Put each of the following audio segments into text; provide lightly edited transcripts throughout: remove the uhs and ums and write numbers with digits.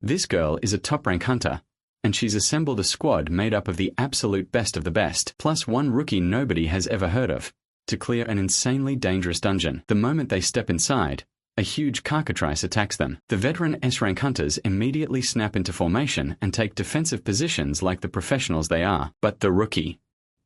This girl is a top-rank hunter, and she's assembled a squad made up of the absolute best of the best, plus one rookie nobody has ever heard of, to clear an insanely dangerous dungeon. The moment they step inside, a huge cockatrice attacks them. The veteran S-rank hunters immediately snap into formation and take defensive positions like the professionals they are. But the rookie,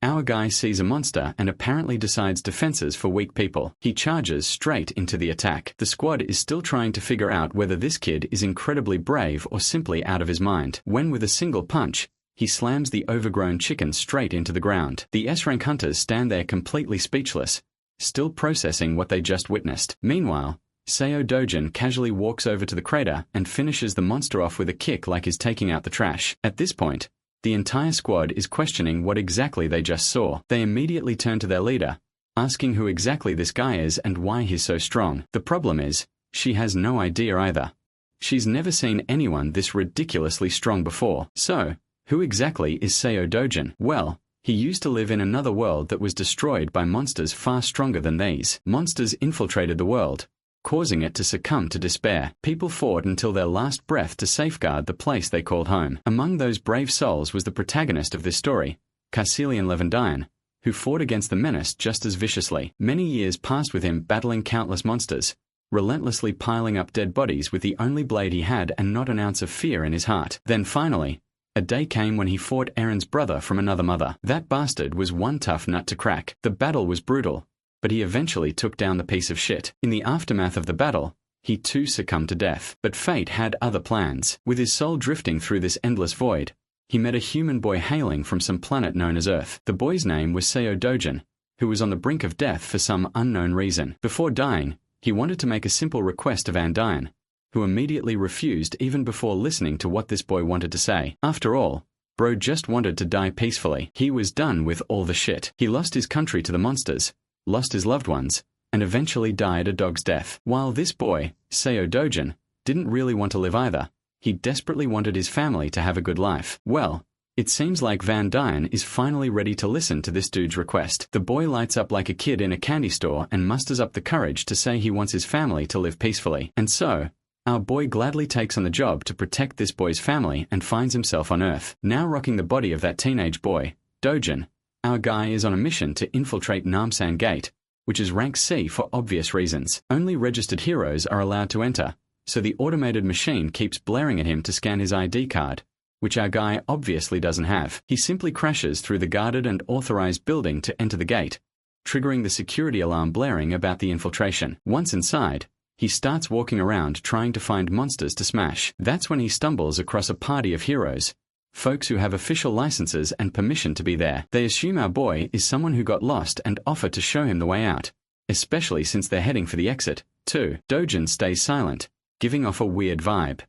our guy, sees a monster and apparently decides defenses for weak people. He charges straight into the attack. The squad is still trying to figure out whether this kid is incredibly brave or simply out of his mind, when with a single punch, he slams the overgrown chicken straight into the ground. The S-rank hunters stand there completely speechless, still processing what they just witnessed. Meanwhile, Seo Dojin casually walks over to the crater and finishes the monster off with a kick like he's taking out the trash. At this point, the entire squad is questioning what exactly they just saw. They immediately turn to their leader, asking who exactly this guy is and why he's so strong. The problem is, she has no idea either. She's never seen anyone this ridiculously strong before. So, who exactly is Seo Dojin? Well, he used to live in another world that was destroyed by monsters far stronger than these. Monsters infiltrated the world, causing it to succumb to despair. People fought until their last breath to safeguard the place they called home. Among those brave souls was the protagonist of this story, Carcelian Levendian, who fought against the menace just as viciously. Many years passed with him battling countless monsters, relentlessly piling up dead bodies with the only blade he had and not an ounce of fear in his heart. Then finally, a day came when he fought Aaron's brother from another mother. That bastard was one tough nut to crack. The battle was brutal, but he eventually took down the piece of shit. In the aftermath of the battle, he too succumbed to death. But fate had other plans. With his soul drifting through this endless void, he met a human boy hailing from some planet known as Earth. The boy's name was Seo Dojin, who was on the brink of death for some unknown reason. Before dying, he wanted to make a simple request of Andian, who immediately refused even before listening to what this boy wanted to say. After all, bro just wanted to die peacefully. He was done with all the shit. He lost his country to the monsters, lost his loved ones, and eventually died a dog's death. While this boy, Seo Dojin, didn't really want to live either, he desperately wanted his family to have a good life. Well, it seems like Van Dyne is finally ready to listen to this dude's request. The boy lights up like a kid in a candy store and musters up the courage to say he wants his family to live peacefully. And so, our boy gladly takes on the job to protect this boy's family and finds himself on Earth. Now rocking the body of that teenage boy, Dojin, our guy is on a mission to infiltrate Namsan Gate, which is rank C for obvious reasons. Only registered heroes are allowed to enter, so the automated machine keeps blaring at him to scan his ID card, which our guy obviously doesn't have. He simply crashes through the guarded and authorized building to enter the gate, triggering the security alarm blaring about the infiltration. Once inside, he starts walking around trying to find monsters to smash. That's when he stumbles across a party of heroes, folks who have official licenses and permission to be there. They assume our boy is someone who got lost and offer to show him the way out, especially since they're heading for the exit, too. Dojin stays silent, giving off a weird vibe.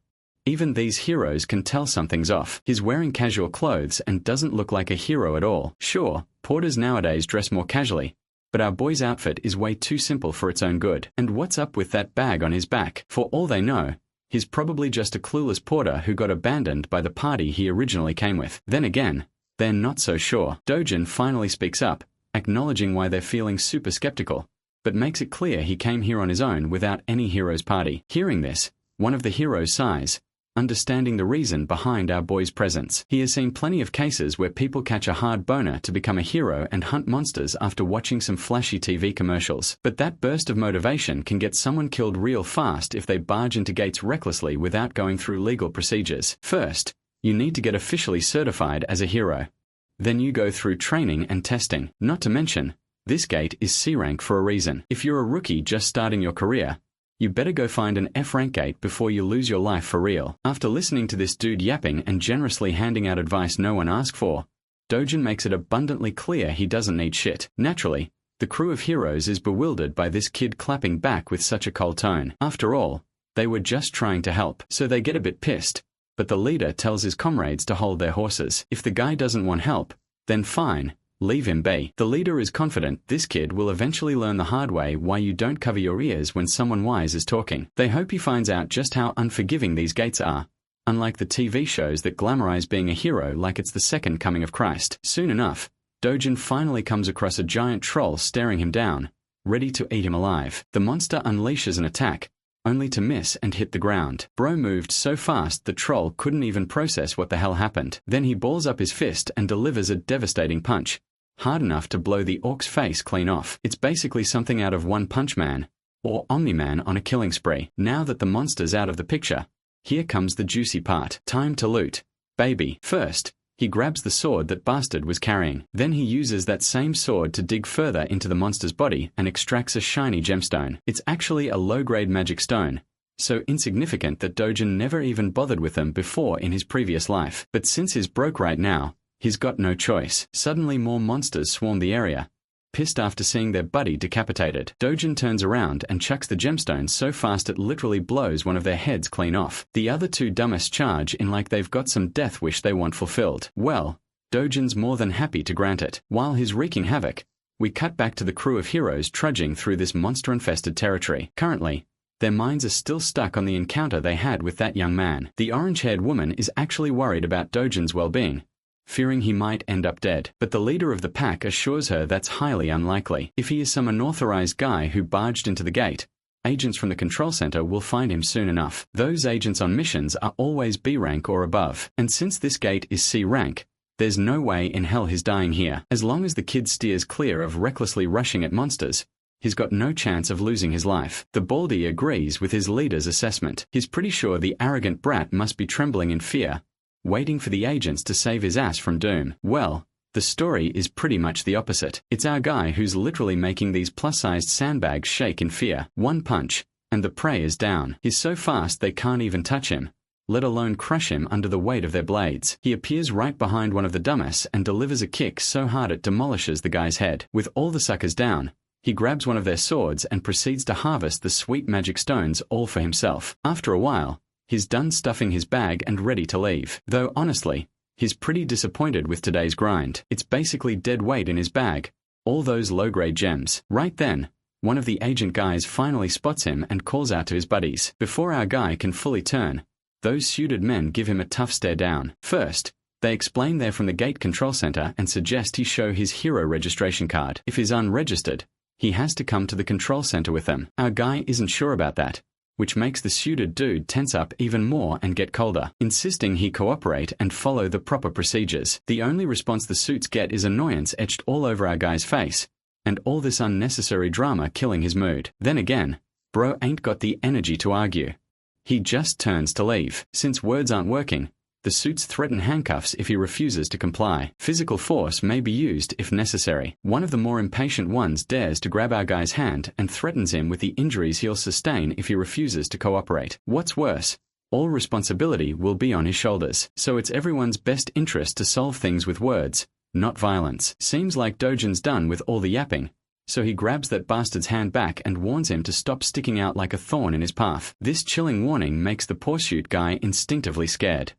Even these heroes can tell something's off. He's wearing casual clothes and doesn't look like a hero at all. Sure, porters nowadays dress more casually, but our boy's outfit is way too simple for its own good. And what's up with that bag on his back? For all they know, he's probably just a clueless porter who got abandoned by the party he originally came with. Then again, they're not so sure. Dojin finally speaks up, acknowledging why they're feeling super skeptical, but makes it clear he came here on his own without any hero's party. Hearing this, one of the heroes sighs, understanding the reason behind our boy's presence. He has seen plenty of cases where people catch a hard boner to become a hero and hunt monsters after watching some flashy TV commercials. But that burst of motivation can get someone killed real fast if they barge into gates recklessly without going through legal procedures. First, you need to get officially certified as a hero. Then you go through training and testing. Not to mention, this gate is C rank for a reason. If you're a rookie just starting your career, you better go find an F rank gate before you lose your life for real. After listening to this dude yapping and generously handing out advice no one asked for, Dojin makes it abundantly clear he doesn't need shit. Naturally, the crew of heroes is bewildered by this kid clapping back with such a cold tone. After all, they were just trying to help, so they get a bit pissed, but the leader tells his comrades to hold their horses. If the guy doesn't want help, then fine, leave him be. The leader is confident this kid will eventually learn the hard way why you don't cover your ears when someone wise is talking. They hope he finds out just how unforgiving these gates are, unlike the TV shows that glamorize being a hero like it's the second coming of Christ. Soon enough, Dojin finally comes across a giant troll staring him down, ready to eat him alive. The monster unleashes an attack, only to miss and hit the ground. Bro moved so fast the troll couldn't even process what the hell happened. Then he balls up his fist and delivers a devastating punch, hard enough to blow the orc's face clean off. It's basically something out of One Punch Man, or Omni-Man on a killing spree. Now that the monster's out of the picture, here comes the juicy part. Time to loot, baby. First, he grabs the sword that Bastard was carrying. Then he uses that same sword to dig further into the monster's body and extracts a shiny gemstone. It's actually a low-grade magic stone, so insignificant that Dojin never even bothered with them before in his previous life. But since he's broke right now, he's got no choice. Suddenly more monsters swarm the area, pissed after seeing their buddy decapitated. Dojin turns around and chucks the gemstone so fast it literally blows one of their heads clean off. The other two dumbass charge in like they've got some death wish they want fulfilled. Well, Dojin's more than happy to grant it. While he's wreaking havoc, we cut back to the crew of heroes trudging through this monster-infested territory. Currently, their minds are still stuck on the encounter they had with that young man. The orange-haired woman is actually worried about Dojin's well-being, fearing he might end up dead. But the leader of the pack assures her that's highly unlikely. If he is some unauthorized guy who barged into the gate, agents from the control center will find him soon enough. Those agents on missions are always B rank or above, and since this gate is C rank, there's no way in hell he's dying here. As long as the kid steers clear of recklessly rushing at monsters, he's got no chance of losing his life. The Baldy agrees with his leader's assessment. He's pretty sure the arrogant brat must be trembling in fear, waiting for the agents to save his ass from doom. Well, the story is pretty much the opposite. It's our guy who's literally making these plus-sized sandbags shake in fear. One punch, and the prey is down. He's so fast they can't even touch him, let alone crush him under the weight of their blades. He appears right behind one of the dumbass and delivers a kick so hard it demolishes the guy's head. With all the suckers down, he grabs one of their swords and proceeds to harvest the sweet magic stones all for himself. After a while, he's done stuffing his bag and ready to leave. Though honestly, he's pretty disappointed with today's grind. It's basically dead weight in his bag, all those low-grade gems. Right then, one of the agent guys finally spots him and calls out to his buddies. Before our guy can fully turn, those suited men give him a tough stare down. First, they explain they're from the gate control center and suggest he show his hero registration card. If he's unregistered, he has to come to the control center with them. Our guy isn't sure about that, which makes the suited dude tense up even more and get colder, insisting he cooperate and follow the proper procedures. The only response the suits get is annoyance etched all over our guy's face, and all this unnecessary drama killing his mood. Then again, bro ain't got the energy to argue. He just turns to leave. Since words aren't working, the suits threaten handcuffs if he refuses to comply. Physical force may be used if necessary. One of the more impatient ones dares to grab our guy's hand and threatens him with the injuries he'll sustain if he refuses to cooperate. What's worse, all responsibility will be on his shoulders. So it's everyone's best interest to solve things with words, not violence. Seems like Dojin's done with all the yapping, so he grabs that bastard's hand back and warns him to stop sticking out like a thorn in his path. This chilling warning makes the poor suit guy instinctively scared.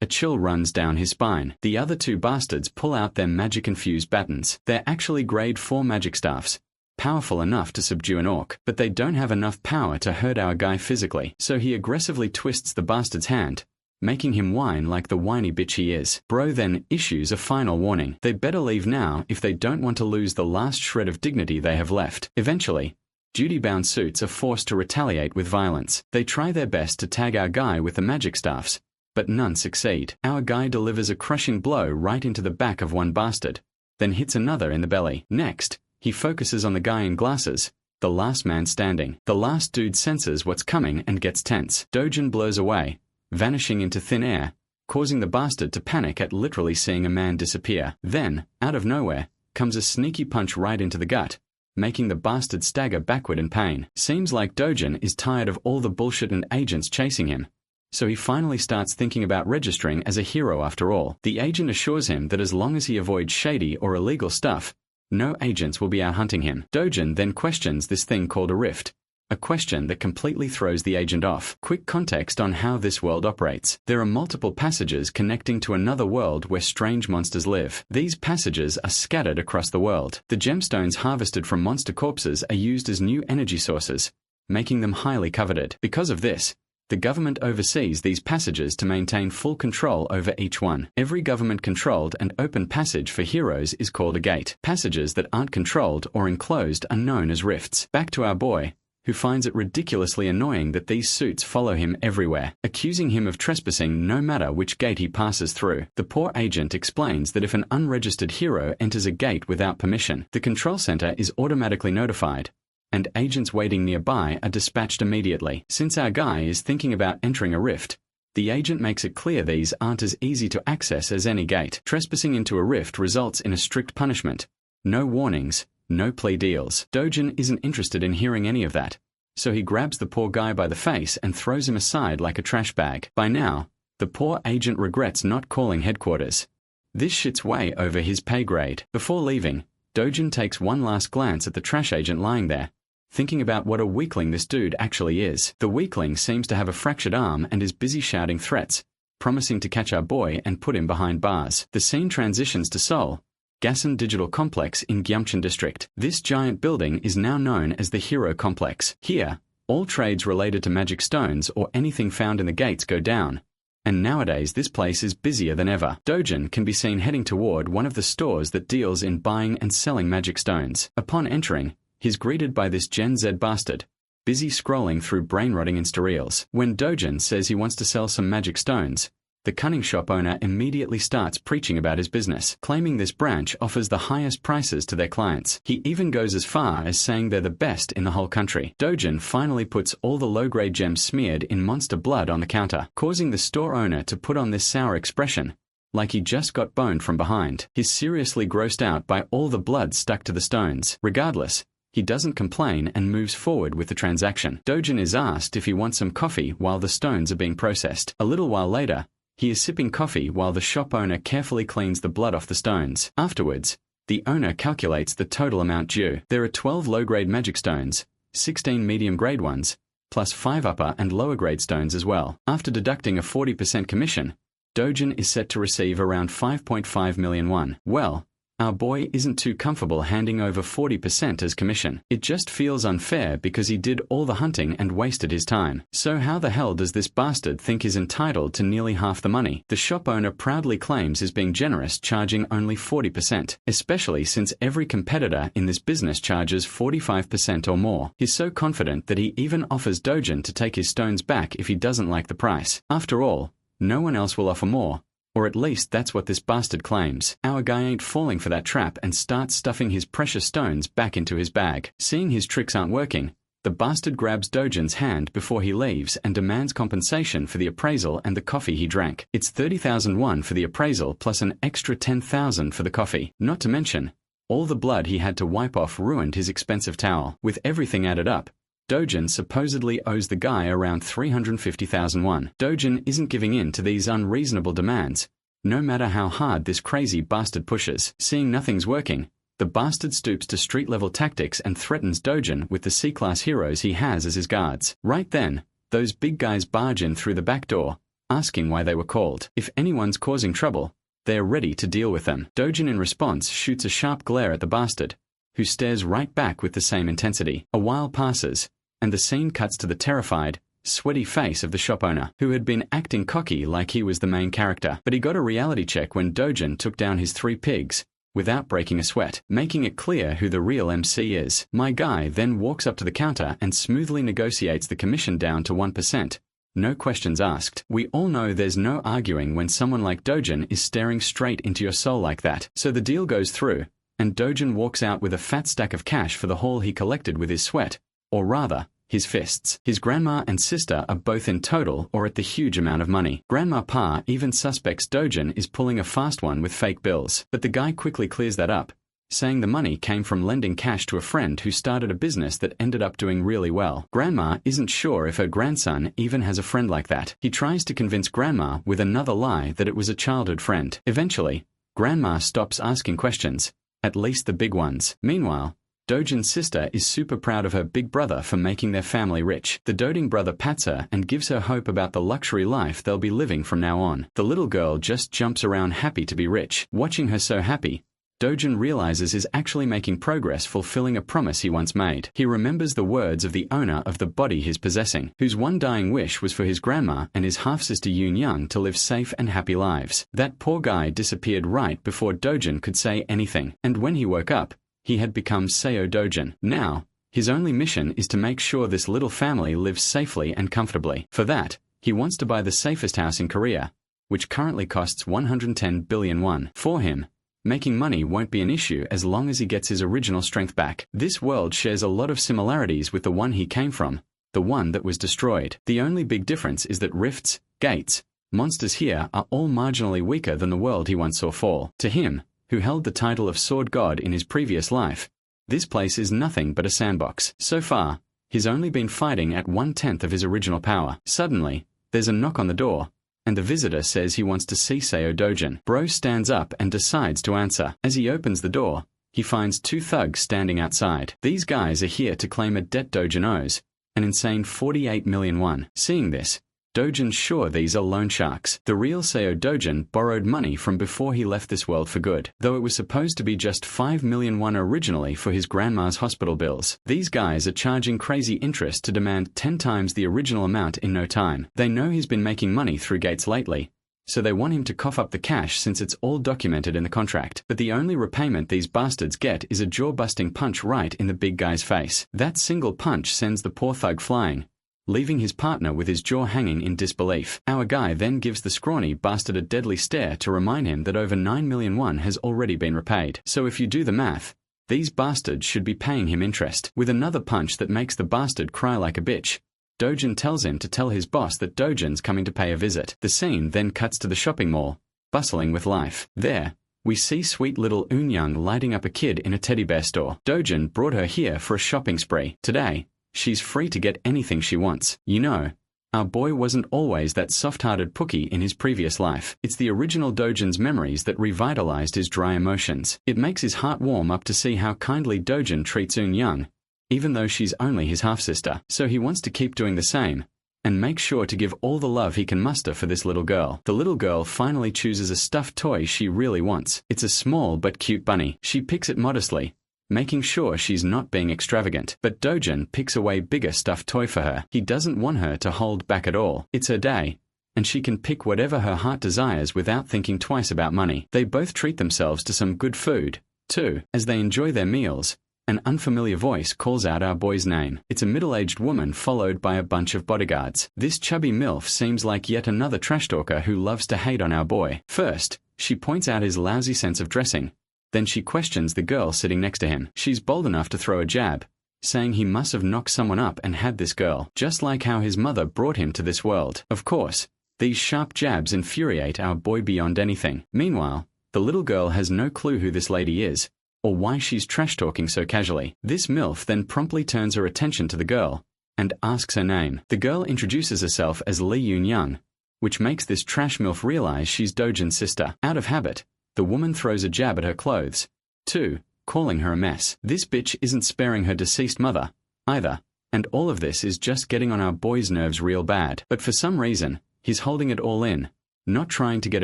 A chill runs down his spine. The other two bastards pull out their magic-infused batons. They're actually grade 4 magic staffs, powerful enough to subdue an orc, but they don't have enough power to hurt our guy physically, so he aggressively twists the bastard's hand, making him whine like the whiny bitch he is. Bro then issues a final warning. They better leave now if they don't want to lose the last shred of dignity they have left. Eventually, duty-bound suits are forced to retaliate with violence. They try their best to tag our guy with the magic staffs, but none succeed. Our guy delivers a crushing blow right into the back of one bastard, then hits another in the belly. Next, he focuses on the guy in glasses, the last man standing. The last dude senses what's coming and gets tense. Dojin blurs away, vanishing into thin air, causing the bastard to panic at literally seeing a man disappear. Then, out of nowhere, comes a sneaky punch right into the gut, making the bastard stagger backward in pain. Seems like Dojin is tired of all the bullshit and agents chasing him, so he finally starts thinking about registering as a hero after all. The agent assures him that as long as he avoids shady or illegal stuff, no agents will be out hunting him. Dojin then questions this thing called a rift, a question that completely throws the agent off. Quick context on how this world operates. There are multiple passages connecting to another world where strange monsters live. These passages are scattered across the world. The gemstones harvested from monster corpses are used as new energy sources, making them highly coveted. Because of this, the government oversees these passages to maintain full control over each one. Every government-controlled and open passage for heroes is called a gate. Passages that aren't controlled or enclosed are known as rifts. Back to our boy. who finds it ridiculously annoying that these suits follow him everywhere, accusing him of trespassing no matter which gate he passes through. The poor agent explains that if an unregistered hero enters a gate without permission, the control center is automatically notified, and agents waiting nearby are dispatched immediately. Since our guy is thinking about entering a rift, the agent makes it clear these aren't as easy to access as any gate. Trespassing into a rift results in a strict punishment. No warnings, no plea deals. Dojin isn't interested in hearing any of that, so he grabs the poor guy by the face and throws him aside like a trash bag. By now, the poor agent regrets not calling headquarters. This shit's way over his pay grade. Before leaving, Dojin takes one last glance at the trash agent lying there, thinking about what a weakling this dude actually is. The weakling seems to have a fractured arm and is busy shouting threats, promising to catch our boy and put him behind bars. The scene transitions to Seoul, Gasan Digital Complex in Gyeongchon District. This giant building is now known as the Hero Complex. Here, all trades related to magic stones or anything found in the gates go down, and nowadays this place is busier than ever. Dojin can be seen heading toward one of the stores that deals in buying and selling magic stones. Upon entering, he's greeted by this Gen Z bastard, busy scrolling through brain-rotting Insta-reels. When Dojin says he wants to sell some magic stones, the cunning shop owner immediately starts preaching about his business, claiming this branch offers the highest prices to their clients. He even goes as far as saying they're the best in the whole country. Dojin finally puts all the low-grade gems smeared in monster blood on the counter, causing the store owner to put on this sour expression, like he just got boned from behind. He's seriously grossed out by all the blood stuck to the stones. Regardless, he doesn't complain and moves forward with the transaction. Dojin is asked if he wants some coffee while the stones are being processed. A little while later, he is sipping coffee while the shop owner carefully cleans the blood off the stones. Afterwards, the owner calculates the total amount due. There are 12 low-grade magic stones, 16 medium-grade ones, plus 5 upper and lower-grade stones as well. After deducting a 40% commission, Dojin is set to receive around 5.5 million won. Well, our boy isn't too comfortable handing over 40% as commission. It just feels unfair because he did all the hunting and wasted his time. So how the hell does this bastard think he's entitled to nearly half the money? The shop owner proudly claims he's being generous, charging only 40%, especially since every competitor in this business charges 45% or more. He's so confident that he even offers Dojin to take his stones back if he doesn't like the price. After all, no one else will offer more, or at least that's what this bastard claims. Our guy ain't falling for that trap and starts stuffing his precious stones back into his bag. Seeing his tricks aren't working, the bastard grabs Dojin's hand before he leaves and demands compensation for the appraisal and the coffee he drank. It's 30,000 won for the appraisal plus an extra 10,000 for the coffee. Not to mention, all the blood he had to wipe off ruined his expensive towel. With everything added up, Dojin supposedly owes the guy around 350,000 won. Dojin isn't giving in to these unreasonable demands, no matter how hard this crazy bastard pushes. Seeing nothing's working, the bastard stoops to street-level tactics and threatens Dojin with the C-class heroes he has as his guards. Right then, those big guys barge in through the back door, asking why they were called. If anyone's causing trouble, they're ready to deal with them. Dojin in response shoots a sharp glare at the bastard, who stares right back with the same intensity. A while passes, and the scene cuts to the terrified, sweaty face of the shop owner, who had been acting cocky like he was the main character. But he got a reality check when Dojin took down his 3 pigs, without breaking a sweat, making it clear who the real MC is. My guy then walks up to the counter and smoothly negotiates the commission down to 1%. No questions asked. We all know there's no arguing when someone like Dojin is staring straight into your soul like that. So the deal goes through, and Dojin walks out with a fat stack of cash for the haul he collected with his sweat, or rather, his fists. His grandma and sister are both in total or at the huge amount of money. Grandma Pa even suspects Dojin is pulling a fast one with fake bills, but the guy quickly clears that up, saying the money came from lending cash to a friend who started a business that ended up doing really well. Grandma isn't sure if her grandson even has a friend like that. He tries to convince Grandma with another lie that it was a childhood friend. Eventually, Grandma stops asking questions, at least the big ones. Meanwhile, Dojin's sister is super proud of her big brother for making their family rich. The doting brother pats her and gives her hope about the luxury life they'll be living from now on. The little girl just jumps around happy to be rich. Watching her so happy, Dojin realizes he's actually making progress fulfilling a promise he once made. He remembers the words of the owner of the body he's possessing, whose one dying wish was for his grandma and his half-sister Yoon Young to live safe and happy lives. That poor guy disappeared right before Dojin could say anything, and when he woke up, he had become Seo Dojin. Now, His only mission is to make sure this little family lives safely and comfortably. For that, he wants to buy the safest house in Korea, which currently costs 110 billion won. For him, making money won't be an issue as long as he gets his original strength back. This world shares a lot of similarities with the one he came from, the one that was destroyed. The only big difference is that rifts, gates, monsters here are all marginally weaker than the world he once saw fall. To him, who held the title of Sword God in his previous life, this place is nothing but a sandbox. So far, he's only been fighting at 1/10 of his original power. Suddenly, there's a knock on the door, and the visitor says he wants to see Seo Dojin. Bro stands up and decides to answer. As he opens the door, he finds 2 thugs standing outside. These guys are here to claim a debt Dojin owes, an insane 48 million won. Seeing this, Dojin's sure these are loan sharks. The real Seo Dojin borrowed money from before he left this world for good, though it was supposed to be just 5 million won originally for his grandma's hospital bills. These guys are charging crazy interest to demand 10 times the original amount in no time. They know he's been making money through gates lately, so they want him to cough up the cash since it's all documented in the contract. But the only repayment these bastards get is a jaw-busting punch right in the big guy's face. That single punch sends the poor thug flying, leaving his partner with his jaw hanging in disbelief. Our guy then gives the scrawny bastard a deadly stare to remind him that over 9 million won has already been repaid. So if you do the math, these bastards should be paying him interest. With another punch that makes the bastard cry like a bitch, Dojin tells him to tell his boss that Dojin's coming to pay a visit. The scene then cuts to the shopping mall, bustling with life. There, we see sweet little Eun-young lighting up a kid in a teddy bear store. Dojin brought her here for a shopping spree. Today, she's free to get anything she wants. You know, our boy wasn't always that soft-hearted Pookie in his previous life. It's the original Dojin's memories that revitalized his dry emotions. It makes his heart warm up to see how kindly Dojin treats Eun-young, even though she's only his half-sister. So he wants to keep doing the same, and make sure to give all the love he can muster for this little girl. The little girl finally chooses a stuffed toy she really wants. It's a small but cute bunny. She picks it modestly, making sure she's not being extravagant. But Dojin picks a way bigger stuffed toy for her. He doesn't want her to hold back at all. It's her day, and she can pick whatever her heart desires without thinking twice about money. They both treat themselves to some good food, too. As they enjoy their meals, an unfamiliar voice calls out our boy's name. It's a middle-aged woman followed by a bunch of bodyguards. This chubby MILF seems like yet another trash talker who loves to hate on our boy. First, she points out his lousy sense of dressing. Then she questions the girl sitting next to him. She's bold enough to throw a jab, saying he must have knocked someone up and had this girl, just like how his mother brought him to this world. Of course, these sharp jabs infuriate our boy beyond anything. Meanwhile, the little girl has no clue who this lady is, or why she's trash-talking so casually. This MILF then promptly turns her attention to the girl, and asks her name. The girl introduces herself as Lee Eun-young, which makes this trash MILF realize she's Dojin's sister. Out of habit, the woman throws a jab at her clothes, too, calling her a mess. This bitch isn't sparing her deceased mother, either, and all of this is just getting on our boy's nerves real bad. But for some reason, he's holding it all in, not trying to get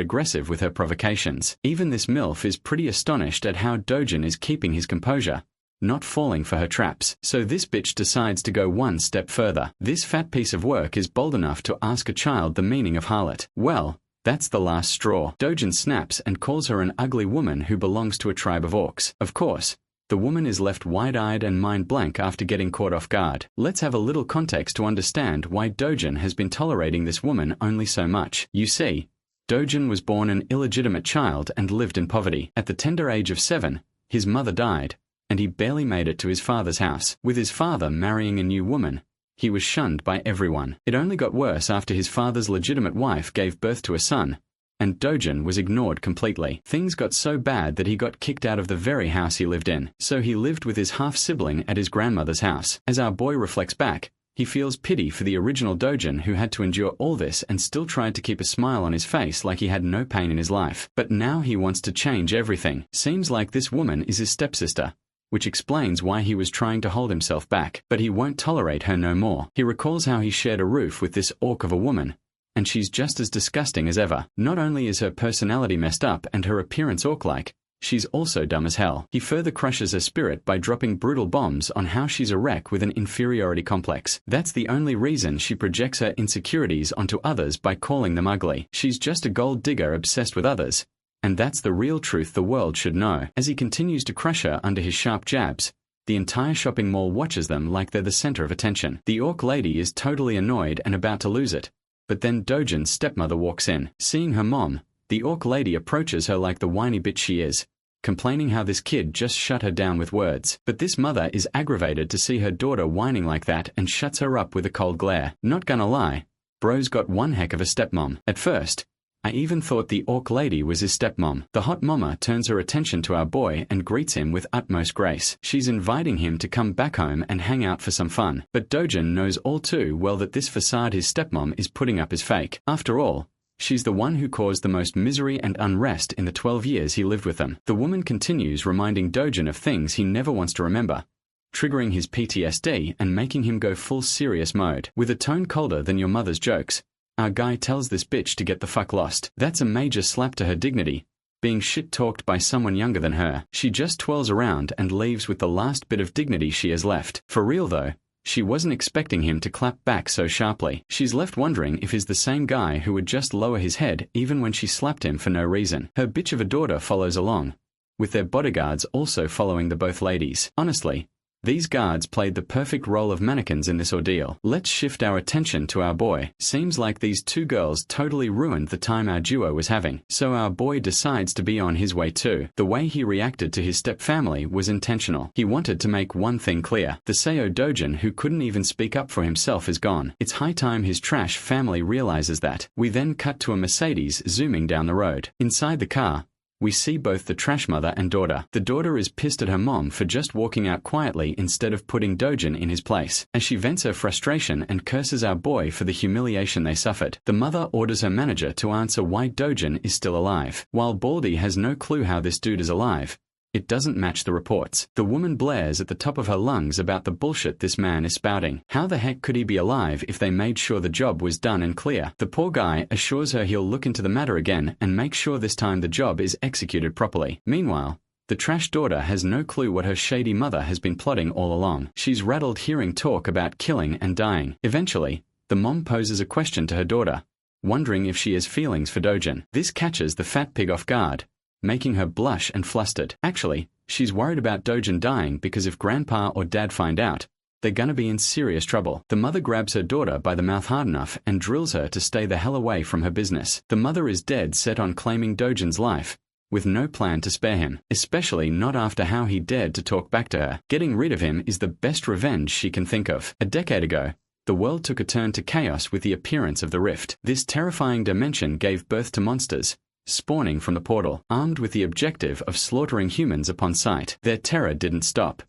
aggressive with her provocations. Even this MILF is pretty astonished at how Dojin is keeping his composure, not falling for her traps. So this bitch decides to go one step further. This fat piece of work is bold enough to ask a child the meaning of harlot. Well, that's the last straw. Dojin snaps and calls her an ugly woman who belongs to a tribe of orcs. Of course, the woman is left wide-eyed and mind-blank after getting caught off guard. Let's have a little context to understand why Dojin has been tolerating this woman only so much. You see, Dojin was born an illegitimate child and lived in poverty. At the tender age of 7, his mother died, and he barely made it to his father's house. With his father marrying a new woman, he was shunned by everyone. It only got worse after his father's legitimate wife gave birth to a son, and Dojin was ignored completely. Things got so bad that he got kicked out of the very house he lived in. So he lived with his half-sibling at his grandmother's house. As our boy reflects back, he feels pity for the original Dojin who had to endure all this and still tried to keep a smile on his face like he had no pain in his life. But now he wants to change everything. Seems like this woman is his stepsister, which explains why he was trying to hold himself back. But he won't tolerate her no more. He recalls how he shared a roof with this orc of a woman, and she's just as disgusting as ever. Not only is her personality messed up and her appearance orc-like, she's also dumb as hell. He further crushes her spirit by dropping brutal bombs on how she's a wreck with an inferiority complex. That's the only reason she projects her insecurities onto others by calling them ugly. She's just a gold digger obsessed with others, and that's the real truth the world should know. As he continues to crush her under his sharp jabs, The entire shopping mall watches them like they're the center of attention. The orc lady is totally annoyed and about to lose it. But then Dojin's stepmother walks in. Seeing her mom, the orc lady approaches her like the whiny bitch she is, complaining how this kid just shut her down with words. But this mother is aggravated to see her daughter whining like that and shuts her up with a cold glare. Not gonna lie, bro's got one heck of a stepmom. At first, I even thought the orc lady was his stepmom. The hot mama turns her attention to our boy and greets him with utmost grace. She's inviting him to come back home and hang out for some fun. But Dojin knows all too well that this facade his stepmom is putting up is fake. After all, she's the one who caused the most misery and unrest in the 12 years he lived with them. The woman continues reminding Dojin of things he never wants to remember, triggering his PTSD and making him go full serious mode. With a tone colder than your mother's jokes, our guy tells this bitch to get the fuck lost. That's a major slap to her dignity, being shit-talked by someone younger than her. She just twirls around and leaves with the last bit of dignity she has left. For real though, she wasn't expecting him to clap back so sharply. She's left wondering if he's the same guy who would just lower his head even when she slapped him for no reason. Her bitch of a daughter follows along, with their bodyguards also following the both ladies. Honestly, these guards played the perfect role of mannequins in this ordeal. Let's shift our attention to our boy. Seems like these two girls totally ruined the time our duo was having. So our boy decides to be on his way too. The way he reacted to his step-family was intentional. He wanted to make one thing clear. The Seo Dojin who couldn't even speak up for himself is gone. It's high time his trash family realizes that. We then cut to a Mercedes zooming down the road. Inside the car, we see both the trash mother and daughter. The daughter is pissed at her mom for just walking out quietly instead of putting Dojin in his place. As she vents her frustration and curses our boy for the humiliation they suffered, the mother orders her manager to answer why Dojin is still alive. While Baldy has no clue how this dude is alive, it doesn't match the reports. The woman blares at the top of her lungs about the bullshit this man is spouting. How the heck could he be alive if they made sure the job was done and clear? The poor guy assures her he'll look into the matter again and make sure this time the job is executed properly. Meanwhile, the trash daughter has no clue what her shady mother has been plotting all along. She's rattled hearing talk about killing and dying. Eventually, the mom poses a question to her daughter, wondering if she has feelings for Dojin. This catches the fat pig off guard, making her blush and flustered. Actually, she's worried about Dojin dying because if grandpa or dad find out, they're gonna be in serious trouble. The mother grabs her daughter by the mouth hard enough and drills her to stay the hell away from her business. The mother is dead set on claiming Dojin's life, with no plan to spare him, especially not after how he dared to talk back to her. Getting rid of him is the best revenge she can think of. A decade ago, the world took a turn to chaos with the appearance of the rift. This terrifying dimension gave birth to monsters, spawning from the portal, armed with the objective of slaughtering humans upon sight. Their terror didn't stop.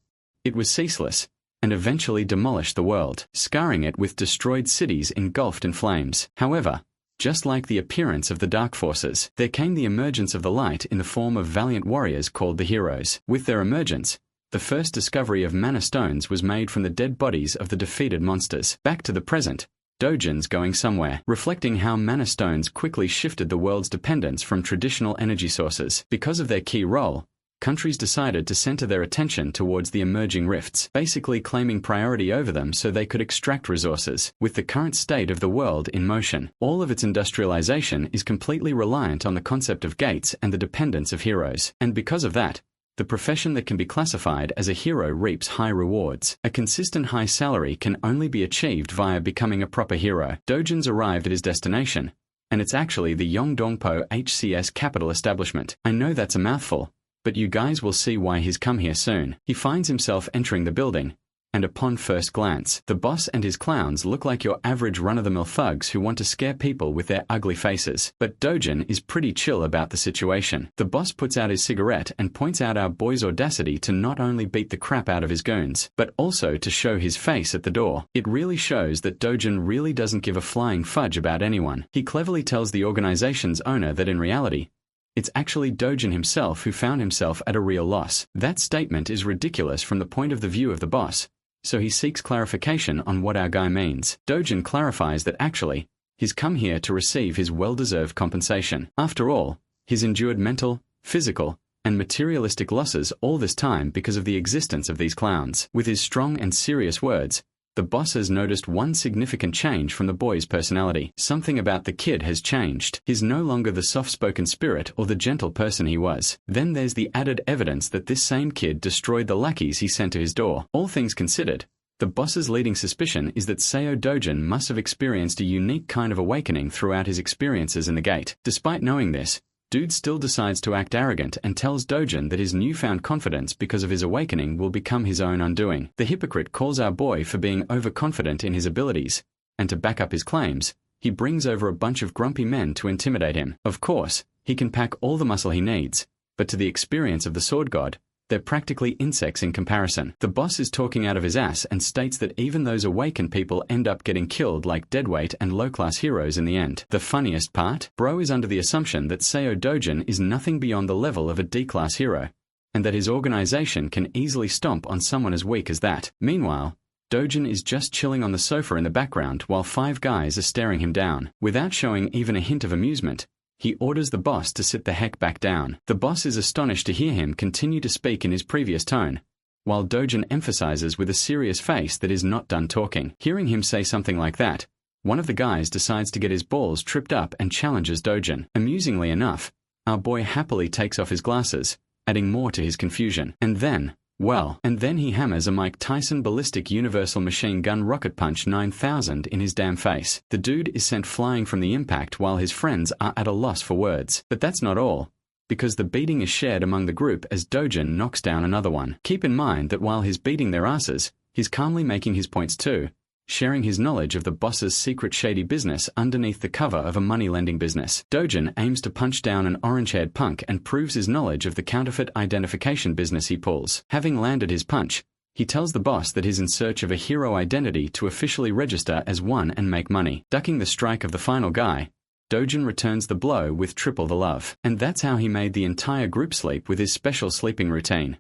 It was ceaseless, and eventually demolished the world, scarring it with destroyed cities engulfed in flames. However, just like the appearance of the dark forces, there came the emergence of the light in the form of valiant warriors called the heroes. With their emergence, the first discovery of mana stones was made from the dead bodies of the defeated monsters. Back to the present, Dojin's going somewhere, reflecting how mana stones quickly shifted the world's dependence from traditional energy sources. Because of their key role, countries decided to center their attention towards the emerging rifts, basically claiming priority over them so they could extract resources. With the current state of the world in motion, all of its industrialization is completely reliant on the concept of gates and the dependence of heroes. And because of that, the profession that can be classified as a hero reaps high rewards. A consistent high salary can only be achieved via becoming a proper hero. Dojin's arrived at his destination, and it's actually the Yongdongpo HCS capital establishment. I know that's a mouthful, but you guys will see why he's come here soon. He finds himself entering the building, and upon first glance, the boss and his clowns look like your average run-of-the-mill thugs who want to scare people with their ugly faces. But Dojin is pretty chill about the situation. The boss puts out his cigarette and points out our boy's audacity to not only beat the crap out of his goons, but also to show his face at the door. It really shows that Dojin really doesn't give a flying fudge about anyone. He cleverly tells the organization's owner that in reality, it's actually Dojin himself who found himself at a real loss. That statement is ridiculous from the point of the view of the boss, so he seeks clarification on what our guy means. Dojin clarifies that actually, he's come here to receive his well-deserved compensation. After all, he's endured mental, physical, and materialistic losses all this time because of the existence of these clowns. With his strong and serious words, the boss has noticed one significant change from the boy's personality. Something about the kid has changed. He's no longer the soft-spoken spirit or the gentle person he was. Then there's the added evidence that this same kid destroyed the lackeys he sent to his door. All things considered, the boss's leading suspicion is that Seo Dojin must have experienced a unique kind of awakening throughout his experiences in the gate. Despite knowing this, Dude still decides to act arrogant and tells Dojin that his newfound confidence because of his awakening will become his own undoing. The hypocrite calls our boy for being overconfident in his abilities, and to back up his claims, he brings over a bunch of grumpy men to intimidate him. Of course, he can pack all the muscle he needs, but to the experience of the sword god, they're practically insects in comparison. The boss is talking out of his ass and states that even those awakened people end up getting killed like deadweight and low-class heroes in the end. The funniest part? Bro is under the assumption that Seo Dojin is nothing beyond the level of a D-class hero, and that his organization can easily stomp on someone as weak as that. Meanwhile, Dojin is just chilling on the sofa in the background while 5 guys are staring him down. Without showing even a hint of amusement, he orders the boss to sit the heck back down. The boss is astonished to hear him continue to speak in his previous tone, while Dojin emphasizes with a serious face that he's not done talking. Hearing him say something like that, one of the guys decides to get his balls tripped up and challenges Dojin. Amusingly enough, our boy happily takes off his glasses, adding more to his confusion. And then he hammers a Mike Tyson ballistic universal machine gun rocket punch 9000 in his damn face. The dude is sent flying from the impact while his friends are at a loss for words. But that's not all, because the beating is shared among the group as Dojin knocks down another one. Keep in mind that while he's beating their asses, he's calmly making his points too, sharing his knowledge of the boss's secret shady business underneath the cover of a money-lending business. Dojin aims to punch down an orange-haired punk and proves his knowledge of the counterfeit identification business he pulls. Having landed his punch, he tells the boss that he's in search of a hero identity to officially register as one and make money. Ducking the strike of the final guy, Dojin returns the blow with triple the love. And that's how he made the entire group sleep with his special sleeping routine.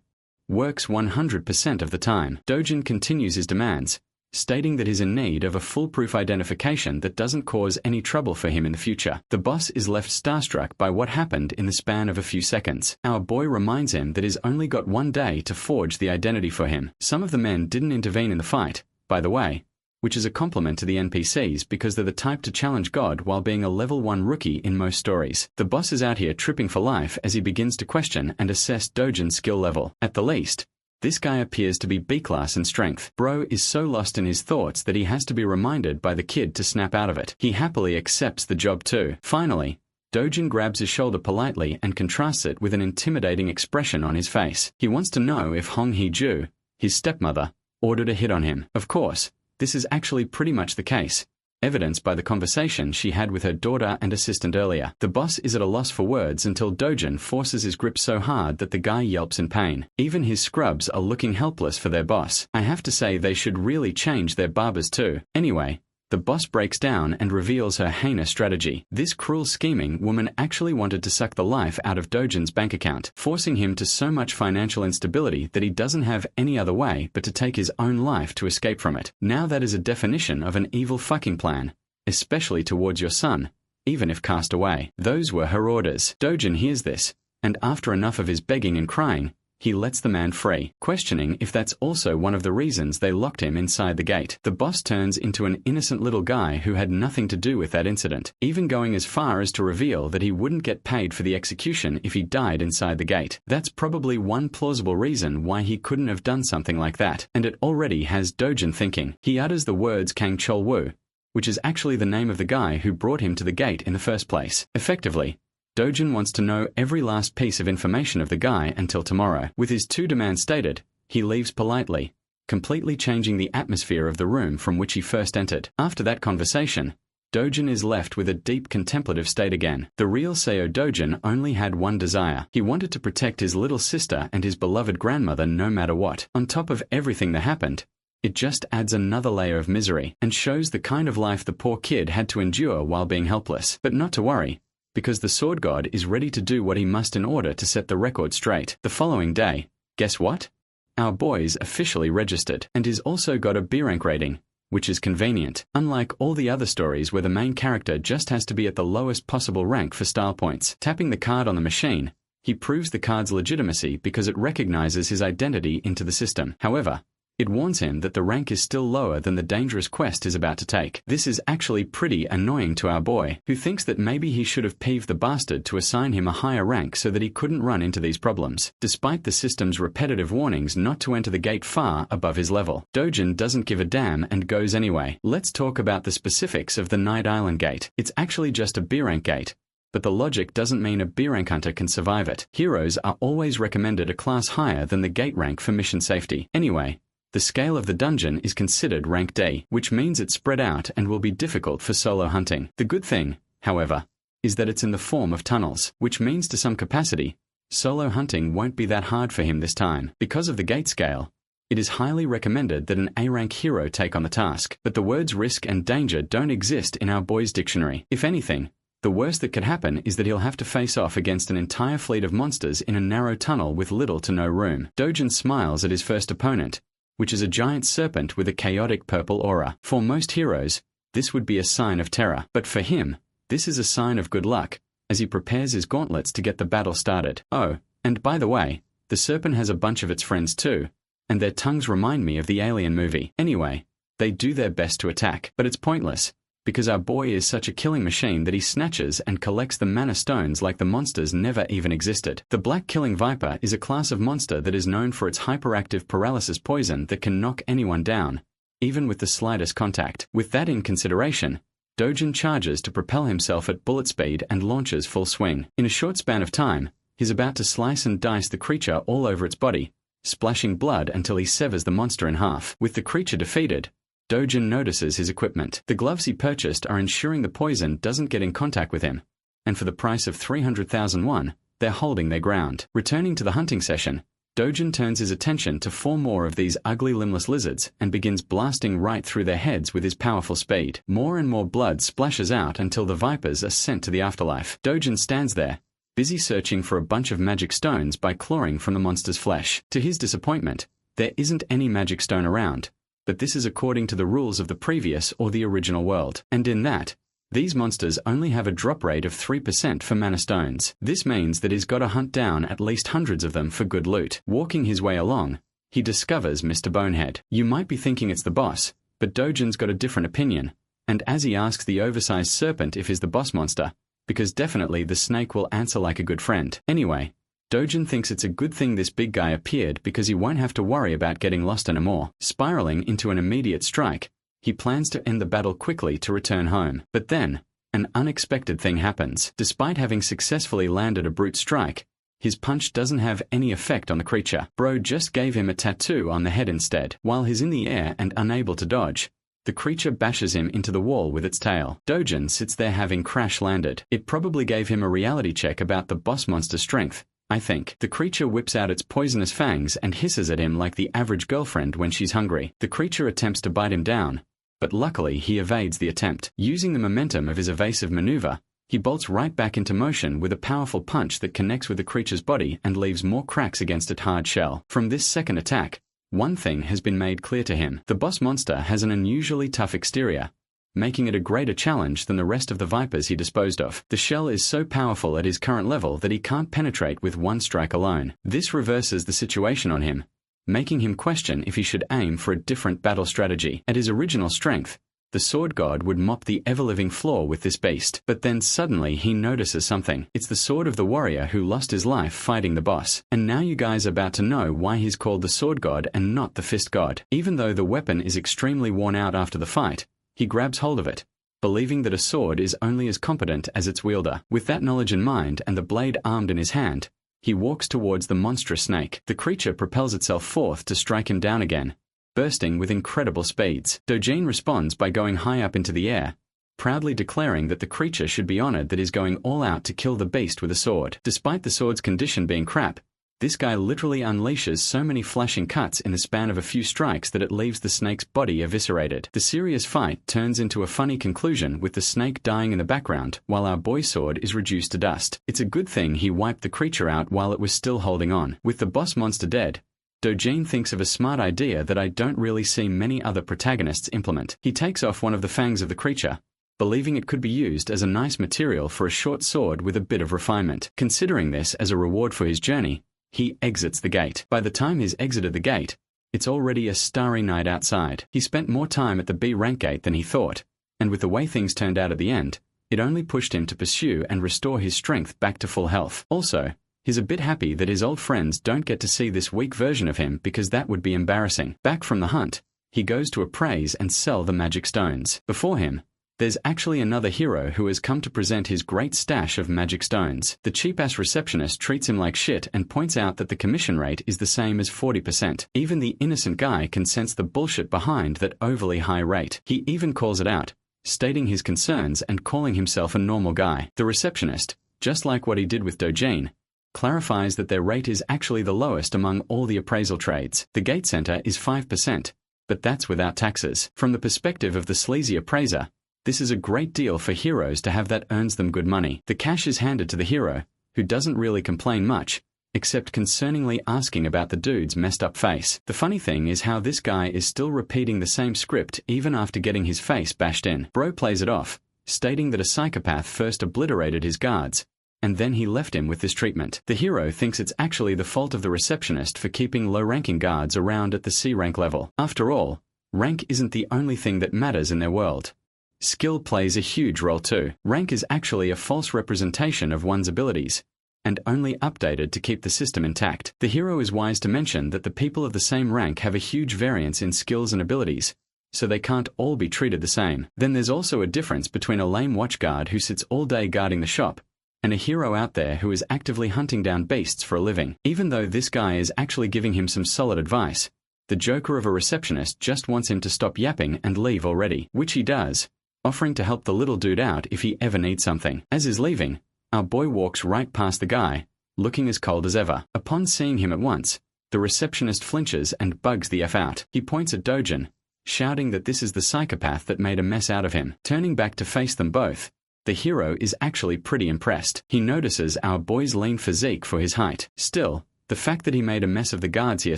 Works 100% of the time. Dojin continues his demands, stating that he's in need of a foolproof identification that doesn't cause any trouble for him in the future. The boss is left starstruck by what happened in the span of a few seconds. Our boy reminds him that he's only got 1 day to forge the identity for him. Some of the men didn't intervene in the fight, by the way, which is a compliment to the NPCs because they're the type to challenge God while being a level 1 rookie in most stories. The boss is out here tripping for life as he begins to question and assess Dojin's skill level. At the least, this guy appears to be B-class in strength. Bro is so lost in his thoughts that he has to be reminded by the kid to snap out of it. He happily accepts the job too. Finally, Dojin grabs his shoulder politely and contrasts it with an intimidating expression on his face. He wants to know if Hong Hee-ju, his stepmother, ordered a hit on him. Of course, this is actually pretty much the case, evidenced by the conversation she had with her daughter and assistant earlier. The boss is at a loss for words until Dojin forces his grip so hard that the guy yelps in pain. Even his scrubs are looking helpless for their boss. I have to say they should really change their barbers too. Anyway, the boss breaks down and reveals her heinous strategy. This cruel scheming woman actually wanted to suck the life out of Dojin's bank account, forcing him to so much financial instability that he doesn't have any other way but to take his own life to escape from it. Now that is a definition of an evil fucking plan, especially towards your son, even if cast away. Those were her orders. Dojin hears this, and after enough of his begging and crying, he lets the man free, questioning if that's also one of the reasons they locked him inside the gate. The boss turns into an innocent little guy who had nothing to do with that incident, even going as far as to reveal that he wouldn't get paid for the execution if he died inside the gate. That's probably one plausible reason why he couldn't have done something like that, and it already has Dojin thinking. He utters the words Kang Chol Woo, which is actually the name of the guy who brought him to the gate in the first place. Effectively, Dojin wants to know every last piece of information of the guy until tomorrow. With his 2 demands stated, he leaves politely, completely changing the atmosphere of the room from which he first entered. After that conversation, Dojin is left with a deep contemplative state again. The real Seo Dojin only had one desire. He wanted to protect his little sister and his beloved grandmother no matter what. On top of everything that happened, it just adds another layer of misery and shows the kind of life the poor kid had to endure while being helpless. But not to worry, because the sword god is ready to do what he must in order to set the record straight. The following day, guess what? Our boy's officially registered, and he's also got a B rank rating, which is convenient. Unlike all the other stories where the main character just has to be at the lowest possible rank for style points. Tapping the card on the machine, he proves the card's legitimacy because it recognizes his identity into the system. However, It warns him that the rank is still lower than the dangerous quest is about to take. This is actually pretty annoying to our boy, who thinks that maybe he should have peeved the bastard to assign him a higher rank so that he couldn't run into these problems, despite the system's repetitive warnings not to enter the gate far above his level. Dojin doesn't give a damn and goes anyway. Let's talk about the specifics of the Night Island gate. It's actually just a B rank gate, but the logic doesn't mean a B rank hunter can survive it. Heroes are always recommended a class higher than the gate rank for mission safety. Anyway, the scale of the dungeon is considered rank D, which means it's spread out and will be difficult for solo hunting. The good thing, however, is that it's in the form of tunnels, which means to some capacity, solo hunting won't be that hard for him this time. Because of the gate scale, it is highly recommended that an A-rank hero take on the task, but the words risk and danger don't exist in our boy's dictionary. If anything, the worst that could happen is that he'll have to face off against an entire fleet of monsters in a narrow tunnel with little to no room. Dojin smiles at his first opponent, which is a giant serpent with a chaotic purple aura. For most heroes, this would be a sign of terror, but for him, this is a sign of good luck, as he prepares his gauntlets to get the battle started. Oh, and by the way, the serpent has a bunch of its friends too, and their tongues remind me of the Alien movie. Anyway, they do their best to attack, but it's pointless, because our boy is such a killing machine that he snatches and collects the mana stones like the monsters never even existed. The Black Killing Viper is a class of monster that is known for its hyperactive paralysis poison that can knock anyone down, even with the slightest contact. With that in consideration, Dojin charges to propel himself at bullet speed and launches full swing. In a short span of time, he's about to slice and dice the creature all over its body, splashing blood until he severs the monster in half. With the creature defeated, Dojin notices his equipment. The gloves he purchased are ensuring the poison doesn't get in contact with him, and for the price of 300,000 won, they're holding their ground. Returning to the hunting session, Dojin turns his attention to 4 more of these ugly limbless lizards and begins blasting right through their heads with his powerful speed. More and more blood splashes out until the vipers are sent to the afterlife. Dojin stands there, busy searching for a bunch of magic stones by clawing from the monster's flesh. To his disappointment, there isn't any magic stone around, but this is according to the rules of the previous or the original world, and in that, these monsters only have a drop rate of 3% for mana stones. This means that he's got to hunt down at least hundreds of them for good loot. Walking his way along, he discovers Mr. Bonehead. You might be thinking it's the boss, but Dojin's got a different opinion, and as he asks the oversized serpent if he's the boss monster, because definitely the snake will answer like a good friend. Anyway, Dojin thinks it's a good thing this big guy appeared because he won't have to worry about getting lost anymore. Spiraling into an immediate strike, he plans to end the battle quickly to return home. But then, an unexpected thing happens. Despite having successfully landed a brute strike, his punch doesn't have any effect on the creature. Bro just gave him a tattoo on the head instead. While he's in the air and unable to dodge, the creature bashes him into the wall with its tail. Dojin sits there having crash landed. It probably gave him a reality check about the boss monster's strength, I think. The creature whips out its poisonous fangs and hisses at him like the average girlfriend when she's hungry. The creature attempts to bite him down, but luckily he evades the attempt. Using the momentum of his evasive maneuver, he bolts right back into motion with a powerful punch that connects with the creature's body and leaves more cracks against its hard shell. From this second attack, one thing has been made clear to him. The boss monster has an unusually tough exterior, making it a greater challenge than the rest of the vipers he disposed of. The shell is so powerful at his current level that he can't penetrate with one strike alone. This reverses the situation on him, making him question if he should aim for a different battle strategy. At his original strength, the sword god would mop the ever-living floor with this beast. But then suddenly he notices something. It's the sword of the warrior who lost his life fighting the boss. And now you guys are about to know why he's called the sword god and not the fist god. Even though the weapon is extremely worn out after the fight, he grabs hold of it, believing that a sword is only as competent as its wielder. With that knowledge in mind and the blade armed in his hand, he walks towards the monstrous snake. The creature propels itself forth to strike him down again, bursting with incredible speeds. Dojin responds by going high up into the air, proudly declaring that the creature should be honored that he's going all out to kill the beast with a sword. Despite the sword's condition being crap, this guy literally unleashes so many flashing cuts in the span of a few strikes that it leaves the snake's body eviscerated. The serious fight turns into a funny conclusion with the snake dying in the background while our boy's sword is reduced to dust. It's a good thing he wiped the creature out while it was still holding on. With the boss monster dead, Dojin thinks of a smart idea that I don't really see many other protagonists implement. He takes off one of the fangs of the creature, believing it could be used as a nice material for a short sword with a bit of refinement. Considering this as a reward for his journey, he exits the gate. By the time he's exited the gate, It's already a starry night outside. He spent more time at the B rank gate than he thought, and with the way things turned out at the end, it only pushed him to pursue and restore his strength back to full health. Also, he's a bit happy that his old friends don't get to see this weak version of him because that would be embarrassing. Back from the hunt, he goes to appraise and sell the magic stones. Before him, there's actually another hero who has come to present his great stash of magic stones. The cheap-ass receptionist treats him like shit and points out that the commission rate is the same as 40%. Even the innocent guy can sense the bullshit behind that overly high rate. He even calls it out, stating his concerns and calling himself a normal guy. The receptionist, just like what he did with Dojin, clarifies that their rate is actually the lowest among all the appraisal trades. The gate center is 5%, but that's without taxes. From the perspective of the sleazy appraiser, this is a great deal for heroes to have that earns them good money. The cash is handed to the hero, who doesn't really complain much, except concerningly asking about the dude's messed up face. The funny thing is how this guy is still repeating the same script even after getting his face bashed in. Bro plays it off, stating that a psychopath first obliterated his guards, and then he left him with this treatment. The hero thinks it's actually the fault of the receptionist for keeping low-ranking guards around at the C rank level. After all, rank isn't the only thing that matters in their world. Skill plays a huge role too. Rank is actually a false representation of one's abilities, and only updated to keep the system intact. The hero is wise to mention that the people of the same rank have a huge variance in skills and abilities, so they can't all be treated the same. Then there's also a difference between a lame watchguard who sits all day guarding the shop, and a hero out there who is actively hunting down beasts for a living. Even though this guy is actually giving him some solid advice, the joker of a receptionist just wants him to stop yapping and leave already, which he does, offering to help the little dude out if he ever needs something. As he's leaving, our boy walks right past the guy, looking as cold as ever. Upon seeing him at once, the receptionist flinches and bugs the F out. He points at Dojin, shouting that this is the psychopath that made a mess out of him. Turning back to face them both, the hero is actually pretty impressed. He notices our boy's lean physique for his height. Still, the fact that he made a mess of the guards here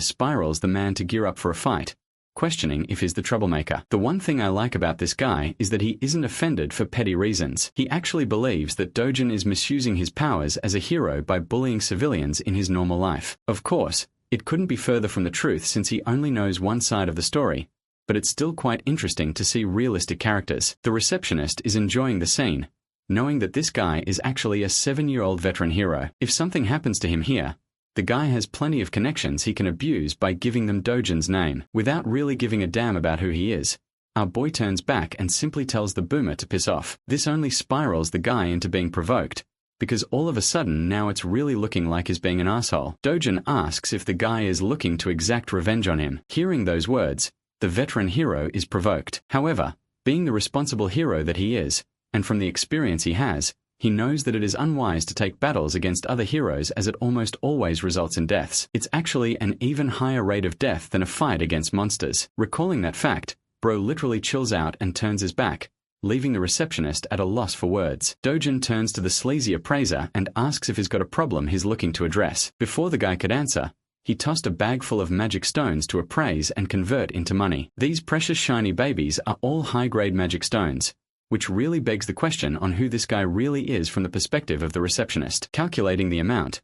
spirals the man to gear up for a fight, questioning if he's the troublemaker. The one thing I like about this guy is that he isn't offended for petty reasons. He actually believes that Dojin is misusing his powers as a hero by bullying civilians in his normal life. Of course, it couldn't be further from the truth since he only knows one side of the story, but it's still quite interesting to see realistic characters. The receptionist is enjoying the scene, knowing that this guy is actually a 7-year-old veteran hero. If something happens to him here, the guy has plenty of connections he can abuse by giving them Dojin's name. Without really giving a damn about who he is, our boy turns back and simply tells the boomer to piss off. This only spirals the guy into being provoked, because all of a sudden now it's really looking like he's being an asshole. Dojin asks if the guy is looking to exact revenge on him. Hearing those words, the veteran hero is provoked. However, being the responsible hero that he is, and from the experience he has, he knows that it is unwise to take battles against other heroes as it almost always results in deaths. It's actually an even higher rate of death than a fight against monsters. Recalling that fact, Bro literally chills out and turns his back, leaving the receptionist at a loss for words. Dojin turns to the sleazy appraiser and asks if he's got a problem he's looking to address. Before the guy could answer, he tossed a bag full of magic stones to appraise and convert into money. These precious shiny babies are all high-grade magic stones, which really begs the question on who this guy really is from the perspective of the receptionist. Calculating the amount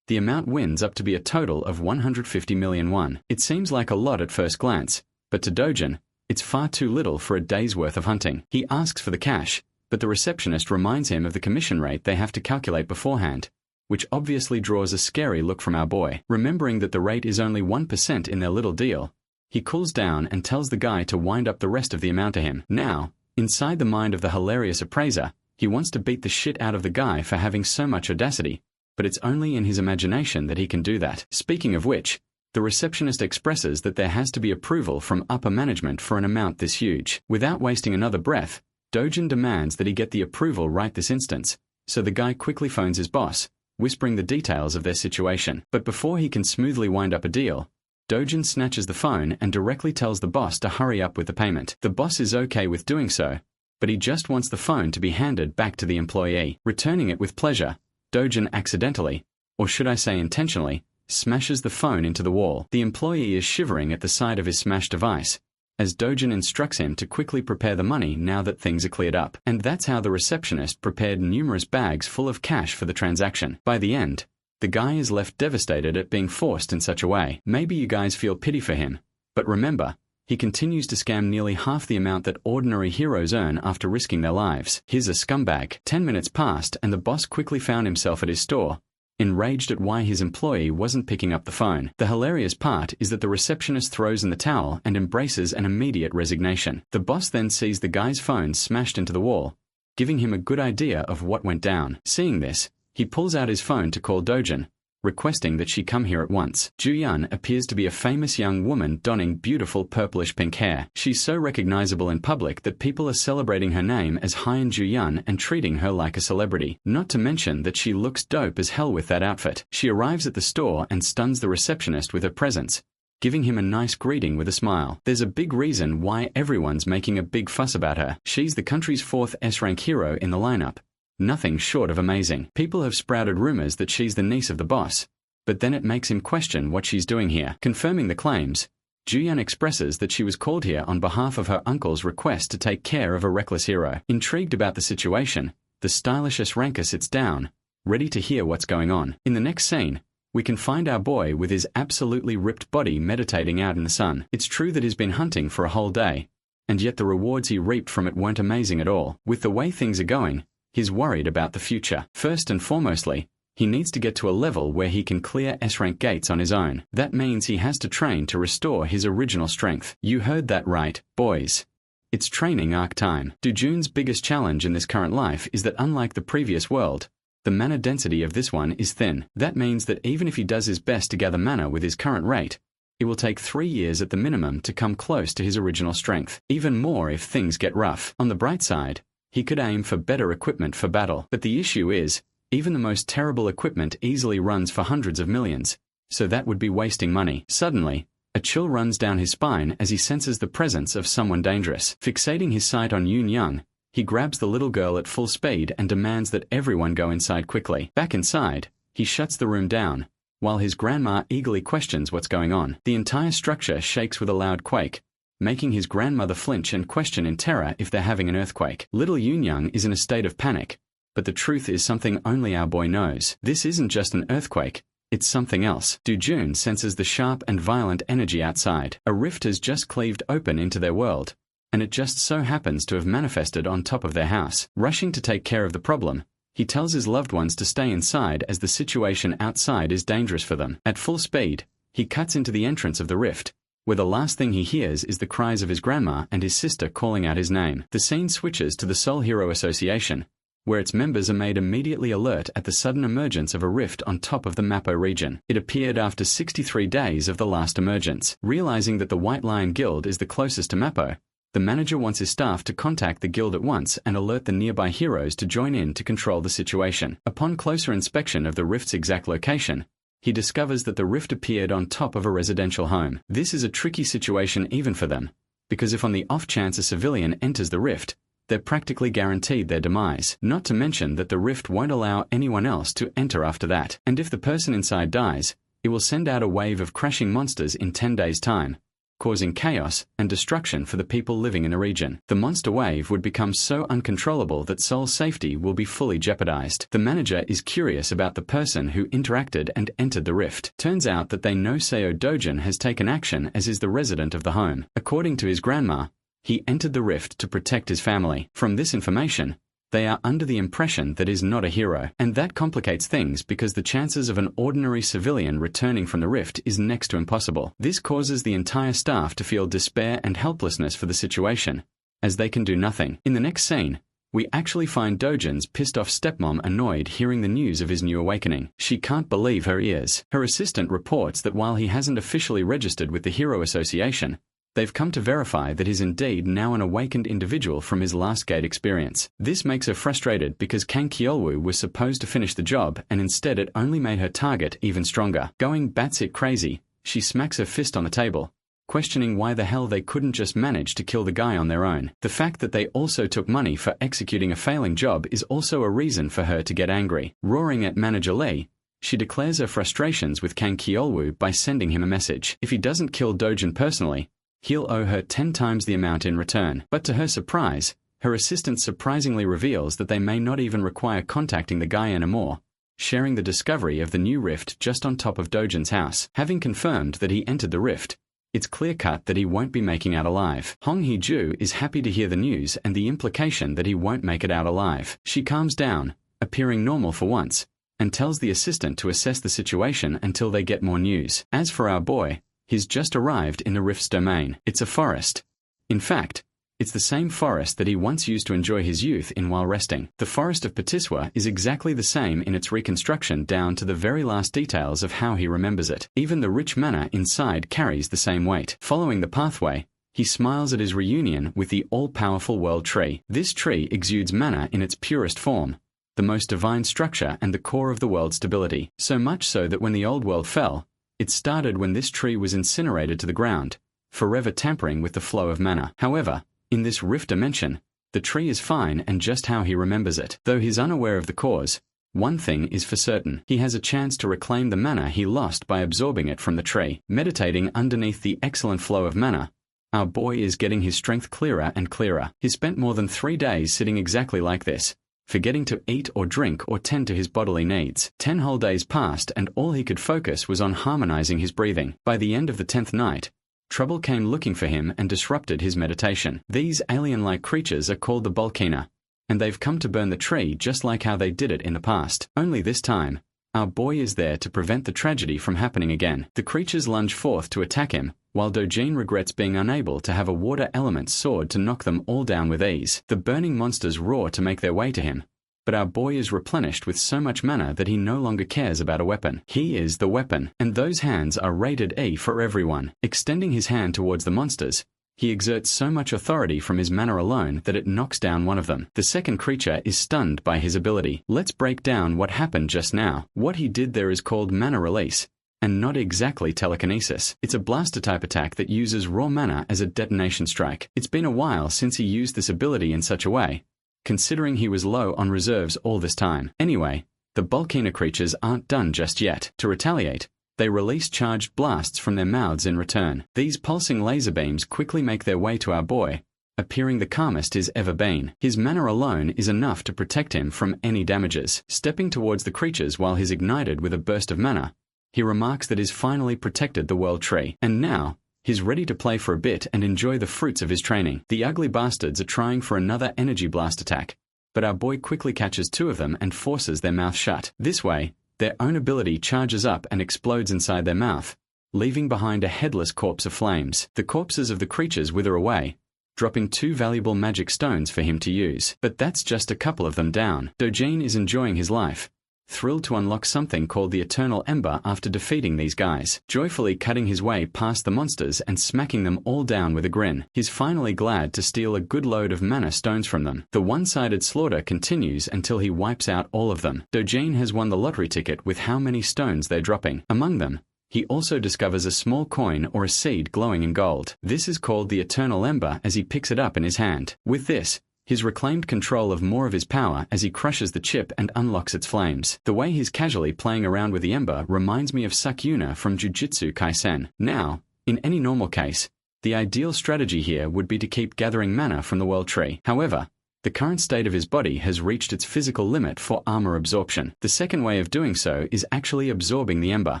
wins up to be a total of 150 million won. It seems like a lot at first glance, but to Dojin, it's far too little for a day's worth of hunting. He asks for the cash, but the receptionist reminds him of the commission rate they have to calculate beforehand, which obviously draws a scary look from our boy. Remembering that the rate is only 1% in their little deal, he cools down and tells the guy to wind up the rest of the amount to him. Now, inside the mind of the hilarious appraiser, he wants to beat the shit out of the guy for having so much audacity, but it's only in his imagination that he can do that. Speaking of which, the receptionist expresses that there has to be approval from upper management for an amount this huge. Without wasting another breath, Dojin demands that he get the approval right this instance, so the guy quickly phones his boss, whispering the details of their situation. But before he can smoothly wind up a deal, Dojin snatches the phone and directly tells the boss to hurry up with the payment. The boss is okay with doing so, but he just wants the phone to be handed back to the employee. Returning it with pleasure, Dojin accidentally, or should I say intentionally, smashes the phone into the wall. The employee is shivering at the sight of his smashed device, as Dojin instructs him to quickly prepare the money now that things are cleared up. And that's how the receptionist prepared numerous bags full of cash for the transaction. By the end, the guy is left devastated at being forced in such a way. Maybe you guys feel pity for him, But remember, he continues to scam nearly half the amount that ordinary heroes earn after risking their lives. He's a scumbag. 10 minutes passed and the boss quickly found himself at his store, enraged at why his employee wasn't picking up the phone. The hilarious part is that the receptionist throws in the towel and embraces an immediate resignation. The boss then sees the guy's phone smashed into the wall, giving him a good idea of what went down. Seeing this, he pulls out his phone to call Dojin, requesting that she come here at once. Ju-yun appears to be a famous young woman donning beautiful purplish-pink hair. She's so recognizable in public that people are celebrating her name as Hyeon Ju-yun and treating her like a celebrity. Not to mention that she looks dope as hell with that outfit. She arrives at the store and stuns the receptionist with her presence, giving him a nice greeting with a smile. There's a big reason why everyone's making a big fuss about her. She's the country's 4th S-rank hero in the lineup. Nothing short of amazing. People have sprouted rumors that she's the niece of the boss, but then it makes him question what she's doing here. Confirming the claims, Ju-yun expresses that she was called here on behalf of her uncle's request to take care of a reckless hero. Intrigued about the situation, the stylish S-ranker sits down, ready to hear what's going on. In the next scene, we can find our boy with his absolutely ripped body meditating out in the sun. It's true that he's been hunting for a whole day, and yet the rewards he reaped from it weren't amazing at all. With the way things are going, he's worried about the future. First and foremostly, he needs to get to a level where he can clear S-rank gates on his own. That means he has to train to restore his original strength. You heard that right, boys. It's training arc time. Dojun's biggest challenge in this current life is that unlike the previous world, the mana density of this one is thin. That means that even if he does his best to gather mana with his current rate, it will take 3 years at the minimum to come close to his original strength. Even more if things get rough. On the bright side, he could aim for better equipment for battle. But the issue is, even the most terrible equipment easily runs for hundreds of millions, so that would be wasting money. Suddenly, a chill runs down his spine as he senses the presence of someone dangerous. Fixating his sight on Yoon Young, he grabs the little girl at full speed and demands that everyone go inside quickly. Back inside, he shuts the room down, while his grandma eagerly questions what's going on. The entire structure shakes with a loud quake, making his grandmother flinch and question in terror if they're having an earthquake. Little Yoon Young is in a state of panic, but the truth is something only our boy knows. This isn't just an earthquake, it's something else. Dojun senses the sharp and violent energy outside. A rift has just cleaved open into their world, and it just so happens to have manifested on top of their house. Rushing to take care of the problem, he tells his loved ones to stay inside as the situation outside is dangerous for them. At full speed, he cuts into the entrance of the rift, where the last thing he hears is the cries of his grandma and his sister calling out his name. The scene switches to the Seoul Hero Association, where its members are made immediately alert at the sudden emergence of a rift on top of the Mappo region. It appeared after 63 days of the last emergence. Realizing that the White Lion Guild is the closest to Mappo, the manager wants his staff to contact the guild at once and alert the nearby heroes to join in to control the situation. Upon closer inspection of the rift's exact location, he discovers that the rift appeared on top of a residential home. This is a tricky situation even for them, because if on the off chance a civilian enters the rift, they're practically guaranteed their demise. Not to mention that the rift won't allow anyone else to enter after that. And if the person inside dies, it will send out a wave of crashing monsters in 10 days' time, causing chaos and destruction for the people living in the region. The monster wave would become so uncontrollable that Seoul's safety will be fully jeopardized. The manager is curious about the person who interacted and entered the rift. Turns out that they know Seo Dojin has taken action as is the resident of the home. According to his grandma, he entered the rift to protect his family. From this information, they are under the impression that he's not a hero. And that complicates things because the chances of an ordinary civilian returning from the rift is next to impossible. This causes the entire staff to feel despair and helplessness for the situation, as they can do nothing. In the next scene, we actually find Dojin's pissed-off stepmom annoyed hearing the news of his new awakening. She can't believe her ears. Her assistant reports that while he hasn't officially registered with the Hero Association, they've come to verify that he's indeed now an awakened individual from his last gate experience. This makes her frustrated because Kang Kyeolwoo was supposed to finish the job and instead it only made her target even stronger. Going batshit crazy, she smacks her fist on the table, questioning why the hell they couldn't just manage to kill the guy on their own. The fact that they also took money for executing a failing job is also a reason for her to get angry. Roaring at Manager Lee, she declares her frustrations with Kang Kyeolwoo by sending him a message. If he doesn't kill Dojin personally, he'll owe her 10 times the amount in return. But to her surprise, her assistant surprisingly reveals that they may not even require contacting the guy anymore, sharing the discovery of the new rift just on top of Dojin's house. Having confirmed that he entered the rift, it's clear-cut that he won't be making out alive. Hong Hee-ju is happy to hear the news and the implication that he won't make it out alive. She calms down, appearing normal for once, and tells the assistant to assess the situation until they get more news. As for our boy, he's just arrived in the rift's domain. It's a forest. In fact, it's the same forest that he once used to enjoy his youth in while resting. The forest of Patiswa is exactly the same in its reconstruction down to the very last details of how he remembers it. Even the rich mana inside carries the same weight. Following the pathway, he smiles at his reunion with the all-powerful world tree. This tree exudes mana in its purest form, the most divine structure and the core of the world's stability. So much so that when the old world fell, it started when this tree was incinerated to the ground, forever tampering with the flow of mana. However, in this rift dimension, the tree is fine and just how he remembers it. Though he's unaware of the cause, one thing is for certain. He has a chance to reclaim the mana he lost by absorbing it from the tree. Meditating underneath the excellent flow of mana, our boy is getting his strength clearer and clearer. He spent more than 3 days sitting exactly like this, forgetting to eat or drink or tend to his bodily needs. 10 whole days passed and all he could focus was on harmonizing his breathing. By the end of the 10th night, trouble came looking for him and disrupted his meditation. These alien-like creatures are called the Volcana, and they've come to burn the tree just like how they did it in the past. Only this time, our boy is there to prevent the tragedy from happening again. The creatures lunge forth to attack him, while Dojin regrets being unable to have a water element sword to knock them all down with ease. The burning monsters roar to make their way to him, but our boy is replenished with so much mana that he no longer cares about a weapon. He is the weapon, and those hands are rated E for everyone. Extending his hand towards the monsters, he exerts so much authority from his mana alone that it knocks down one of them. The second creature is stunned by his ability. Let's break down what happened just now. What he did there is called mana release, and not exactly telekinesis. It's a blaster-type attack that uses raw mana as a detonation strike. It's been a while since he used this ability in such a way, considering he was low on reserves all this time. Anyway, the Volcana creatures aren't done just yet. To retaliate, they release charged blasts from their mouths in return. These pulsing laser beams quickly make their way to our boy, appearing the calmest he's ever been. His mana alone is enough to protect him from any damages. Stepping towards the creatures while he's ignited with a burst of mana, he remarks that he's finally protected the world tree, and now, he's ready to play for a bit and enjoy the fruits of his training. The ugly bastards are trying for another energy blast attack, but our boy quickly catches 2 of them and forces their mouth shut. This way, their own ability charges up and explodes inside their mouth, leaving behind a headless corpse of flames. The corpses of the creatures wither away, dropping 2 valuable magic stones for him to use. But that's just a couple of them down. Dojin is enjoying his life, thrilled to unlock something called the Eternal Ember after defeating these guys, joyfully cutting his way past the monsters and smacking them all down with a grin. He's finally glad to steal a good load of mana stones from them. The one-sided slaughter continues until he wipes out all of them. Dojin has won the lottery ticket with how many stones they're dropping. Among them, he also discovers a small coin or a seed glowing in gold. This is called the Eternal Ember as he picks it up in his hand. With this, he's reclaimed control of more of his power as he crushes the chip and unlocks its flames. The way he's casually playing around with the ember reminds me of Sakyuna from Jujutsu Kaisen. Now, in any normal case, the ideal strategy here would be to keep gathering mana from the world tree. However, the current state of his body has reached its physical limit for armor absorption. The second way of doing so is actually absorbing the ember,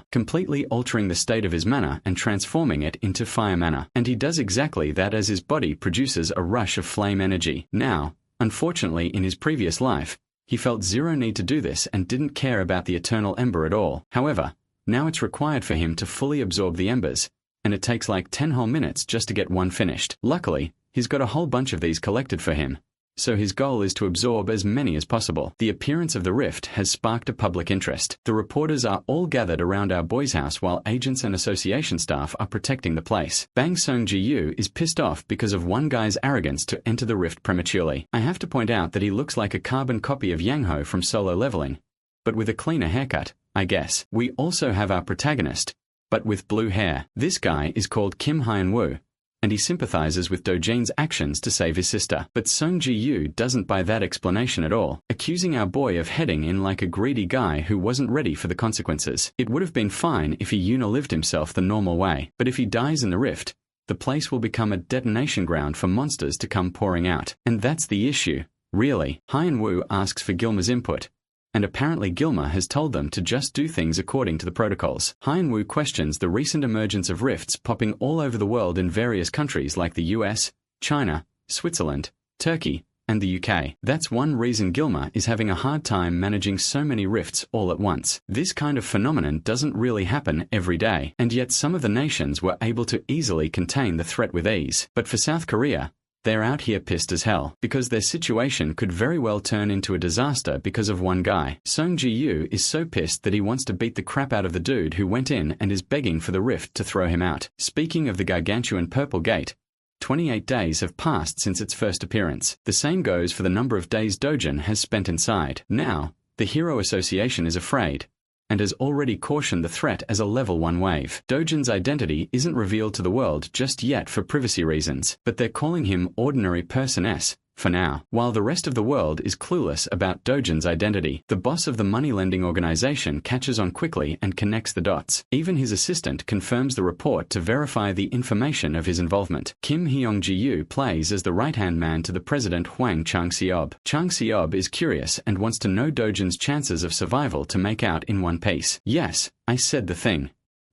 completely altering the state of his mana and transforming it into fire mana. And he does exactly that as his body produces a rush of flame energy. Now, unfortunately in his previous life, he felt zero need to do this and didn't care about the eternal ember at all. However, now it's required for him to fully absorb the embers, and it takes like 10 whole minutes just to get one finished. Luckily, he's got a whole bunch of these collected for him, so his goal is to absorb as many as possible. The appearance of the rift has sparked a public interest. The reporters are all gathered around our boy's house while agents and association staff are protecting the place. Bang Sung-ji-yu is pissed off because of one guy's arrogance to enter the rift prematurely. I have to point out that he looks like a carbon copy of Yang Ho from Solo Leveling, but with a cleaner haircut, I guess. We also have our protagonist, but with blue hair. This guy is called Kim Hyun-woo, and he sympathizes with Dojin's actions to save his sister. But Sung Ji-yu doesn't buy that explanation at all, accusing our boy of heading in like a greedy guy who wasn't ready for the consequences. It would have been fine if he unilived himself the normal way, but if he dies in the rift, the place will become a detonation ground for monsters to come pouring out. And that's the issue, really. Hyun-woo asks for Gilma's input, and apparently Gilmer has told them to just do things according to the protocols. Hyunwoo questions the recent emergence of rifts popping all over the world in various countries like the US, China, Switzerland, Turkey, and the UK. That's one reason Gilmer is having a hard time managing so many rifts all at once. This kind of phenomenon doesn't really happen every day, and yet some of the nations were able to easily contain the threat with ease. But for South Korea, they're out here pissed as hell, because their situation could very well turn into a disaster because of one guy. Song Ji-yu is so pissed that he wants to beat the crap out of the dude who went in and is begging for the rift to throw him out. Speaking of the gargantuan Purple Gate, 28 days have passed since its first appearance. The same goes for the number of days Dojin has spent inside. Now, the Hero Association is afraid, and has already cautioned the threat as a level 1 wave. Dojin's identity isn't revealed to the world just yet for privacy reasons, but they're calling him Ordinary Person S for now, while the rest of the world is clueless about Dojin's identity. The boss of the money-lending organization catches on quickly and connects the dots. Even his assistant confirms the report to verify the information of his involvement. Kim Hyung-ji-yu plays as the right-hand man to the president Hwang Chang-seob. Chang-seob is curious and wants to know Dojin's chances of survival to make out in One Piece. Yes, I said the thing.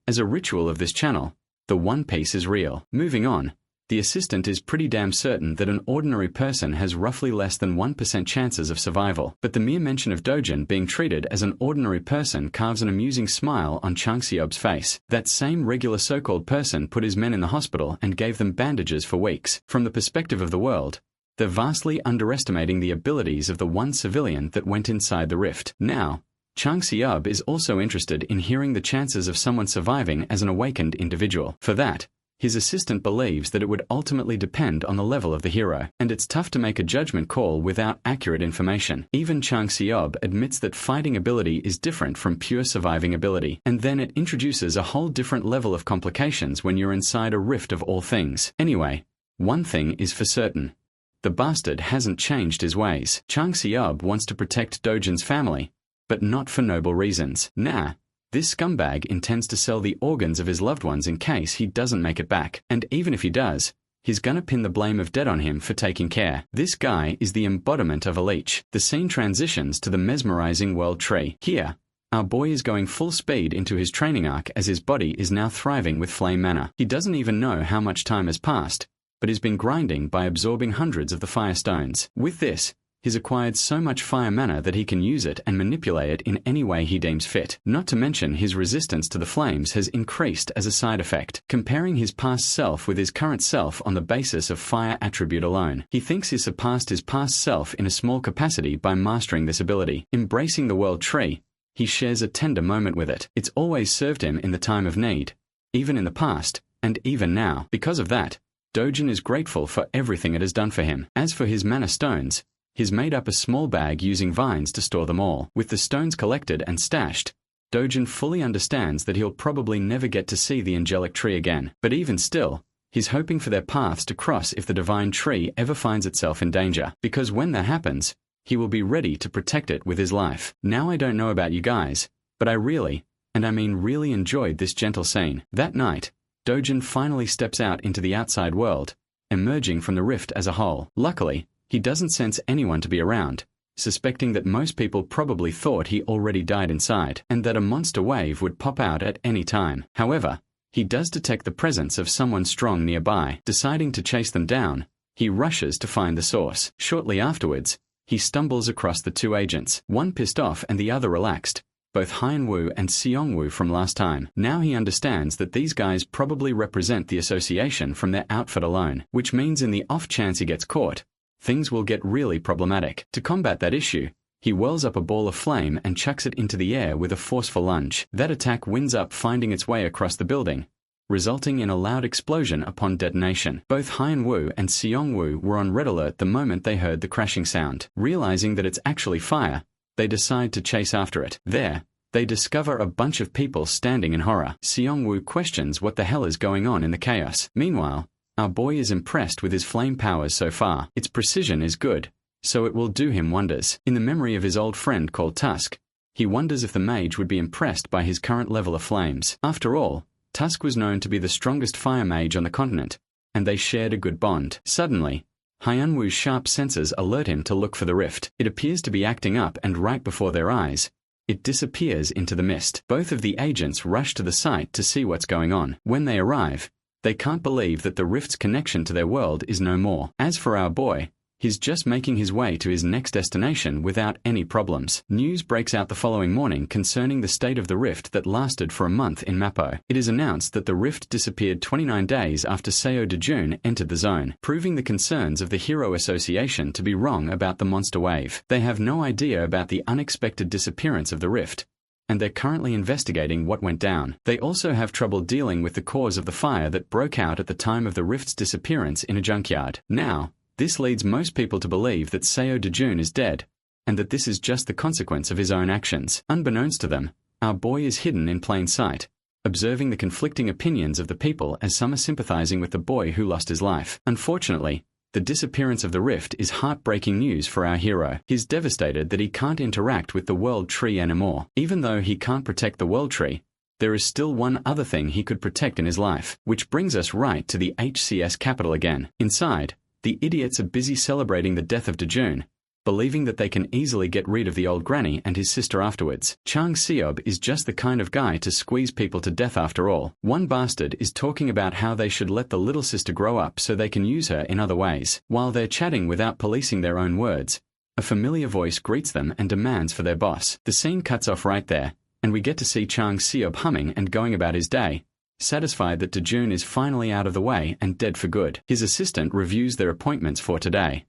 As a ritual of this channel, the One Piece is real. Moving on. The assistant is pretty damn certain that an ordinary person has roughly less than 1% chances of survival, but the mere mention of Dojin being treated as an ordinary person carves an amusing smile on Chang-seob's face. That same regular so-called person put his men in the hospital and gave them bandages for weeks. From the perspective of the world, they're vastly underestimating the abilities of the one civilian that went inside the rift. Now, Chang-seob is also interested in hearing the chances of someone surviving as an awakened individual. For that, his assistant believes that it would ultimately depend on the level of the hero, and it's tough to make a judgment call without accurate information. Even Chang-seob admits that fighting ability is different from pure surviving ability, and then it introduces a whole different level of complications when you're inside a rift of all things. Anyway, one thing is for certain. The bastard hasn't changed his ways. Chang-seob wants to protect Dojin's family, but not for noble reasons. Nah. This scumbag intends to sell the organs of his loved ones in case he doesn't make it back. And even if he does, he's gonna pin the blame of debt on him for taking care. This guy is the embodiment of a leech. The scene transitions to the mesmerizing world tree. Here, our boy is going full speed into his training arc as his body is now thriving with flame mana. He doesn't even know how much time has passed, but he's been grinding by absorbing hundreds of the fire stones. With this, he's acquired so much fire mana that he can use it and manipulate it in any way he deems fit. Not to mention his resistance to the flames has increased as a side effect. Comparing his past self with his current self on the basis of fire attribute alone, he thinks he surpassed his past self in a small capacity by mastering this ability. Embracing the world tree, he shares a tender moment with it. It's always served him in the time of need, even in the past, and even now. Because of that, Dojin is grateful for everything it has done for him. As for his mana stones, he's made up a small bag using vines to store them all. With the stones collected and stashed, Dojin fully understands that he'll probably never get to see the angelic tree again. But even still, he's hoping for their paths to cross if the divine tree ever finds itself in danger, because when that happens, he will be ready to protect it with his life. Now I don't know about you guys, but I really, and I mean really enjoyed this gentle scene. That night, Dojin finally steps out into the outside world, emerging from the rift as a whole. Luckily, he doesn't sense anyone to be around, suspecting that most people probably thought he already died inside, and that a monster wave would pop out at any time. However, he does detect the presence of someone strong nearby. Deciding to chase them down, he rushes to find the source. Shortly afterwards, he stumbles across the two agents, one pissed off and the other relaxed, both Hyunwoo and Seongwoo from last time. Now he understands that these guys probably represent the association from their outfit alone, which means in the off chance he gets caught, things will get really problematic. To combat that issue, he whirls up a ball of flame and chucks it into the air with a forceful lunge. That attack winds up finding its way across the building, resulting in a loud explosion upon detonation. Both Hyunwoo and Seongwoo were on red alert the moment they heard the crashing sound. Realizing that it's actually fire, they decide to chase after it. There, they discover a bunch of people standing in horror. Seongwoo questions what the hell is going on in the chaos. Meanwhile, our boy is impressed with his flame powers so far. Its precision is good, so it will do him wonders. In the memory of his old friend called Tusk, he wonders if the mage would be impressed by his current level of flames. After all, Tusk was known to be the strongest fire mage on the continent, and they shared a good bond. Suddenly, Hyunwoo's sharp senses alert him to look for the rift. It appears to be acting up, and right before their eyes, it disappears into the mist. Both of the agents rush to the site to see what's going on. When they arrive, they can't believe that the rift's connection to their world is no more. As for our boy, he's just making his way to his next destination without any problems. News breaks out the following morning concerning the state of the rift that lasted for a month in Mappo. It is announced that the rift disappeared 29 days after Seo Dejun entered the zone, proving the concerns of the Hero Association to be wrong about the monster wave. They have no idea about the unexpected disappearance of the rift, and they're currently investigating what went down. They also have trouble dealing with the cause of the fire that broke out at the time of the rift's disappearance in a junkyard. Now, this leads most people to believe that Seo Dejun is dead, and that this is just the consequence of his own actions. Unbeknownst to them, our boy is hidden in plain sight, observing the conflicting opinions of the people as some are sympathizing with the boy who lost his life. Unfortunately, the disappearance of the rift is heartbreaking news for our hero. He's devastated that he can't interact with the World Tree anymore. Even though he can't protect the World Tree, there is still one other thing he could protect in his life, which brings us right to the HCS capital again. Inside, the idiots are busy celebrating the death of Dejun, believing that they can easily get rid of the old granny and his sister afterwards. Chang Seob is just the kind of guy to squeeze people to death after all. One bastard is talking about how they should let the little sister grow up so they can use her in other ways. While they're chatting without policing their own words, a familiar voice greets them and demands for their boss. The scene cuts off right there, and we get to see Chang Seob humming and going about his day, satisfied that Dejun is finally out of the way and dead for good. His assistant reviews their appointments for today.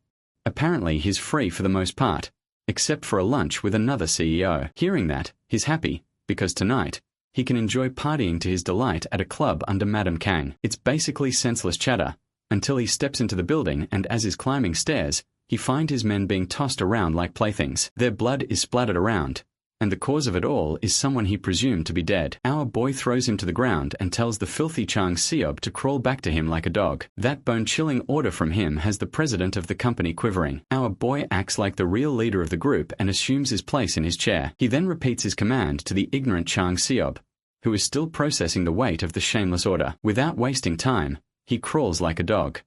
Apparently he's free for the most part, except for a lunch with another CEO. Hearing that, he's happy, because tonight, he can enjoy partying to his delight at a club under Madam Kang. It's basically senseless chatter, until he steps into the building and as he's climbing stairs, he finds his men being tossed around like playthings. Their blood is splattered around, and the cause of it all is someone he presumed to be dead. Our boy throws him to the ground and tells the filthy Chang Seob to crawl back to him like a dog. That bone-chilling order from him has the president of the company quivering. Our boy acts like the real leader of the group and assumes his place in his chair. He then repeats his command to the ignorant Chang Seob, who is still processing the weight of the shameless order. Without wasting time, he crawls like a dog.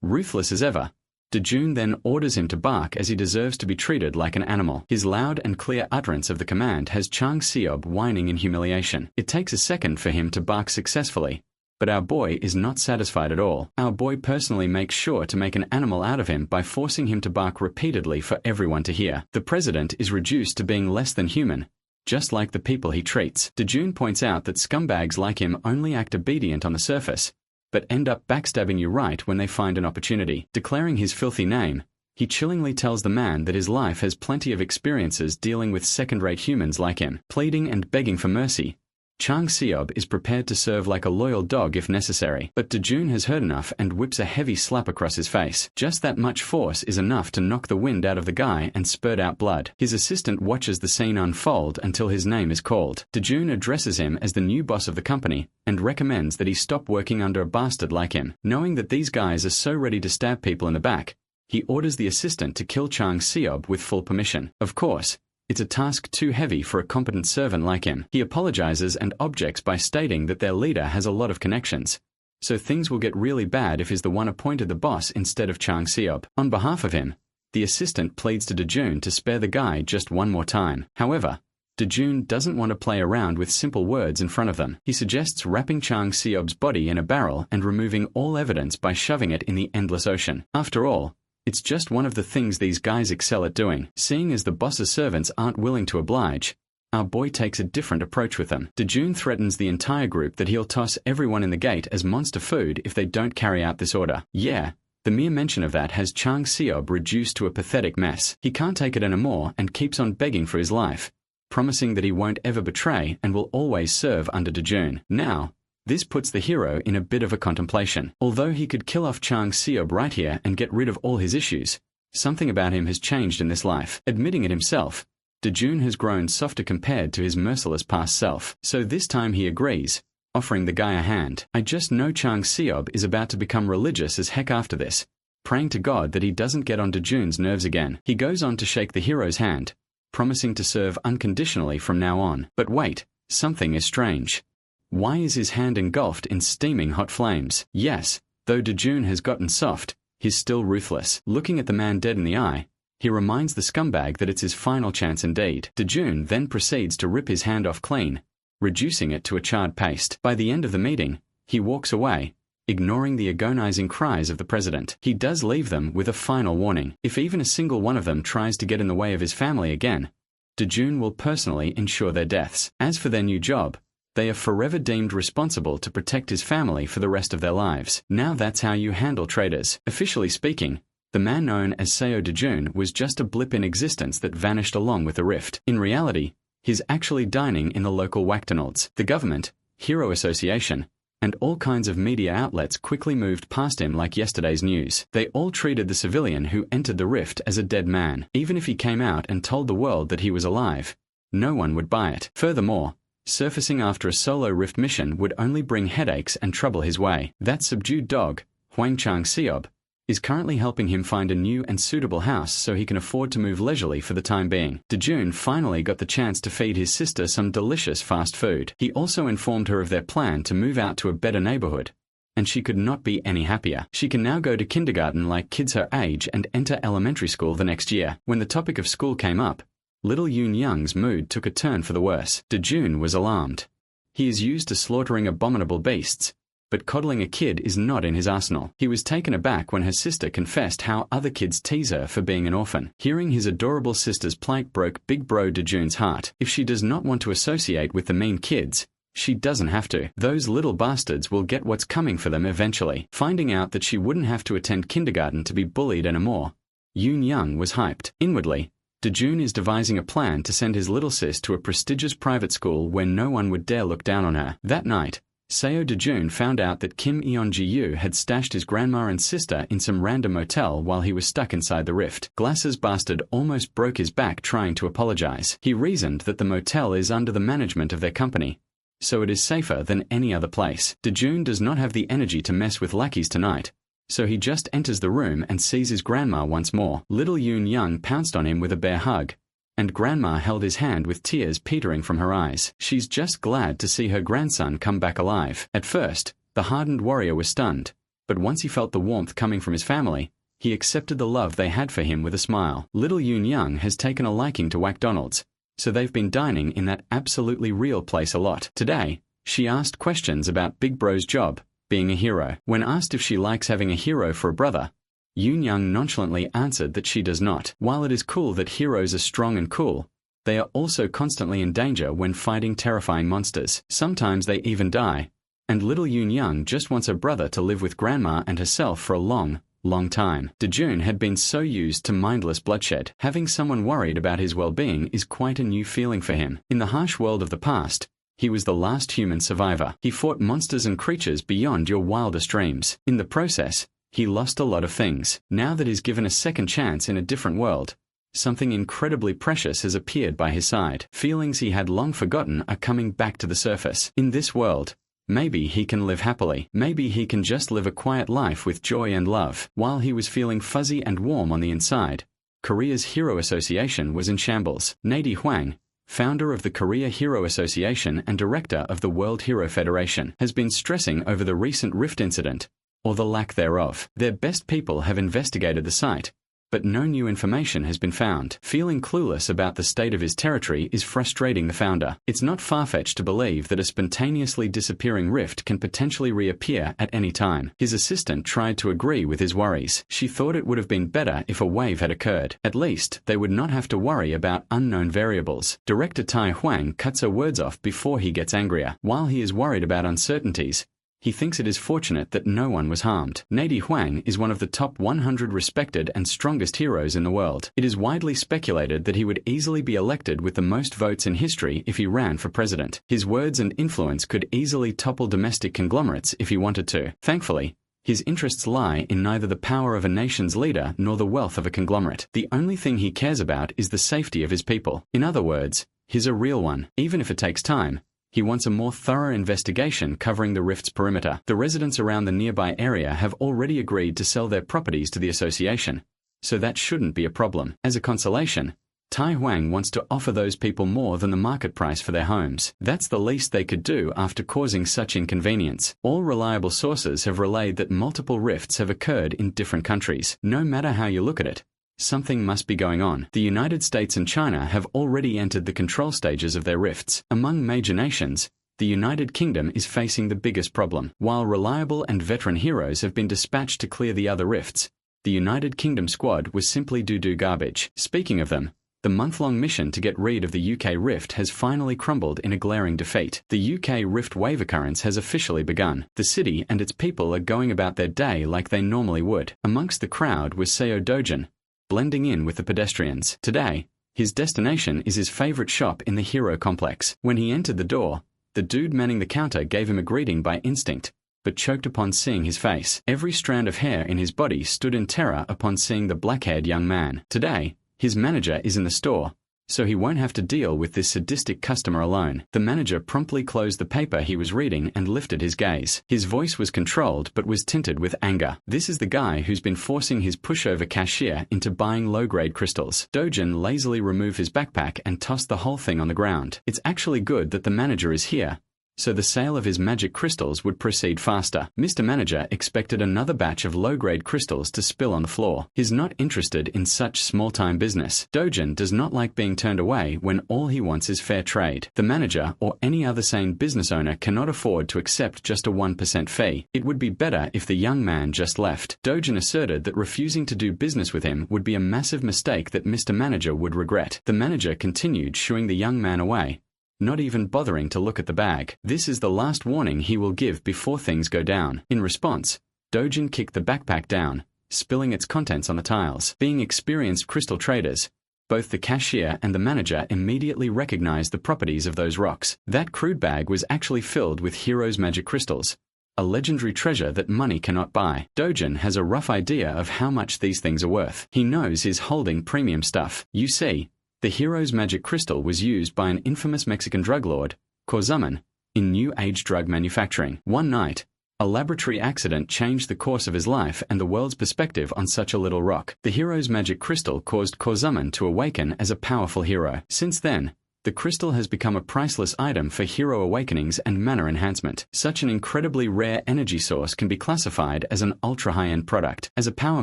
Ruthless as ever, Dejun then orders him to bark as he deserves to be treated like an animal. His loud and clear utterance of the command has Chang Seob whining in humiliation. It takes a second for him to bark successfully, but our boy is not satisfied at all. Our boy personally makes sure to make an animal out of him by forcing him to bark repeatedly for everyone to hear. The president is reduced to being less than human, just like the people he treats. Dejun points out that scumbags like him only act obedient on the surface, but end up backstabbing you right when they find an opportunity. Declaring his filthy name, he chillingly tells the man that his life has plenty of experiences dealing with second-rate humans like him. Pleading and begging for mercy, Chang Seob is prepared to serve like a loyal dog if necessary, but Dejun has heard enough and whips a heavy slap across his face. Just that much force is enough to knock the wind out of the guy and spurt out blood. His assistant watches the scene unfold until his name is called. Dejun addresses him as the new boss of the company and recommends that he stop working under a bastard like him. Knowing that these guys are so ready to stab people in the back, he orders the assistant to kill Chang Seob with full permission. Of course, it's a task too heavy for a competent servant like him. He apologizes and objects by stating that their leader has a lot of connections, so things will get really bad if he's the one appointed the boss instead of Chang Seob. On behalf of him, the assistant pleads to Dejun to spare the guy just one more time. However, Dejun doesn't want to play around with simple words in front of them. He suggests wrapping Chang Seob's body in a barrel and removing all evidence by shoving it in the endless ocean. After all, it's just one of the things these guys excel at doing. Seeing as the boss's servants aren't willing to oblige, our boy takes a different approach with them. Dejun threatens the entire group that he'll toss everyone in the gate as monster food if they don't carry out this order. Yeah, the mere mention of that has Chang Seob reduced to a pathetic mess. He can't take it anymore and keeps on begging for his life, promising that he won't ever betray and will always serve under Dejun. Now, this puts the hero in a bit of a contemplation. Although he could kill off Chang Seob right here and get rid of all his issues, something about him has changed in this life. Admitting it himself, Dejun has grown softer compared to his merciless past self. So this time he agrees, offering the guy a hand. I just know Chang Seob is about to become religious as heck after this, praying to God that he doesn't get on Dejun's nerves again. He goes on to shake the hero's hand, promising to serve unconditionally from now on. But wait, something is strange. Why is his hand engulfed in steaming hot flames? Yes, though Dejun has gotten soft, He's still ruthless. Looking at the man dead in the eye, he reminds the scumbag that it's his final chance indeed. Dejun then proceeds to rip his hand off clean, reducing it to a charred paste. By the end of the meeting, he walks away, ignoring the agonizing cries of the president. He does leave them with a final warning. If even a single one of them tries to get in the way of his family again, Dejun will personally ensure their deaths. As for their new job, they are forever deemed responsible to protect his family for the rest of their lives. Now that's how you handle traitors. Officially speaking, the man known as Seo Dejun was just a blip in existence that vanished along with the rift. In reality, he's actually dining in the local McDonald's. The government, Hero Association, and all kinds of media outlets quickly moved past him like yesterday's news. They all treated the civilian who entered the rift as a dead man. Even if he came out and told the world that he was alive, no one would buy it. Furthermore, surfacing after a solo rift mission would only bring headaches and trouble his way. That subdued dog, Huang Chang Seob, is currently helping him find a new and suitable house so he can afford to move leisurely for the time being. Dejun finally got the chance to feed his sister some delicious fast food. He also informed her of their plan to move out to a better neighborhood, and she could not be any happier. She can now go to kindergarten like kids her age and enter elementary school the next year. When the topic of school came up, little Yoon Young's mood took a turn for the worse. Dejun was alarmed. He is used to slaughtering abominable beasts, but coddling a kid is not in his arsenal. He was taken aback when her sister confessed how other kids tease her for being an orphan. Hearing his adorable sister's plight broke Big Bro Dejun's heart. If she does not want to associate with the mean kids, she doesn't have to. Those little bastards will get what's coming for them eventually. Finding out that she wouldn't have to attend kindergarten to be bullied anymore, Yoon Young was hyped. Inwardly, Dejun is devising a plan to send his little sis to a prestigious private school where no one would dare look down on her. That night, Seo Dejun found out that Kim Eon-ji-yu had stashed his grandma and sister in some random motel while he was stuck inside the rift. Glasses bastard almost broke his back trying to apologize. He reasoned that the motel is under the management of their company, so it is safer than any other place. Dejun does not have the energy to mess with lackeys tonight, so he just enters the room and sees his grandma once more. Little Yoon Young pounced on him with a bear hug, and Grandma held his hand with tears petering from her eyes. She's just glad to see her grandson come back alive. At first, the hardened warrior was stunned, but once he felt the warmth coming from his family, he accepted the love they had for him with a smile. Little Yoon Young has taken a liking to McDonald's, so they've been dining in that absolutely real place a lot. Today, she asked questions about Big Bro's job, being a hero. When asked if she likes having a hero for a brother, Yoon Young nonchalantly answered that she does not. While it is cool that heroes are strong and cool, they are also constantly in danger when fighting terrifying monsters. Sometimes they even die, and little Yoon Young just wants her brother to live with Grandma and herself for a long time. Dejun had been so used to mindless bloodshed. Having someone worried about his well-being is quite a new feeling for him. In the harsh world of the past, he was the last human survivor. He fought monsters and creatures beyond your wildest dreams. In the process, he lost a lot of things. Now that he's given a second chance in a different world, something incredibly precious has appeared by his side. Feelings he had long forgotten are coming back to the surface. In this world, maybe he can live happily. Maybe he can just live a quiet life with joy and love. While he was feeling fuzzy and warm on the inside, Korea's Hero Association was in shambles. Nady Hwang, founder of the Korea Hero Association and director of the World Hero Federation, has been stressing over the recent rift incident, or the lack thereof. Their best people have investigated the site, but no new information has been found. Feeling clueless about the state of his territory is frustrating the founder. It's not far-fetched to believe that a spontaneously disappearing rift can potentially reappear at any time. His assistant tried to agree with his worries. She thought it would have been better if a wave had occurred. At least, they would not have to worry about unknown variables. Director Tai Hwang cuts her words off before he gets angrier. While he is worried about uncertainties, he thinks it is fortunate that no one was harmed. Nady Hwang is one of the top 100 respected and strongest heroes in the world. It is widely speculated that he would easily be elected with the most votes in history if he ran for president. His words and influence could easily topple domestic conglomerates if he wanted to. Thankfully, his interests lie in neither the power of a nation's leader nor the wealth of a conglomerate. The only thing he cares about is the safety of his people. In other words, he's a real one. Even if it takes time, he wants a more thorough investigation covering the rift's perimeter. The residents around the nearby area have already agreed to sell their properties to the association, so that shouldn't be a problem. As a consolation, Tai Huang wants to offer those people more than the market price for their homes. That's the least they could do after causing such inconvenience. All reliable sources have relayed that multiple rifts have occurred in different countries. No matter how you look at it, something must be going on. The United States and China have already entered the control stages of their rifts. Among major nations, the United Kingdom is facing the biggest problem. While reliable and veteran heroes have been dispatched to clear the other rifts, the United Kingdom squad was simply doo-doo garbage. Speaking of them, the month-long mission to get rid of the UK rift has finally crumbled in a glaring defeat. The UK rift wave occurrence has officially begun. The city and its people are going about their day like they normally would. Amongst the crowd was Seo Dojin, blending in with the pedestrians. Today, his destination is his favorite shop in the hero complex. When he entered the door, the dude manning the counter gave him a greeting by instinct, but choked upon seeing his face. Every strand of hair in his body stood in terror upon seeing the black-haired young man. Today, his manager is in the store, so he won't have to deal with this sadistic customer alone. The manager promptly closed the paper he was reading and lifted his gaze. His voice was controlled but was tinted with anger. This is the guy who's been forcing his pushover cashier into buying low-grade crystals. Dojin lazily removed his backpack and tossed the whole thing on the ground. It's actually good that the manager is here, so the sale of his magic crystals would proceed faster. Mr. Manager expected another batch of low-grade crystals to spill on the floor. He's not interested in such small-time business. Dojin does not like being turned away when all he wants is fair trade. The manager or any other sane business owner cannot afford to accept just a 1% fee. It would be better if the young man just left. Dojin asserted that refusing to do business with him would be a massive mistake that Mr. Manager would regret. The manager continued shooing the young man away, not even bothering to look at the bag. This is the last warning he will give before things go down. In response, Dojin kicked the backpack down, spilling its contents on the tiles. Being experienced crystal traders, both the cashier and the manager immediately recognized the properties of those rocks. That crude bag was actually filled with Hero's magic crystals, a legendary treasure that money cannot buy. Dojin has a rough idea of how much these things are worth. He knows he's holding premium stuff. You see, the Hero's magic crystal was used by an infamous Mexican drug lord, Kozuman, in New Age drug manufacturing. One night, a laboratory accident changed the course of his life and the world's perspective on such a little rock. The Hero's magic crystal caused Kozuman to awaken as a powerful hero. Since then, the crystal has become a priceless item for hero awakenings and mana enhancement. Such an incredibly rare energy source can be classified as an ultra-high-end product. As a power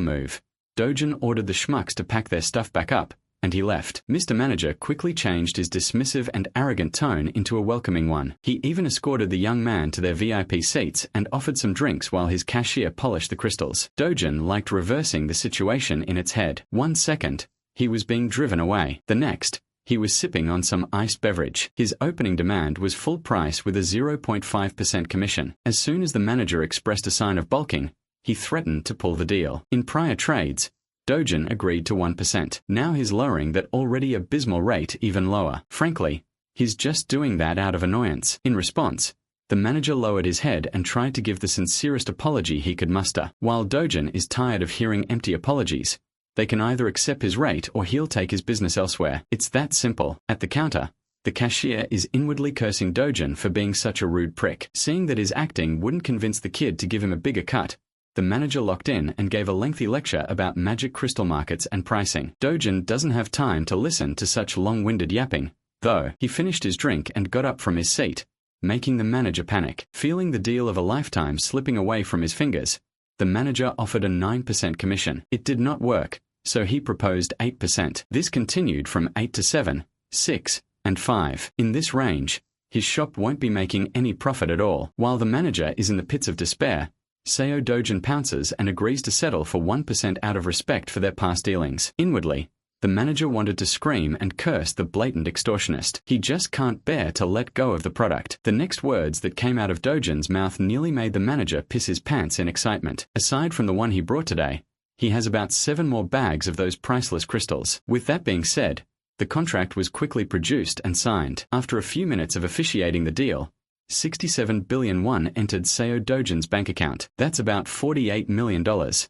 move, Dojin ordered the schmucks to pack their stuff back up, and he left. Mr. Manager quickly changed his dismissive and arrogant tone into a welcoming one. He even escorted the young man to their VIP seats and offered some drinks while his cashier polished the crystals. Dojin liked reversing the situation in its head. 1 second, he was being driven away. The next, he was sipping on some iced beverage. His opening demand was full price with a 0.5% commission. As soon as the manager expressed a sign of balking, he threatened to pull the deal. In prior trades, Dojin agreed to 1%. Now he's lowering that already abysmal rate even lower. Frankly, he's just doing that out of annoyance. In response, the manager lowered his head and tried to give the sincerest apology he could muster. While Dojin is tired of hearing empty apologies, they can either accept his rate or he'll take his business elsewhere. It's that simple. At the counter, the cashier is inwardly cursing Dojin for being such a rude prick. Seeing that his acting wouldn't convince the kid to give him a bigger cut, the manager locked in and gave a lengthy lecture about magic crystal markets and pricing. Dojin doesn't have time to listen to such long-winded yapping, though. He finished his drink and got up from his seat, making the manager panic. Feeling the deal of a lifetime slipping away from his fingers, the manager offered a 9% commission. It did not work, so he proposed 8%. This continued from 8 to 7, 6, and 5. In this range, his shop won't be making any profit at all. While the manager is in the pits of despair, Seo Dojin pounces and agrees to settle for 1% out of respect for their past dealings. Inwardly, the manager wanted to scream and curse the blatant extortionist. He just can't bear to let go of the product. The next words that came out of Dojin's mouth nearly made the manager piss his pants in excitement. Aside from the one he brought today, he has about 7 more bags of those priceless crystals. With that being said, the contract was quickly produced and signed. After a few minutes of officiating the deal, 67 billion won entered Seo Dojin's bank account. That's about $48 million.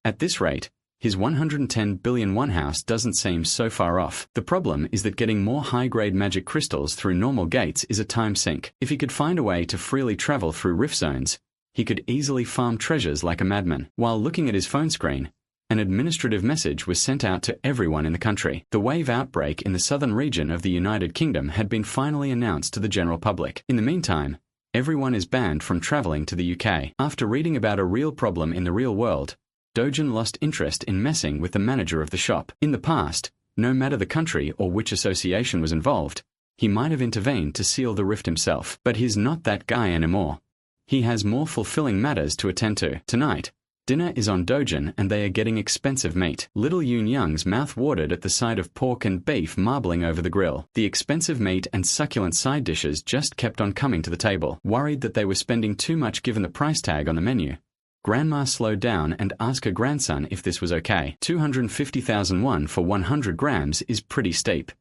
At this rate, his 110 billion won house doesn't seem so far off. The problem is that getting more high-grade magic crystals through normal gates is a time sink. If he could find a way to freely travel through rift zones, he could easily farm treasures like a madman. While looking at his phone screen, An administrative message was sent out to everyone in the country. The wave outbreak in the southern region of the United Kingdom had been finally announced to the general public. In the meantime, everyone is banned from traveling to the UK. After reading about a real problem in the real world, Dojin lost interest in messing with the manager of the shop. In the past, no matter the country or which association was involved, he might have intervened to seal the rift himself. But he's not that guy anymore. He has more fulfilling matters to attend to. Tonight, dinner is on Dojin and they are getting expensive meat. Little Yoon Young's mouth watered at the sight of pork and beef marbling over the grill. The expensive meat and succulent side dishes just kept on coming to the table. Worried that they were spending too much given the price tag on the menu, Grandma slowed down and asked her grandson if this was okay. 250,000 won for 100 grams is pretty steep.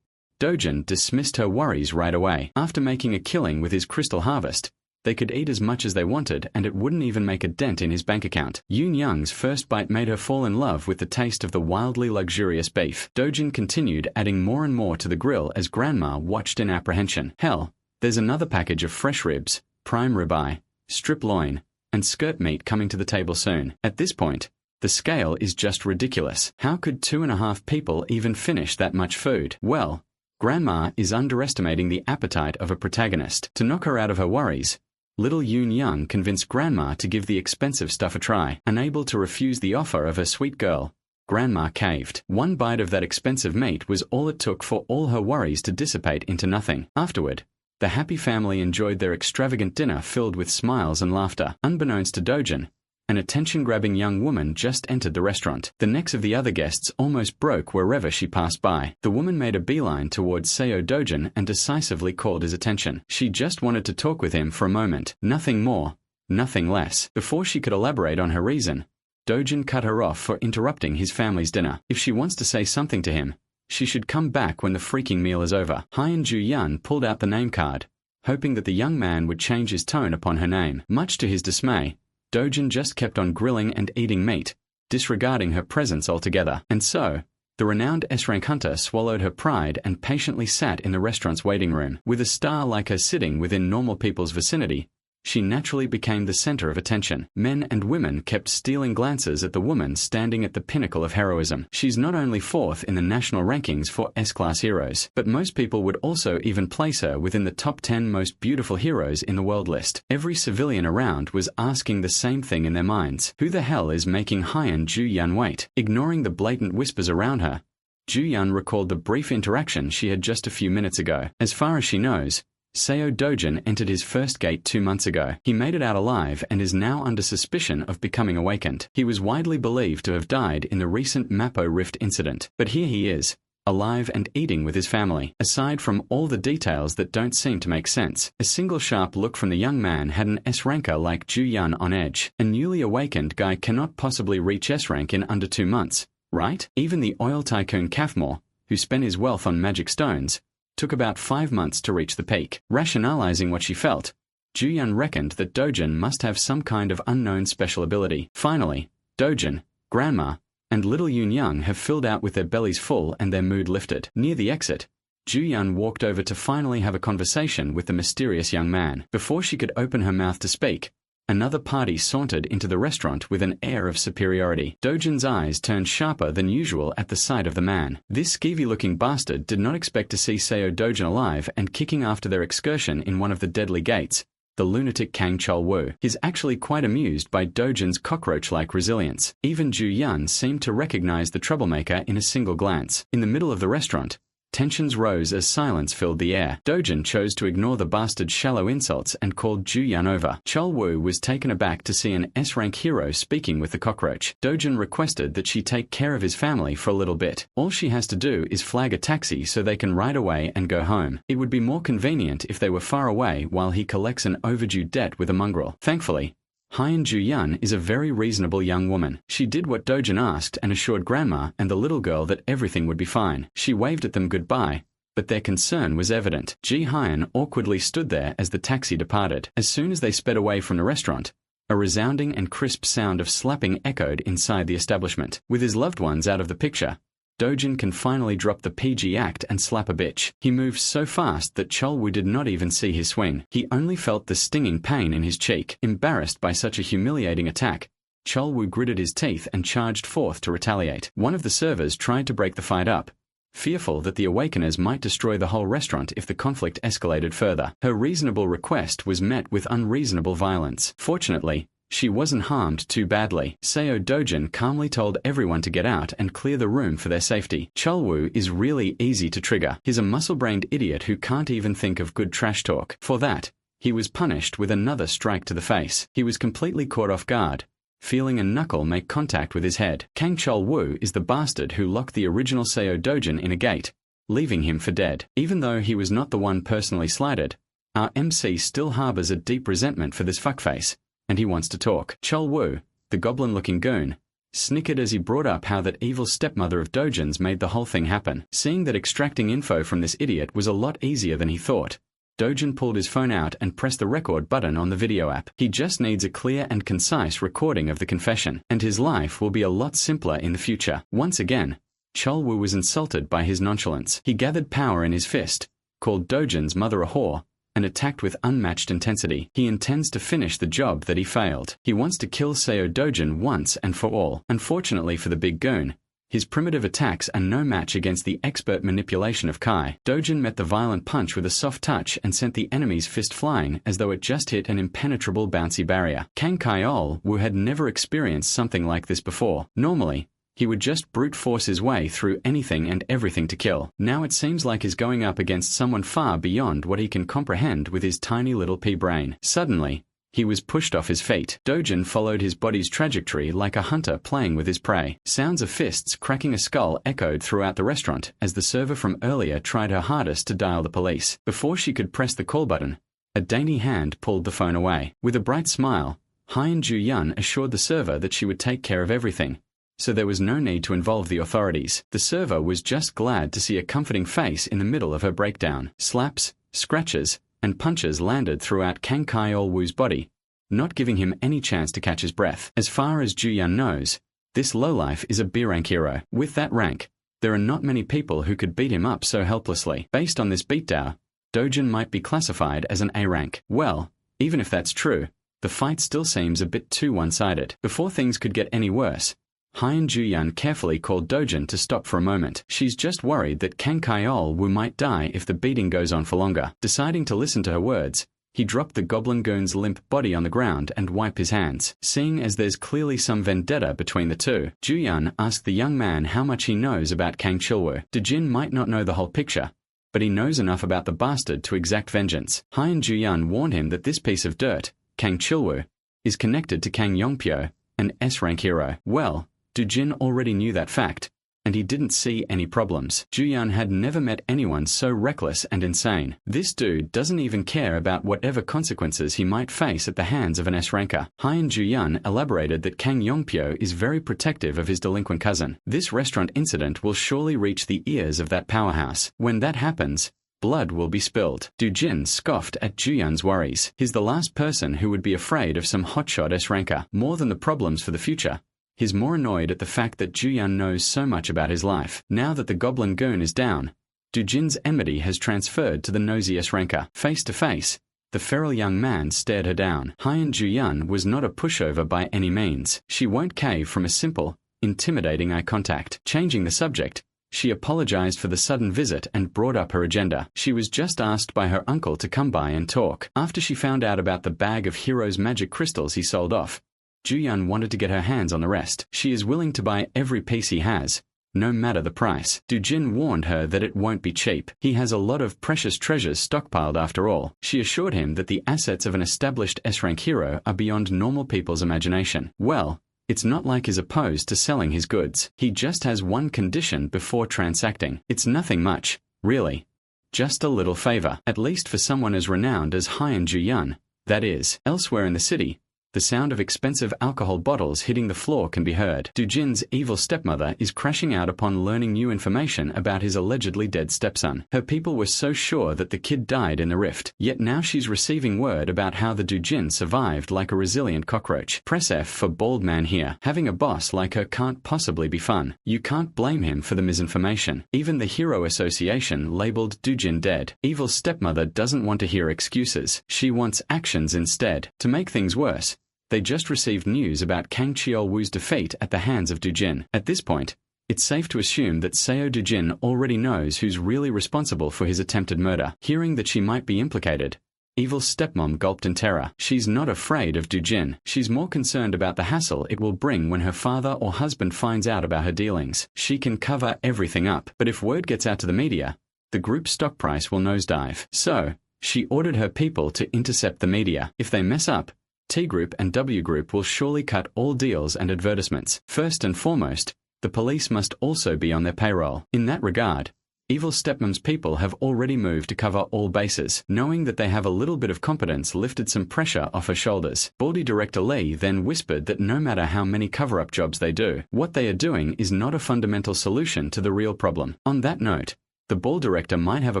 Dojin dismissed her worries right away. After making a killing with his crystal harvest, they could eat as much as they wanted and it wouldn't even make a dent in his bank account. Yoon Young's first bite made her fall in love with the taste of the wildly luxurious beef. Dojin continued adding more and more to the grill as Grandma watched in apprehension. Hell, there's another package of fresh ribs, prime ribeye, strip loin, and skirt meat coming to the table soon. At this point, the scale is just ridiculous. How could 2.5 people even finish that much food? Well, Grandma is underestimating the appetite of a protagonist. To knock her out of her worries, little Yoon Young convinced Grandma to give the expensive stuff a try. Unable to refuse the offer of her sweet girl, Grandma caved. One bite of that expensive meat was all it took for all her worries to dissipate into nothing. Afterward, the happy family enjoyed their extravagant dinner filled with smiles and laughter. Unbeknownst to Dojin, an attention-grabbing young woman just entered the restaurant. The necks of the other guests almost broke wherever she passed by. The woman made a beeline towards Seo Dojin and decisively called his attention. She just wanted to talk with him for a moment. Nothing more, nothing less. Before she could elaborate on her reason, Dojin cut her off for interrupting his family's dinner. If she wants to say something to him, she should come back when the freaking meal is over. Hyun Ju-yeon pulled out the name card, hoping that the young man would change his tone upon her name. Much to his dismay, Dojin just kept on grilling and eating meat, disregarding her presence altogether. And so, the renowned S-Rank hunter swallowed her pride and patiently sat in the restaurant's waiting room. With a star like her sitting within normal people's vicinity, she naturally became the center of attention. Men and women kept stealing glances at the woman standing at the pinnacle of heroism. She's not only fourth in the national rankings for S-class heroes, but most people would also even place her within the top 10 most beautiful heroes in the world list. Every civilian around was asking the same thing in their minds. Who the hell is making Hyun Ju-yeon wait? Ignoring the blatant whispers around her, Ju-yeon recalled the brief interaction she had just a few minutes ago. As far as she knows, Seo Dojin entered his first gate 2 months ago. He made it out alive and is now under suspicion of becoming awakened. He was widely believed to have died in the recent Mappo Rift incident. But here he is, alive and eating with his family. Aside from all the details that don't seem to make sense, a single sharp look from the young man had an S-ranker like Ju-yeon on edge. A newly awakened guy cannot possibly reach S-rank in under 2 months, right? Even the oil tycoon Kafmore, who spent his wealth on magic stones, took about 5 months to reach the peak. Rationalizing what she felt, Ju-yeon reckoned that Dojin must have some kind of unknown special ability. Finally, Dojin, Grandma, and little Yoon Young have filled out with their bellies full and their mood lifted. Near the exit, Ju-yeon walked over to finally have a conversation with the mysterious young man. Before she could open her mouth to speak, another party sauntered into the restaurant with an air of superiority. Dojin's eyes turned sharper than usual at the sight of the man. This skeevy-looking bastard did not expect to see Seo Dojin alive and kicking after their excursion in one of the deadly gates, the lunatic Kang Chol-woo. He's actually quite amused by Dojin's cockroach-like resilience. Even Ju-yeon seemed to recognize the troublemaker in a single glance. In the middle of the restaurant, tensions rose as silence filled the air. Dojin chose to ignore the bastard's shallow insults and called Ju-yeon over. Chol-woo was taken aback to see an S-rank hero speaking with the cockroach. Dojin requested that she take care of his family for a little bit. All she has to do is flag a taxi so they can ride away and go home. It would be more convenient if they were far away while he collects an overdue debt with a mongrel. Thankfully, Hyun Ju-yeon is a very reasonable young woman. She did what Dojin asked and assured Grandma and the little girl that everything would be fine. She waved at them goodbye, but their concern was evident. Ji-hyun awkwardly stood there as the taxi departed. As soon as they sped away from the restaurant, a resounding and crisp sound of slapping echoed inside the establishment. With his loved ones out of the picture, Dojin can finally drop the PG act and slap a bitch. He moved so fast that Chol-woo did not even see his swing. He only felt the stinging pain in his cheek. Embarrassed by such a humiliating attack, Cholwoo gritted his teeth and charged forth to retaliate. One of the servers tried to break the fight up, fearful that the Awakeners might destroy the whole restaurant if the conflict escalated further. Her reasonable request was met with unreasonable violence. Fortunately, she wasn't harmed too badly. Seo Dojin calmly told everyone to get out and clear the room for their safety. Cholwoo is really easy to trigger. He's a muscle-brained idiot who can't even think of good trash talk. For that, he was punished with another strike to the face. He was completely caught off guard, feeling a knuckle make contact with his head. Kang Cholwoo is the bastard who locked the original Seo Dojin in a gate, leaving him for dead. Even though he was not the one personally slighted, our MC still harbors a deep resentment for this fuckface, and he wants to talk. Cholwoo, the goblin-looking goon, snickered as he brought up how that evil stepmother of Dojin's made the whole thing happen. Seeing that extracting info from this idiot was a lot easier than he thought, Dojin pulled his phone out and pressed the record button on the video app. He just needs a clear and concise recording of the confession, and his life will be a lot simpler in the future. Once again, Cholwoo was insulted by his nonchalance. He gathered power in his fist, called Dojin's mother a whore, and attacked with unmatched intensity. He intends to finish the job that he failed. He wants to kill Seo Dojin once and for all. Unfortunately for the big goon, his primitive attacks are no match against the expert manipulation of Kai. Dojin met the violent punch with a soft touch and sent the enemy's fist flying as though it just hit an impenetrable bouncy barrier. Kang Kai-ol-woo had never experienced something like this before. Normally, he would just brute force his way through anything and everything to kill. Now it seems like he's going up against someone far beyond what he can comprehend with his tiny little pea brain. Suddenly, he was pushed off his feet. Dojin followed his body's trajectory like a hunter playing with his prey. Sounds of fists cracking a skull echoed throughout the restaurant as the server from earlier tried her hardest to dial the police. Before she could press the call button, a dainty hand pulled the phone away. With a bright smile, Hyun Ju-yun assured the server that she would take care of everything, so there was no need to involve the authorities. The server was just glad to see a comforting face in the middle of her breakdown. Slaps, scratches, and punches landed throughout Kang Kai-ol-woo's body, not giving him any chance to catch his breath. As far as Ju-yun knows, this lowlife is a B-rank hero. With that rank, there are not many people who could beat him up so helplessly. Based on this beatdown, Dojin might be classified as an A-rank. Well, even if that's true, the fight still seems a bit too one-sided. Before things could get any worse, Hyun Ju-yun carefully called Dojin to stop for a moment. She's just worried that Kang Kai-ol-woo might die if the beating goes on for longer. Deciding to listen to her words, he dropped the goblin goon's limp body on the ground and wiped his hands. Seeing as there's clearly some vendetta between the two, Ju-yun asked the young man how much he knows about Kang Chilwoo. Dojin might not know the whole picture, but he knows enough about the bastard to exact vengeance. Hyun Ju-yun warned him that this piece of dirt, Kang Chilwoo, is connected to Kang Yongpyo, an S-rank hero. Well, Dojin already knew that fact, and he didn't see any problems. Ju-yun had never met anyone so reckless and insane. This dude doesn't even care about whatever consequences he might face at the hands of an S-ranker. Hyun Ju-yun elaborated that Kang Yongpyo is very protective of his delinquent cousin. This restaurant incident will surely reach the ears of that powerhouse. When that happens, blood will be spilled. Dojin scoffed at Ju-yun's worries. He's the last person who would be afraid of some hotshot S-ranker. More than the problems for the future, he's more annoyed at the fact that Ju-yun knows so much about his life. Now that the goblin goon is down, Dojin's enmity has transferred to the nosy S-ranker. Face to face, the feral young man stared her down. Hyun Ju-yun was not a pushover by any means. She won't cave from a simple, intimidating eye contact. Changing the subject, she apologized for the sudden visit and brought up her agenda. She was just asked by her uncle to come by and talk. After she found out about the bag of Hero's magic crystals he sold off, Ju-yun wanted to get her hands on the rest. She is willing to buy every piece he has, no matter the price. Dojin warned her that it won't be cheap. He has a lot of precious treasures stockpiled after all. She assured him that the assets of an established S-rank hero are beyond normal people's imagination. Well, it's not like he's opposed to selling his goods. He just has one condition before transacting. It's nothing much, really. Just a little favor. At least for someone as renowned as Hyun Ju-yun, that is. Elsewhere in the city, the sound of expensive alcohol bottles hitting the floor can be heard. Dojin's evil stepmother is crashing out upon learning new information about his allegedly dead stepson. Her people were so sure that the kid died in the rift, yet now she's receiving word about how the Dojin survived like a resilient cockroach. Press F for bald man here. Having a boss like her can't possibly be fun. You can't blame him for the misinformation. Even the Hero Association labeled Dojin dead. Evil stepmother doesn't want to hear excuses. She wants actions instead. To make things worse, They just received news about Kang Cheol-woo's defeat at the hands of Dujin. At this point, it's safe to assume that Seo Dujin already knows who's really responsible for his attempted murder. Hearing that she might be implicated, Evil stepmom gulped in terror. She's not afraid of Dujin. She's more concerned about the hassle it will bring when her father or husband finds out about her dealings. She can cover everything up, but if word gets out to the media, the group's stock price will nosedive. So, she ordered her people to intercept the media. If they mess up, T Group and W Group will surely cut all deals and advertisements. First and foremost, the police must also be on their payroll. In that regard, Evil Stepmom's people have already moved to cover all bases. Knowing that they have a little bit of competence lifted some pressure off her shoulders. Baldy director Lee then whispered that no matter how many cover-up jobs they do, what they are doing is not a fundamental solution to the real problem. On that note, the ball director might have a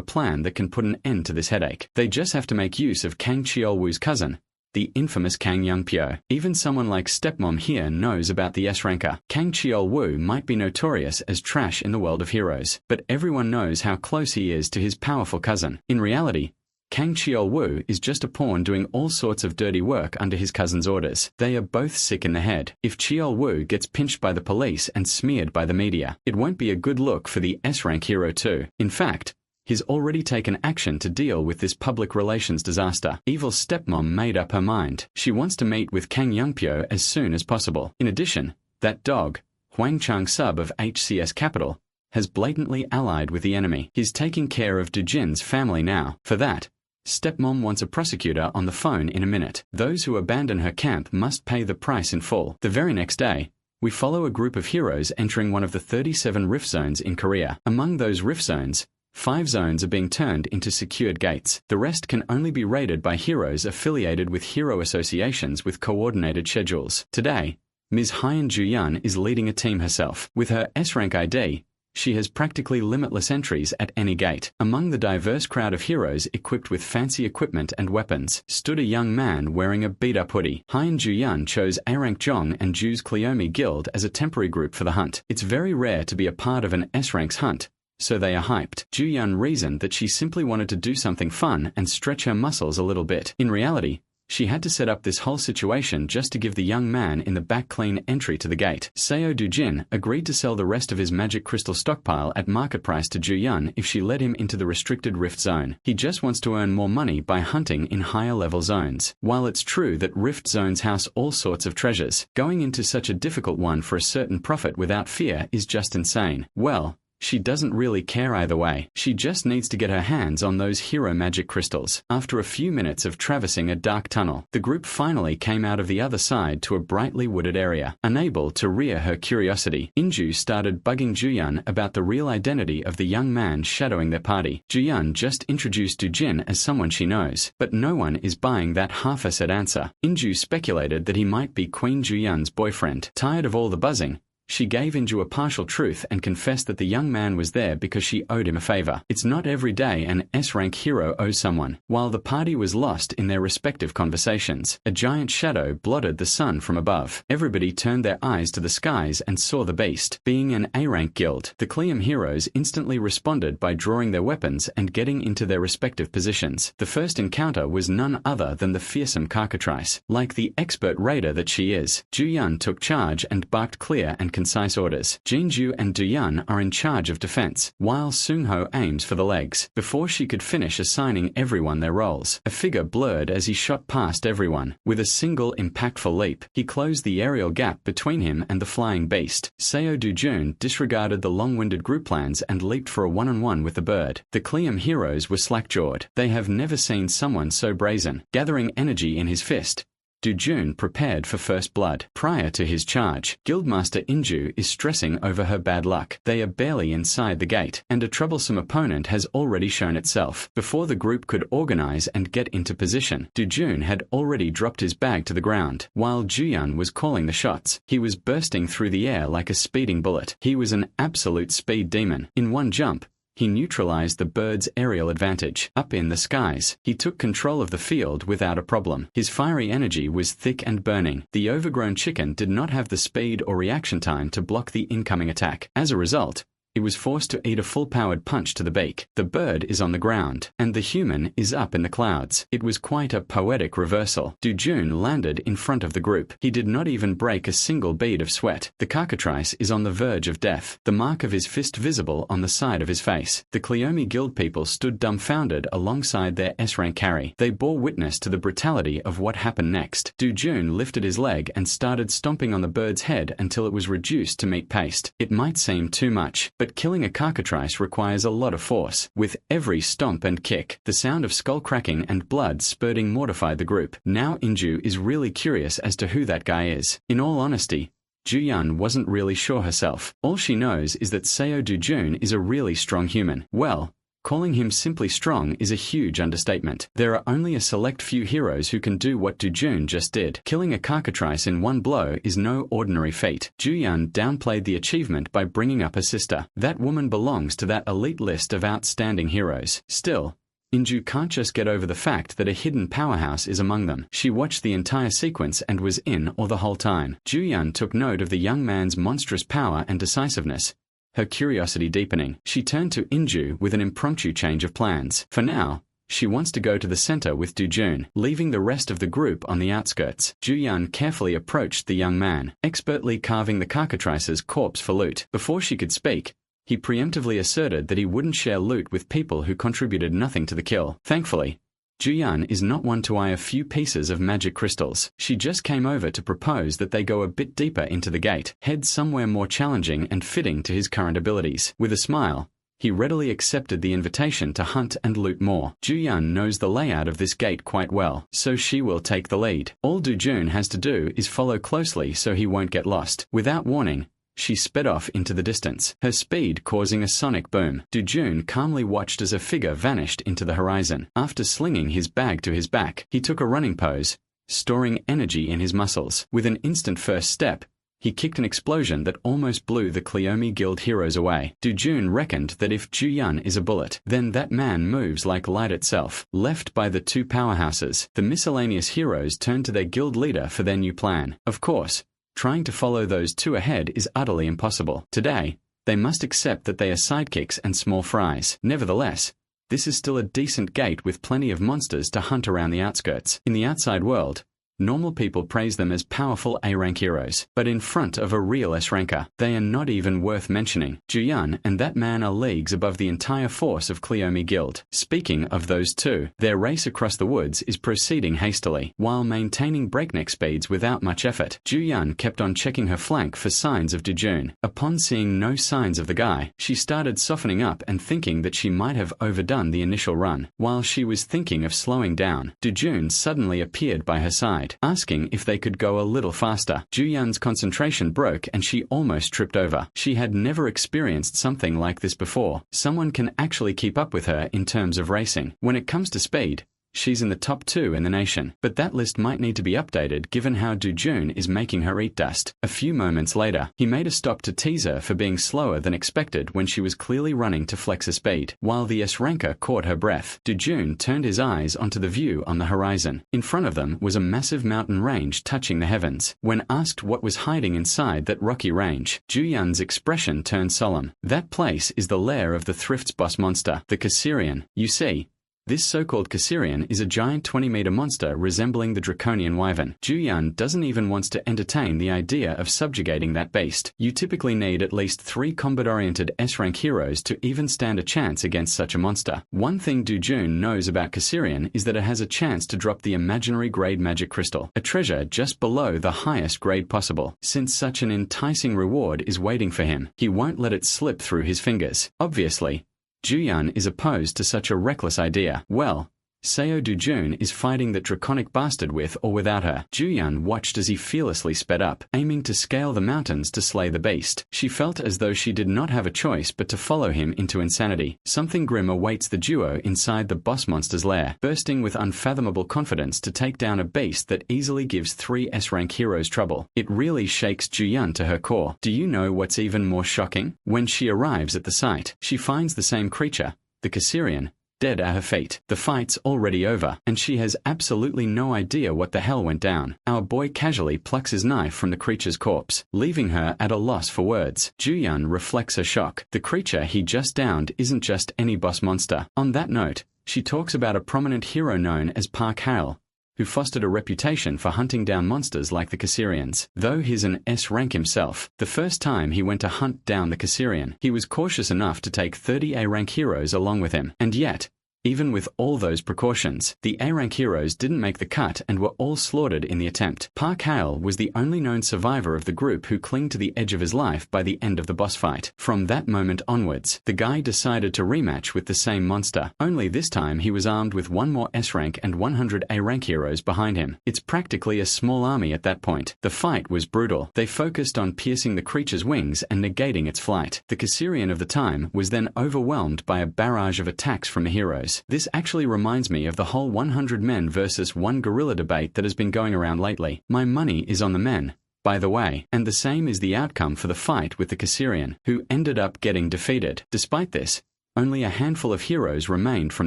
plan that can put an end to this headache. They just have to make use of Kang Cheol-woo's cousin, the infamous Kang Young-pyo. Even someone like stepmom here knows about the S-ranker. Kang Cheol-woo might be notorious as trash in the world of heroes, but everyone knows how close he is to his powerful cousin. In reality, Kang Cheol-woo is just a pawn doing all sorts of dirty work under his cousin's orders. They are both sick in the head. If Cheol-woo gets pinched by the police and smeared by the media, it won't be a good look for the S-rank hero too. In fact, he's already taken action to deal with this public relations disaster. Evil stepmom made up her mind. She wants to meet with Kang Young-pyo as soon as possible. In addition, that dog, Hwang Chang-sub of HCS Capital, has blatantly allied with the enemy. He's taking care of Dujin's family now. For that, stepmom wants a prosecutor on the phone in a minute. Those who abandon her camp must pay the price in full. The very next day, we follow a group of heroes entering one of the 37 rift zones in Korea. Among those rift zones, 5 zones are being turned into secured gates. The rest can only be raided by heroes affiliated with hero associations with coordinated schedules. Today, Ms. Hyun Ju-yeon is leading a team herself. With her S-rank ID, she has practically limitless entries at any gate. Among the diverse crowd of heroes equipped with fancy equipment and weapons, stood a young man wearing a beat-up hoodie. Hyun Ju-yeon chose A-rank Jong and Ju's Cleome Guild as a temporary group for the hunt. It's very rare to be a part of an S-rank's hunt, so they are hyped. Ju-yeon reasoned that she simply wanted to do something fun and stretch her muscles a little bit. In reality, she had to set up this whole situation just to give the young man in the back clean entry to the gate. Seo Dujin agreed to sell the rest of his magic crystal stockpile at market price to Ju-yeon if she led him into the restricted rift zone. He just wants to earn more money by hunting in higher level zones. While it's true that rift zones house all sorts of treasures, going into such a difficult one for a certain profit without fear is just insane. Well, she doesn't really care either way. She just needs to get her hands on those hero magic crystals. After a few minutes of traversing a dark tunnel, the group finally came out of the other side to a brightly wooded area. Unable to rear her curiosity, Inju started bugging Ju-yeon about the real identity of the young man shadowing their party. Ju-yeon just introduced Dujin as someone she knows, but no one is buying that half-assed answer. Inju speculated that he might be Queen Ju-yeon's boyfriend. Tired of all the buzzing, she gave Inju a partial truth and confessed that the young man was there because she owed him a favor. It's not every day an S-rank hero owes someone. While the party was lost in their respective conversations, a giant shadow blotted the sun from above. Everybody turned their eyes to the skies and saw the beast. Being an A-rank guild, the Cleum heroes instantly responded by drawing their weapons and getting into their respective positions. The first encounter was none other than the fearsome Cockatrice. Like the expert raider that she is, Ju-yeon took charge and barked clear and concise orders. Jinju and Du-yeon are in charge of defense, while Seung-ho aims for the legs. Before she could finish assigning everyone their roles, a figure blurred as he shot past everyone. With a single impactful leap, he closed the aerial gap between him and the flying beast. Seo Dujun disregarded the long-winded group plans and leaped for a one-on-one with the bird. The Cleum heroes were slack-jawed. They have never seen someone so brazen. Gathering energy in his fist, Dujun prepared for first blood. Prior to his charge, Guildmaster Inju is stressing over her bad luck. They are barely inside the gate, and a troublesome opponent has already shown itself. Before the group could organize and get into position, Dujun had already dropped his bag to the ground. While Ju-yeon was calling the shots, he was bursting through the air like a speeding bullet. He was an absolute speed demon. In one jump, he neutralized the bird's aerial advantage. Up in the skies, he took control of the field without a problem. His fiery energy was thick and burning. The overgrown chicken did not have the speed or reaction time to block the incoming attack. As a result, It was forced to eat a full-powered punch to the beak. The bird is on the ground, and the human is up in the clouds. It was quite a poetic reversal. Dujun landed in front of the group. He did not even break a single bead of sweat. The cockatrice is on the verge of death, the mark of his fist visible on the side of his face. The Cleome Guild people stood dumbfounded alongside their S-rank carry. They bore witness to the brutality of what happened next. Dujun lifted his leg and started stomping on the bird's head until it was reduced to meat paste. It might seem too much, but killing a cockatrice requires a lot of force. With every stomp and kick, the sound of skull cracking and blood spurting mortified the group. Now Inju is really curious as to who that guy is. In all honesty, Juyun wasn't really sure herself. All she knows is that Seo Dujun is a really strong human. Well, calling him simply strong is a huge understatement. There are only a select few heroes who can do what Dujun just did. Killing a cockatrice in one blow is no ordinary feat. Juyun downplayed the achievement by bringing up her sister. That woman belongs to that elite list of outstanding heroes. Still, Inju can't just get over the fact that a hidden powerhouse is among them. She watched the entire sequence and was in awe the whole time. Juyun took note of the young man's monstrous power and decisiveness. Her curiosity deepening, she turned to Inju with an impromptu change of plans. For now, she wants to go to the center with Dujun, leaving the rest of the group on the outskirts. Juyun carefully approached the young man, expertly carving the cockatrice's corpse for loot. Before she could speak, he preemptively asserted that he wouldn't share loot with people who contributed nothing to the kill. Thankfully, Juyun is not one to eye a few pieces of magic crystals. She just came over to propose that they go a bit deeper into the gate, head somewhere more challenging and fitting to his current abilities. With a smile, he readily accepted the invitation to hunt and loot more. Juyun knows the layout of this gate quite well, so she will take the lead. All Dujun has to do is follow closely so he won't get lost. Without warning, she sped off into the distance, her speed causing a sonic boom. Dujun calmly watched as a figure vanished into the horizon. After slinging his bag to his back, he took a running pose, storing energy in his muscles. With an instant first step, he kicked an explosion that almost blew the Cleome Guild heroes away. Dujun reckoned that if Juyun is a bullet, then that man moves like light itself. Left by the two powerhouses, the miscellaneous heroes turned to their guild leader for their new plan. Of course, trying to follow those two ahead is utterly impossible. Today, they must accept that they are sidekicks and small fries. Nevertheless, this is still a decent gate with plenty of monsters to hunt around the outskirts. In the outside world, normal people praise them as powerful A-rank heroes, but in front of a real S-ranker, they are not even worth mentioning. Juyun and that man are leagues above the entire force of Cleome Guild. Speaking of those two, their race across the woods is proceeding hastily, while maintaining breakneck speeds without much effort. Juyun kept on checking her flank for signs of Dujun. Upon seeing no signs of the guy, she started softening up and thinking that she might have overdone the initial run. While she was thinking of slowing down, Dujun suddenly appeared by her side, asking if they could go a little faster. Juyun's concentration broke and she almost tripped over. She had never experienced something like this before. Someone can actually keep up with her in terms of racing. When it comes to speed, she's in the top 2 in the nation, but that list might need to be updated given how Dujun is making her eat dust. A few moments later, he made a stop to tease her for being slower than expected when she was clearly running to flex her speed. While the S-ranker caught her breath, Dujun turned his eyes onto the view on the horizon. In front of them was a massive mountain range touching the heavens. When asked what was hiding inside that rocky range, Juyun's expression turned solemn. That place is the lair of the Thrift's boss monster, the Caesarian. You see, this so-called Caesarian is a giant 20-meter monster resembling the draconian wyvern. Juyun doesn't even want to entertain the idea of subjugating that beast. You typically need at least 3 combat-oriented S-rank heroes to even stand a chance against such a monster. One thing Dujun knows about Caesarian is that it has a chance to drop the imaginary grade magic crystal, a treasure just below the highest grade possible. Since such an enticing reward is waiting for him, he won't let it slip through his fingers. Obviously, Juyun is opposed to such a reckless idea. Well, Seo Dujun is fighting that draconic bastard with or without her. Juyun watched as he fearlessly sped up, aiming to scale the mountains to slay the beast. She felt as though she did not have a choice but to follow him into insanity. Something grim awaits the duo inside the boss monster's lair, bursting with unfathomable confidence to take down a beast that easily gives 3 S-rank heroes trouble. It really shakes Juyun to her core. Do you know what's even more shocking? When she arrives at the site, she finds the same creature, the Caesarian, dead at her feet. The fight's already over, and she has absolutely no idea what the hell went down. Our boy casually plucks his knife from the creature's corpse, leaving her at a loss for words. Ju-yun reflects her shock. The creature he just downed isn't just any boss monster. On that note, she talks about a prominent hero known as Park Hale, who fostered a reputation for hunting down monsters like the Caesarians. Though he's an S-rank himself, the first time he went to hunt down the Caesarian, he was cautious enough to take 30 A-rank heroes along with him. And yet, even with all those precautions, the A-rank heroes didn't make the cut and were all slaughtered in the attempt. Park Hale was the only known survivor of the group who clung to the edge of his life by the end of the boss fight. From that moment onwards, the guy decided to rematch with the same monster. Only this time he was armed with one more S-rank and 100 A-rank heroes behind him. It's practically a small army at that point. The fight was brutal. They focused on piercing the creature's wings and negating its flight. The Caesarian of the time was then overwhelmed by a barrage of attacks from the heroes. This actually reminds me of the whole 100 men versus 1 gorilla debate that has been going around lately. My money is on the men, by the way, and the same is the outcome for the fight with the Caesarian, who ended up getting defeated. Despite this, only a handful of heroes remained from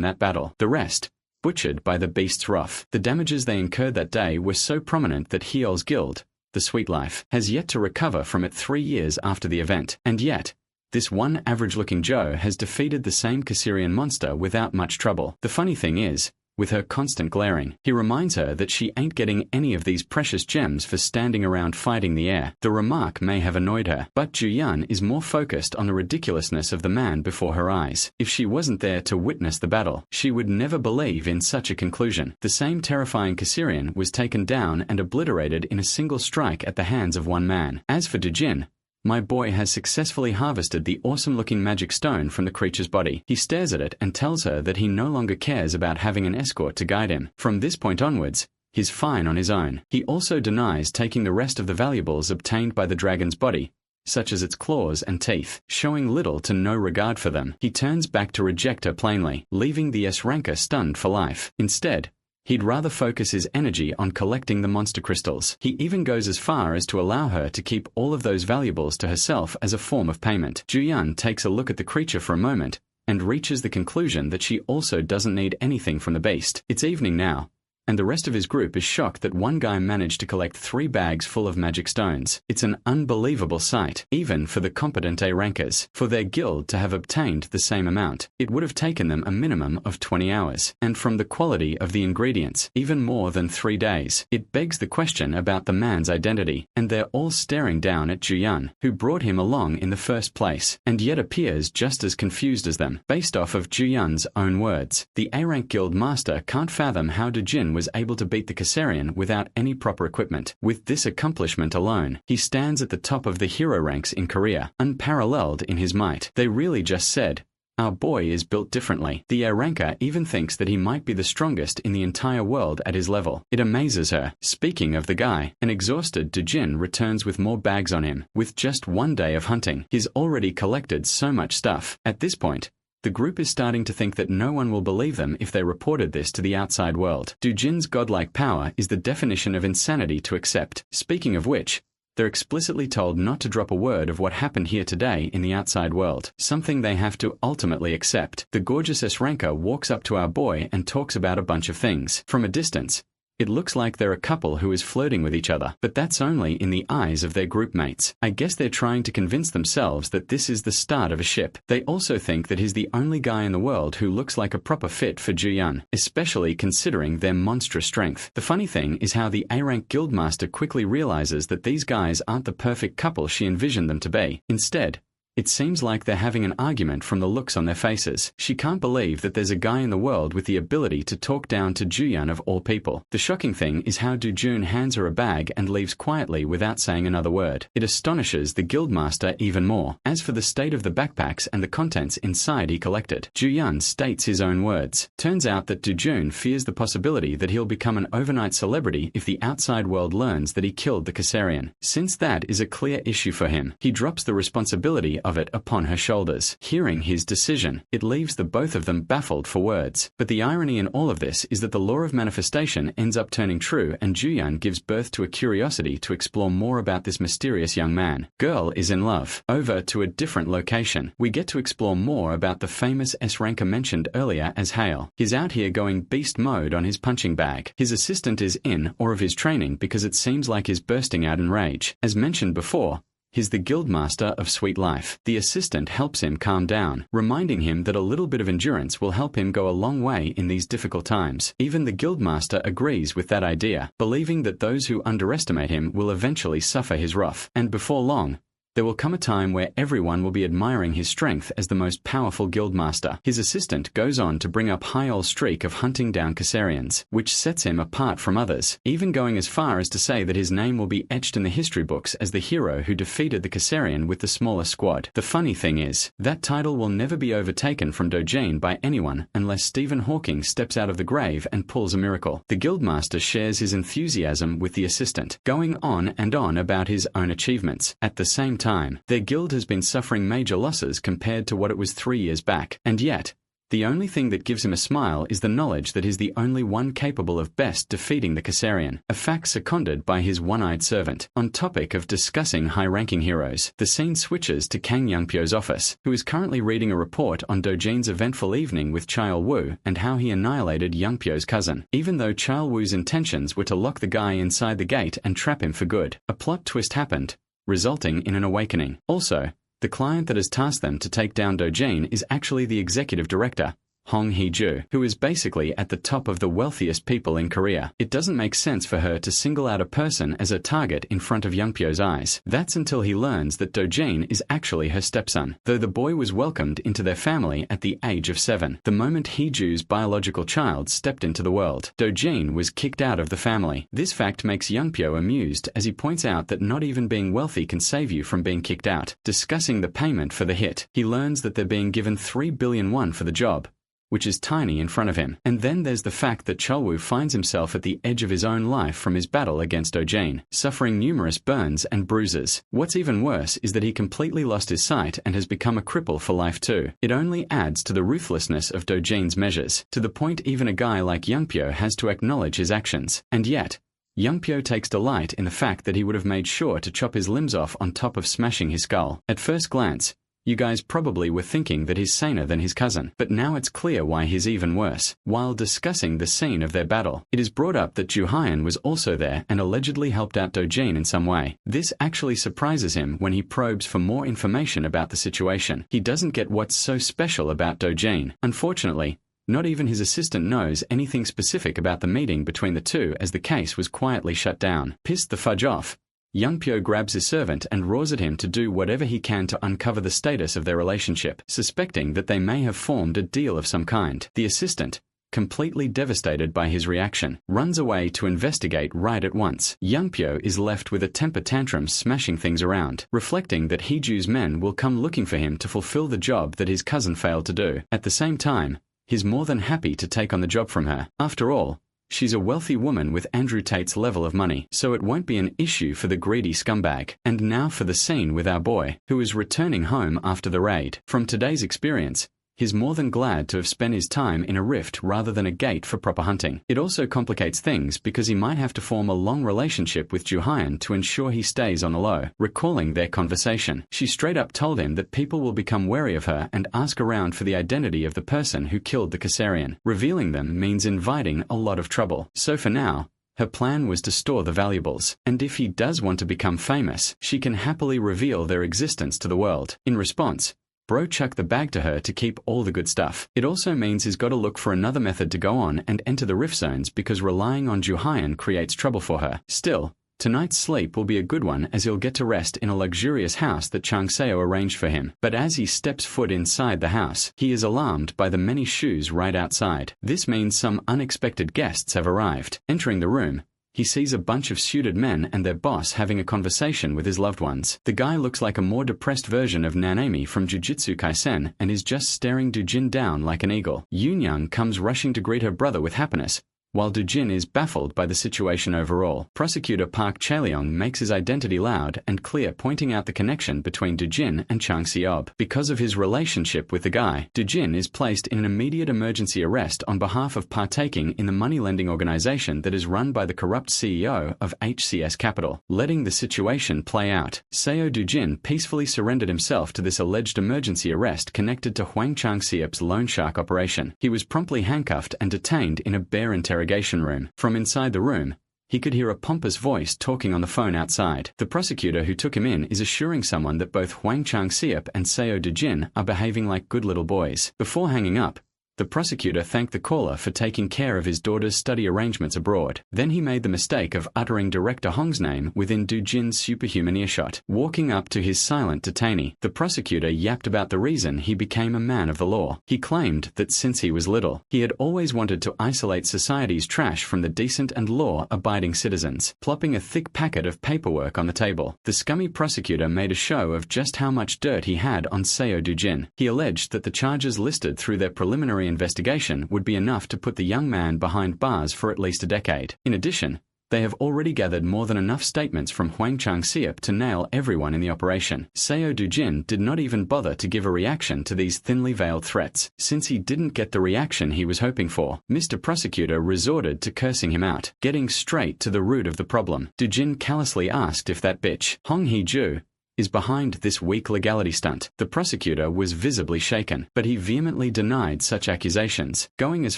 that battle. The rest, butchered by the beast's wrath. The damages they incurred that day were so prominent that Hyeol's guild, the Sweet Life, has yet to recover from it 3 years after the event. And yet, this one average-looking Joe has defeated the same Caesarian monster without much trouble. The funny thing is, with her constant glaring, he reminds her that she ain't getting any of these precious gems for standing around fighting the air. The remark may have annoyed her, but Ju-yun is more focused on the ridiculousness of the man before her eyes. If she wasn't there to witness the battle, she would never believe in such a conclusion. The same terrifying Caesarian was taken down and obliterated in a single strike at the hands of one man. As for Dojin, my boy has successfully harvested the awesome-looking magic stone from the creature's body. He stares at it and tells her that he no longer cares about having an escort to guide him. From this point onwards, he's fine on his own. He also denies taking the rest of the valuables obtained by the dragon's body, such as its claws and teeth, showing little to no regard for them. He turns back to reject her plainly, leaving the S-ranker stunned for life. Instead, he'd rather focus his energy on collecting the monster crystals. He even goes as far as to allow her to keep all of those valuables to herself as a form of payment. Ju-yun takes a look at the creature for a moment and reaches the conclusion that she also doesn't need anything from the beast. It's evening now, and the rest of his group is shocked that one guy managed to collect 3 bags full of magic stones. It's an unbelievable sight, even for the competent A-rankers. For their guild to have obtained the same amount, it would have taken them a minimum of 20 hours. And from the quality of the ingredients, even more than 3 days. It begs the question about the man's identity, and they're all staring down at Ju-yun, who brought him along in the first place, and yet appears just as confused as them. Based off of Ju-yun's own words, the A-rank guild master can't fathom how Dojin was able to beat the Caesarian without any proper equipment. With this accomplishment alone, he stands at the top of the hero ranks in Korea, unparalleled in his might. They really just said, "Our boy is built differently." The A-ranker even thinks that he might be the strongest in the entire world at his level. It amazes her. Speaking of the guy, an exhausted Dojin returns with more bags on him. With just 1 day of hunting, he's already collected so much stuff. At this point, the group is starting to think that no one will believe them if they reported this to the outside world. Dojin's godlike power is the definition of insanity to accept. Speaking of which, they're explicitly told not to drop a word of what happened here today in the outside world, something they have to ultimately accept. The gorgeous S-ranker walks up to our boy and talks about a bunch of things. From a distance, it looks like they're a couple who is flirting with each other, but that's only in the eyes of their group mates. I guess they're trying to convince themselves that this is the start of a ship. They also think that he's the only guy in the world who looks like a proper fit for Ju-yun, especially considering their monstrous strength. The funny thing is how the A-rank guildmaster quickly realizes that these guys aren't the perfect couple she envisioned them to be. Instead, it seems like they're having an argument from the looks on their faces. She can't believe that there's a guy in the world with the ability to talk down to Ju-yun of all people. The shocking thing is how Dojun hands her a bag and leaves quietly without saying another word. It astonishes the guildmaster even more. As for the state of the backpacks and the contents inside he collected, Ju-yun states his own words. Turns out that Dojun fears the possibility that he'll become an overnight celebrity if the outside world learns that he killed the Caesarian. Since that is a clear issue for him, he drops the responsibility of it upon her shoulders. Hearing his decision, it leaves the both of them baffled for words. But the irony in all of this is that the law of manifestation ends up turning true, and Juhyun gives birth to a curiosity to explore more about this mysterious young man. Girl is in love. Over to a different location. We get to explore more about the famous S-Ranker mentioned earlier as Hale. He's out here going beast mode on his punching bag. His assistant is in awe of his training because it seems like he's bursting out in rage. As mentioned before, he's the guildmaster of Sweet Life. The assistant helps him calm down, reminding him that a little bit of endurance will help him go a long way in these difficult times. Even the guildmaster agrees with that idea, believing that those who underestimate him will eventually suffer his wrath. And before long, there will come a time where everyone will be admiring his strength as the most powerful guildmaster. His assistant goes on to bring up Hyol's streak of hunting down Caesarians, which sets him apart from others, even going as far as to say that his name will be etched in the history books as the hero who defeated the Caesarian with the smaller squad. The funny thing is, that title will never be overtaken from Dojin by anyone unless Stephen Hawking steps out of the grave and pulls a miracle. The guildmaster shares his enthusiasm with the assistant, going on and on about his own achievements. At the same time, their guild has been suffering major losses compared to what it was 3 years back, and yet, the only thing that gives him a smile is the knowledge that he's the only one capable of best defeating the Caesarian, a fact seconded by his one-eyed servant. On topic of discussing high-ranking heroes, the scene switches to Kang Youngpyo's office, who is currently reading a report on Dojin's eventful evening with Chail-woo and how he annihilated Youngpyo's cousin, even though Chail-woo's intentions were to lock the guy inside the gate and trap him for good. A plot twist happened, resulting in an awakening. Also, the client that has tasked them to take down Dojin is actually the executive director, Hong Hee-ju, who is basically at the top of the wealthiest people in Korea. It doesn't make sense for her to single out a person as a target in front of Youngpyo's eyes. That's until he learns that Dojin is actually her stepson, though the boy was welcomed into their family at the age of 7. The moment Hee-ju's biological child stepped into the world, Dojin was kicked out of the family. This fact makes Youngpyo amused as he points out that not even being wealthy can save you from being kicked out. Discussing the payment for the hit, he learns that they're being given 3 billion won for the job, which is tiny in front of him. And then there's the fact that Chail-woo finds himself at the edge of his own life from his battle against Dojin, suffering numerous burns and bruises. What's even worse is that he completely lost his sight and has become a cripple for life too. It only adds to the ruthlessness of Dojin's measures, to the point even a guy like Youngpyo has to acknowledge his actions. And yet, Youngpyo takes delight in the fact that he would have made sure to chop his limbs off on top of smashing his skull. At first glance, you guys probably were thinking that he's saner than his cousin, but now it's clear why he's even worse. While discussing the scene of their battle, it is brought up that Juhyun was also there and allegedly helped out Dojin in some way. This actually surprises him when he probes for more information about the situation. He doesn't get what's so special about Dojin. Unfortunately, not even his assistant knows anything specific about the meeting between the two, as the case was quietly shut down. Pissed the fudge off, Youngpyo grabs his servant and roars at him to do whatever he can to uncover the status of their relationship, suspecting that they may have formed a deal of some kind. The assistant, completely devastated by his reaction, runs away to investigate right at once. Youngpyo is left with a temper tantrum, smashing things around, reflecting that Hee-ju's men will come looking for him to fulfill the job that his cousin failed to do. At the same time, he's more than happy to take on the job from her. After all, she's a wealthy woman with Andrew Tate's level of money, so it won't be an issue for the greedy scumbag. And now for the scene with our boy, who is returning home after the raid. From today's experience, he's more than glad to have spent his time in a rift rather than a gate for proper hunting. It also complicates things because he might have to form a long relationship with Juhyun to ensure he stays on the low. Recalling their conversation, she straight up told him that people will become wary of her and ask around for the identity of the person who killed the Caesarian. Revealing them means inviting a lot of trouble. So for now, her plan was to store the valuables, and if he does want to become famous, she can happily reveal their existence to the world. In response, Bro chucked the bag to her to keep all the good stuff. It also means he's got to look for another method to go on and enter the rift zones because relying on Juhyun creates trouble for her. Still, tonight's sleep will be a good one as he'll get to rest in a luxurious house that Chang Seo arranged for him. But as he steps foot inside the house, he is alarmed by the many shoes right outside. This means some unexpected guests have arrived. Entering the room, he sees a bunch of suited men and their boss having a conversation with his loved ones. The guy looks like a more depressed version of Nanami from Jujutsu Kaisen and is just staring Dojin down like an eagle. Yoon-young comes rushing to greet her brother with happiness, while Do-jin is baffled by the situation overall. Prosecutor Park Chae-leong makes his identity loud and clear, pointing out the connection between Do-jin and Chang Se-ob. Because of his relationship with the guy, Do-jin is placed in an immediate emergency arrest on behalf of partaking in the money-lending organization that is run by the corrupt CEO of HCS Capital. Letting the situation play out, Seo Do-jin peacefully surrendered himself to this alleged emergency arrest connected to Hwang Chang-seop's loan shark operation. He was promptly handcuffed and detained in a bare interrogation room. From inside the room, he could hear a pompous voice talking on the phone outside. The prosecutor who took him in is assuring someone that both Hwang Chang-seop and Seo Do-jin are behaving like good little boys. Before hanging up, the prosecutor thanked the caller for taking care of his daughter's study arrangements abroad. Then he made the mistake of uttering Director Hong's name within Do-jin's superhuman earshot. Walking up to his silent detainee, the prosecutor yapped about the reason he became a man of the law. He claimed that since he was little, he had always wanted to isolate society's trash from the decent and law-abiding citizens, plopping a thick packet of paperwork on the table. The scummy prosecutor made a show of just how much dirt he had on Seo Do-jin. He alleged that the charges listed through their preliminary investigation would be enough to put the young man behind bars for at least a decade. In addition, they have already gathered more than enough statements from Hwang Chang-seop to nail everyone in the operation. Seo Do-jin did not even bother to give a reaction to these thinly veiled threats. Since he didn't get the reaction he was hoping for, Mr. Prosecutor resorted to cursing him out, getting straight to the root of the problem. Do-jin callously asked if that bitch, Hong Hee-ju, is behind this weak legality stunt. The prosecutor was visibly shaken, but he vehemently denied such accusations, going as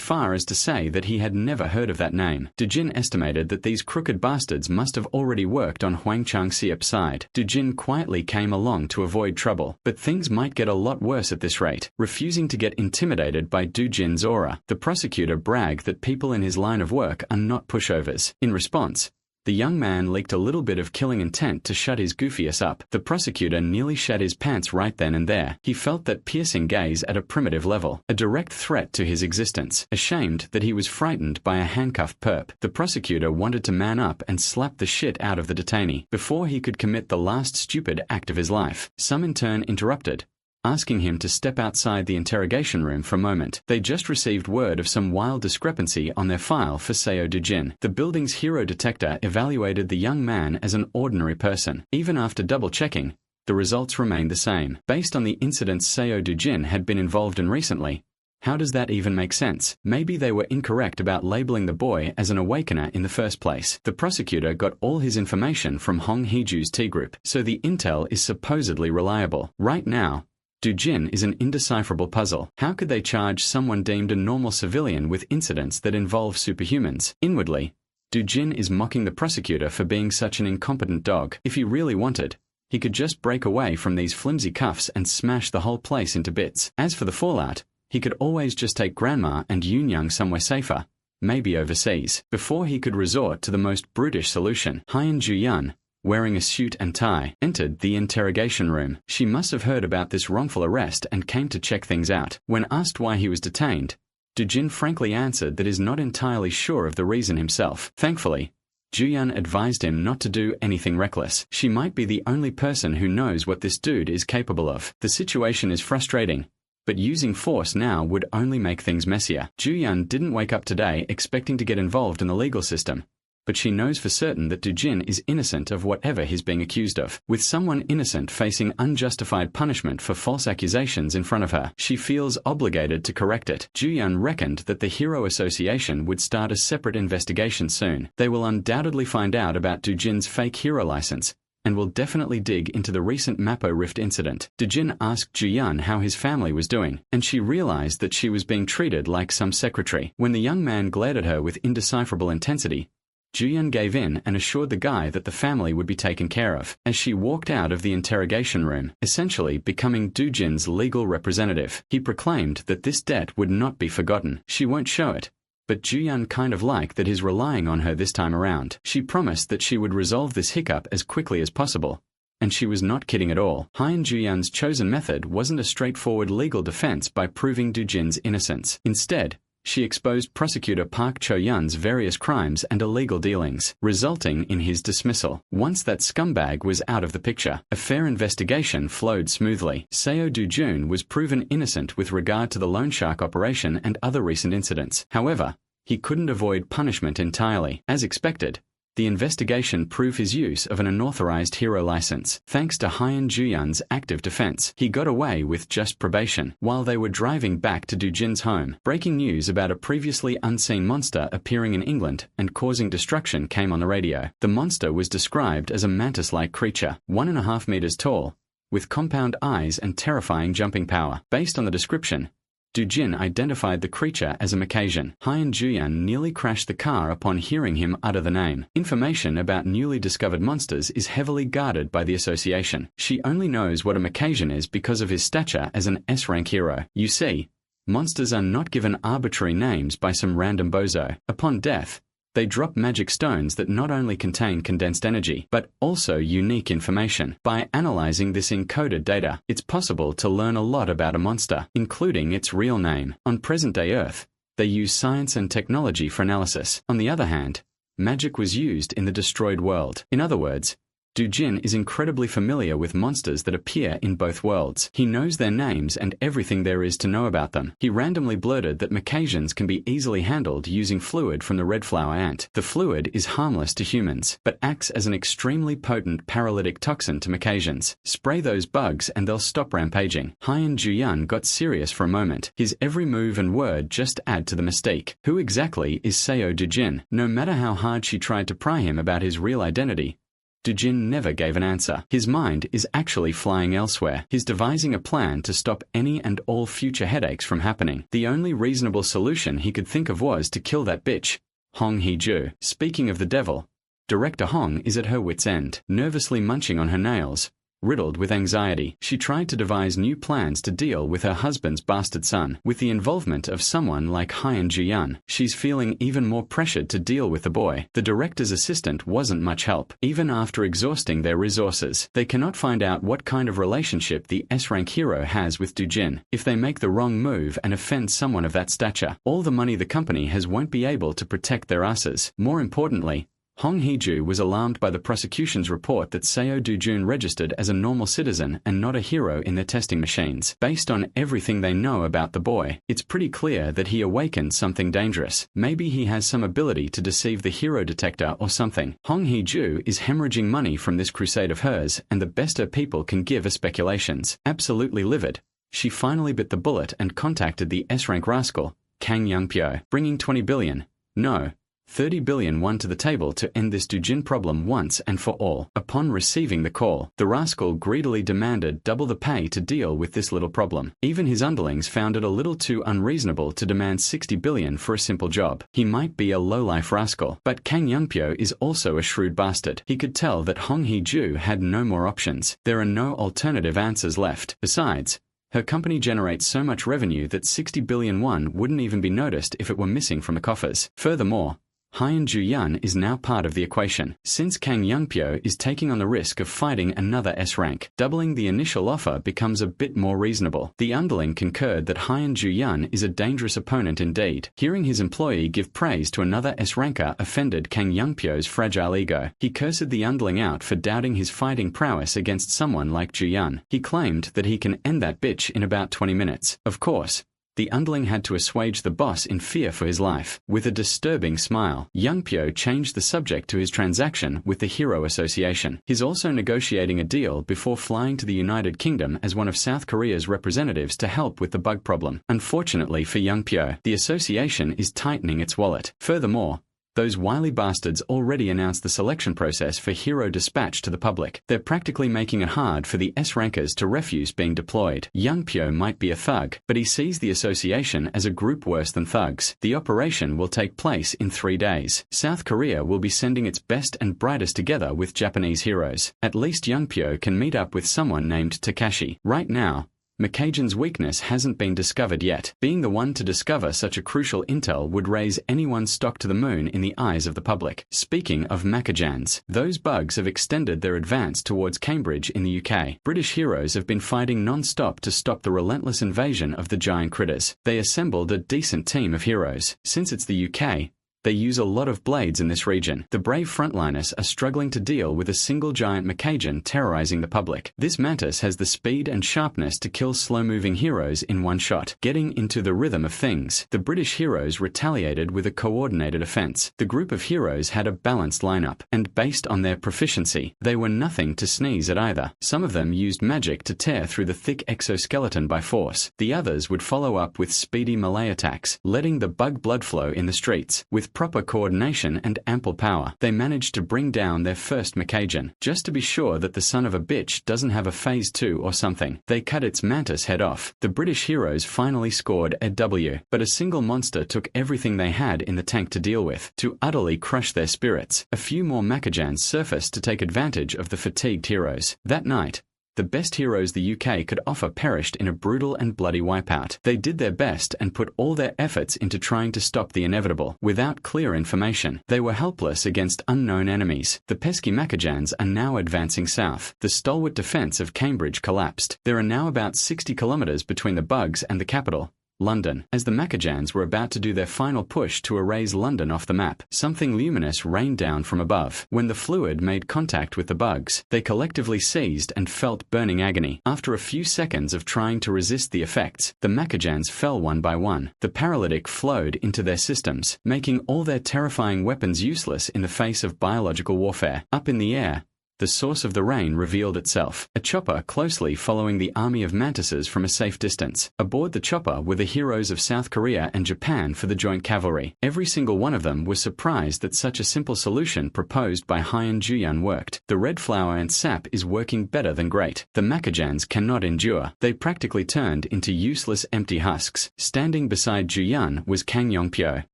far as to say that he had never heard of that name. Do-jin estimated that these crooked bastards must have already worked on Hwang Chang-seop's side. Do-jin quietly came along to avoid trouble, but things might get a lot worse at this rate. Refusing to get intimidated by Do-jin's aura, the prosecutor bragged that people in his line of work are not pushovers. In response, the young man leaked a little bit of killing intent to shut his goofiest up. The prosecutor nearly shat his pants right then and there. He felt that piercing gaze at a primitive level, a direct threat to his existence. Ashamed that he was frightened by a handcuffed perp, the prosecutor wanted to man up and slap the shit out of the detainee before he could commit the last stupid act of his life. Some in turn interrupted, asking him to step outside the interrogation room for a moment. They just received word of some wild discrepancy on their file for Seo Do-jin. The building's hero detector evaluated the young man as an ordinary person. Even after double-checking, the results remained the same. Based on the incidents Seo Do-jin had been involved in recently, how does that even make sense? Maybe they were incorrect about labeling the boy as an awakener in the first place. The prosecutor got all his information from Hong Hee-ju's T-group, so the intel is supposedly reliable. Right now, Do-jin is an indecipherable puzzle. How could they charge someone deemed a normal civilian with incidents that involve superhumans? Inwardly, Do-jin is mocking the prosecutor for being such an incompetent dog. If he really wanted, he could just break away from these flimsy cuffs and smash the whole place into bits. As for the fallout, he could always just take Grandma and Yoon-young somewhere safer, maybe overseas, before he could resort to the most brutish solution. Hyun Ju-yeon, wearing a suit and tie, entered the interrogation room. She must have heard about this wrongful arrest and came to check things out. When asked why he was detained, Do-jin frankly answered that he is not entirely sure of the reason himself. Thankfully, Ju-yeon advised him not to do anything reckless. She might be the only person who knows what this dude is capable of. The situation is frustrating, but using force now would only make things messier. Ju-yeon didn't wake up today expecting to get involved in the legal system, but she knows for certain that Do-jin is innocent of whatever he's being accused of. With someone innocent facing unjustified punishment for false accusations in front of her, she feels obligated to correct it. Ju-yeon reckoned that the Hero Association would start a separate investigation soon. They will undoubtedly find out about Do-jin's fake hero license, and will definitely dig into the recent Mappo Rift incident. Do-jin asked Ju-yeon how his family was doing, and she realized that she was being treated like some secretary. When the young man glared at her with indecipherable intensity, Ju-yeon gave in and assured the guy that the family would be taken care of. As she walked out of the interrogation room, essentially becoming Do-jin's legal representative, he proclaimed that this debt would not be forgotten. She won't show it, but Ju-yeon kind of liked that he's relying on her this time around. She promised that she would resolve this hiccup as quickly as possible, and she was not kidding at all. Hyun Ju-yeon's chosen method wasn't a straightforward legal defense by proving Do-jin's innocence. Instead, she exposed prosecutor Park Cho-yeon's various crimes and illegal dealings, resulting in his dismissal. Once that scumbag was out of the picture, a fair investigation flowed smoothly. Seo Do-jun was proven innocent with regard to the loan shark operation and other recent incidents. However, he couldn't avoid punishment entirely. As expected, the investigation proved his use of an unauthorized hero license. Thanks to Hyun Ju-yun's active defense, he got away with just probation. While they were driving back to Do-jin's home, breaking news about a previously unseen monster appearing in England and causing destruction came on the radio. The monster was described as a mantis-like creature, 1.5 meters tall, with compound eyes and terrifying jumping power. Based on the description, Do-jin identified the creature as a Mancasian. Hyun Ju-yun nearly crashed the car upon hearing him utter the name. Information about newly discovered monsters is heavily guarded by the association. She only knows what a Mancasian is because of his stature as an S-rank hero. You see, monsters are not given arbitrary names by some random bozo. Upon death, they drop magic stones that not only contain condensed energy, but also unique information. By analyzing this encoded data, it's possible to learn a lot about a monster, including its real name. On present-day Earth, they use science and technology for analysis. On the other hand, magic was used in the destroyed world. In other words, Do-jin is incredibly familiar with monsters that appear in both worlds. He knows their names and everything there is to know about them. He randomly blurted that Mancasians can be easily handled using fluid from the red flower ant. The fluid is harmless to humans, but acts as an extremely potent paralytic toxin to Mancasians. Spray those bugs and they'll stop rampaging. Hyun Ju-yun got serious for a moment. His every move and word just add to the mystique. Who exactly is Seo Do-jin? No matter how hard she tried to pry him about his real identity, Do-jin never gave an answer. His mind is actually flying elsewhere. He's devising a plan to stop any and all future headaches from happening. The only reasonable solution he could think of was to kill that bitch, Hong Hee-ju. Speaking of the devil, Director Hong is at her wit's end. Nervously munching on her nails, riddled with anxiety, she tried to devise new plans to deal with her husband's bastard son. With the involvement of someone like Hyun Ju-yun, she's feeling even more pressured to deal with the boy. The director's assistant wasn't much help. Even after exhausting their resources, they cannot find out what kind of relationship the S-rank hero has with Do-jin. If they make the wrong move and offend someone of that stature, all the money the company has won't be able to protect their asses. More importantly, Hong Hee-ju was alarmed by the prosecution's report that Seo Do-jun registered as a normal citizen and not a hero in their testing machines. Based on everything they know about the boy, it's pretty clear that he awakened something dangerous. Maybe he has some ability to deceive the hero detector or something. Hong Hee-ju is hemorrhaging money from this crusade of hers, and the best her people can give are speculations. Absolutely livid, she finally bit the bullet and contacted the S-rank rascal, Kang Young-pyo, bringing 20 billion, no, 30 billion won to the table to end this Do-jin problem once and for all. Upon receiving the call, the rascal greedily demanded double the pay to deal with this little problem. Even his underlings found it a little too unreasonable to demand 60 billion for a simple job. He might be a low-life rascal, but Kang Young-pyo is also a shrewd bastard. He could tell that Hong Hee-ju had no more options. There are no alternative answers left. Besides, her company generates so much revenue that 60 billion won wouldn't even be noticed if it were missing from the coffers. Furthermore, Hyun Ju-yun is now part of the equation. Since Kang Young-pyo is taking on the risk of fighting another S-rank, doubling the initial offer becomes a bit more reasonable. The underling concurred that Hyun Ju-yun is a dangerous opponent indeed. Hearing his employee give praise to another S-ranker offended Kang Young-pyo's fragile ego. He cursed the underling out for doubting his fighting prowess against someone like Ju-yun. He claimed that he can end that bitch in about 20 minutes. Of course, the underling had to assuage the boss in fear for his life. With a disturbing smile, Young-pyo changed the subject to his transaction with the Hero Association. He's also negotiating a deal before flying to the United Kingdom as one of South Korea's representatives to help with the bug problem. Unfortunately for Young-pyo, the association is tightening its wallet. Furthermore, those wily bastards already announced the selection process for Hero Dispatch to the public. They're practically making it hard for the S-rankers to refuse being deployed. Young-pyo might be a thug, but he sees the association as a group worse than thugs. The operation will take place in 3 days. South Korea will be sending its best and brightest together with Japanese heroes. At least Young-pyo can meet up with someone named Takashi. Right now, Mancasian's weakness hasn't been discovered yet. Being the one to discover such a crucial intel would raise anyone's stock to the moon in the eyes of the public. Speaking of Mancasians, those bugs have extended their advance towards Cambridge in the UK. British heroes have been fighting non-stop to stop the relentless invasion of the giant critters. They assembled a decent team of heroes. Since it's the UK, They use a lot of blades in this region. The brave frontliners are struggling to deal with a single giant Macajan terrorizing the public. This mantis has the speed and sharpness to kill slow-moving heroes in one shot. Getting into the rhythm of things, the British heroes retaliated with a coordinated offense. The group of heroes had a balanced lineup, and based on their proficiency, they were nothing to sneeze at either. Some of them used magic to tear through the thick exoskeleton by force. The others would follow up with speedy melee attacks, letting the bug blood flow in the streets. With proper coordination and ample power, they managed to bring down their first Macajan. Just to be sure that the son of a bitch doesn't have a phase 2 or something, they cut its mantis head off. The British heroes finally scored a W, but a single monster took everything they had in the tank to deal with. To utterly crush their spirits, a few more Macajans surfaced to take advantage of the fatigued heroes. That night, the best heroes the UK could offer perished in a brutal and bloody wipeout. They did their best and put all their efforts into trying to stop the inevitable. Without clear information, they were helpless against unknown enemies. The pesky Macajans are now advancing south. The stalwart defence of Cambridge collapsed. There are now about 60 kilometres between the bugs and the capital, London. As the Macajans were about to do their final push to erase London off the map, something luminous rained down from above. When the fluid made contact with the bugs, they collectively seized and felt burning agony. After a few seconds of trying to resist the effects, the Macajans fell one by one. The paralytic flowed into their systems, making all their terrifying weapons useless in the face of biological warfare. Up in the air, the source of the rain revealed itself, a chopper closely following the army of mantises from a safe distance. Aboard the chopper were the heroes of South Korea and Japan for the joint cavalry. Every single one of them was surprised that such a simple solution proposed by Hyun Juyun worked. The red flower and sap is working better than great. The Macajans cannot endure. They practically turned into useless empty husks. Standing beside Juyun was Kang Yongpyo.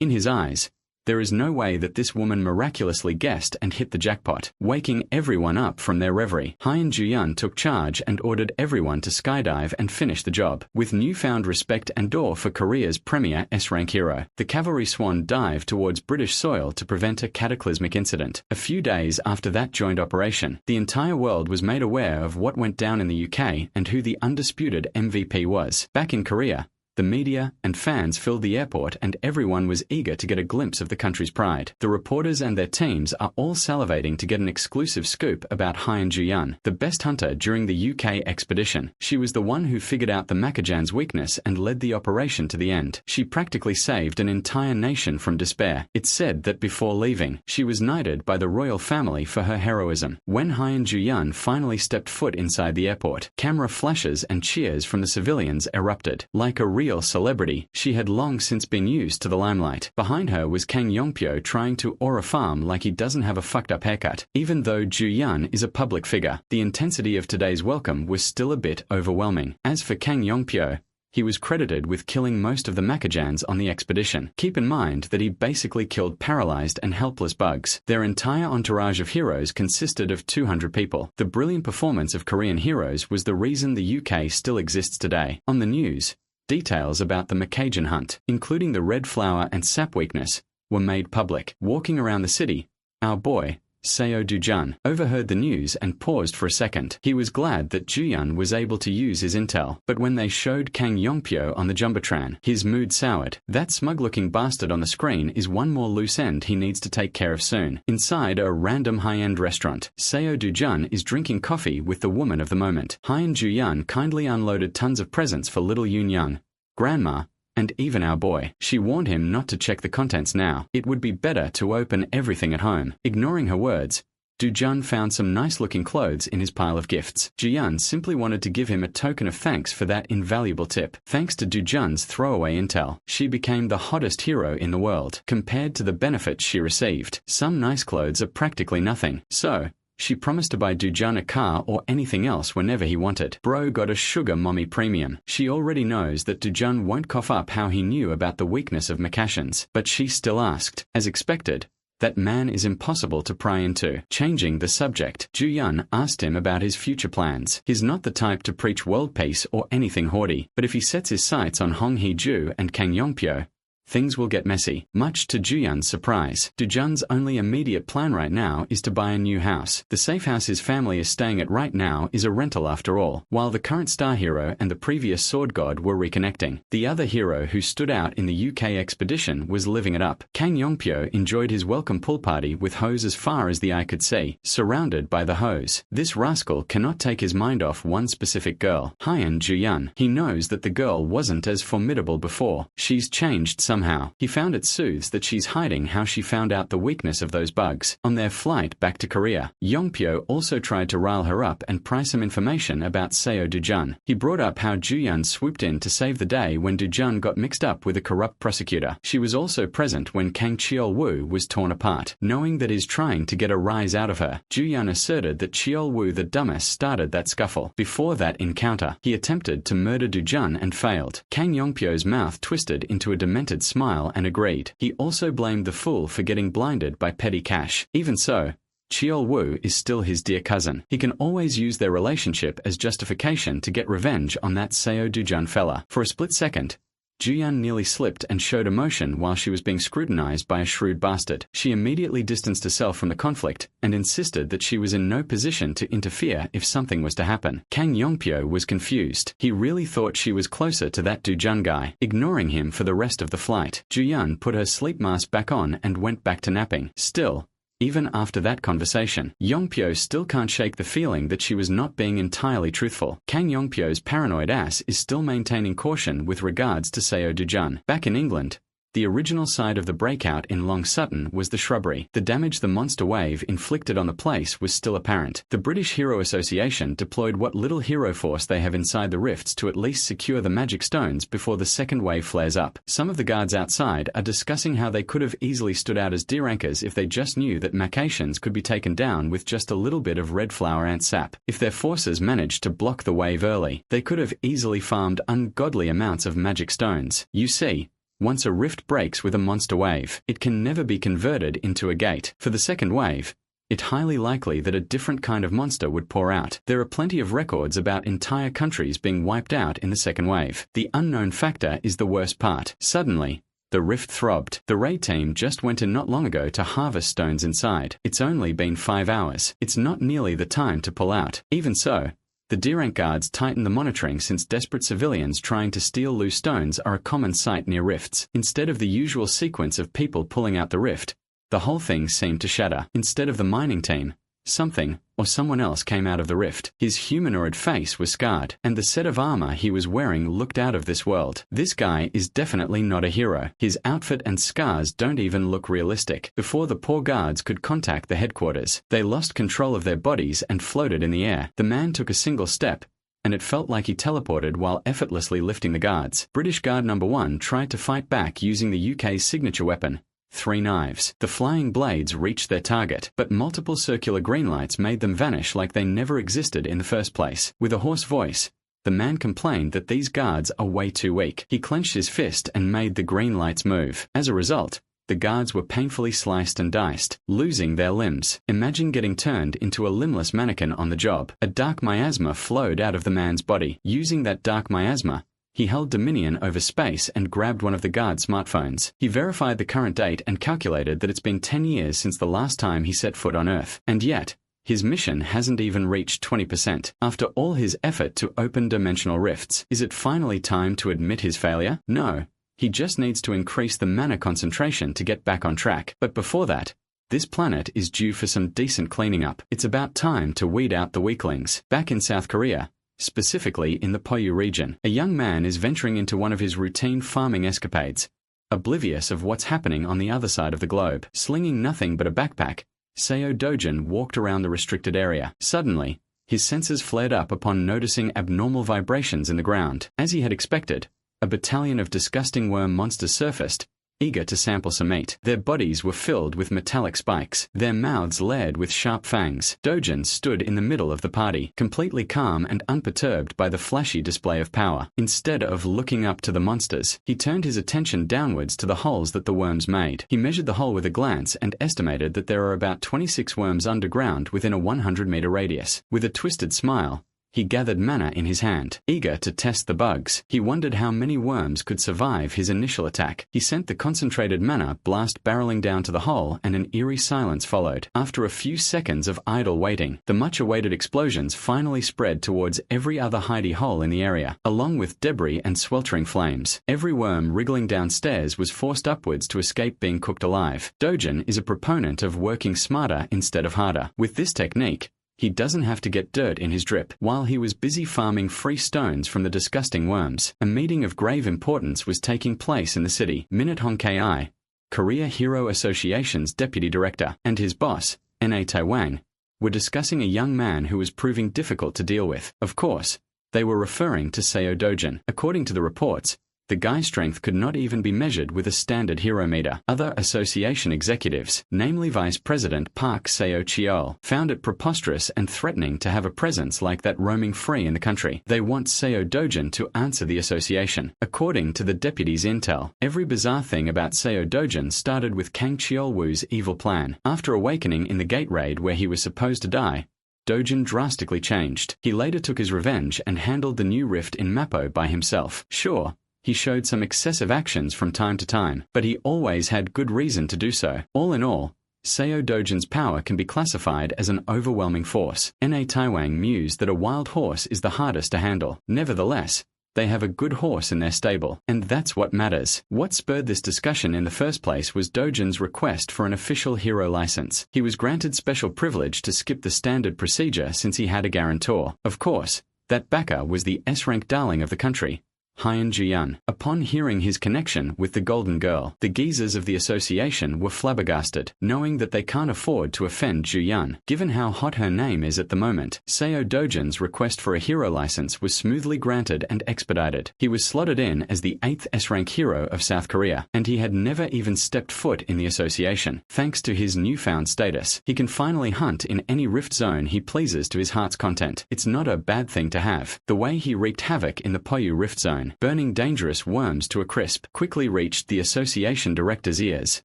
In his eyes, there is no way that this woman miraculously guessed and hit the jackpot, waking everyone up from their reverie. Hyun Juyun took charge and ordered everyone to skydive and finish the job. With newfound respect and awe for Korea's premier S-rank hero, the cavalry swan dived towards British soil to prevent a cataclysmic incident. A few days after that joint operation, the entire world was made aware of what went down in the UK and who the undisputed MVP was. Back in Korea, the media and fans filled the airport and everyone was eager to get a glimpse of the country's pride. The reporters and their teams are all salivating to get an exclusive scoop about Hyun Juyun, the best hunter during the UK expedition. She was the one who figured out the Macajan's weakness and led the operation to the end. She practically saved an entire nation from despair. It's said that before leaving, she was knighted by the royal family for her heroism. When Hyun Juyun finally stepped foot inside the airport, camera flashes and cheers from the civilians erupted. Like a real celebrity, she had long since been used to the limelight. Behind her was Kang Yongpyo trying to aura farm like he doesn't have a fucked up haircut. Even though Juyun is a public figure, the intensity of today's welcome was still a bit overwhelming. As for Kang Yongpyo, he was credited with killing most of the Macajans on the expedition. Keep in mind that he basically killed paralyzed and helpless bugs. Their entire entourage of heroes consisted of 200 people. The brilliant performance of Korean heroes was the reason the UK still exists today. On the news, details about the Macajan hunt, including the red flower and sap weakness, were made public. Walking around the city, our boy, Seo Do-jun, overheard the news and paused for a second. He was glad that Juyun was able to use his intel, but when they showed Kang Yongpyo on the Jumbotron, his mood soured. That smug-looking bastard on the screen is one more loose end he needs to take care of soon. Inside a random high-end restaurant, Seo Do-jun is drinking coffee with the woman of the moment. Hyun Juyun kindly unloaded tons of presents for little Yoon Young, Grandma, and even our boy. She warned him not to check the contents now. It would be better to open everything at home. Ignoring her words, Do-jun found some nice-looking clothes in his pile of gifts. Juyun simply wanted to give him a token of thanks for that invaluable tip. Thanks to Do-jun's throwaway intel, she became the hottest hero in the world. Compared to the benefits she received, some nice clothes are practically nothing. So, she promised to buy Do-jun a car or anything else whenever he wanted. Bro got a sugar mommy premium. She already knows that Do-jun won't cough up how he knew about the weakness of Macashans, but she still asked. As expected, that man is impossible to pry into. Changing the subject, Juyun asked him about his future plans. He's not the type to preach world peace or anything haughty, but if he sets his sights on Hong Hee-ju and Kang Yongpyo, things will get messy. Much to Juyun's surprise, Dujun's only immediate plan right now is to buy a new house. The safe house his family is staying at right now is a rental after all. While the current star hero and the previous sword god were reconnecting, the other hero who stood out in the UK expedition was living it up. Kang Yongpyo enjoyed his welcome pool party with hoes as far as the eye could see, surrounded by the hoes. This rascal cannot take his mind off one specific girl, Hyun Juyun. He knows that the girl wasn't as formidable before. She's changed somehow. He found it soothes that she's hiding how she found out the weakness of those bugs. On their flight back to Korea, Yongpyo also tried to rile her up and pry some information about Seo Dujun. He brought up how Juyun swooped in to save the day when Dujun got mixed up with a corrupt prosecutor. She was also present when Kang Cheol-woo was torn apart. Knowing that he's trying to get a rise out of her, Juyun asserted that Cheol-woo the dumbass started that scuffle. Before that encounter, he attempted to murder Dujun and failed. Kang Yongpyo's mouth twisted into a demented smile and agreed. He also blamed the fool for getting blinded by petty cash. Even so, Cheol-woo is still his dear cousin. He can always use their relationship as justification to get revenge on that Seo Dujun fella. For a split second, Juyun nearly slipped and showed emotion while she was being scrutinized by a shrewd bastard. She immediately distanced herself from the conflict and insisted that she was in no position to interfere if something was to happen. Kang Yongpyo was confused. He really thought she was closer to that Dujun guy, ignoring him for the rest of the flight. Juyun put her sleep mask back on and went back to napping. Still, even after that conversation, Yongpyo still can't shake the feeling that she was not being entirely truthful. Kang Yongpyo's paranoid ass is still maintaining caution with regards to Seo Dujun. Back in England, the original site of the breakout in Long Sutton was the shrubbery. The damage the monster wave inflicted on the place was still apparent. The British Hero Association deployed what little hero force they have inside the rifts to at least secure the magic stones before the second wave flares up. Some of the guards outside are discussing how they could have easily stood out as deer anchors if they just knew that macations could be taken down with just a little bit of red flower ant sap. If their forces managed to block the wave early, they could have easily farmed ungodly amounts of magic stones. You see, once a rift breaks with a monster wave, it can never be converted into a gate. For the second wave, it's highly likely that a different kind of monster would pour out. There are plenty of records about entire countries being wiped out in the second wave. The unknown factor is the worst part. Suddenly, the rift throbbed. The raid team just went in not long ago to harvest stones inside. It's only been 5 hours. It's not nearly the time to pull out. Even so, the D-rank guards tighten the monitoring since desperate civilians trying to steal loose stones are a common sight near rifts. Instead of the usual sequence of people pulling out the rift, the whole thing seemed to shatter. Instead of the mining team, something or someone else came out of the rift. His humanoid face was scarred, and the set of armor he was wearing looked out of this world. This guy is definitely not a hero. His outfit and scars don't even look realistic. Before the poor guards could contact the headquarters, they lost control of their bodies and floated in the air. The man took a single step, and it felt like he teleported while effortlessly lifting the guards. British Guard Number 1 tried to fight back using the UK's signature weapon, 3 knives. The flying blades reached their target, but multiple circular green lights made them vanish like they never existed in the first place. With a hoarse voice, the man complained that these guards are way too weak. He clenched his fist and made the green lights move. As a result, the guards were painfully sliced and diced, losing their limbs. Imagine getting turned into a limbless mannequin on the job. A dark miasma flowed out of the man's body. Using that dark miasma, he held dominion over space and grabbed one of the guard's smartphones. He verified the current date and calculated that it's been 10 years since the last time he set foot on Earth. And yet, his mission hasn't even reached 20%. After all his effort to open dimensional rifts, is it finally time to admit his failure? No. He just needs to increase the mana concentration to get back on track. But before that, this planet is due for some decent cleaning up. It's about time to weed out the weaklings. Back in South Korea, specifically in the Poyu region, a young man is venturing into one of his routine farming escapades, oblivious of what's happening on the other side of the globe. Slinging nothing but a backpack, Seo Dojin walked around the restricted area. Suddenly, his senses flared up upon noticing abnormal vibrations in the ground. As he had expected, a battalion of disgusting worm monsters surfaced, eager to sample some meat. Their bodies were filled with metallic spikes, their mouths layered with sharp fangs. Dojin stood in the middle of the party, completely calm and unperturbed by the flashy display of power. Instead of looking up to the monsters, he turned his attention downwards to the holes that the worms made. He measured the hole with a glance and estimated that there are about 26 worms underground within a 100-meter radius. With a twisted smile, He gathered mana in his hand, eager to test the bugs. He wondered how many worms could survive his initial attack. He sent the concentrated mana blast barreling down to the hole, and an eerie silence followed. After a few seconds of idle waiting, the much-awaited explosions finally spread towards every other hidey hole in the area, along with debris and sweltering flames. Every worm wriggling downstairs was forced upwards to escape being cooked alive. Dojin is a proponent of working smarter instead of harder. With this technique, he doesn't have to get dirt in his drip. While he was busy farming free stones from the disgusting worms, a meeting of grave importance was taking place in the city. manhwaCapped, Korea Hero Association's deputy director, and his boss, Na Taiwan, were discussing a young man who was proving difficult to deal with. Of course, they were referring to Seo Dojin. According to the reports, the guy's strength could not even be measured with a standard hero meter. Other association executives, namely Vice President Park Seo-cheol, found it preposterous and threatening to have a presence like that roaming free in the country. They want Seo Dojin to answer the association. According to the deputy's intel, every bizarre thing about Seo Dojin started with Kang Cheol-woo's evil plan. After awakening in the gate raid where he was supposed to die, Dojin drastically changed. He later took his revenge and handled the new rift in Mappo by himself. Sure, he showed some excessive actions from time to time, but he always had good reason to do so. All in all, Seo Dojin's power can be classified as an overwhelming force. Na Taiwan mused that a wild horse is the hardest to handle. Nevertheless, they have a good horse in their stable, and that's what matters. What spurred this discussion in the first place was Dojin's request for an official hero license. He was granted special privilege to skip the standard procedure since he had a guarantor. Of course, that backer was the S-rank darling of the country, Hyun Ji-yun. Upon hearing his connection with the Golden Girl, the geezers of the association were flabbergasted, knowing that they can't afford to offend Ji-yun. Given how hot her name is at the moment, Seo Dojin's request for a hero license was smoothly granted and expedited. He was slotted in as the 8th S-rank hero of South Korea, and he had never even stepped foot in the association. Thanks to his newfound status, he can finally hunt in any rift zone he pleases to his heart's content. It's not a bad thing to have. The way he wreaked havoc in the Poyu rift zone, burning dangerous worms to a crisp, quickly reached the association director's ears.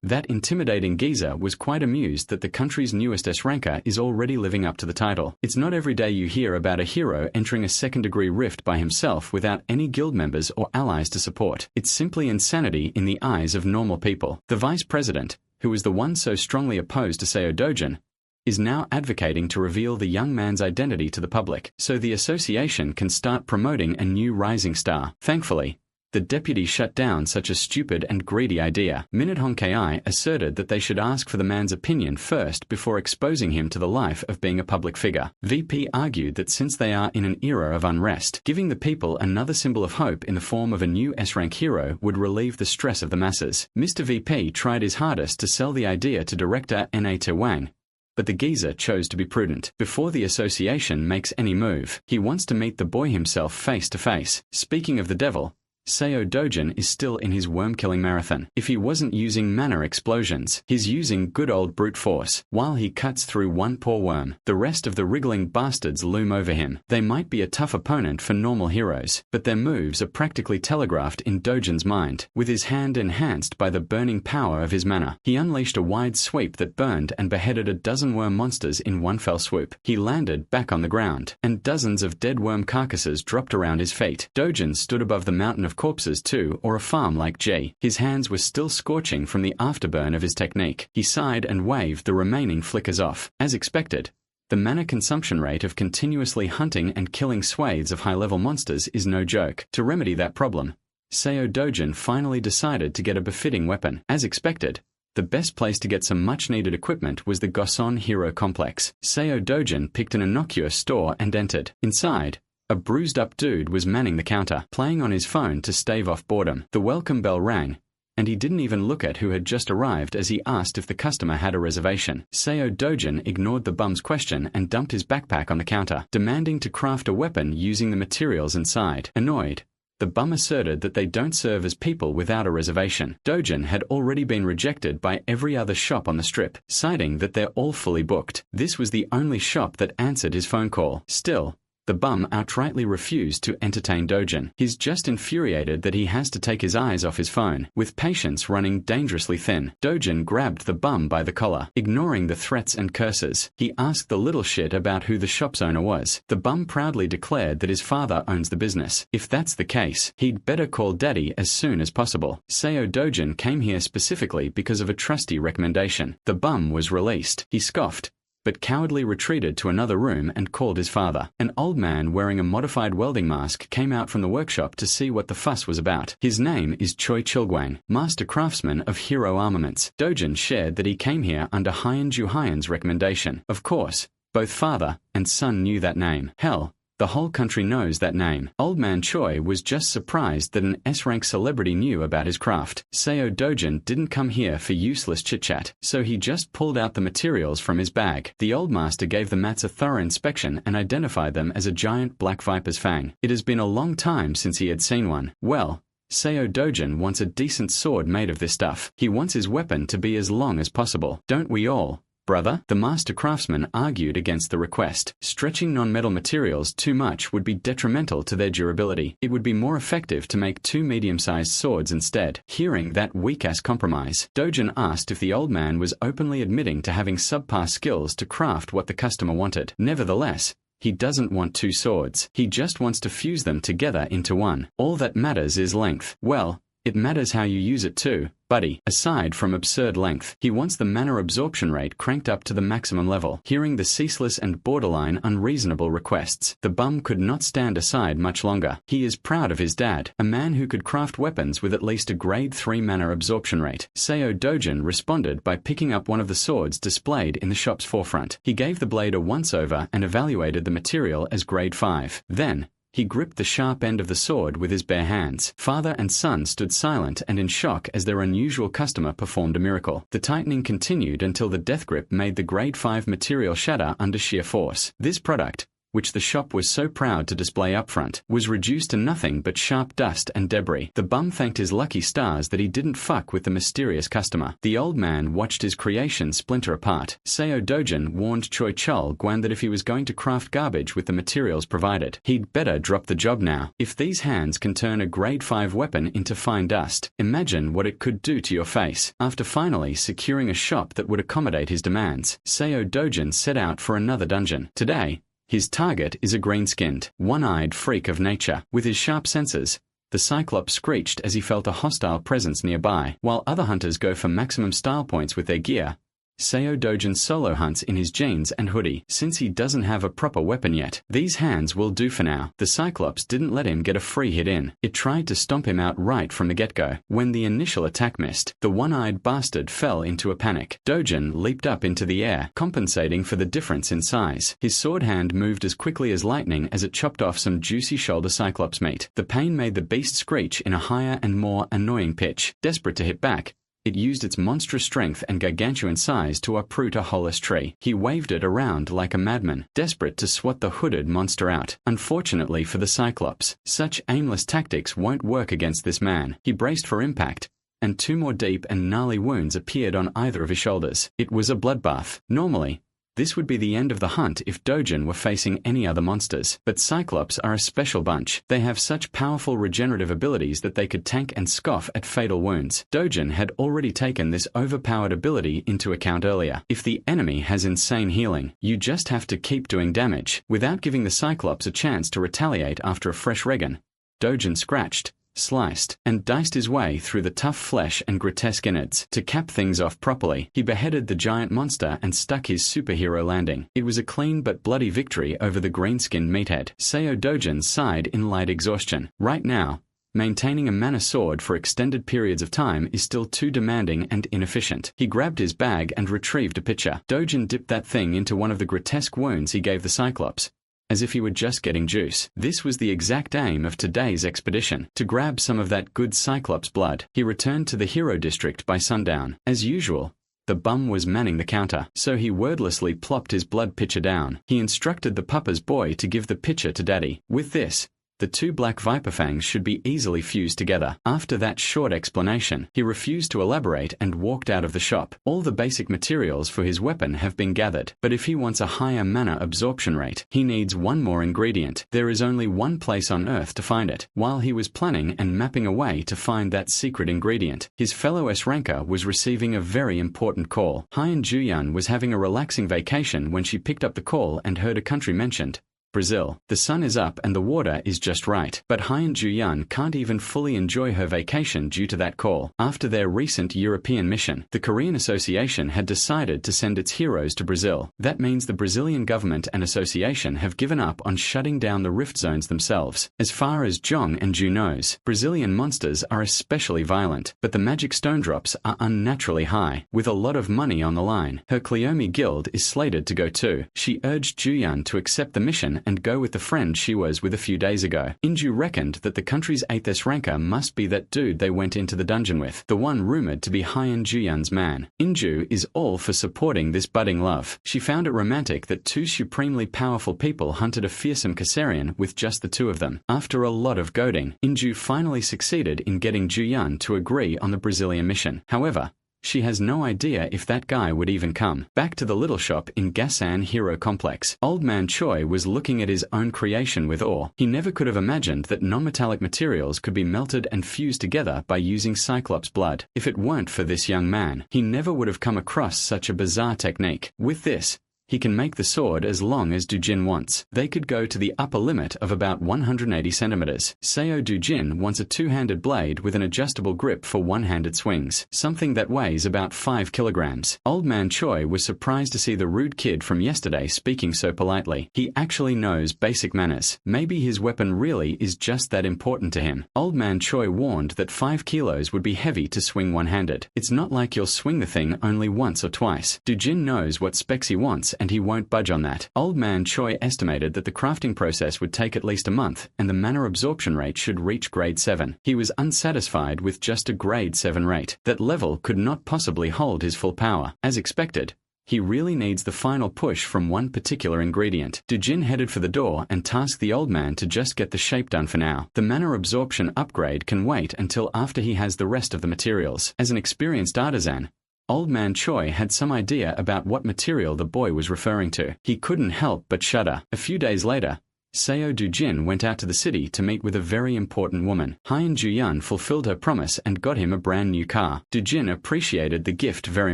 That intimidating geezer was quite amused that the country's newest S-ranker is already living up to the title. It's not every day you hear about a hero entering a second-degree rift by himself without any guild members or allies to support. It's simply insanity in the eyes of normal people. The vice president, who was the one so strongly opposed to Seo Dojin, is now advocating to reveal the young man's identity to the public, so the association can start promoting a new rising star. Thankfully, the deputy shut down such a stupid and greedy idea. manhwaCapped asserted that they should ask for the man's opinion first before exposing him to the life of being a public figure. VP argued that since they are in an era of unrest, giving the people another symbol of hope in the form of a new S-rank hero would relieve the stress of the masses. Mr. VP tried his hardest to sell the idea to director Na Taiwan, but the geezer chose to be prudent. Before the association makes any move, he wants to meet the boy himself face to face. Speaking of the devil, Seo Dojin is still in his worm-killing marathon. If he wasn't using mana explosions, he's using good old brute force. While he cuts through one poor worm, the rest of the wriggling bastards loom over him. They might be a tough opponent for normal heroes, but their moves are practically telegraphed in Dojin's mind. With his hand enhanced by the burning power of his mana, he unleashed a wide sweep that burned and beheaded a dozen worm monsters in one fell swoop. He landed back on the ground, and dozens of dead worm carcasses dropped around his feet. Dojin stood above the mountain of corpses too, or a farm like G. His hands were still scorching from the afterburn of his technique. He sighed and waved the remaining flickers off. As expected, the mana consumption rate of continuously hunting and killing swathes of high-level monsters is no joke. To remedy that problem, Seo Dojin finally decided to get a befitting weapon. As expected, the best place to get some much-needed equipment was the Goson Hero Complex. Seo Dojin picked an innocuous store and entered. Inside, a bruised-up dude was manning the counter, playing on his phone to stave off boredom. The welcome bell rang, and he didn't even look at who had just arrived as he asked if the customer had a reservation. Seo Dojin ignored the bum's question and dumped his backpack on the counter, demanding to craft a weapon using the materials inside. Annoyed, the bum asserted that they don't serve as people without a reservation. Dojin had already been rejected by every other shop on the strip, citing that they're all fully booked. This was the only shop that answered his phone call. Still, The bum outrightly refused to entertain Dojin. He's just infuriated that he has to take his eyes off his phone. With patience running dangerously thin, Dojin grabbed the bum by the collar. Ignoring the threats and curses, he asked the little shit about who the shop's owner was. The bum proudly declared that his father owns the business. If that's the case, he'd better call daddy as soon as possible. Seo Dojin came here specifically because of a trusty recommendation. The bum was released. He scoffed, but cowardly retreated to another room and called his father. An old man wearing a modified welding mask came out from the workshop to see what the fuss was about. His name is Choi Chilgwang, master craftsman of Hero Armaments. Dojin shared that he came here under Hyen Ju Hyen's recommendation. Of course, both father and son knew that name. Hell, the whole country knows that name. Old man Choi was just surprised that an S-rank celebrity knew about his craft. Seo Dojin didn't come here for useless chit-chat, so he just pulled out the materials from his bag. The old master gave the mats a thorough inspection and identified them as a giant black viper's fang. It has been a long time since he had seen one. Well, Seo Dojin wants a decent sword made of this stuff. He wants his weapon to be as long as possible. Don't we all, brother? The master craftsman argued against the request. Stretching non-metal materials too much would be detrimental to their durability. It would be more effective to make 2 medium-sized swords instead. Hearing that weak-ass compromise, Dojin asked if the old man was openly admitting to having subpar skills to craft what the customer wanted. Nevertheless, he doesn't want 2 swords. He just wants to fuse them together into one. All that matters is length. Well, it matters how you use it too, buddy. Aside from absurd length, he wants the mana absorption rate cranked up to the maximum level. Hearing the ceaseless and borderline unreasonable requests, the bum could not stand aside much longer. He is proud of his dad, a man who could craft weapons with at least a grade 3 mana absorption rate. Seo Dojin responded by picking up one of the swords displayed in the shop's forefront. He gave the blade a once-over and evaluated the material as grade 5. Then, he gripped the sharp end of the sword with his bare hands. Father and son stood silent and in shock as their unusual customer performed a miracle. The tightening continued until the death grip made the grade 5 material shatter under sheer force. This product, which the shop was so proud to display up front, was reduced to nothing but sharp dust and debris. The bum thanked his lucky stars that he didn't fuck with the mysterious customer. The old man watched his creation splinter apart. Seo Dojin warned Choi Chul-gwan that if he was going to craft garbage with the materials provided, he'd better drop the job now. If these hands can turn a grade 5 weapon into fine dust, imagine what it could do to your face. After finally securing a shop that would accommodate his demands, Seo Dojin set out for another dungeon. Today, his target is a green-skinned, one-eyed freak of nature. With his sharp senses, the Cyclops screeched as he felt a hostile presence nearby. While other hunters go for maximum style points with their gear, Seo Dojin solo hunts in his jeans and hoodie. Since he doesn't have a proper weapon yet, these hands will do for now. The Cyclops didn't let him get a free hit in. It tried to stomp him out right from the get-go. When the initial attack missed, the one-eyed bastard fell into a panic. Dojin leaped up into the air, compensating for the difference in size. His sword hand moved as quickly as lightning as it chopped off some juicy shoulder Cyclops meat. The pain made the beast screech in a higher and more annoying pitch. Desperate to hit back, it used its monstrous strength and gargantuan size to uproot a holeless tree. He waved it around like a madman, desperate to swat the hooded monster out. Unfortunately for the Cyclops, such aimless tactics won't work against this man. He braced for impact, and 2 more deep and gnarly wounds appeared on either of his shoulders. It was a bloodbath. Normally, this would be the end of the hunt if Dojin were facing any other monsters. But Cyclops are a special bunch. They have such powerful regenerative abilities that they could tank and scoff at fatal wounds. Dojin had already taken this overpowered ability into account earlier. If the enemy has insane healing, you just have to keep doing damage. Without giving the Cyclops a chance to retaliate after a fresh regen, Dojin scratched, sliced, and diced his way through the tough flesh and grotesque innards. To cap things off properly, he beheaded the giant monster and stuck his superhero landing. It was a clean but bloody victory over the green-skinned meathead. Seo Dojin sighed in light exhaustion. Right now, maintaining a mana sword for extended periods of time is still too demanding and inefficient. He grabbed his bag and retrieved a pitcher. Dojin dipped that thing into one of the grotesque wounds he gave the Cyclops, as if he were just getting juice. This was the exact aim of today's expedition, to grab some of that good Cyclops blood. He returned to the Hero District by sundown. As usual, the bum was manning the counter, so he wordlessly plopped his blood pitcher down. He instructed the papa's boy to give the pitcher to daddy. With this, The two black viper fangs should be easily fused together. After that short explanation, he refused to elaborate and walked out of the shop. All the basic materials for his weapon have been gathered, but if he wants a higher mana absorption rate, he needs one more ingredient. There is only one place on Earth to find it. While he was planning and mapping a way to find that secret ingredient, his fellow S-ranker was receiving a very important call. Hien Juyun was having a relaxing vacation when she picked up the call and heard a country mentioned. Brazil. The sun is up and the water is just right. But Hien Juyun can't even fully enjoy her vacation due to that call. After their recent European mission, the Korean Association had decided to send its heroes to Brazil. That means the Brazilian government and association have given up on shutting down the rift zones themselves. As far as Jong and Ju knows, Brazilian monsters are especially violent, but the magic stone drops are unnaturally high, with a lot of money on the line. Her Cleome guild is slated to go too. She urged Juyun to accept the mission and go with the friend she was with a few days ago. Inju reckoned that the country's 8th S-ranker must be that dude they went into the dungeon with, the one rumored to be Hien Juyun's man. Inju is all for supporting this budding love. She found it romantic that two supremely powerful people hunted a fearsome Caesarian with just the two of them. After a lot of goading, Inju finally succeeded in getting Juyun to agree on the Brazilian mission. However, she has no idea if that guy would even come. Back to the little shop in Gasan Hero Complex. Old Man Choi was looking at his own creation with awe. He never could have imagined that non-metallic materials could be melted and fused together by using Cyclops blood. If it weren't for this young man, he never would have come across such a bizarre technique. With this, he can make the sword as long as Dujin wants. They could go to the upper limit of about 180 centimeters. Seo Dujin wants a two-handed blade with an adjustable grip for one-handed swings, something that weighs about 5 kilograms. Old Man Choi was surprised to see the rude kid from yesterday speaking so politely. He actually knows basic manners. Maybe his weapon really is just that important to him. Old Man Choi warned that 5 kilos would be heavy to swing one-handed. It's not like you'll swing the thing only once or twice. Dujin knows what specs he wants and he won't budge on that. Old Man Choi estimated that the crafting process would take at least a month, and the mana absorption rate should reach grade 7. He was unsatisfied with just a grade 7 rate. That level could not possibly hold his full power. As expected, he really needs the final push from one particular ingredient. Dujin headed for the door and tasked the old man to just get the shape done for now. The mana absorption upgrade can wait until after he has the rest of the materials. As an experienced artisan, Old Man Choi had some idea about what material the boy was referring to. He couldn't help but shudder. A few days later, Seo Dujin went out to the city to meet with a very important woman. Hien Juyun fulfilled her promise and got him a brand new car. Dujin appreciated the gift very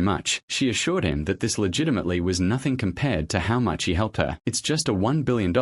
much. She assured him that this legitimately was nothing compared to how much he helped her. It's just a $1 billion,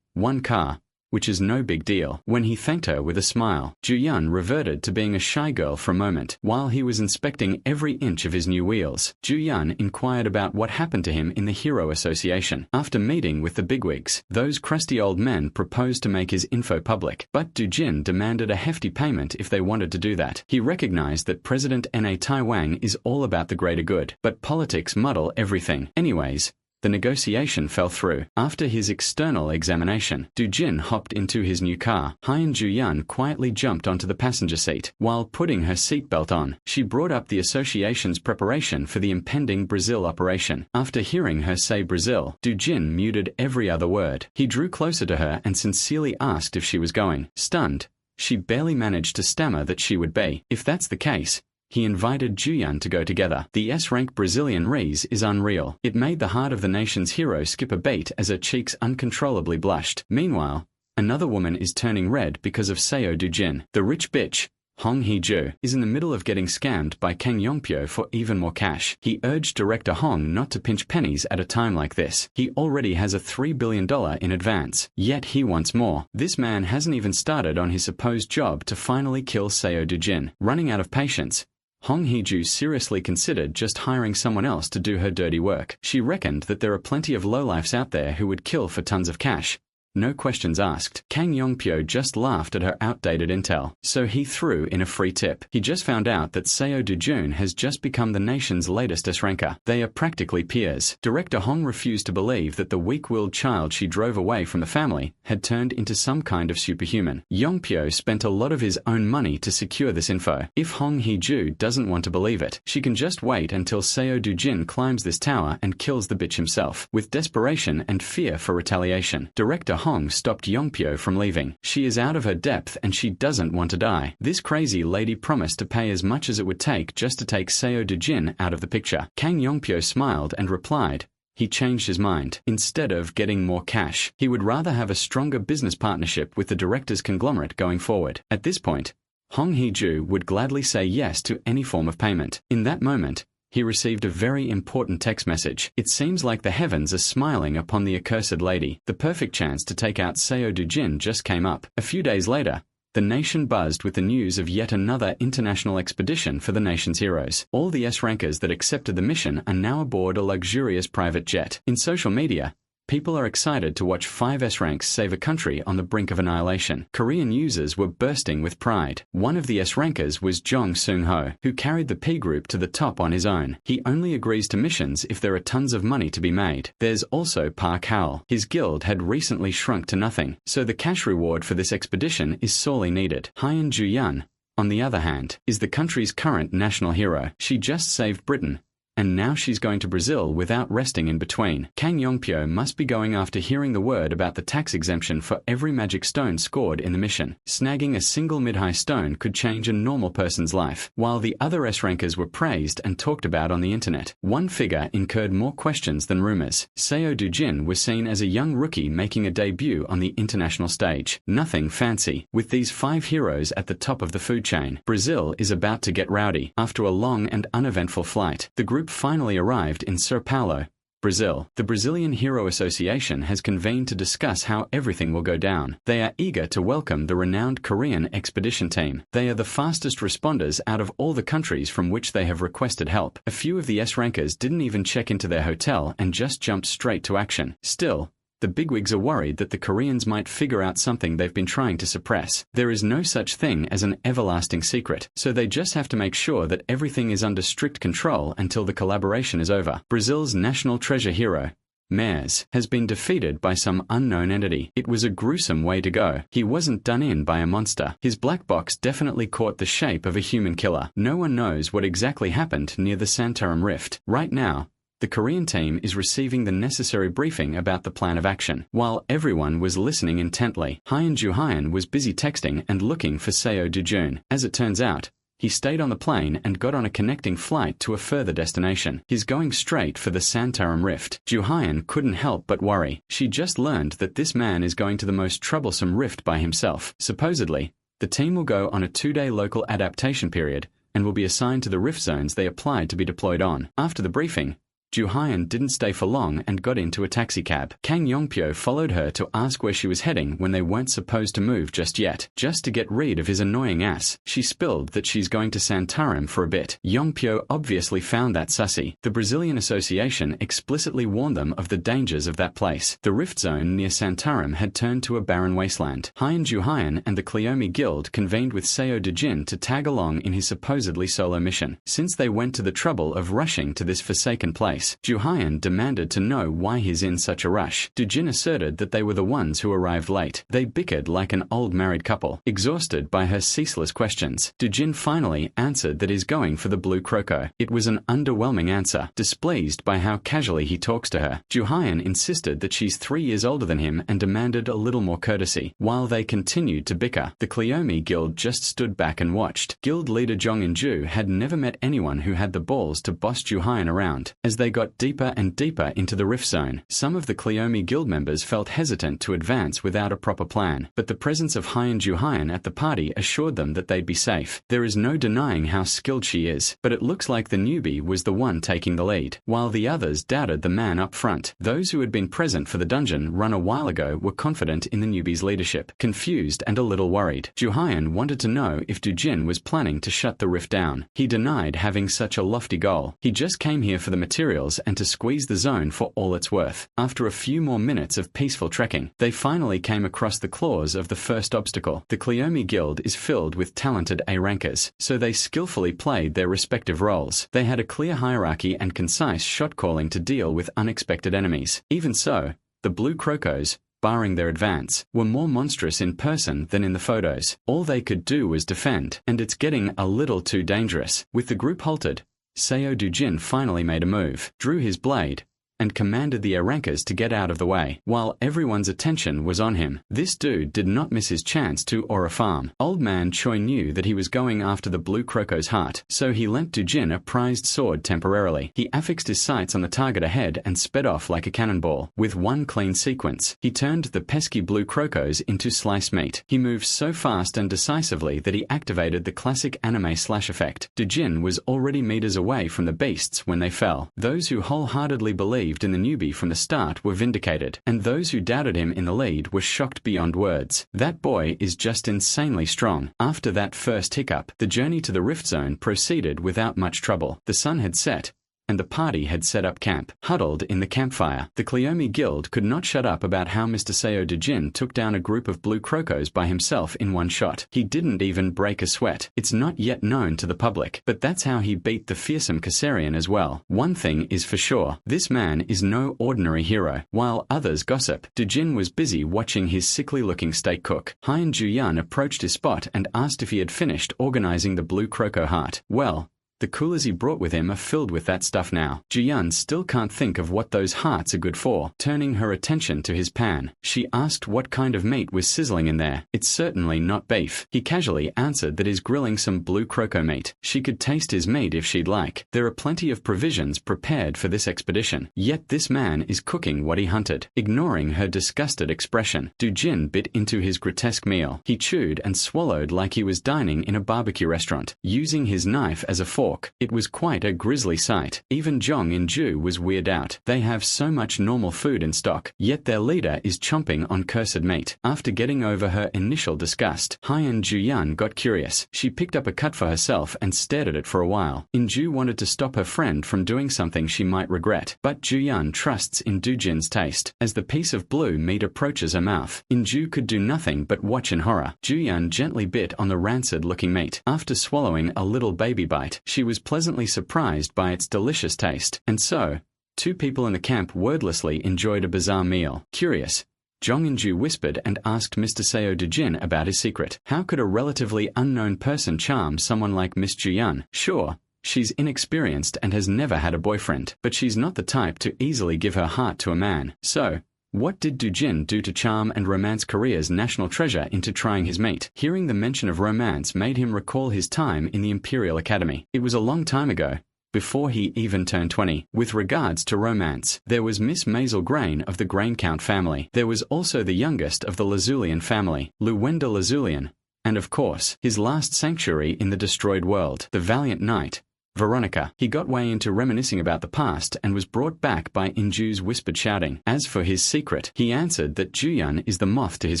one car, which is no big deal. When he thanked her with a smile, Juyun reverted to being a shy girl for a moment. While he was inspecting every inch of his new wheels, Juyun inquired about what happened to him in the Hero Association. After meeting with the bigwigs, those crusty old men proposed to make his info public, but Dujin demanded a hefty payment if they wanted to do that. He recognized that President Na Taiwan is all about the greater good, but politics muddle everything. Anyways, the negotiation fell through. After his external examination, Dujin hopped into his new car. Hien Juyun quietly jumped onto the passenger seat. While putting her seatbelt on, she brought up the association's preparation for the impending Brazil operation. After hearing her say Brazil, Dujin muted every other word. He drew closer to her and sincerely asked if she was going. Stunned, she barely managed to stammer that she would be. If that's the case, he invited Juyun to go together. The S-rank Brazilian Reese is unreal. It made the heart of the nation's hero skip a beat as her cheeks uncontrollably blushed. Meanwhile, another woman is turning red because of Seo Dujin. The rich bitch, Hong Hee-ju, is in the middle of getting scammed by Kang Yongpyo for even more cash. He urged director Hong not to pinch pennies at a time like this. He already has a $3 billion in advance, yet he wants more. This man hasn't even started on his supposed job to finally kill Seo Dujin. Running out of patience, Hong Hee-ju seriously considered just hiring someone else to do her dirty work. She reckoned that there are plenty of lowlifes out there who would kill for tons of cash. No questions asked. Kang Yongpyo just laughed at her outdated intel, so he threw in a free tip. He just found out that Seo Dujun has just become the nation's latest S-ranker. They are practically peers. Director Hong refused to believe that the weak-willed child she drove away from the family had turned into some kind of superhuman. Yongpyo spent a lot of his own money to secure this info. If Hong Hee-ju doesn't want to believe it, she can just wait until Seo Dujin climbs this tower and kills the bitch himself. With desperation and fear for retaliation, Director Hong stopped Yongpyo from leaving. She is out of her depth and she doesn't want to die. This crazy lady promised to pay as much as it would take just to take Seo Dojin out of the picture. Kang Yongpyo smiled and replied, he changed his mind. Instead of getting more cash, he would rather have a stronger business partnership with the director's conglomerate going forward. At this point, Hong Hee-ju would gladly say yes to any form of payment. In that moment, he received a very important text message. It seems like the heavens are smiling upon the accursed lady. The perfect chance to take out Seo Dojin just came up. A few days later, the nation buzzed with the news of yet another international expedition for the nation's heroes. All the S-rankers that accepted the mission are now aboard a luxurious private jet. In social media, people are excited to watch 5 S-ranks save a country on the brink of annihilation. Korean users were bursting with pride. One of the S-rankers was Jong Seung-ho, who carried the P group to the top on his own. He only agrees to missions if there are tons of money to be made. There's also Park Howell. His guild had recently shrunk to nothing, so the cash reward for this expedition is sorely needed. Hyun Ju-yeon, on the other hand, is the country's current national hero. She just saved Britain, and now she's going to Brazil without resting in between. Kang Yongpyo must be going after hearing the word about the tax exemption for every magic stone scored in the mission. Snagging a single mid-high stone could change a normal person's life. While the other S-rankers were praised and talked about on the internet, one figure incurred more questions than rumors. Seo Dojin was seen as a young rookie making a debut on the international stage. Nothing fancy. With these 5 heroes at the top of the food chain, Brazil is about to get rowdy. After a long and uneventful flight, the group finally arrived in São Paulo, Brazil. The Brazilian Hero Association has convened to discuss how everything will go down. They are eager to welcome the renowned Korean expedition team. They are the fastest responders out of all the countries from which they have requested help. A few of the S-rankers didn't even check into their hotel and just jumped straight to action. Still, the bigwigs are worried that the Koreans might figure out something they've been trying to suppress. There is no such thing as an everlasting secret, so they just have to make sure that everything is under strict control until the collaboration is over. Brazil's national treasure hero, Mares, has been defeated by some unknown entity. It was a gruesome way to go. He wasn't done in by a monster. His black box definitely caught the shape of a human killer. No one knows what exactly happened near the Santorum Rift. Right now, the Korean team is receiving the necessary briefing about the plan of action. While everyone was listening intently, Hyun Ju-hyun was busy texting and looking for Seo Dojin. As it turns out, he stayed on the plane and got on a connecting flight to a further destination. He's going straight for the Santorum Rift. Ju-hyun couldn't help but worry. She just learned that this man is going to the most troublesome rift by himself. Supposedly, the team will go on a 2-day local adaptation period and will be assigned to the rift zones they applied to be deployed on. After the briefing, Ju-hyun didn't stay for long and got into a taxicab. Kang Yongpyo followed her to ask where she was heading when they weren't supposed to move just yet. Just to get rid of his annoying ass, she spilled that she's going to Santorum for a bit. Yongpyo obviously found that sussy. The Brazilian Association explicitly warned them of the dangers of that place. The rift zone near Santorum had turned to a barren wasteland. Hyun Ju-hyun and the Cleome Guild convened with Seo Dojin to tag along in his supposedly solo mission. Since they went to the trouble of rushing to this forsaken place, Ju-hyun demanded to know why he's in such a rush. Dojin asserted that they were the ones who arrived late. They bickered like an old married couple. Exhausted by her ceaseless questions, Dojin finally answered that he's going for the Blue Croco. It was an underwhelming answer. Displeased by how casually he talks to her, Ju-hyun insisted that she's 3 years older than him and demanded a little more courtesy. While they continued to bicker, the Cleome Guild just stood back and watched. Guild leader Jong In-ju had never met anyone who had the balls to boss Ju-hyun around. As they got deeper and deeper into the rift zone, some of the Cleome Guild members felt hesitant to advance without a proper plan, but the presence of Hyun Ju-hyun at the party assured them that they'd be safe. There is no denying how skilled she is, but it looks like the newbie was the one taking the lead, while the others doubted the man up front. Those who had been present for the dungeon run a while ago were confident in the newbie's leadership. Confused and a little worried, Ju-hyun wanted to know if Dojin was planning to shut the rift down. He denied having such a lofty goal. He just came here for the materials and to squeeze the zone for all it's worth. After a few more minutes of peaceful trekking, they finally came across the claws of the first obstacle. The Cleome Guild is filled with talented A-rankers, so they skillfully played their respective roles. They had a clear hierarchy and concise shot calling to deal with unexpected enemies. Even so, the Blue Crocos, barring their advance, were more monstrous in person than in the photos. All they could do was defend, and it's getting a little too dangerous. With the group halted, Seo Dojin finally made a move, drew his blade, and commanded the Arankers to get out of the way, while everyone's attention was on him. This dude did not miss his chance to Aura farm. Old man Choi knew that he was going after the blue croco's heart, so he lent Dujin a prized sword temporarily. He affixed his sights on the target ahead and sped off like a cannonball. With one clean sequence, he turned the pesky blue crocos into sliced meat. He moved so fast and decisively that he activated the classic anime slash effect. Dujin was already meters away from the beasts when they fell. Those who wholeheartedly believed in the newbie from the start were vindicated, and those who doubted him in the lead were shocked beyond words. That boy is just insanely strong. After that first hiccup, the journey to the Rift Zone proceeded without much trouble. The sun had set, and the party had set up camp. Huddled in the campfire, the Cleome Guild could not shut up about how Mr. Seo Dujin took down a group of blue crocos by himself in one shot. He didn't even break a sweat. It's not yet known to the public, but that's how he beat the fearsome Kassarian as well. One thing is for sure, this man is no ordinary hero. While others gossip, Dujin was busy watching his sickly-looking steak cook. Hien Ju-yan approached his spot and asked if he had finished organizing the blue croco heart. Well, the coolers he brought with him are filled with that stuff now. Ju-yan still can't think of what those hearts are good for. Turning her attention to his pan, she asked what kind of meat was sizzling in there. It's certainly not beef. He casually answered that he's grilling some blue croco meat. She could taste his meat if she'd like. There are plenty of provisions prepared for this expedition. Yet this man is cooking what he hunted. Ignoring her disgusted expression, Dujin bit into his grotesque meal. He chewed and swallowed like he was dining in a barbecue restaurant, using his knife as a fork. It was quite a grisly sight. Even Jong In-ju was weirded out. They have so much normal food in stock, yet their leader is chomping on cursed meat. After getting over her initial disgust, Hien Ju-yan got curious. She picked up a cut for herself and stared at it for a while. In-ju wanted to stop her friend from doing something she might regret, but Ju-yan trusts in Dujin's taste. As the piece of blue meat approaches her mouth, In-ju could do nothing but watch in horror. Ju-yan gently bit on the rancid-looking meat. After swallowing a little baby bite, she was pleasantly surprised by its delicious taste, and so, two people in the camp wordlessly enjoyed a bizarre meal. Curious, Jong In-ju whispered and asked Mr. Seo Dujin about his secret. How could a relatively unknown person charm someone like Miss Ju-yan? Sure, she's inexperienced and has never had a boyfriend, but she's not the type to easily give her heart to a man. So, what did Dujin do to charm and romance Korea's national treasure into trying his meat? Hearing the mention of romance made him recall his time in the Imperial Academy. It was a long time ago, before he even turned 20. With regards to romance, there was Miss Maisel Grain of the Grain Count family. There was also the youngest of the Lazulian family, Luwenda Lazulian, and of course, his last sanctuary in the destroyed world, the valiant knight, Veronica. He got way into reminiscing about the past and was brought back by In-ju's whispered shouting. As for his secret, he answered that Ju-yan is the moth to his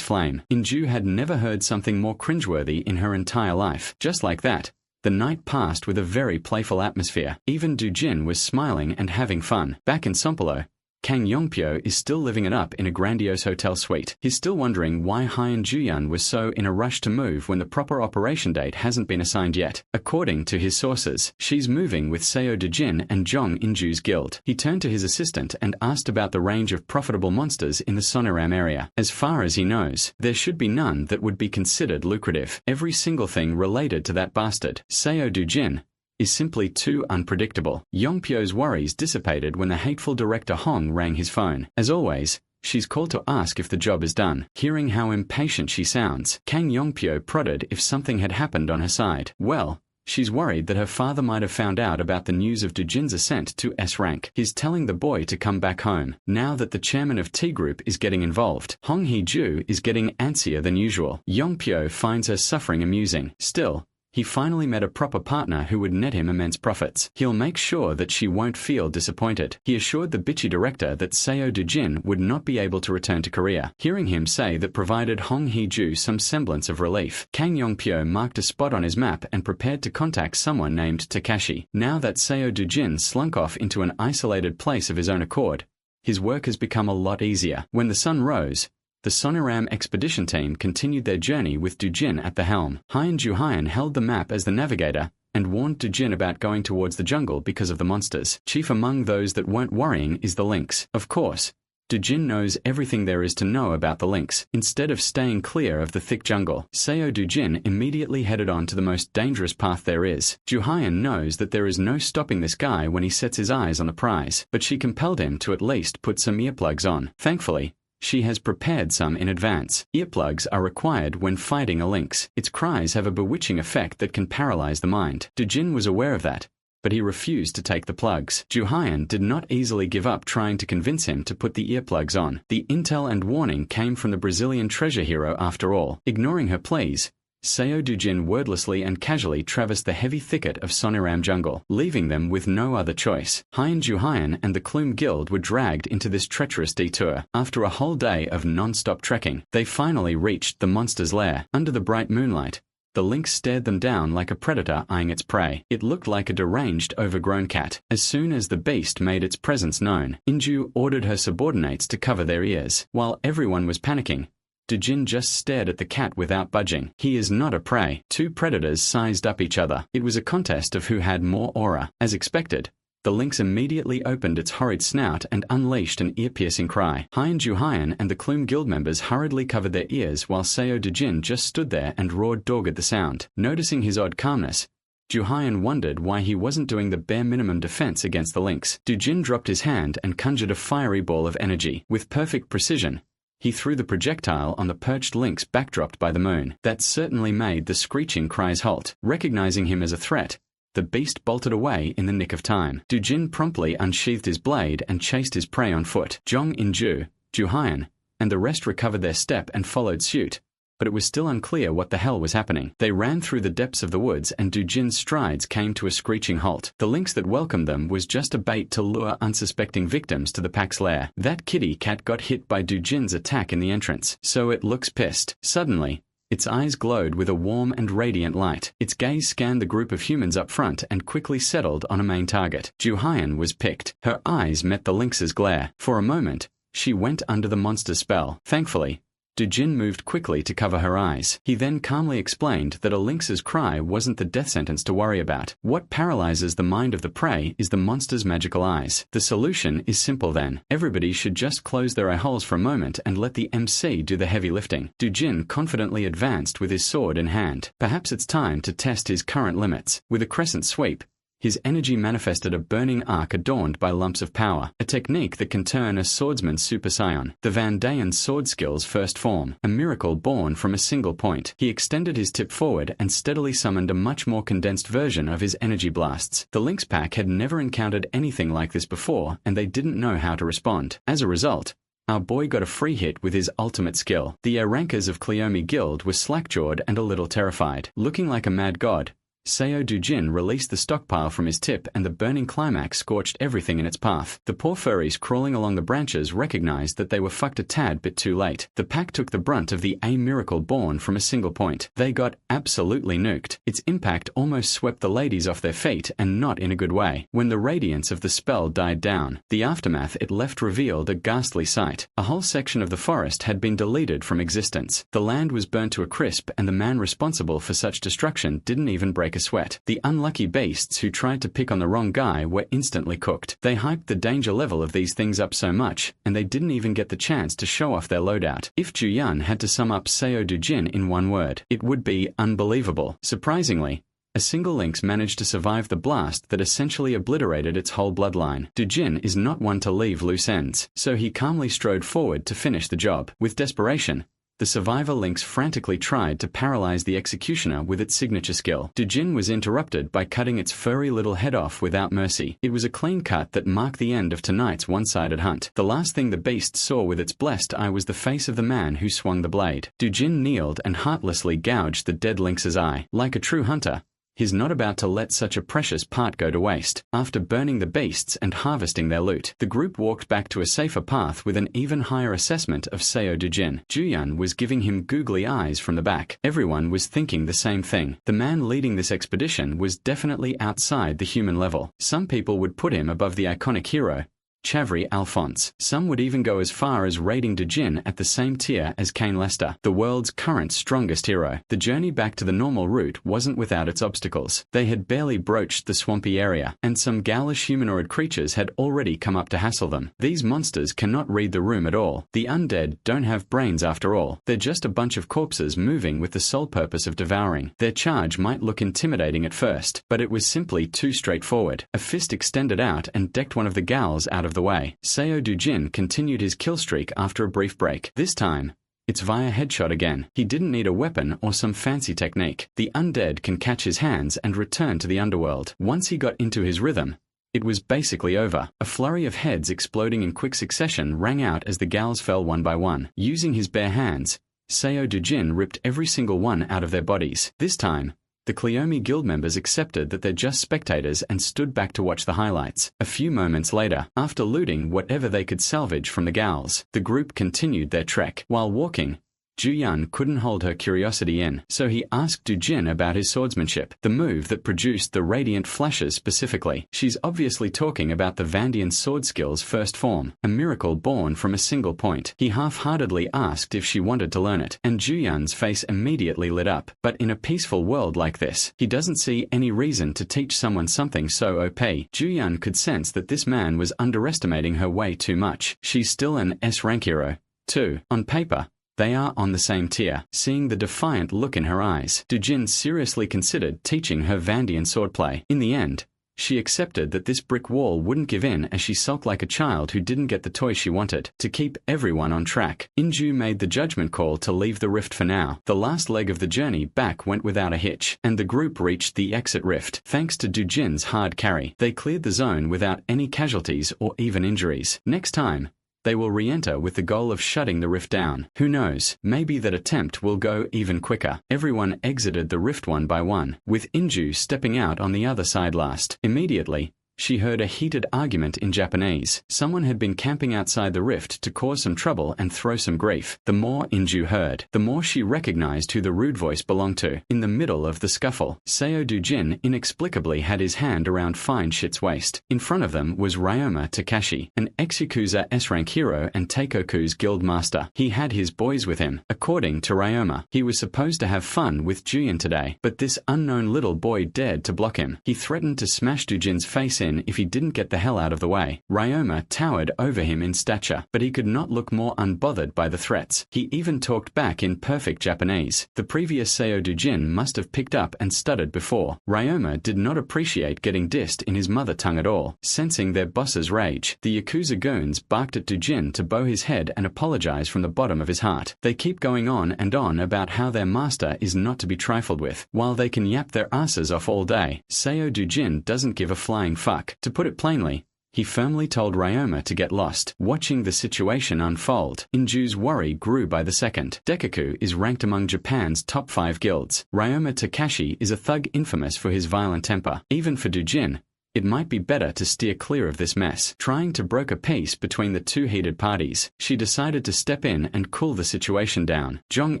flame. In-ju had never heard something more cringeworthy in her entire life. Just like that, the night passed with a very playful atmosphere. Even Dujin was smiling and having fun. Back in Sompolo, Kang Yongpyo is still living it up in a grandiose hotel suite. He's still wondering why Hien Ju-yan was so in a rush to move when the proper operation date hasn't been assigned yet. According to his sources, she's moving with Seo Dujin and Jong In-ju's guild. He turned to his assistant and asked about the range of profitable monsters in the Sonoram area. As far as he knows, there should be none that would be considered lucrative. Every single thing related to that bastard, Seo Dujin, is simply too unpredictable. Yongpyo's worries dissipated when the hateful director Hong rang his phone. As always, she's called to ask if the job is done. Hearing how impatient she sounds, Kang Yongpyo prodded if something had happened on her side. Well, she's worried that her father might have found out about the news of Dujin's ascent to S-Rank. He's telling the boy to come back home. Now that the chairman of T Group is getting involved, Hong Hee-ju is getting antsier than usual. Yongpyo finds her suffering amusing. Still, he finally met a proper partner who would net him immense profits. He'll make sure that she won't feel disappointed. He assured the bitchy director that Seo Dujin would not be able to return to Korea. Hearing him say that provided Hong Hee-ju some semblance of relief, Kang Yongpyo marked a spot on his map and prepared to contact someone named Takashi. Now that Seo Dujin slunk off into an isolated place of his own accord, his work has become a lot easier. When the sun rose, the Sonoram expedition team continued their journey with Dujin at the helm. Hien Ju-hyen held the map as the navigator and warned Dujin about going towards the jungle because of the monsters. Chief among those that weren't worrying is the lynx. Of course, Dujin knows everything there is to know about the lynx. Instead of staying clear of the thick jungle, Seo Dujin immediately headed on to the most dangerous path there is. Juhyun knows that there is no stopping this guy when he sets his eyes on the prize, but she compelled him to at least put some earplugs on. Thankfully, she has prepared some in advance. Earplugs are required when fighting a lynx. Its cries have a bewitching effect that can paralyze the mind. Dujin was aware of that, but he refused to take the plugs. Juhyun did not easily give up trying to convince him to put the earplugs on. The intel and warning came from the Brazilian treasure hero after all. Ignoring her pleas, Seo Dujin wordlessly and casually traversed the heavy thicket of Soniram jungle, leaving them with no other choice. Hyun Juhyun and the Klume Guild were dragged into this treacherous detour. After a whole day of non-stop trekking, they finally reached the monster's lair. Under the bright moonlight, the lynx stared them down like a predator eyeing its prey. It looked like a deranged, overgrown cat. As soon as the beast made its presence known, Inju ordered her subordinates to cover their ears. While everyone was panicking, Dujin just stared at the cat without budging. He is not a prey. Two predators sized up each other. It was a contest of who had more aura. As expected, the lynx immediately opened its horrid snout and unleashed an ear-piercing cry. Hyun Juhyun and the Klume Guild members hurriedly covered their ears while Seo Dujin just stood there and roared dog at the sound. Noticing his odd calmness, Juhyun wondered why he wasn't doing the bare minimum defense against the lynx. Dujin dropped his hand and conjured a fiery ball of energy. With perfect precision, he threw the projectile on the perched lynx backdropped by the moon. That certainly made the screeching cries halt. Recognizing him as a threat, the beast bolted away in the nick of time. Dujin promptly unsheathed his blade and chased his prey on foot. Jong In-ju, Juhyun, and the rest recovered their step and followed suit, but it was still unclear what the hell was happening. They ran through the depths of the woods and Dujin's strides came to a screeching halt. The lynx that welcomed them was just a bait to lure unsuspecting victims to the pack's lair. That kitty cat got hit by Dujin's attack in the entrance, so it looks pissed. Suddenly, its eyes glowed with a warm and radiant light. Its gaze scanned the group of humans up front and quickly settled on a main target. Juhyun was picked. Her eyes met the lynx's glare. For a moment, she went under the monster's spell. Thankfully, Dujin moved quickly to cover her eyes. He then calmly explained that a lynx's cry wasn't the death sentence to worry about. What paralyzes the mind of the prey is the monster's magical eyes. The solution is simple then. Everybody should just close their eye holes for a moment and let the MC do the heavy lifting. Dujin confidently advanced with his sword in hand. Perhaps it's time to test his current limits. With a crescent sweep, his energy manifested a burning arc adorned by lumps of power, a technique that can turn a swordsman's super scion. The Van Dayen's sword skill's first form, a miracle born from a single point. He extended his tip forward and steadily summoned a much more condensed version of his energy blasts. The Lynx pack had never encountered anything like this before, and they didn't know how to respond. As a result, our boy got a free hit with his ultimate skill. The rankers of Cleome Guild were slack-jawed and a little terrified. Looking like a mad god, Seo Dujin released the stockpile from his tip and the burning climax scorched everything in its path. The poor furries crawling along the branches recognized that they were fucked a tad bit too late. The pack took the brunt of the miracle born from a single point. They got absolutely nuked. Its impact almost swept the ladies off their feet, and not in a good way. When the radiance of the spell died down, the aftermath it left revealed a ghastly sight. A whole section of the forest had been deleted from existence. The land was burnt to a crisp, and the man responsible for such destruction didn't even break a sweat. The unlucky beasts who tried to pick on the wrong guy were instantly cooked. They hyped the danger level of these things up so much, and they didn't even get the chance to show off their loadout. If Juyan had to sum up Seo Dujin in one word, it would be unbelievable. Surprisingly, a single lynx managed to survive the blast that essentially obliterated its whole bloodline. Dujin is not one to leave loose ends, so he calmly strode forward to finish the job. With desperation, the survivor lynx frantically tried to paralyze the executioner with its signature skill. Dujin was interrupted by cutting its furry little head off without mercy. It was a clean cut that marked the end of tonight's one-sided hunt. The last thing the beast saw with its blessed eye was the face of the man who swung the blade. Dujin kneeled and heartlessly gouged the dead lynx's eye. Like a true hunter, he's not about to let such a precious part go to waste. After burning the beasts and harvesting their loot, the group walked back to a safer path with an even higher assessment of Seo Dujin. Juyan was giving him googly eyes from the back. Everyone was thinking the same thing. The man leading this expedition was definitely outside the human level. Some people would put him above the iconic hero, Chavri Alphonse. Some would even go as far as rating Dujin at the same tier as Kane Lester, the world's current strongest hero. The journey back to the normal route wasn't without its obstacles. They had barely broached the swampy area, and some ghoulish humanoid creatures had already come up to hassle them. These monsters cannot read the room at all. The undead don't have brains after all. They're just a bunch of corpses moving with the sole purpose of devouring. Their charge might look intimidating at first, but it was simply too straightforward. A fist extended out and decked one of the ghouls out of the way. Seo Dujin continued his kill streak after a brief break. This time, it's via headshot again. He didn't need a weapon or some fancy technique. The undead can catch his hands and return to the underworld. Once he got into his rhythm, it was basically over. A flurry of heads exploding in quick succession rang out as the ghouls fell one by one. Using his bare hands, Seo Dujin ripped every single one out of their bodies. This time, the Cleome guild members accepted that they're just spectators and stood back to watch the highlights. A few moments later, after looting whatever they could salvage from the ghouls, the group continued their trek. While walking, Ju-Yun couldn't hold her curiosity in, so he asked Dujin about his swordsmanship, the move that produced the radiant flashes specifically. She's obviously talking about the Vandian sword skill's first form, a miracle born from a single point. He half-heartedly asked if she wanted to learn it, and Ju-Yun's face immediately lit up. But in a peaceful world like this, he doesn't see any reason to teach someone something so OP. Ju-Yun could sense that this man was underestimating her way too much. She's still an S-rank hero, too. On paper, they are on the same tier. Seeing the defiant look in her eyes, Dujin seriously considered teaching her Vandian swordplay. In the end, she accepted that this brick wall wouldn't give in as she sulked like a child who didn't get the toy she wanted. To keep everyone on track, Inju made the judgment call to leave the rift for now. The last leg of the journey back went without a hitch, and the group reached the exit rift. Thanks to Dujin's hard carry, they cleared the zone without any casualties or even injuries. Next time, they will re-enter with the goal of shutting the rift down. Who knows, maybe that attempt will go even quicker. Everyone exited the rift one by one, with Inju stepping out on the other side last. Immediately, she heard a heated argument in Japanese. Someone had been camping outside the rift to cause some trouble and throw some grief. The more Inju heard, the more she recognized who the rude voice belonged to. In the middle of the scuffle, Seo Dujin inexplicably had his hand around Fine Shit's waist. In front of them was Ryoma Takashi, an ex-Yakuza S-rank hero and Teikoku's guild master. He had his boys with him. According to Ryoma, he was supposed to have fun with Juyin today, but this unknown little boy dared to block him. He threatened to smash Dujin's face in if he didn't get the hell out of the way. Ryoma towered over him in stature, but he could not look more unbothered by the threats. He even talked back in perfect Japanese. The previous Seo Dujin must have picked up and stuttered before. Ryoma did not appreciate getting dissed in his mother tongue at all. Sensing their boss's rage, the Yakuza goons barked at Dujin to bow his head and apologize from the bottom of his heart. They keep going on and on about how their master is not to be trifled with. While they can yap their asses off all day, Seo Dujin doesn't give a flying fuck. To put it plainly, he firmly told Ryoma to get lost. Watching the situation unfold, Inju's worry grew by the second. Dekaku is ranked among Japan's top 5 guilds. Ryoma Takashi is a thug infamous for his violent temper. Even for Dujin, it might be better to steer clear of this mess. Trying to broker peace between the two heated parties, she decided to step in and cool the situation down. Jong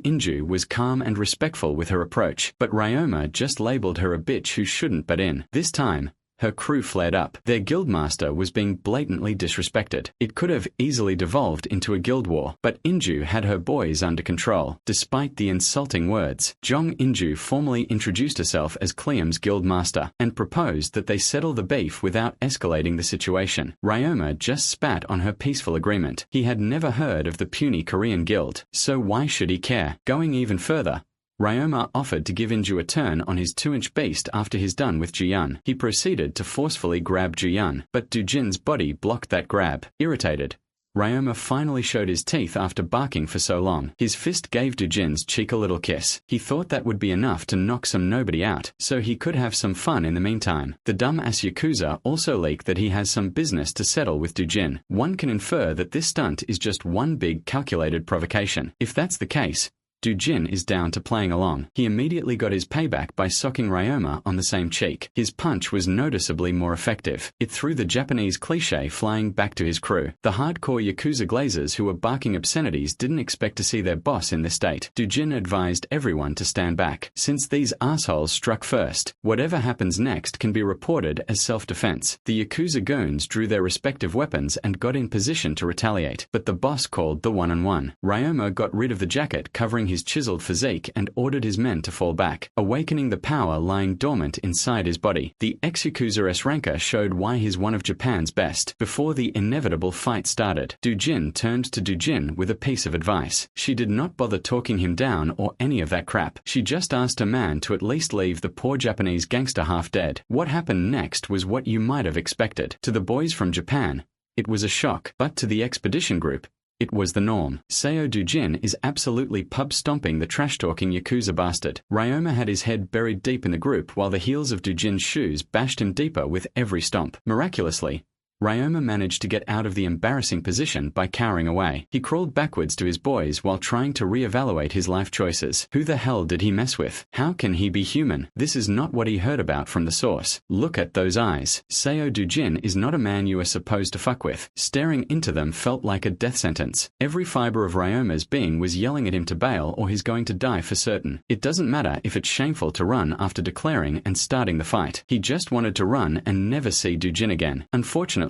Inju was calm and respectful with her approach, but Ryoma just labeled her a bitch who shouldn't butt in. This time, her crew flared up. Their guildmaster was being blatantly disrespected. It could have easily devolved into a guild war, but Inju had her boys under control. Despite the insulting words, Jong Inju formally introduced herself as Cleum's guildmaster and proposed that they settle the beef without escalating the situation. Ryoma just spat on her peaceful agreement. He had never heard of the puny Korean guild, so why should he care? Going even further, Ryoma offered to give Inju a turn on his 2-inch beast after he's done with Jiyun. He proceeded to forcefully grab Jiyun, but Dujin's body blocked that grab. Irritated, Ryoma finally showed his teeth after barking for so long. His fist gave Dujin's cheek a little kiss. He thought that would be enough to knock some nobody out, so he could have some fun in the meantime. The dumb-ass Yakuza also leaked that he has some business to settle with Dujin. One can infer that this stunt is just one big calculated provocation. If that's the case, Dujin is down to playing along. He immediately got his payback by socking Ryoma on the same cheek. His punch was noticeably more effective. It threw the Japanese cliché flying back to his crew. The hardcore Yakuza glazers who were barking obscenities didn't expect to see their boss in this state. Dujin advised everyone to stand back. Since these assholes struck first, whatever happens next can be reported as self-defense. The Yakuza goons drew their respective weapons and got in position to retaliate, but the boss called the one-on-one. Ryoma got rid of the jacket covering his chiseled physique and ordered his men to fall back, awakening the power lying dormant inside his body. The ex-Yakuza S-Ranker showed why he's one of Japan's best. Before the inevitable fight started, Dujin turned to Dujin with a piece of advice. She did not bother talking him down or any of that crap. She just asked her man to at least leave the poor Japanese gangster half dead. What happened next was what you might have expected. To the boys from Japan, it was a shock, but to the expedition group, it was the norm. Seo Dujin is absolutely pub-stomping the trash-talking Yakuza bastard. Ryoma had his head buried deep in the group while the heels of Dujin's shoes bashed him deeper with every stomp. Miraculously, Ryoma managed to get out of the embarrassing position by cowering away. He crawled backwards to his boys while trying to re-evaluate his life choices. Who the hell did he mess with? How can he be human? This is not what he heard about from the source. Look at those eyes. Seo Dujin is not a man you are supposed to fuck with. Staring into them felt like a death sentence. Every fiber of Ryoma's being was yelling at him to bail or he's going to die for certain. It doesn't matter if it's shameful to run after declaring and starting the fight. He just wanted to run and never see Dujin again. Unfortunately,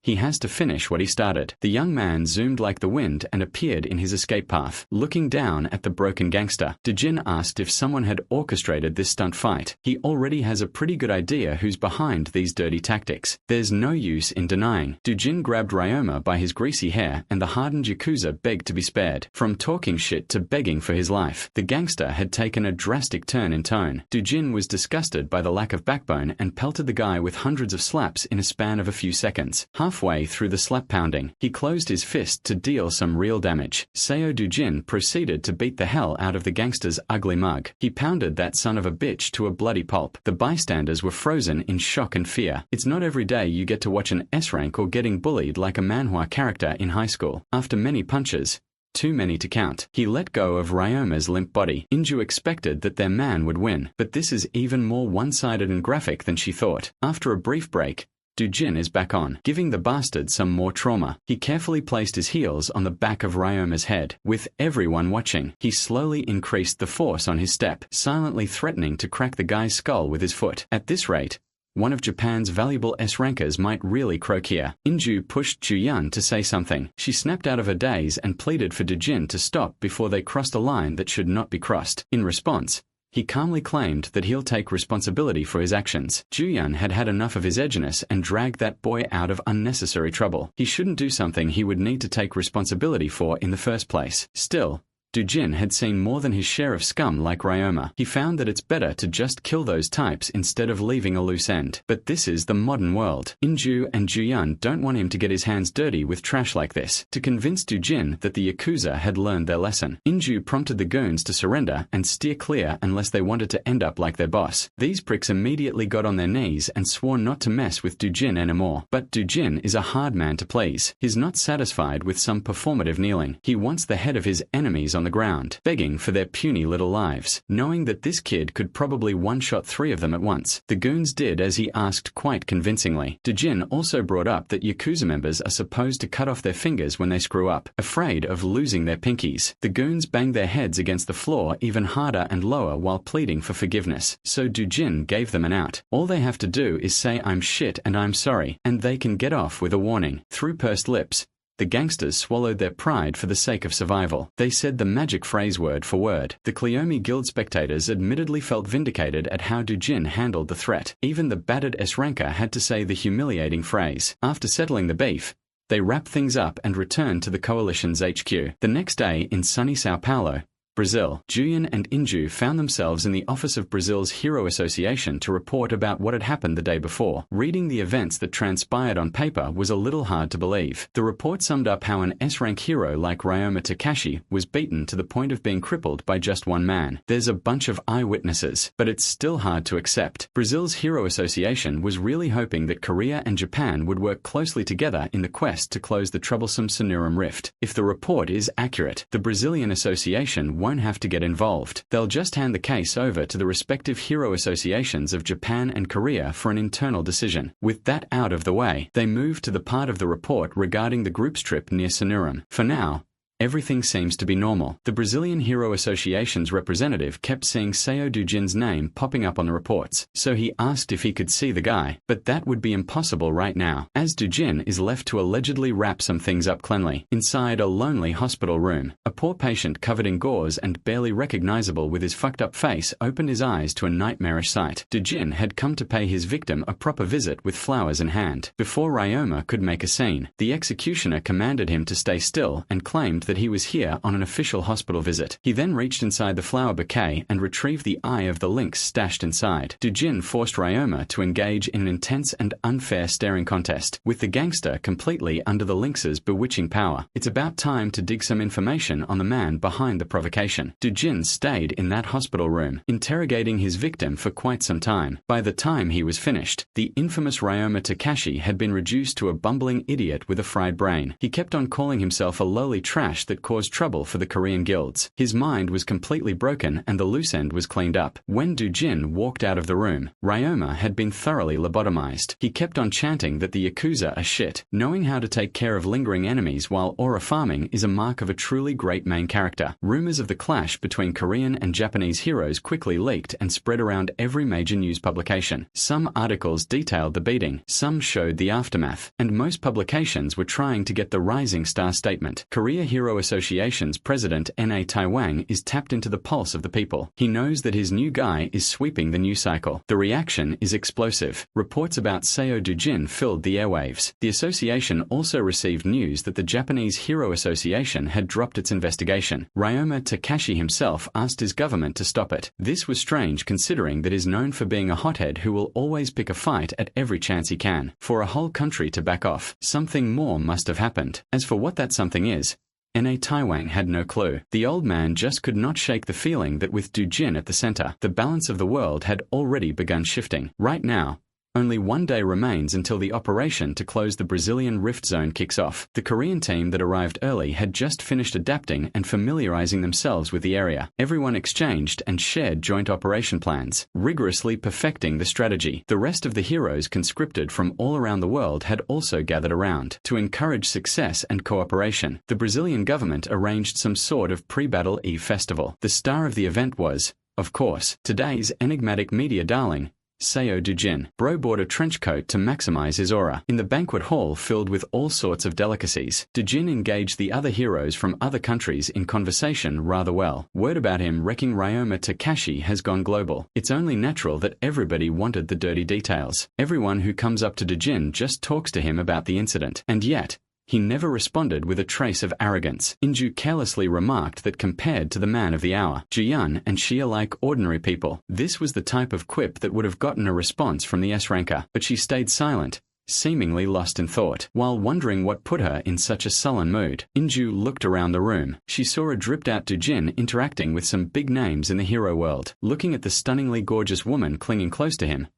he has to finish what he started. The young man zoomed like the wind and appeared in his escape path. Looking down at the broken gangster, Dujin asked if someone had orchestrated this stunt fight. He already has a pretty good idea who's behind these dirty tactics. There's no use in denying. Dujin grabbed Ryoma by his greasy hair and the hardened Yakuza begged to be spared. From talking shit to begging for his life, the gangster had taken a drastic turn in tone. Dujin was disgusted by the lack of backbone and pelted the guy with hundreds of slaps in a span of a few seconds. Halfway through the slap pounding, he closed his fist to deal some real damage. Seo Dujin proceeded to beat the hell out of the gangster's ugly mug. He pounded that son of a bitch to a bloody pulp. The bystanders were frozen in shock and fear. It's not every day you get to watch an S-rank or getting bullied like a manhwa character in high school. After many punches, too many to count, he let go of Ryoma's limp body. Inju expected that their man would win, but this is even more one-sided and graphic than she thought. After a brief break, Dujin is back on, giving the bastard some more trauma. He carefully placed his heels on the back of Ryoma's head. With everyone watching, he slowly increased the force on his step, silently threatening to crack the guy's skull with his foot. At this rate, one of Japan's valuable S-rankers might really croak here. Inju pushed Juyun to say something. She snapped out of her daze and pleaded for Dujin to stop before they crossed a line that should not be crossed. In response, he calmly claimed that he'll take responsibility for his actions. Juyun had had enough of his edginess and dragged that boy out of unnecessary trouble. He shouldn't do something he would need to take responsibility for in the first place. Still, Dujin had seen more than his share of scum like Ryoma. He found that it's better to just kill those types instead of leaving a loose end. But this is the modern world. Inju and Juyun don't want him to get his hands dirty with trash like this. To convince Dujin that the Yakuza had learned their lesson, Inju prompted the goons to surrender and steer clear unless they wanted to end up like their boss. These pricks immediately got on their knees and swore not to mess with Dujin anymore. But Dujin is a hard man to please. He's not satisfied with some performative kneeling. He wants the head of his enemies on the ground, begging for their puny little lives. Knowing that this kid could probably one-shot 3 of them at once, the goons did as he asked quite convincingly. Dujin also brought up that Yakuza members are supposed to cut off their fingers when they screw up, afraid of losing their pinkies. The goons banged their heads against the floor even harder and lower while pleading for forgiveness, so Dujin gave them an out. All they have to do is say I'm shit and I'm sorry, and they can get off with a warning. Through pursed lips, the gangsters swallowed their pride for the sake of survival. They said the magic phrase word for word. The Cleome Guild spectators admittedly felt vindicated at how Dujin handled the threat. Even the battered S-ranker had to say the humiliating phrase. After settling the beef, they wrapped things up and returned to the coalition's HQ. The next day in sunny Sao Paulo, Brazil, Juyun and Inju found themselves in the office of Brazil's Hero Association to report about what had happened the day before. Reading the events that transpired on paper was a little hard to believe. The report summed up how an S-rank hero like Ryoma Takashi was beaten to the point of being crippled by just one man. There's a bunch of eyewitnesses, but it's still hard to accept. Brazil's Hero Association was really hoping that Korea and Japan would work closely together in the quest to close the troublesome Sonoran Rift. If the report is accurate, the Brazilian Association won't won't have to get involved. They'll just hand the case over to the respective hero associations of Japan and Korea for an internal decision. With that out of the way, they move to the part of the report regarding the group's trip near Sonoran. For now, everything seems to be normal. The Brazilian Hero Association's representative kept seeing Seo Dujin's name popping up on the reports, so he asked if he could see the guy, but that would be impossible right now, as Dujin is left to allegedly wrap some things up cleanly. Inside a lonely hospital room, a poor patient covered in gauze and barely recognizable with his fucked up face opened his eyes to a nightmarish sight. Dujin had come to pay his victim a proper visit with flowers in hand. Before Ryoma could make a scene, the executioner commanded him to stay still and claimed that he was here on an official hospital visit. He then reached inside the flower bouquet and retrieved the eye of the lynx stashed inside. Dujin forced Ryoma to engage in an intense and unfair staring contest, with the gangster completely under the lynx's bewitching power. It's about time to dig some information on the man behind the provocation. Dujin stayed in that hospital room, interrogating his victim for quite some time. By the time he was finished, the infamous Ryoma Takashi had been reduced to a bumbling idiot with a fried brain. He kept on calling himself a lowly trash that caused trouble for the Korean guilds. His mind was completely broken and the loose end was cleaned up. When Dujin walked out of the room, Ryoma had been thoroughly lobotomized. He kept on chanting that the Yakuza are shit. Knowing how to take care of lingering enemies while aura farming is a mark of a truly great main character. Rumors of the clash between Korean and Japanese heroes quickly leaked and spread around every major news publication. Some articles detailed the beating, some showed the aftermath, and most publications were trying to get the rising star statement. Korea Hero Association's president N.A. Taiwan is tapped into the pulse of the people. He knows that his new guy is sweeping the news cycle. The reaction is explosive. Reports about Seo Dujin filled the airwaves. The association also received news that the Japanese Hero Association had dropped its investigation. Ryoma Takashi himself asked his government to stop it. This was strange considering that he is known for being a hothead who will always pick a fight at every chance he can. For a whole country to back off, something more must have happened. As for what that something is, N.A. Taiwan had no clue. The old man just could not shake the feeling that with Dujin at the center, the balance of the world had already begun shifting. Right now, only one day remains until the operation to close the Brazilian Rift Zone kicks off. The Korean team that arrived early had just finished adapting and familiarizing themselves with the area. Everyone exchanged and shared joint operation plans, rigorously perfecting the strategy. The rest of the heroes conscripted from all around the world had also gathered around. To encourage success and cooperation, the Brazilian government arranged some sort of pre-battle Eve festival. The star of the event was, of course, today's enigmatic media darling, Seo Dujin. Bro bought a trench coat to maximize his aura. In the banquet hall filled with all sorts of delicacies, Dujin engaged the other heroes from other countries in conversation rather well. Word about him wrecking Ryoma Takashi has gone global. It's only natural that everybody wanted the dirty details. Everyone who comes up to Dujin just talks to him about the incident. And yet, he never responded with a trace of arrogance. Inju carelessly remarked that compared to the man of the hour, Jiyun and she are like ordinary people. This was the type of quip that would have gotten a response from the S-ranker, but she stayed silent, seemingly lost in thought. While wondering what put her in such a sullen mood, Inju looked around the room. She saw a dripped-out Dujin interacting with some big names in the hero world. Looking at the stunningly gorgeous woman clinging close to him,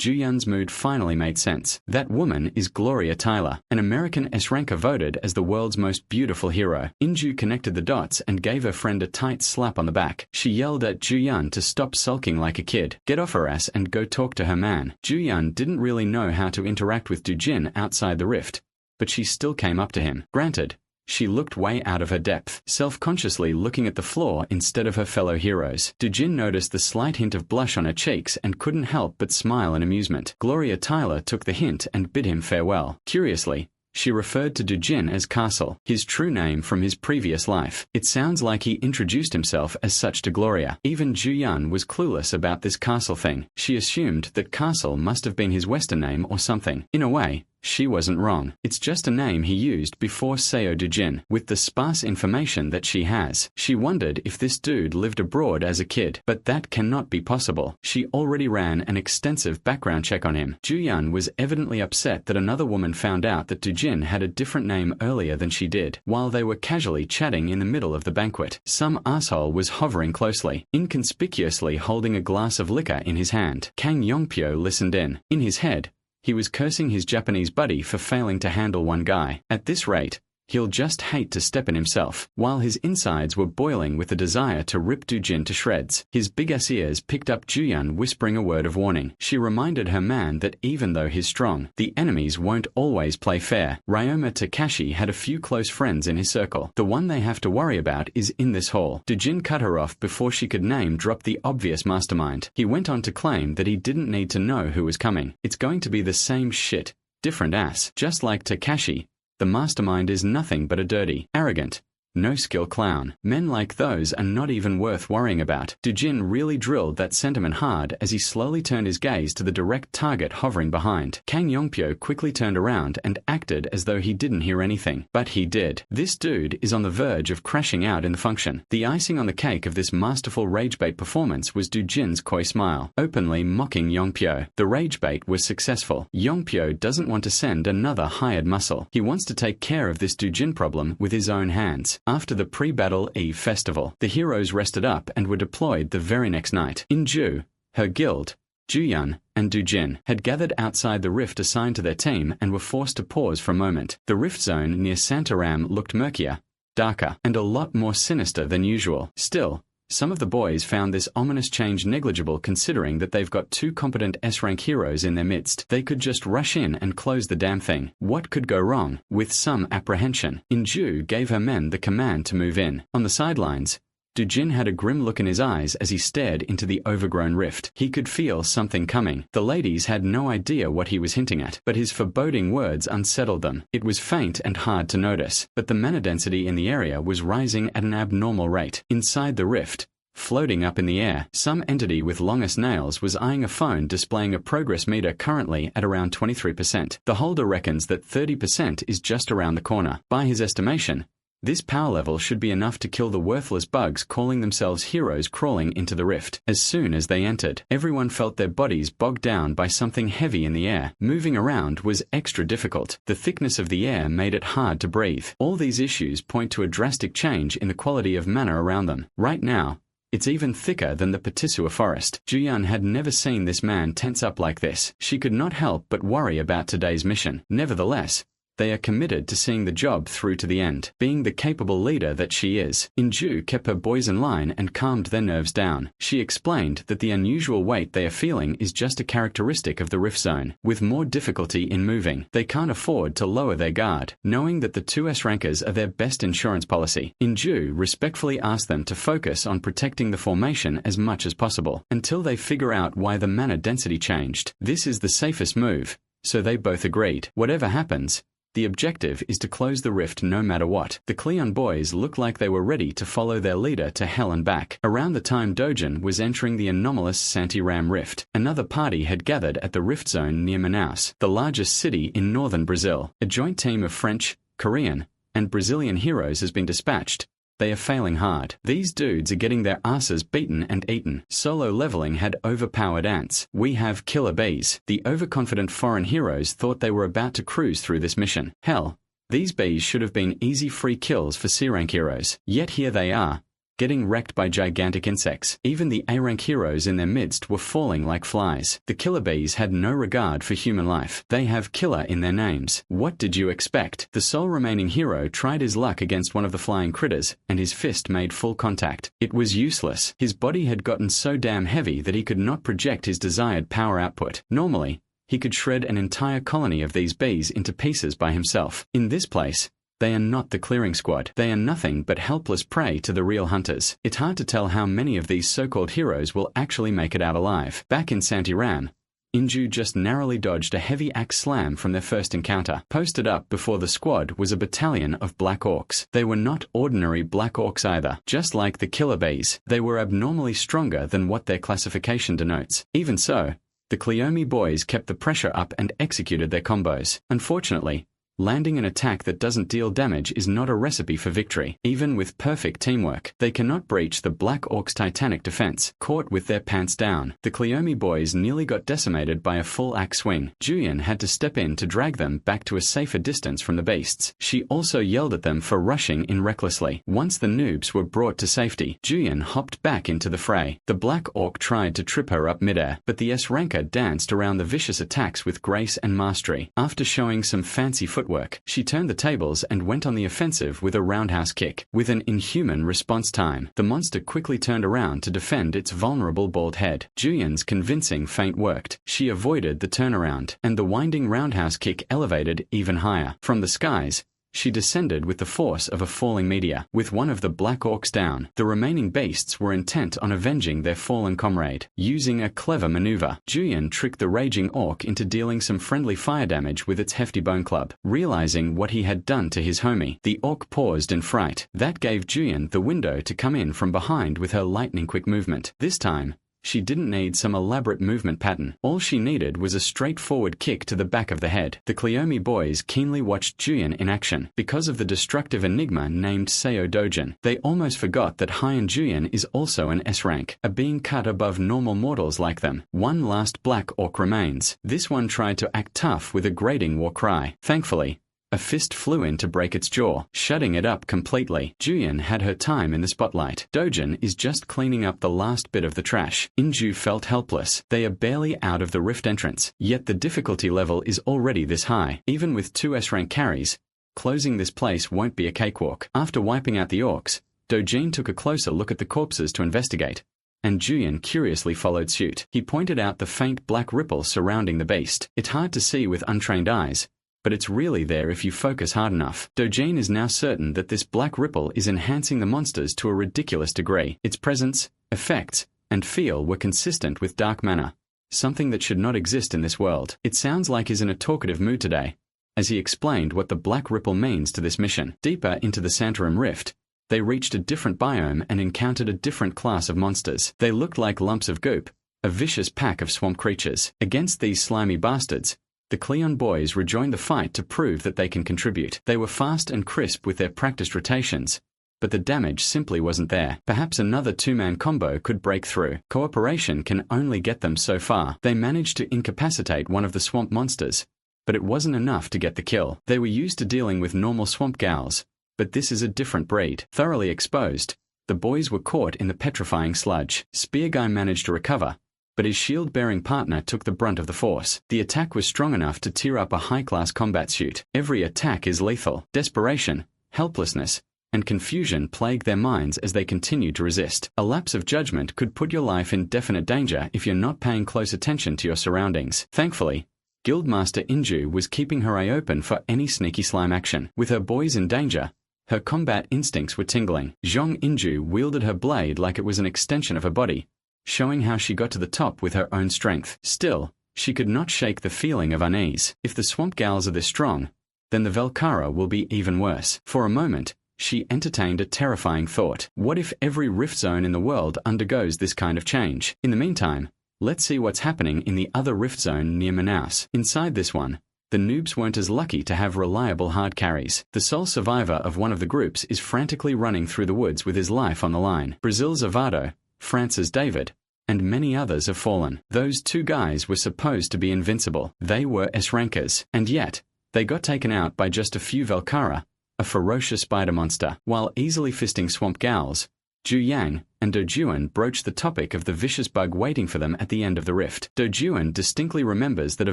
Juyun's mood finally made sense. That woman is Gloria Tyler, an American S-ranker voted as the world's most beautiful hero. Inju connected the dots and gave her friend a tight slap on the back. She yelled at Juyun to stop sulking like a kid. Get off her ass and go talk to her man. Juyun didn't really know how to interact with Dujin outside the rift, but she still came up to him. Granted, she looked way out of her depth, self-consciously looking at the floor instead of her fellow heroes. Dujin noticed the slight hint of blush on her cheeks and couldn't help but smile in amusement. Gloria Tyler took the hint and bid him farewell. Curiously, she referred to Dujin as Castle, his true name from his previous life. It sounds like he introduced himself as such to Gloria. Even Juyun was clueless about this Castle thing. She assumed that Castle must have been his Western name or something. In a way, she wasn't wrong. It's just a name he used before Seo Dujin. With the sparse information that she has, she wondered if this dude lived abroad as a kid. But that cannot be possible. She already ran an extensive background check on him. Juyun was evidently upset that another woman found out that Dujin had a different name earlier than she did. While they were casually chatting in the middle of the banquet, some asshole was hovering closely, inconspicuously holding a glass of liquor in his hand. Kang Yongpyo listened in. In his head, he was cursing his Japanese buddy for failing to handle one guy. At this rate, He'll just hate to step in himself. While his insides were boiling with the desire to rip Dujin to shreds, his big-ass ears picked up Juyun whispering a word of warning. She reminded her man that even though he's strong, the enemies won't always play fair. Ryoma Takashi had a few close friends in his circle. The one they have to worry about is in this hall. Dujin cut her off before she could name-drop the obvious mastermind. He went on to claim that he didn't need to know who was coming. It's going to be the same shit, different ass. Just like Takashi, the mastermind is nothing but a dirty, arrogant, no-skill clown. Men like those are not even worth worrying about. Dujin really drilled that sentiment hard as he slowly turned his gaze to the direct target hovering behind. Kang Yongpyo quickly turned around and acted as though he didn't hear anything. But he did. This dude is on the verge of crashing out in the function. The icing on the cake of this masterful ragebait performance was Dujin's coy smile, openly mocking Yongpyo. The ragebait was successful. Yongpyo doesn't want to send another hired muscle. He wants to take care of this Dujin problem with his own hands. After the pre-battle Eve festival, the heroes rested up and were deployed the very next night. Inju, her guild, Juyun, and Dujin had gathered outside the rift assigned to their team and were forced to pause for a moment. The rift zone near Santaram looked murkier, darker, and a lot more sinister than usual. Still, some of the boys found this ominous change negligible considering that they've got two competent S-rank heroes in their midst. They could just rush in and close the damn thing. What could go wrong? With some apprehension, Inju gave her men the command to move in. On the sidelines, Dujin had a grim look in his eyes as he stared into the overgrown rift. He could feel something coming. The ladies had no idea what he was hinting at, but his foreboding words unsettled them. It was faint and hard to notice, but the mana density in the area was rising at an abnormal rate. Inside the rift, floating up in the air, some entity with longest nails was eyeing a phone displaying a progress meter currently at around 23%. The holder reckons that 30% is just around the corner. By his estimation, this power level should be enough to kill the worthless bugs calling themselves heroes crawling into the rift. As soon as they entered, everyone felt their bodies bogged down by something heavy in the air. Moving around was extra difficult. The thickness of the air made it hard to breathe. All these issues point to a drastic change in the quality of mana around them. Right now, it's even thicker than the Patisua forest. Juyun had never seen this man tense up like this. She could not help but worry about today's mission. Nevertheless, they are committed to seeing the job through to the end. Being the capable leader that she is, Inju kept her boys in line and calmed their nerves down. She explained that the unusual weight they are feeling is just a characteristic of the rift zone, with more difficulty in moving. They can't afford to lower their guard, knowing that the two S-rankers are their best insurance policy. Inju respectfully asked them to focus on protecting the formation as much as possible, until they figure out why the mana density changed. This is the safest move, so they both agreed. Whatever happens, the objective is to close the rift no matter what. The Cleon boys looked like they were ready to follow their leader to hell and back. Around the time Dojin was entering the anomalous Santiram rift, another party had gathered at the rift zone near Manaus, the largest city in northern Brazil. A joint team of French, Korean, and Brazilian heroes has been dispatched. They are failing hard. These dudes are getting their asses beaten and eaten. Solo leveling had overpowered ants. We have killer bees. The overconfident foreign heroes thought they were about to cruise through this mission. Hell, these bees should have been easy free kills for C-rank heroes. Yet here they are, getting wrecked by gigantic insects. Even the A-rank heroes in their midst were falling like flies. The killer bees had no regard for human life. They have killer in their names. What did you expect? The sole remaining hero tried his luck against one of the flying critters, and his fist made full contact. It was useless. His body had gotten so damn heavy that he could not project his desired power output. Normally, he could shred an entire colony of these bees into pieces by himself. In this place, they are not the clearing squad. They are nothing but helpless prey to the real hunters. It's hard to tell how many of these so-called heroes will actually make it out alive. Back in Santiram, Inju just narrowly dodged a heavy axe slam from their first encounter. Posted up before the squad was a battalion of Black Orcs. They were not ordinary Black Orcs either. Just like the killer bees, they were abnormally stronger than what their classification denotes. Even so, the Cleome boys kept the pressure up and executed their combos. Unfortunately, landing an attack that doesn't deal damage is not a recipe for victory. Even with perfect teamwork, they cannot breach the Black Orcs' titanic defense. Caught with their pants down, the Cleome boys nearly got decimated by a full axe swing. Julian had to step in to drag them back to a safer distance from the beasts. She also yelled at them for rushing in recklessly. Once the noobs were brought to safety, Julian hopped back into the fray. The Black Orc tried to trip her up midair, but the S-ranker danced around the vicious attacks with grace and mastery. After showing some fancy footwork, footwork. She turned the tables and went on the offensive with a roundhouse kick. With an inhuman response time, the monster quickly turned around to defend its vulnerable bald head. Juyeon's convincing feint worked. She avoided the turnaround, and the winding roundhouse kick elevated even higher. From the skies, she descended with the force of a falling meteor. With one of the black orcs down, the remaining beasts were intent on avenging their fallen comrade. Using a clever maneuver, Juyeon tricked the raging orc into dealing some friendly fire damage with its hefty bone club. Realizing what he had done to his homie, the orc paused in fright. That gave Juyeon the window to come in from behind with her lightning-quick movement. This time, she didn't need some elaborate movement pattern. All she needed was a straightforward kick to the back of the head. The Cleome boys keenly watched Juyeon in action. Because of the destructive enigma named Seo Dojin, they almost forgot that Hyeon Juyeon is also an S-rank, a being cut above normal mortals like them. One last black orc remains. This one tried to act tough with a grating war cry. Thankfully, a fist flew in to break its jaw, shutting it up completely. Juyeon had her time in the spotlight. Dojin is just cleaning up the last bit of the trash. Inju felt helpless. They are barely out of the rift entrance, yet the difficulty level is already this high. Even with 2 S-rank carries, closing this place won't be a cakewalk. After wiping out the orcs, Dojin took a closer look at the corpses to investigate, and Juyeon curiously followed suit. He pointed out the faint black ripple surrounding the beast. It's hard to see with untrained eyes, but it's really there if you focus hard enough. Dojin is now certain that this black ripple is enhancing the monsters to a ridiculous degree. Its presence, effects, and feel were consistent with dark mana, something that should not exist in this world. It sounds like he's in a talkative mood today, as he explained what the black ripple means to this mission. Deeper into the Santorum Rift, they reached a different biome and encountered a different class of monsters. They looked like lumps of goop, a vicious pack of swamp creatures. Against these slimy bastards, the Cleon boys rejoined the fight to prove that they can contribute. They were fast and crisp with their practiced rotations, but the damage simply wasn't there. Perhaps another 2-man combo could break through. Cooperation can only get them so far. They managed to incapacitate one of the swamp monsters, but it wasn't enough to get the kill. They were used to dealing with normal swamp gals, but this is a different breed. Thoroughly exposed, the boys were caught in the petrifying sludge. Spear Guy managed to recover, but his shield-bearing partner took the brunt of the force. The attack was strong enough to tear up a high-class combat suit. Every attack is lethal. Desperation, helplessness, and confusion plague their minds as they continue to resist. A lapse of judgment could put your life in definite danger if you're not paying close attention to your surroundings. Thankfully, Guildmaster Inju was keeping her eye open for any sneaky slime action. With her boys in danger, her combat instincts were tingling. Zhong Inju wielded her blade like it was an extension of her body, showing how she got to the top with her own strength. Still, she could not shake the feeling of unease. If the swamp gals are this strong, then the Velkara will be even worse. For a moment, she entertained a terrifying thought. What if every rift zone in the world undergoes this kind of change? In the meantime, let's see what's happening in the other rift zone near Manaus. Inside this one, the noobs weren't as lucky to have reliable hard carries. The sole survivor of one of the groups is frantically running through the woods with his life on the line. Brazil's Avado, France's David, and many others have fallen. Those 2 guys were supposed to be invincible. They were S-rankers, and yet, they got taken out by just a few Velkara, a ferocious spider monster. While easily fisting swamp gals, Ju Yang and Do Juan broached the topic of the vicious bug waiting for them at the end of the rift. Do Juan distinctly remembers that a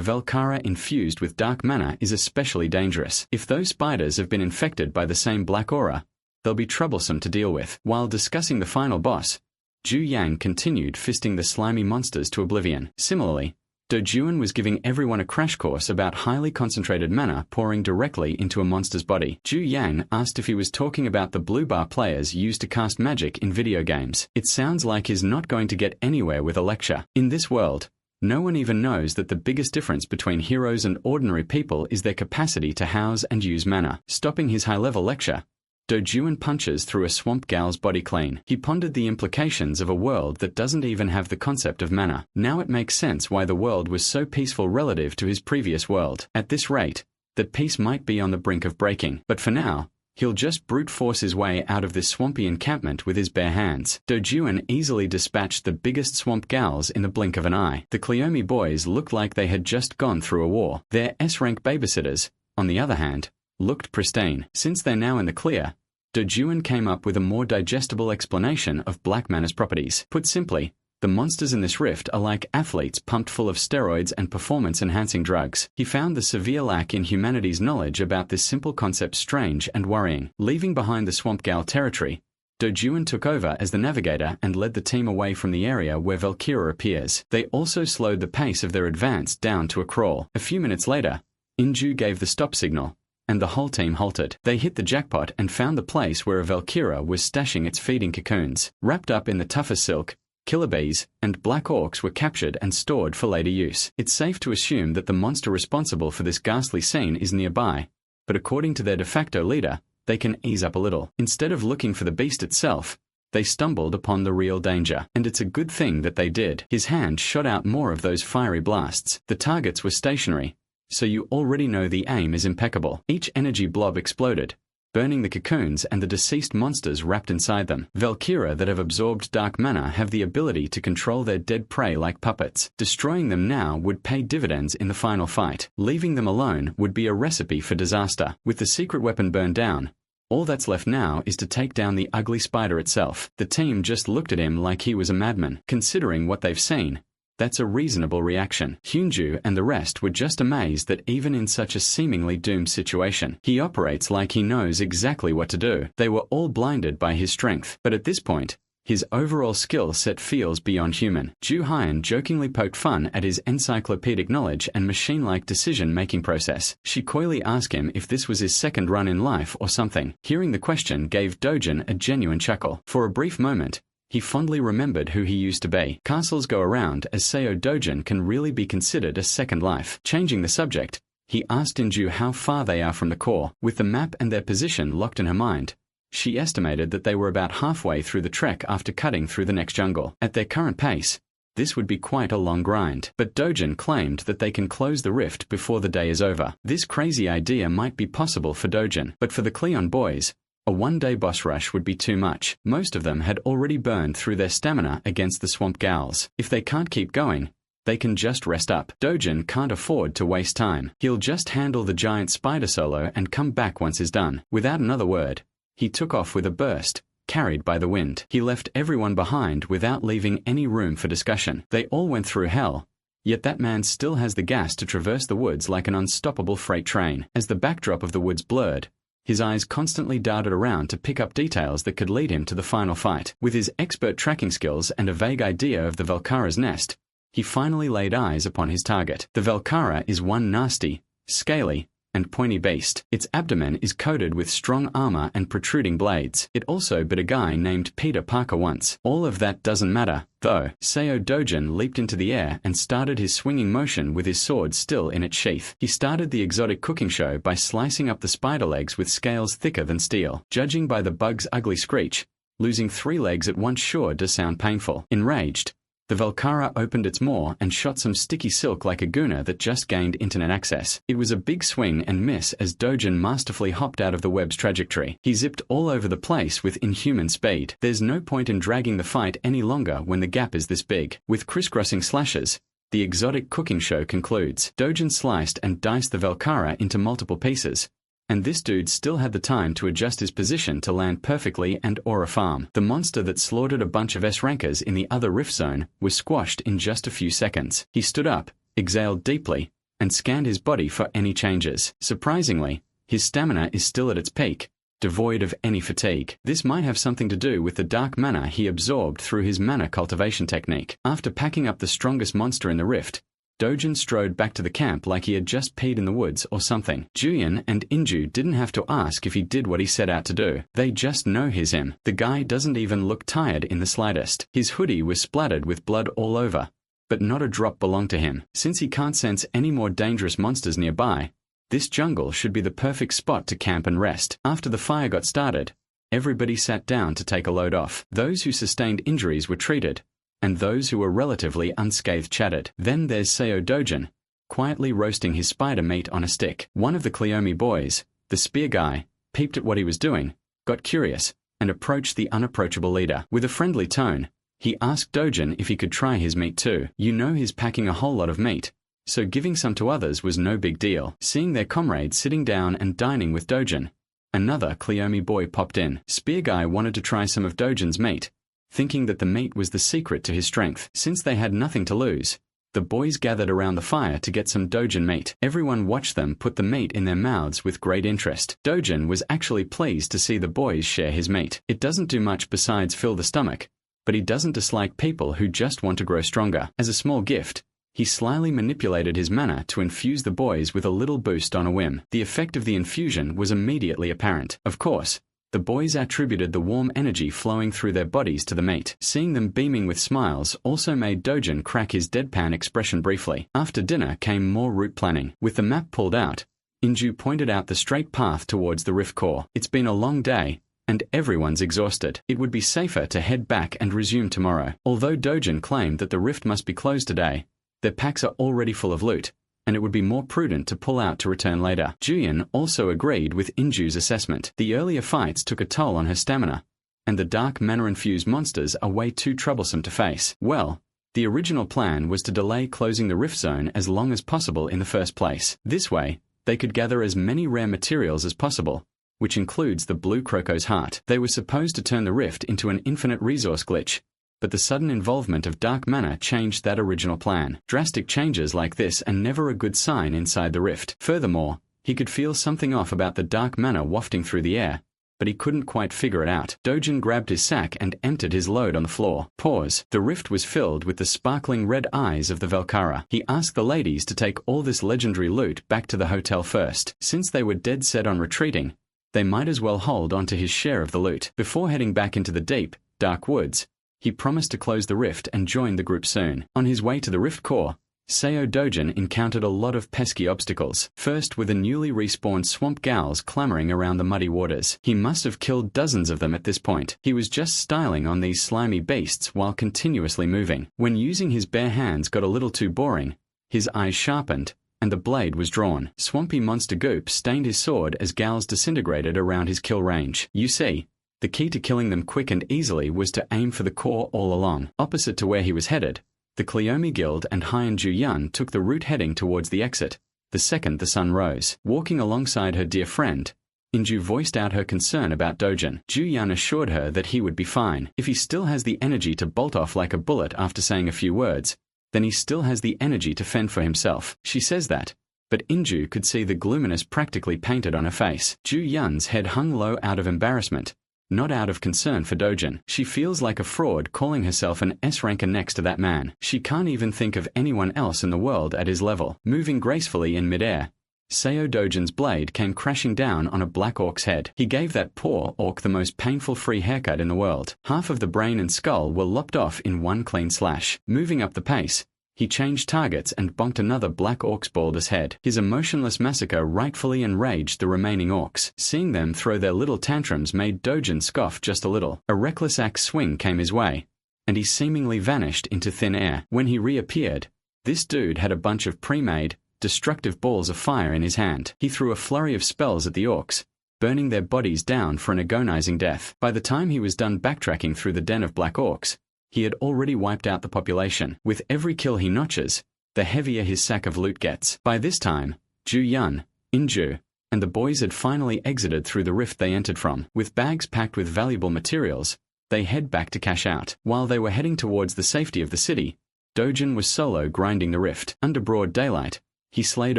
Velkara infused with dark mana is especially dangerous. If those spiders have been infected by the same black aura, they'll be troublesome to deal with. While discussing the final boss, Ju Yang continued fisting the slimy monsters to oblivion. Similarly, Do Juan was giving everyone a crash course about highly concentrated mana pouring directly into a monster's body. Ju Yang asked if he was talking about the blue bar players used to cast magic in video games. It sounds like he's not going to get anywhere with a lecture. In this world, no one even knows that the biggest difference between heroes and ordinary people is their capacity to house and use mana. Stopping his high-level lecture, Do Juan punches through a swamp gal's body clean. He pondered the implications of a world that doesn't even have the concept of mana. Now it makes sense why the world was so peaceful relative to his previous world. At this rate, that peace might be on the brink of breaking. But for now, he'll just brute force his way out of this swampy encampment with his bare hands. Do Juan easily dispatched the biggest swamp gals in the blink of an eye. The Cleome boys looked like they had just gone through a war. Their S-rank babysitters, on the other hand, looked pristine. Since they're now in the clear, Do Juan came up with a more digestible explanation of black mana's properties. Put simply, The monsters in this rift are like athletes pumped full of steroids and performance-enhancing drugs. He found the severe lack in humanity's knowledge about this simple concept strange and worrying. Leaving behind the Swamp Gal territory, Dojuan took over as the navigator and led the team away from the area where Valkyra appears. They also slowed the pace of their advance down to a crawl. A few minutes later, Inju gave the stop signal, and the whole team halted. They hit the jackpot and found the place where a Valkyra was stashing its feeding cocoons. Wrapped up in the toughest silk, killer bees and black orcs were captured and stored for later use. It's safe to assume that the monster responsible for this ghastly scene is nearby, but according to their de facto leader, they can ease up a little. Instead of looking for the beast itself, they stumbled upon the real danger. And it's a good thing that they did. His hand shot out more of those fiery blasts. The targets were stationary, so you already know the aim is impeccable. Each energy blob exploded, burning the cocoons and the deceased monsters wrapped inside them. Valkyra that have absorbed dark mana have the ability to control their dead prey like puppets. Destroying them now would pay dividends in the final fight. Leaving them alone would be a recipe for disaster. With the secret weapon burned down, all that's left now is to take down the ugly spider itself. The team just looked at him like he was a madman. Considering what they've seen, that's a reasonable reaction. Hyunju and the rest were just amazed that even in such a seemingly doomed situation, he operates like he knows exactly what to do. They were all blinded by his strength, but at this point, his overall skill set feels beyond human. Ju Hyun jokingly poked fun at his encyclopedic knowledge and machine-like decision-making process. She coyly asked him if this was his second run in life or something. Hearing the question gave Dojin a genuine chuckle. For a brief moment, he fondly remembered who he used to be. Castles go around, as Seo Dojin can really be considered a second life. Changing the subject, he asked Inju how far they are from the core. With the map and their position locked in her mind, she estimated that they were about halfway through the trek after cutting through the next jungle. At their current pace, this would be quite a long grind. But Dojin claimed that they can close the rift before the day is over. This crazy idea might be possible for Dojin, but for the Cleon boys, a one-day boss rush would be too much. Most of them had already burned through their stamina against the Swamp Gals. If they can't keep going, they can just rest up. Dojin can't afford to waste time. He'll just handle the giant spider solo and come back once he's done. Without another word, he took off with a burst, carried by the wind. He left everyone behind without leaving any room for discussion. They all went through hell, yet that man still has the gas to traverse the woods like an unstoppable freight train. As the backdrop of the woods blurred, his eyes constantly darted around to pick up details that could lead him to the final fight. With his expert tracking skills and a vague idea of the Valkyra's nest, he finally laid eyes upon his target. The Valkyra is one nasty, scaly, and pointy beast. Its abdomen is coated with strong armor and protruding blades. It also bit a guy named Peter Parker once. All of that doesn't matter, though. Seo Dojin leaped into the air and started his swinging motion with his sword still in its sheath. He started the exotic cooking show by slicing up the spider legs with scales thicker than steel. Judging by the bug's ugly screech, losing 3 legs at once sure does sound painful. Enraged, the Valkyra opened its maw and shot some sticky silk like a gooner that just gained internet access. It was a big swing and miss as Dojin masterfully hopped out of the web's trajectory. He zipped all over the place with inhuman speed. There's no point in dragging the fight any longer when the gap is this big. With crisscrossing slashes, the exotic cooking show concludes. Dojin sliced and diced the Valkyra into multiple pieces, and this dude still had the time to adjust his position to land perfectly and aura farm. The monster that slaughtered a bunch of S-rankers in the other rift zone was squashed in just a few seconds. He stood up, exhaled deeply, and scanned his body for any changes. Surprisingly, his stamina is still at its peak, devoid of any fatigue. This might have something to do with the dark mana he absorbed through his mana cultivation technique. After packing up the strongest monster in the rift, Dojin strode back to the camp like he had just peed in the woods or something. Julian and Inju didn't have to ask if he did what he set out to do. They just know he's him. The guy doesn't even look tired in the slightest. His hoodie was splattered with blood all over, but not a drop belonged to him. Since he can't sense any more dangerous monsters nearby, this jungle should be the perfect spot to camp and rest. After the fire got started, everybody sat down to take a load off. Those who sustained injuries were treated, and those who were relatively unscathed chatted. Then there's Seo Dojin, quietly roasting his spider meat on a stick. One of the Cleome boys, the spear guy, peeped at what he was doing, got curious, and approached the unapproachable leader. With a friendly tone, he asked Dojin if he could try his meat too. You know he's packing a whole lot of meat, so giving some to others was no big deal. Seeing their comrade sitting down and dining with Dojin, another Cleome boy popped in. Spear guy wanted to try some of Dojin's meat, thinking that the meat was the secret to his strength. Since they had nothing to lose, the boys gathered around the fire to get some dojin meat. Everyone watched them put the meat in their mouths with great interest. Dojin was actually pleased to see the boys share his meat. It doesn't do much besides fill the stomach, but he doesn't dislike people who just want to grow stronger. As a small gift, he slyly manipulated his mana to infuse the boys with a little boost on a whim. The effect of the infusion was immediately apparent. Of course, the boys attributed the warm energy flowing through their bodies to the meat. Seeing them beaming with smiles also made Dojin crack his deadpan expression briefly. After dinner came more route planning. With the map pulled out, Inju pointed out the straight path towards the rift core. It's been a long day, and everyone's exhausted. It would be safer to head back and resume tomorrow. Although Dojin claimed that the rift must be closed today, their packs are already full of loot, and it would be more prudent to pull out to return later. Juyin also agreed with Inju's assessment. The earlier fights took a toll on her stamina, and the dark mana-infused monsters are way too troublesome to face. Well, the original plan was to delay closing the rift zone as long as possible in the first place. This way, they could gather as many rare materials as possible, which includes the blue Croco's heart. They were supposed to turn the rift into an infinite resource glitch, but the sudden involvement of dark mana changed that original plan. Drastic changes like this are never a good sign inside the rift. Furthermore, he could feel something off about the dark mana wafting through the air, but he couldn't quite figure it out. Dojin grabbed his sack and emptied his load on the floor. Pause. The rift was filled with the sparkling red eyes of the Velkara. He asked the ladies to take all this legendary loot back to the hotel first. Since they were dead set on retreating, they might as well hold on to his share of the loot. Before heading back into the deep, dark woods, he promised to close the rift and join the group soon. On his way to the rift core, Seo Dojin encountered a lot of pesky obstacles. First were the newly respawned swamp gals clamoring around the muddy waters. He must have killed dozens of them at this point. He was just styling on these slimy beasts while continuously moving. When using his bare hands got a little too boring, his eyes sharpened, and the blade was drawn. Swampy monster goop stained his sword as gals disintegrated around his kill range. You see, the key to killing them quick and easily was to aim for the core all along. Opposite to where he was headed, the Cleome Guild and Hien Ju Yun took the route heading towards the exit, the second the sun rose. Walking alongside her dear friend, Inju voiced out her concern about Dojin. Ju Yun assured her that he would be fine. If he still has the energy to bolt off like a bullet after saying a few words, then he still has the energy to fend for himself. She says that, but Inju could see the gloominess practically painted on her face. Ju Yun's head hung low out of embarrassment, not out of concern for Dojin. She feels like a fraud calling herself an S-ranker next to that man. She can't even think of anyone else in the world at his level. Moving gracefully in midair, Seo Dojin's blade came crashing down on a black orc's head. He gave that poor orc the most painful free haircut in the world. Half of the brain and skull were lopped off in one clean slash. Moving up the pace, he changed targets and bonked another black orc's baldest head. His emotionless massacre rightfully enraged the remaining orcs. Seeing them throw their little tantrums made Dojin scoff just a little. A reckless axe swing came his way, and he seemingly vanished into thin air. When he reappeared, this dude had a bunch of pre-made, destructive balls of fire in his hand. He threw a flurry of spells at the orcs, burning their bodies down for an agonizing death. By the time he was done backtracking through the den of black orcs, he had already wiped out the population. With every kill he notches, the heavier his sack of loot gets. By this time, Ju Yun, Inju, and the boys had finally exited through the rift they entered from. With bags packed with valuable materials, they head back to cash out. While they were heading towards the safety of the city, Dojin was solo grinding the rift. Under broad daylight, he slayed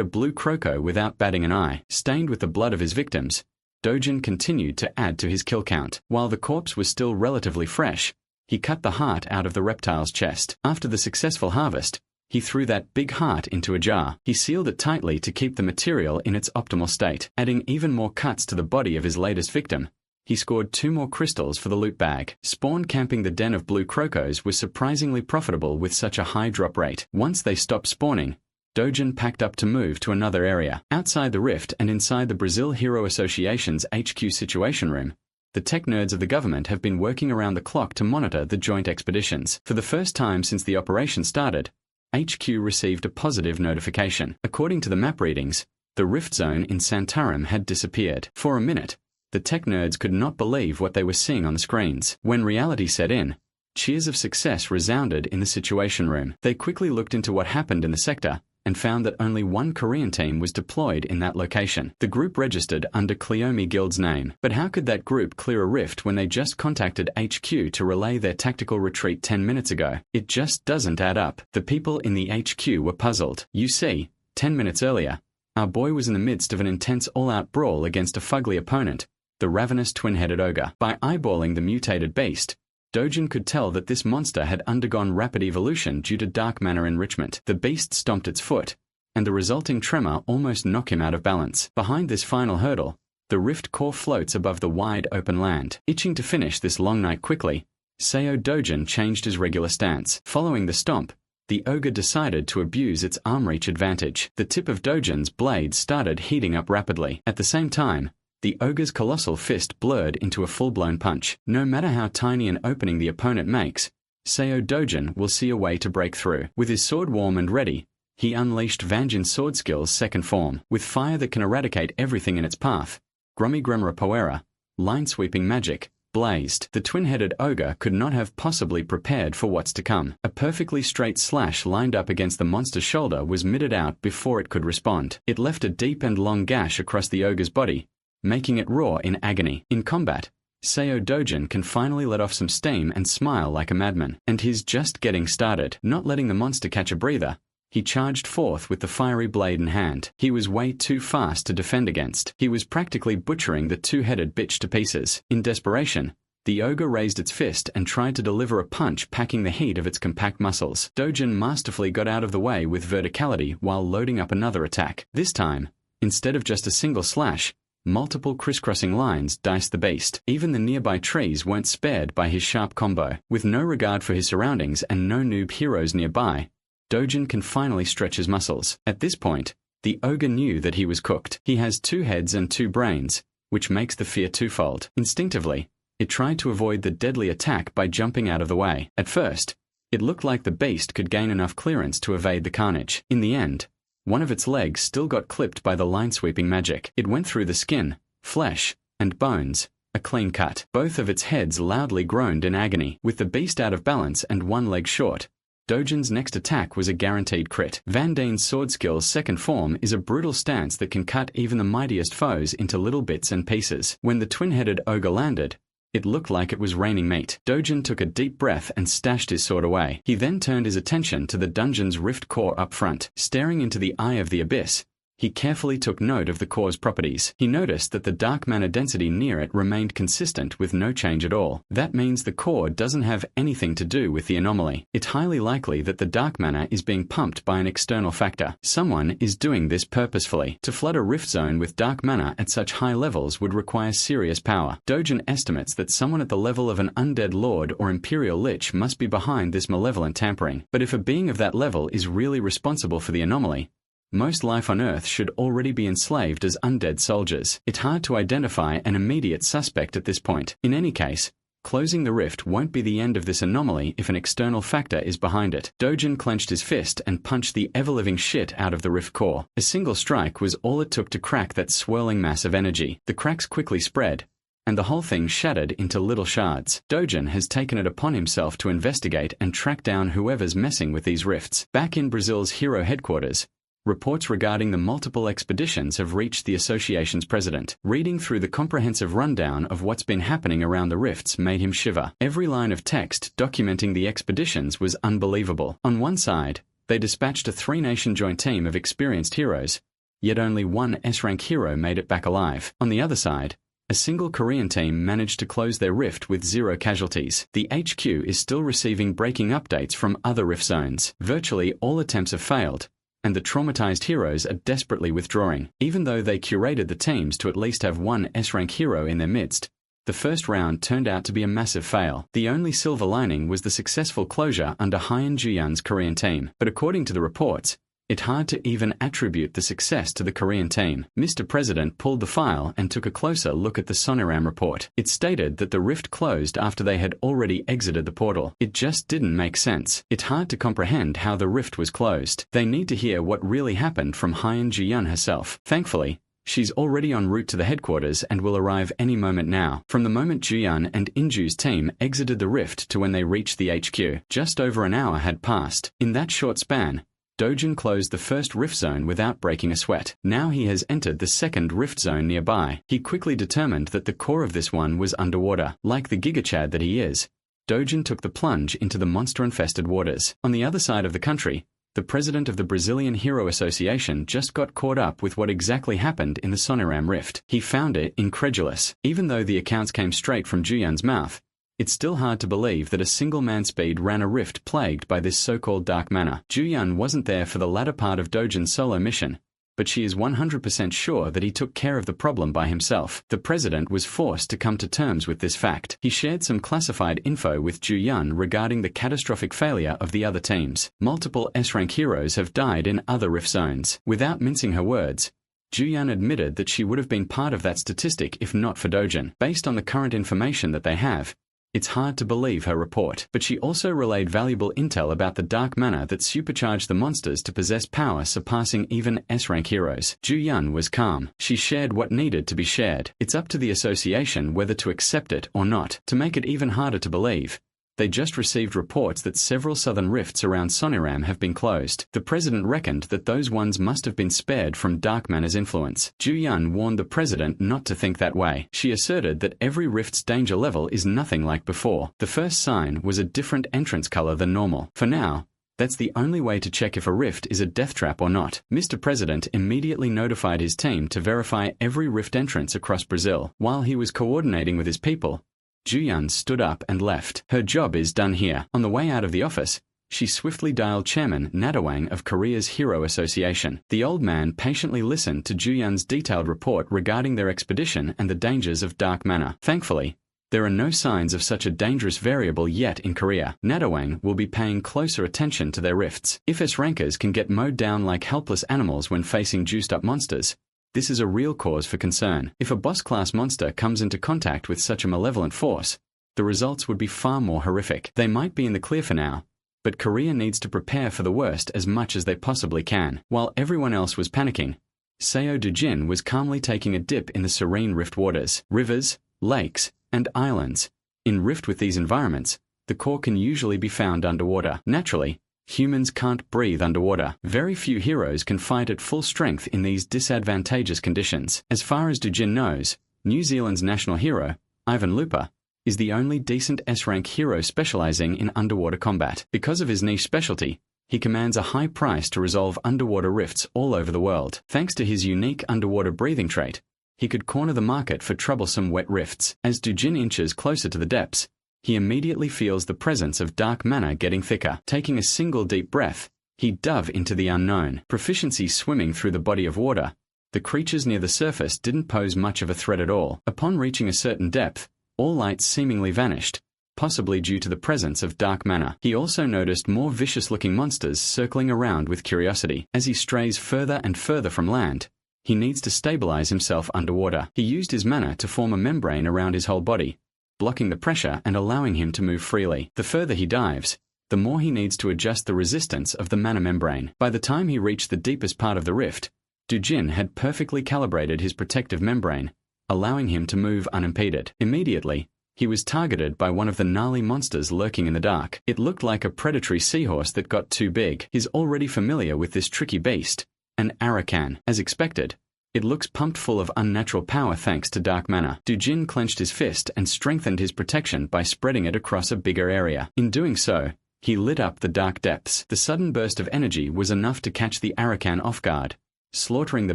a blue croco without batting an eye. Stained with the blood of his victims, Dojin continued to add to his kill count. While the corpse was still relatively fresh, he cut the heart out of the reptile's chest. After the successful harvest, he threw that big heart into a jar. He sealed it tightly to keep the material in its optimal state. Adding even more cuts to the body of his latest victim, he scored 2 more crystals for the loot bag. Spawn camping the den of blue crocos was surprisingly profitable with such a high drop rate. Once they stopped spawning, Dojin packed up to move to another area. Outside the rift and inside the Brazil Hero Association's HQ Situation Room, the tech nerds of the government have been working around the clock to monitor the joint expeditions. For the first time since the operation started, HQ received a positive notification. According to the map readings, the rift zone in Santarum had disappeared. For a minute, the tech nerds could not believe what they were seeing on the screens. When reality set in, cheers of success resounded in the Situation Room. They quickly looked into what happened in the sector, and found that only one Korean team was deployed in that location. The group registered under Cleome Guild's name. But how could that group clear a rift when they just contacted HQ to relay their tactical retreat 10 minutes ago? It just doesn't add up. The people in the HQ were puzzled. You see, 10 minutes earlier, our boy was in the midst of an intense all-out brawl against a fugly opponent, the ravenous twin-headed ogre. By eyeballing the mutated beast, Dojin could tell that this monster had undergone rapid evolution due to dark mana enrichment. The beast stomped its foot, and the resulting tremor almost knocked him out of balance. Behind this final hurdle, the rift core floats above the wide open land. Itching to finish this long night quickly, Seo Dojin changed his regular stance. Following the stomp, the ogre decided to abuse its arm reach advantage. The tip of Dojin's blade started heating up rapidly. At the same time, the ogre's colossal fist blurred into a full-blown punch. No matter how tiny an opening the opponent makes, Seo Dojin will see a way to break through. With his sword warm and ready, he unleashed Vanjin's sword skill's second form. With fire that can eradicate everything in its path, Grummy Gremra Poera, line-sweeping magic, blazed. The twin-headed ogre could not have possibly prepared for what's to come. A perfectly straight slash lined up against the monster's shoulder was mitted out before it could respond. It left a deep and long gash across the ogre's body, making it roar in agony. In combat, Seo Dojin can finally let off some steam and smile like a madman. And he's just getting started. Not letting the monster catch a breather, he charged forth with the fiery blade in hand. He was way too fast to defend against. He was practically butchering the two-headed bitch to pieces. In desperation, the ogre raised its fist and tried to deliver a punch packing the heat of its compact muscles. Dojin masterfully got out of the way with verticality while loading up another attack. This time, instead of just a single slash, multiple crisscrossing lines diced the beast. Even the nearby trees weren't spared by his sharp combo. With no regard for his surroundings and no noob heroes nearby, Dojin can finally stretch his muscles. At this point, the ogre knew that he was cooked. He has 2 heads and 2 brains, which makes the fear twofold. Instinctively, it tried to avoid the deadly attack by jumping out of the way. At first, it looked like the beast could gain enough clearance to evade the carnage. In the end, one of its legs still got clipped by the line-sweeping magic. It went through the skin, flesh, and bones, a clean cut. Both of its heads loudly groaned in agony. With the beast out of balance and one leg short, Dojin's next attack was a guaranteed crit. Van Dane's sword skill's second form is a brutal stance that can cut even the mightiest foes into little bits and pieces. When the twin-headed ogre landed, it looked like it was raining meat. Dojin took a deep breath and stashed his sword away. He then turned his attention to the dungeon's rift core up front. Staring into the eye of the abyss, he carefully took note of the core's properties. He noticed that the dark mana density near it remained consistent with no change at all. That means the core doesn't have anything to do with the anomaly. It's highly likely that the dark mana is being pumped by an external factor. Someone is doing this purposefully. To flood a rift zone with dark mana at such high levels would require serious power. Dojin estimates that someone at the level of an undead lord or imperial lich must be behind this malevolent tampering. But if a being of that level is really responsible for the anomaly, most life on Earth should already be enslaved as undead soldiers. It's hard to identify an immediate suspect at this point. In any case, closing the rift won't be the end of this anomaly if an external factor is behind it. Dojin clenched his fist and punched the ever-living shit out of the rift core. A single strike was all it took to crack that swirling mass of energy. The cracks quickly spread, and the whole thing shattered into little shards. Dojin has taken it upon himself to investigate and track down whoever's messing with these rifts. Back in Brazil's hero headquarters, reports regarding the multiple expeditions have reached the association's president. Reading through the comprehensive rundown of what's been happening around the rifts made him shiver. Every line of text documenting the expeditions was unbelievable. On one side, they dispatched a 3-nation joint team of experienced heroes, yet only one S-rank hero made it back alive. On the other side, a single Korean team managed to close their rift with 0 casualties. The HQ is still receiving breaking updates from other rift zones. Virtually all attempts have failed, and the traumatized heroes are desperately withdrawing. Even though they curated the teams to at least have one S-rank hero in their midst, the first round turned out to be a massive fail. The only silver lining was the successful closure under Hyun Ju-yeon's Korean team. But according to the reports, it's hard to even attribute the success to the Korean team. Mr. President pulled the file and took a closer look at the Soniram report. It stated that the rift closed after they had already exited the portal. It just didn't make sense. It's hard to comprehend how the rift was closed. They need to hear what really happened from Hyun Ju-yeon herself. Thankfully, she's already en route to the headquarters and will arrive any moment now. From the moment Ju-yeon and Inju's team exited the rift to when they reached the HQ, just over an hour had passed. In that short span, Dojin closed the first rift zone without breaking a sweat. Now he has entered the second rift zone nearby. He quickly determined that the core of this one was underwater. Like the gigachad that he is, Dojin took the plunge into the monster-infested waters. On the other side of the country, the president of the Brazilian Hero Association just got caught up with what exactly happened in the SSS-Rank rift. He found it incredulous. Even though the accounts came straight from Juyun's mouth, it's still hard to believe that a single man speed ran a rift plagued by this so-called dark mana. Juyun wasn't there for the latter part of Dojin's solo mission, but she is 100% sure that he took care of the problem by himself. The president was forced to come to terms with this fact. He shared some classified info with Juyun regarding the catastrophic failure of the other teams. Multiple S-rank heroes have died in other rift zones. Without mincing her words, Juyun admitted that she would have been part of that statistic if not for Dojin. Based on the current information that they have, it's hard to believe her report, but she also relayed valuable intel about the dark mana that supercharged the monsters to possess power surpassing even S-rank heroes. Juyun was calm. She shared what needed to be shared. It's up to the association whether to accept it or not. To make it even harder to believe, they just received reports that several southern rifts around Soniram have been closed. The president reckoned that those ones must have been spared from dark mana's influence. Juyun warned the president not to think that way. She asserted that every rift's danger level is nothing like before. The first sign was a different entrance color than normal. For now, that's the only way to check if a rift is a death trap or not. Mr. President immediately notified his team to verify every rift entrance across Brazil. While he was coordinating with his people, Juyun stood up and left. Her job is done here. On the way out of the office, she swiftly dialed Chairman Nadawang of Korea's Hero Association. The old man patiently listened to Juyun's detailed report regarding their expedition and the dangers of dark mana. Thankfully, there are no signs of such a dangerous variable yet in Korea. Nadawang will be paying closer attention to their rifts. If S-rankers can get mowed down like helpless animals when facing juiced-up monsters, this is a real cause for concern. If a boss-class monster comes into contact with such a malevolent force, the results would be far more horrific. They might be in the clear for now, but Korea needs to prepare for the worst as much as they possibly can. While everyone else was panicking, Seo Dojin was calmly taking a dip in the serene rift waters. Rivers, lakes, and islands. In rift with these environments, the core can usually be found underwater. Naturally, humans can't breathe underwater. Very few heroes can fight at full strength in these disadvantageous conditions. As far as Dojin knows, New Zealand's national hero, Ivan Lupa, is the only decent S-rank hero specializing in underwater combat. Because of his niche specialty, he commands a high price to resolve underwater rifts all over the world. Thanks to his unique underwater breathing trait, he could corner the market for troublesome wet rifts. As Dojin inches closer to the depths, he immediately feels the presence of dark mana getting thicker. Taking a single deep breath, he dove into the unknown. Proficiency swimming through the body of water, the creatures near the surface didn't pose much of a threat at all. Upon reaching a certain depth, all light seemingly vanished, possibly due to the presence of dark mana. He also noticed more vicious-looking monsters circling around with curiosity. As he strays further and further from land, he needs to stabilize himself underwater. He used his mana to form a membrane around his whole body, blocking the pressure and allowing him to move freely. The further he dives, the more he needs to adjust the resistance of the mana membrane. By the time he reached the deepest part of the rift, Dojin had perfectly calibrated his protective membrane, allowing him to move unimpeded. Immediately, he was targeted by one of the gnarly monsters lurking in the dark. It looked like a predatory seahorse that got too big. He's already familiar with this tricky beast, an Arakan. As expected, it looks pumped full of unnatural power thanks to dark mana. Dojin clenched his fist and strengthened his protection by spreading it across a bigger area. In doing so, he lit up the dark depths. The sudden burst of energy was enough to catch the Arakan off guard, slaughtering the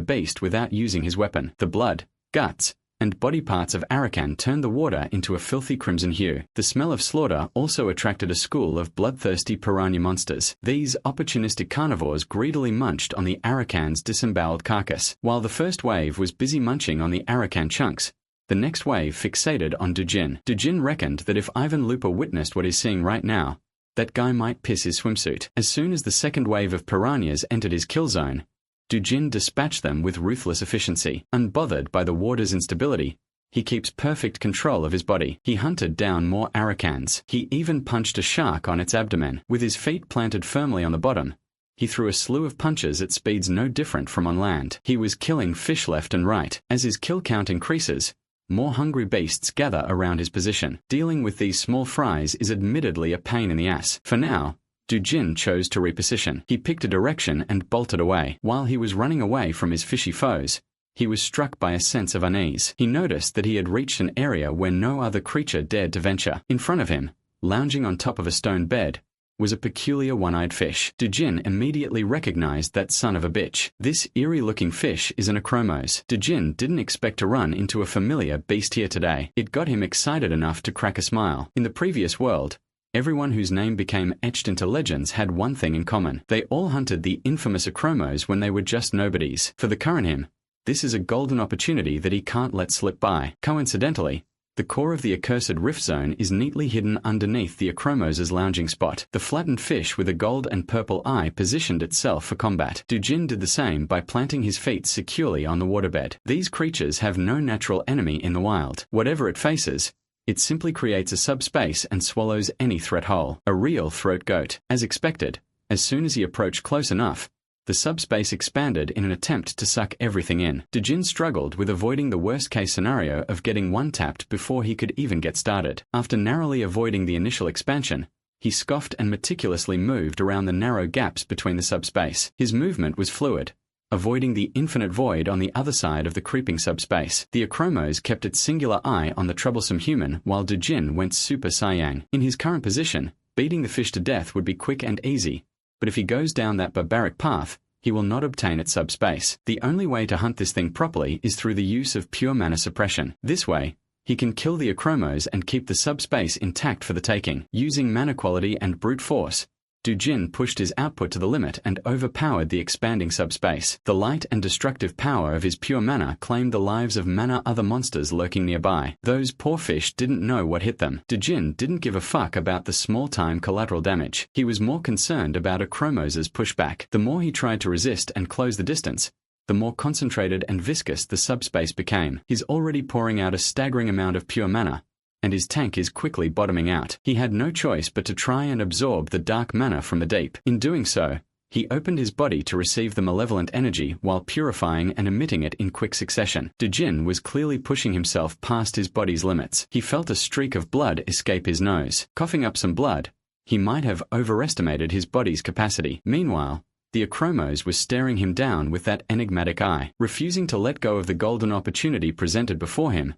beast without using his weapon. The blood, guts, and body parts of Arakan turned the water into a filthy crimson hue. The smell of slaughter also attracted a school of bloodthirsty piranha monsters. These opportunistic carnivores greedily munched on the Arakan's disemboweled carcass. While the first wave was busy munching on the Arakan chunks, the next wave fixated on Dojin. Dojin reckoned that if Ivan Lupa witnessed what he's seeing right now, that guy might piss his swimsuit. As soon as the second wave of piranhas entered his kill zone, Dojin dispatched them with ruthless efficiency. Unbothered by the water's instability, he keeps perfect control of his body. He hunted down more Arakans. He even punched a shark on its abdomen. With his feet planted firmly on the bottom, he threw a slew of punches at speeds no different from on land. He was killing fish left and right. As his kill count increases, more hungry beasts gather around his position. Dealing with these small fries is admittedly a pain in the ass. For now, Dujin chose to reposition. He picked a direction and bolted away. While he was running away from his fishy foes, he was struck by a sense of unease. He noticed that he had reached an area where no other creature dared to venture. In front of him, lounging on top of a stone bed, was a peculiar one-eyed fish. Dujin immediately recognized that son of a bitch. This eerie-looking fish is an acromos. Dujin didn't expect to run into a familiar beast here today. It got him excited enough to crack a smile. In the previous world, everyone whose name became etched into legends had one thing in common. They all hunted the infamous acromos when they were just nobodies. For the current him, this is a golden opportunity that he can't let slip by. Coincidentally, the core of the accursed rift zone is neatly hidden underneath the acromos' lounging spot. The flattened fish with a gold and purple eye positioned itself for combat. Dujin did the same by planting his feet securely on the waterbed. These creatures have no natural enemy in the wild. Whatever it faces, it simply creates a subspace and swallows any threat whole. A real throat goat. As expected, as soon as he approached close enough, the subspace expanded in an attempt to suck everything in. Dujin struggled with avoiding the worst-case scenario of getting one-tapped before he could even get started. After narrowly avoiding the initial expansion, he scoffed and meticulously moved around the narrow gaps between the subspace. His movement was fluid, avoiding the infinite void on the other side of the creeping subspace. The acromos kept its singular eye on the troublesome human while Dujin went Super Saiyan. In his current position, beating the fish to death would be quick and easy, but if he goes down that barbaric path, he will not obtain its subspace. The only way to hunt this thing properly is through the use of pure mana suppression. This way, he can kill the acromos and keep the subspace intact for the taking. Using mana quality and brute force, Dujin pushed his output to the limit and overpowered the expanding subspace. The light and destructive power of his pure mana claimed the lives of other monsters lurking nearby. Those poor fish didn't know what hit them. Dujin didn't give a fuck about the small-time collateral damage. He was more concerned about acromos' pushback. The more he tried to resist and close the distance, the more concentrated and viscous the subspace became. He's already pouring out a staggering amount of pure mana, and his tank is quickly bottoming out. He had no choice but to try and absorb the dark mana from the deep. In doing so, he opened his body to receive the malevolent energy while purifying and emitting it in quick succession. Dujin was clearly pushing himself past his body's limits. He felt a streak of blood escape his nose. Coughing up some blood, he might have overestimated his body's capacity. Meanwhile, the acromos was staring him down with that enigmatic eye. Refusing to let go of the golden opportunity presented before him,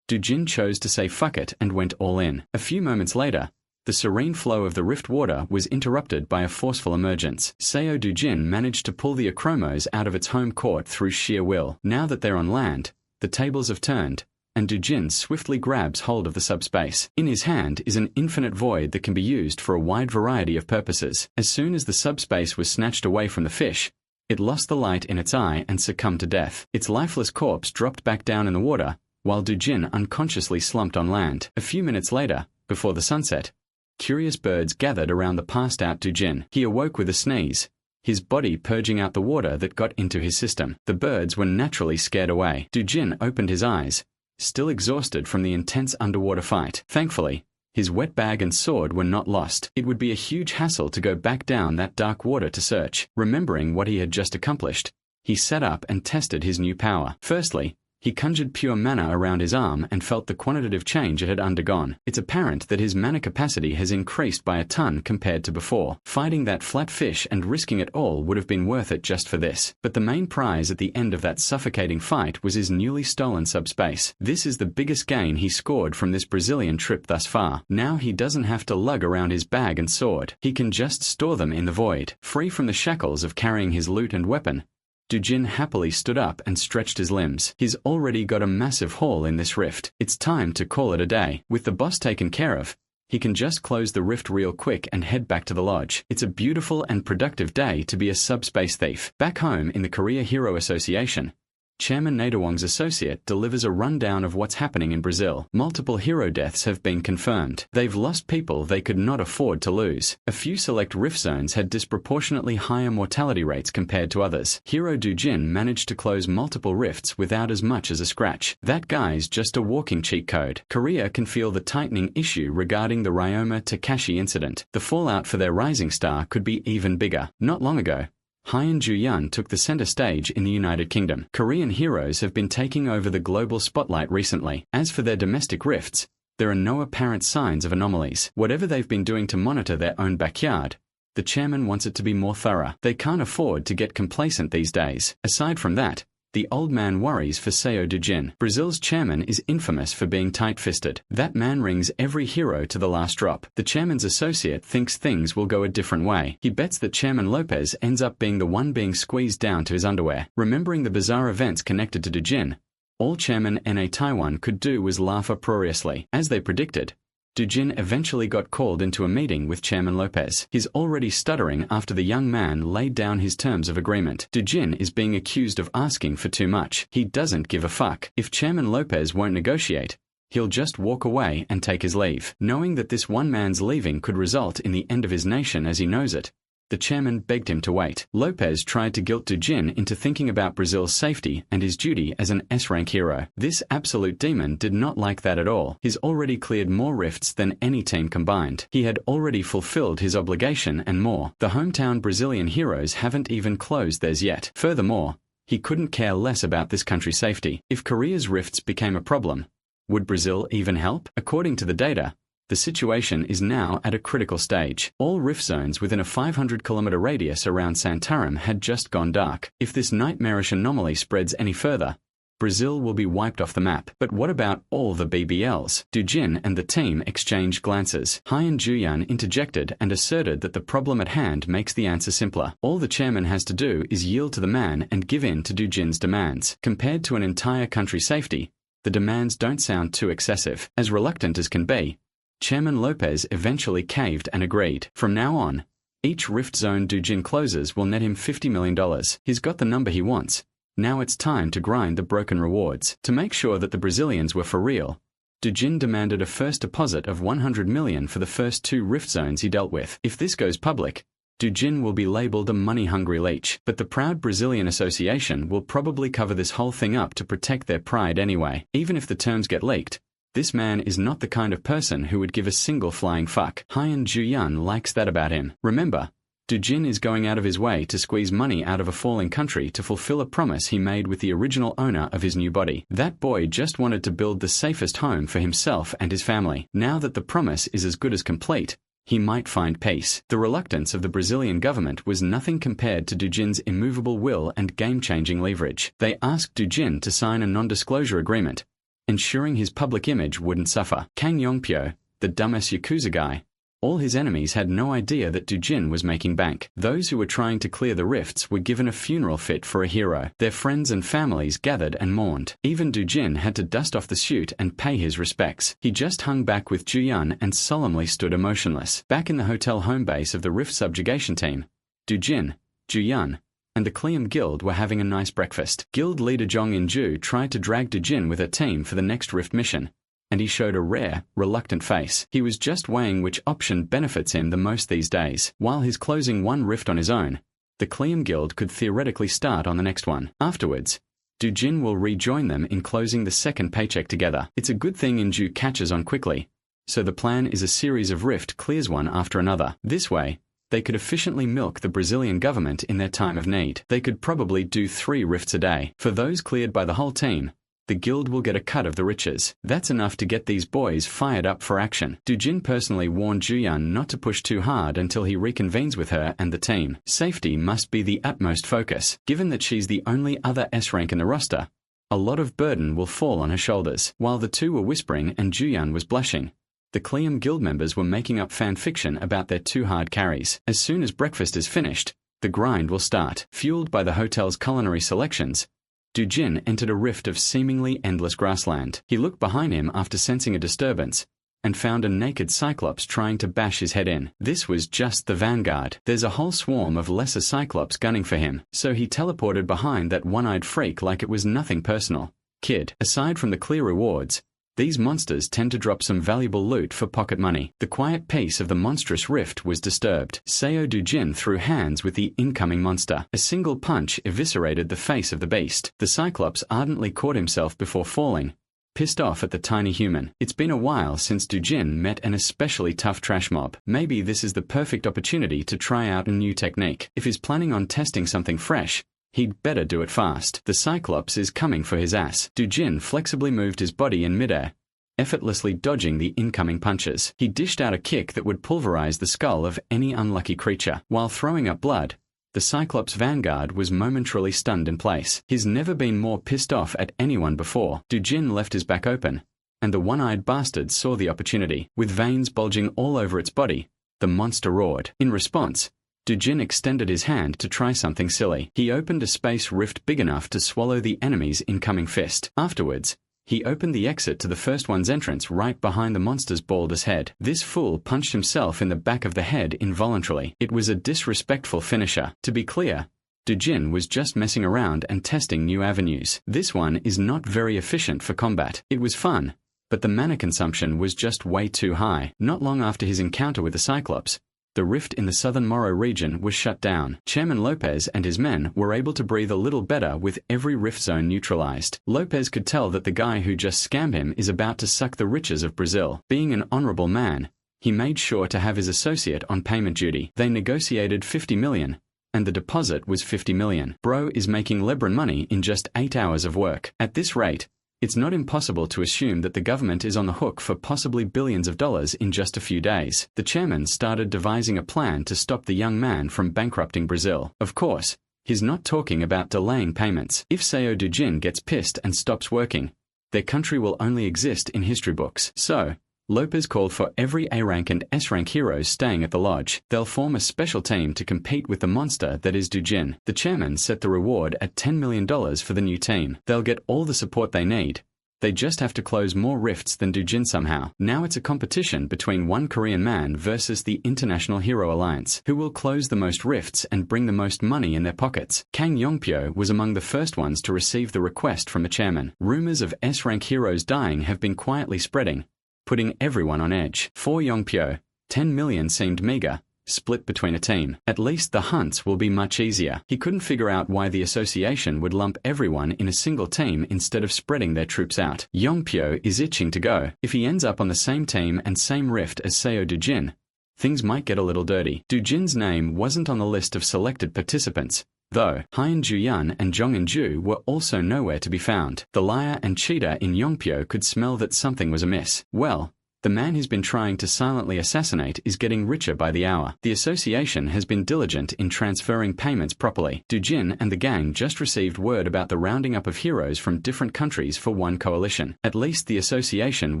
Dujin chose to say fuck it and went all in. A few moments later, the serene flow of the rift water was interrupted by a forceful emergence. Seo Dujin managed to pull the acromos out of its home court through sheer will. Now that they're on land, the tables have turned, and Dujin swiftly grabs hold of the subspace. In his hand is an infinite void that can be used for a wide variety of purposes. As soon as the subspace was snatched away from the fish, it lost the light in its eye and succumbed to death. Its lifeless corpse dropped back down in the water, while Dujin unconsciously slumped on land. A few minutes later, before the sunset, curious birds gathered around the passed-out Dujin. He awoke with a sneeze, his body purging out the water that got into his system. The birds were naturally scared away. Dujin opened his eyes, still exhausted from the intense underwater fight. Thankfully, his wet bag and sword were not lost. It would be a huge hassle to go back down that dark water to search. Remembering what he had just accomplished, he sat up and tested his new power. Firstly, he conjured pure mana around his arm and felt the quantitative change it had undergone. It's apparent that his mana capacity has increased by a ton compared to before. Fighting that flat fish and risking it all would have been worth it just for this. But the main prize at the end of that suffocating fight was his newly stolen subspace. This is the biggest gain he scored from this Brazilian trip thus far. Now he doesn't have to lug around his bag and sword. He can just store them in the void. Free from the shackles of carrying his loot and weapon, Dujin happily stood up and stretched his limbs. He's already got a massive haul in this rift. It's time to call it a day. With the boss taken care of, he can just close the rift real quick and head back to the lodge. It's a beautiful and productive day to be a subspace thief. Back home in the Korea Hero Association, Chairman Nadawong's associate delivers a rundown of what's happening in Brazil. Multiple hero deaths have been confirmed. They've lost people they could not afford to lose. A few select rift zones had disproportionately higher mortality rates compared to others. Hero Dujin managed to close multiple rifts without as much as a scratch. That guy's just a walking cheat code. Korea can feel the tightening issue regarding the Ryoma Takashi incident. The fallout for their rising star could be even bigger. Not long ago, Hyun Ju-yun took the center stage in the United Kingdom. Korean heroes have been taking over the global spotlight recently. As for their domestic rifts, there are no apparent signs of anomalies. Whatever they've been doing to monitor their own backyard, The chairman wants it to be more thorough. They can't afford to get complacent these days. Aside from that, the old man worries for Seo Dujin. Brazil's chairman is infamous for being tight-fisted. That man rings every hero to the last drop. The chairman's associate thinks things will go a different way. He bets that Chairman Lopez ends up being the one being squeezed down to his underwear. Remembering the bizarre events connected to Dujin, all Chairman NA Taiwan could do was laugh uproariously. As they predicted, Dujin eventually got called into a meeting with Chairman Lopez. He's already stuttering after the young man laid down his terms of agreement. Dujin is being accused of asking for too much. He doesn't give a fuck. If Chairman Lopez won't negotiate, he'll just walk away and take his leave. Knowing that this one man's leaving could result in the end of his nation as he knows it, the chairman begged him to wait. Lopez tried to guilt Dujin into thinking about Brazil's safety and his duty as an S-rank hero. This absolute demon did not like that at all. He's already cleared more rifts than any team combined. He had already fulfilled his obligation and more. The hometown Brazilian heroes haven't even closed theirs yet. Furthermore, he couldn't care less about this country's safety. If Korea's rifts became a problem, would Brazil even help? According to the data, the situation is now at a critical stage. All rift zones within a 500-kilometer radius around Santarém had just gone dark. If this nightmarish anomaly spreads any further, Brazil will be wiped off the map. But what about all the BBLs? Dujin and the team exchanged glances. Haiyan Juyan interjected and asserted that the problem at hand makes the answer simpler. All the chairman has to do is yield to the man and give in to Dujin's demands. Compared to an entire country's safety, the demands don't sound too excessive. As reluctant as can be, Chairman Lopez eventually caved and agreed. From now on, each rift zone Dujin closes will net him $50 million. He's got the number he wants. Now it's time to grind the broken rewards. To make sure that the Brazilians were for real, Dujin demanded a first deposit of $100 million for the first 2 rift zones he dealt with. If this goes public, Dujin will be labeled a money-hungry leech. But the proud Brazilian Association will probably cover this whole thing up to protect their pride anyway. Even if the terms get leaked, this man is not the kind of person who would give a single flying fuck. Haiyan Juyan likes that about him. Remember, Dujin is going out of his way to squeeze money out of a falling country to fulfill a promise he made with the original owner of his new body. That boy just wanted to build the safest home for himself and his family. Now that the promise is as good as complete, he might find peace. The reluctance of the Brazilian government was nothing compared to Dujin's immovable will and game-changing leverage. They asked Dujin to sign a non-disclosure agreement, ensuring his public image wouldn't suffer. Kang Yongpyo, the dumbest Yakuza guy, all his enemies had no idea that Dujin was making bank. Those who were trying to clear the rifts were given a funeral fit for a hero. Their friends and families gathered and mourned. Even Dujin had to dust off the suit and pay his respects. He just hung back with Juyan and solemnly stood emotionless. Back in the hotel home base of the rift subjugation team, Dujin, Juyan, and the Kleum Guild were having a nice breakfast. Guild leader Jong In-ju tried to drag Dujin with her team for the next rift mission, and he showed a rare, reluctant face. He was just weighing which option benefits him the most these days. While he's closing one rift on his own, the Kleum Guild could theoretically start on the next one. Afterwards, Dujin will rejoin them in closing the second paycheck together. It's a good thing In-ju catches on quickly, so the plan is a series of rift clears one after another. This way, they could efficiently milk the Brazilian government in their time of need. They could probably do 3 rifts a day. For those cleared by the whole team, the guild will get a cut of the riches. That's enough to get these boys fired up for action. Dujin personally warned Juyan not to push too hard until he reconvenes with her and the team. Safety must be the utmost focus. Given that she's the only other S-rank in the roster, a lot of burden will fall on her shoulders. While the two were whispering and Juyan was blushing, the Kleum Guild members were making up fan fiction about their 2 hard carries. As soon as breakfast is finished, the grind will start. Fueled by the hotel's culinary selections, Dujin entered a rift of seemingly endless grassland. He looked behind him after sensing a disturbance, and found a naked Cyclops trying to bash his head in. This was just the vanguard. There's a whole swarm of lesser Cyclops gunning for him, so he teleported behind that one-eyed freak like it was nothing personal. Kid, aside from the clear rewards, these monsters tend to drop some valuable loot for pocket money. The quiet peace of the monstrous rift was disturbed. Seo Dujin threw hands with the incoming monster. A single punch eviscerated the face of the beast. The Cyclops ardently caught himself before falling, pissed off at the tiny human. It's been a while since Dujin met an especially tough trash mob. Maybe this is the perfect opportunity to try out a new technique. If he's planning on testing something fresh, he'd better do it fast. The Cyclops is coming for his ass. Dujin flexibly moved his body in midair effortlessly dodging the incoming punches. He dished out a kick that would pulverize the skull of any unlucky creature. While throwing up blood, the Cyclops vanguard was momentarily stunned in place. He's never been more pissed off at anyone before. Dujin left his back open, and the one-eyed bastard saw the opportunity. With veins bulging all over its body, the monster roared. In response, Dujin extended his hand to try something silly. He opened a space rift big enough to swallow the enemy's incoming fist. Afterwards, he opened the exit to the first one's entrance right behind the monster's baldest head. This fool punched himself in the back of the head involuntarily. It was a disrespectful finisher. To be clear, Dujin was just messing around and testing new avenues. This one is not very efficient for combat. It was fun, but the mana consumption was just way too high. Not long after his encounter with the Cyclops, the rift in the southern Moro region was shut down. Chairman Lopez and his men were able to breathe a little better with every rift zone neutralized. Lopez could tell that the guy who just scammed him is about to suck the riches of Brazil. Being an honorable man, he made sure to have his associate on payment duty. They negotiated 50 million, and the deposit was 50 million. Bro is making Lebron money in just 8 hours of work. At this rate, it's not impossible to assume that the government is on the hook for possibly billions of dollars in just a few days. The chairman started devising a plan to stop the young man from bankrupting Brazil. Of course, he's not talking about delaying payments. If Seo Dujin gets pissed and stops working, their country will only exist in history books. So, Lopez called for every A-rank and S-rank heroes staying at the lodge. They'll form a special team to compete with the monster that is Dujin. The chairman set the reward at $10 million for the new team. They'll get all the support they need. They just have to close more rifts than Dujin somehow. Now it's a competition between one Korean man versus the International Hero Alliance. Who will close the most rifts and bring the most money in their pockets? Kang Yongpyo was among the first ones to receive the request from the chairman. Rumors of S-rank heroes dying have been quietly spreading, putting everyone on edge. For Yongpyo, 10 million seemed meager, split between a team. At least the hunts will be much easier. He couldn't figure out why the association would lump everyone in a single team instead of spreading their troops out. Yongpyo is itching to go. If he ends up on the same team and same rift as Seo Dujin, things might get a little dirty. Dujin's name wasn't on the list of selected participants, though Hyun Ju-yun and Jong In-ju were also nowhere to be found. The liar and cheater in Yongpyo could smell that something was amiss. Well, the man he's been trying to silently assassinate is getting richer by the hour. The association has been diligent in transferring payments properly. Dujin and the gang just received word about the rounding up of heroes from different countries for one coalition. At least the association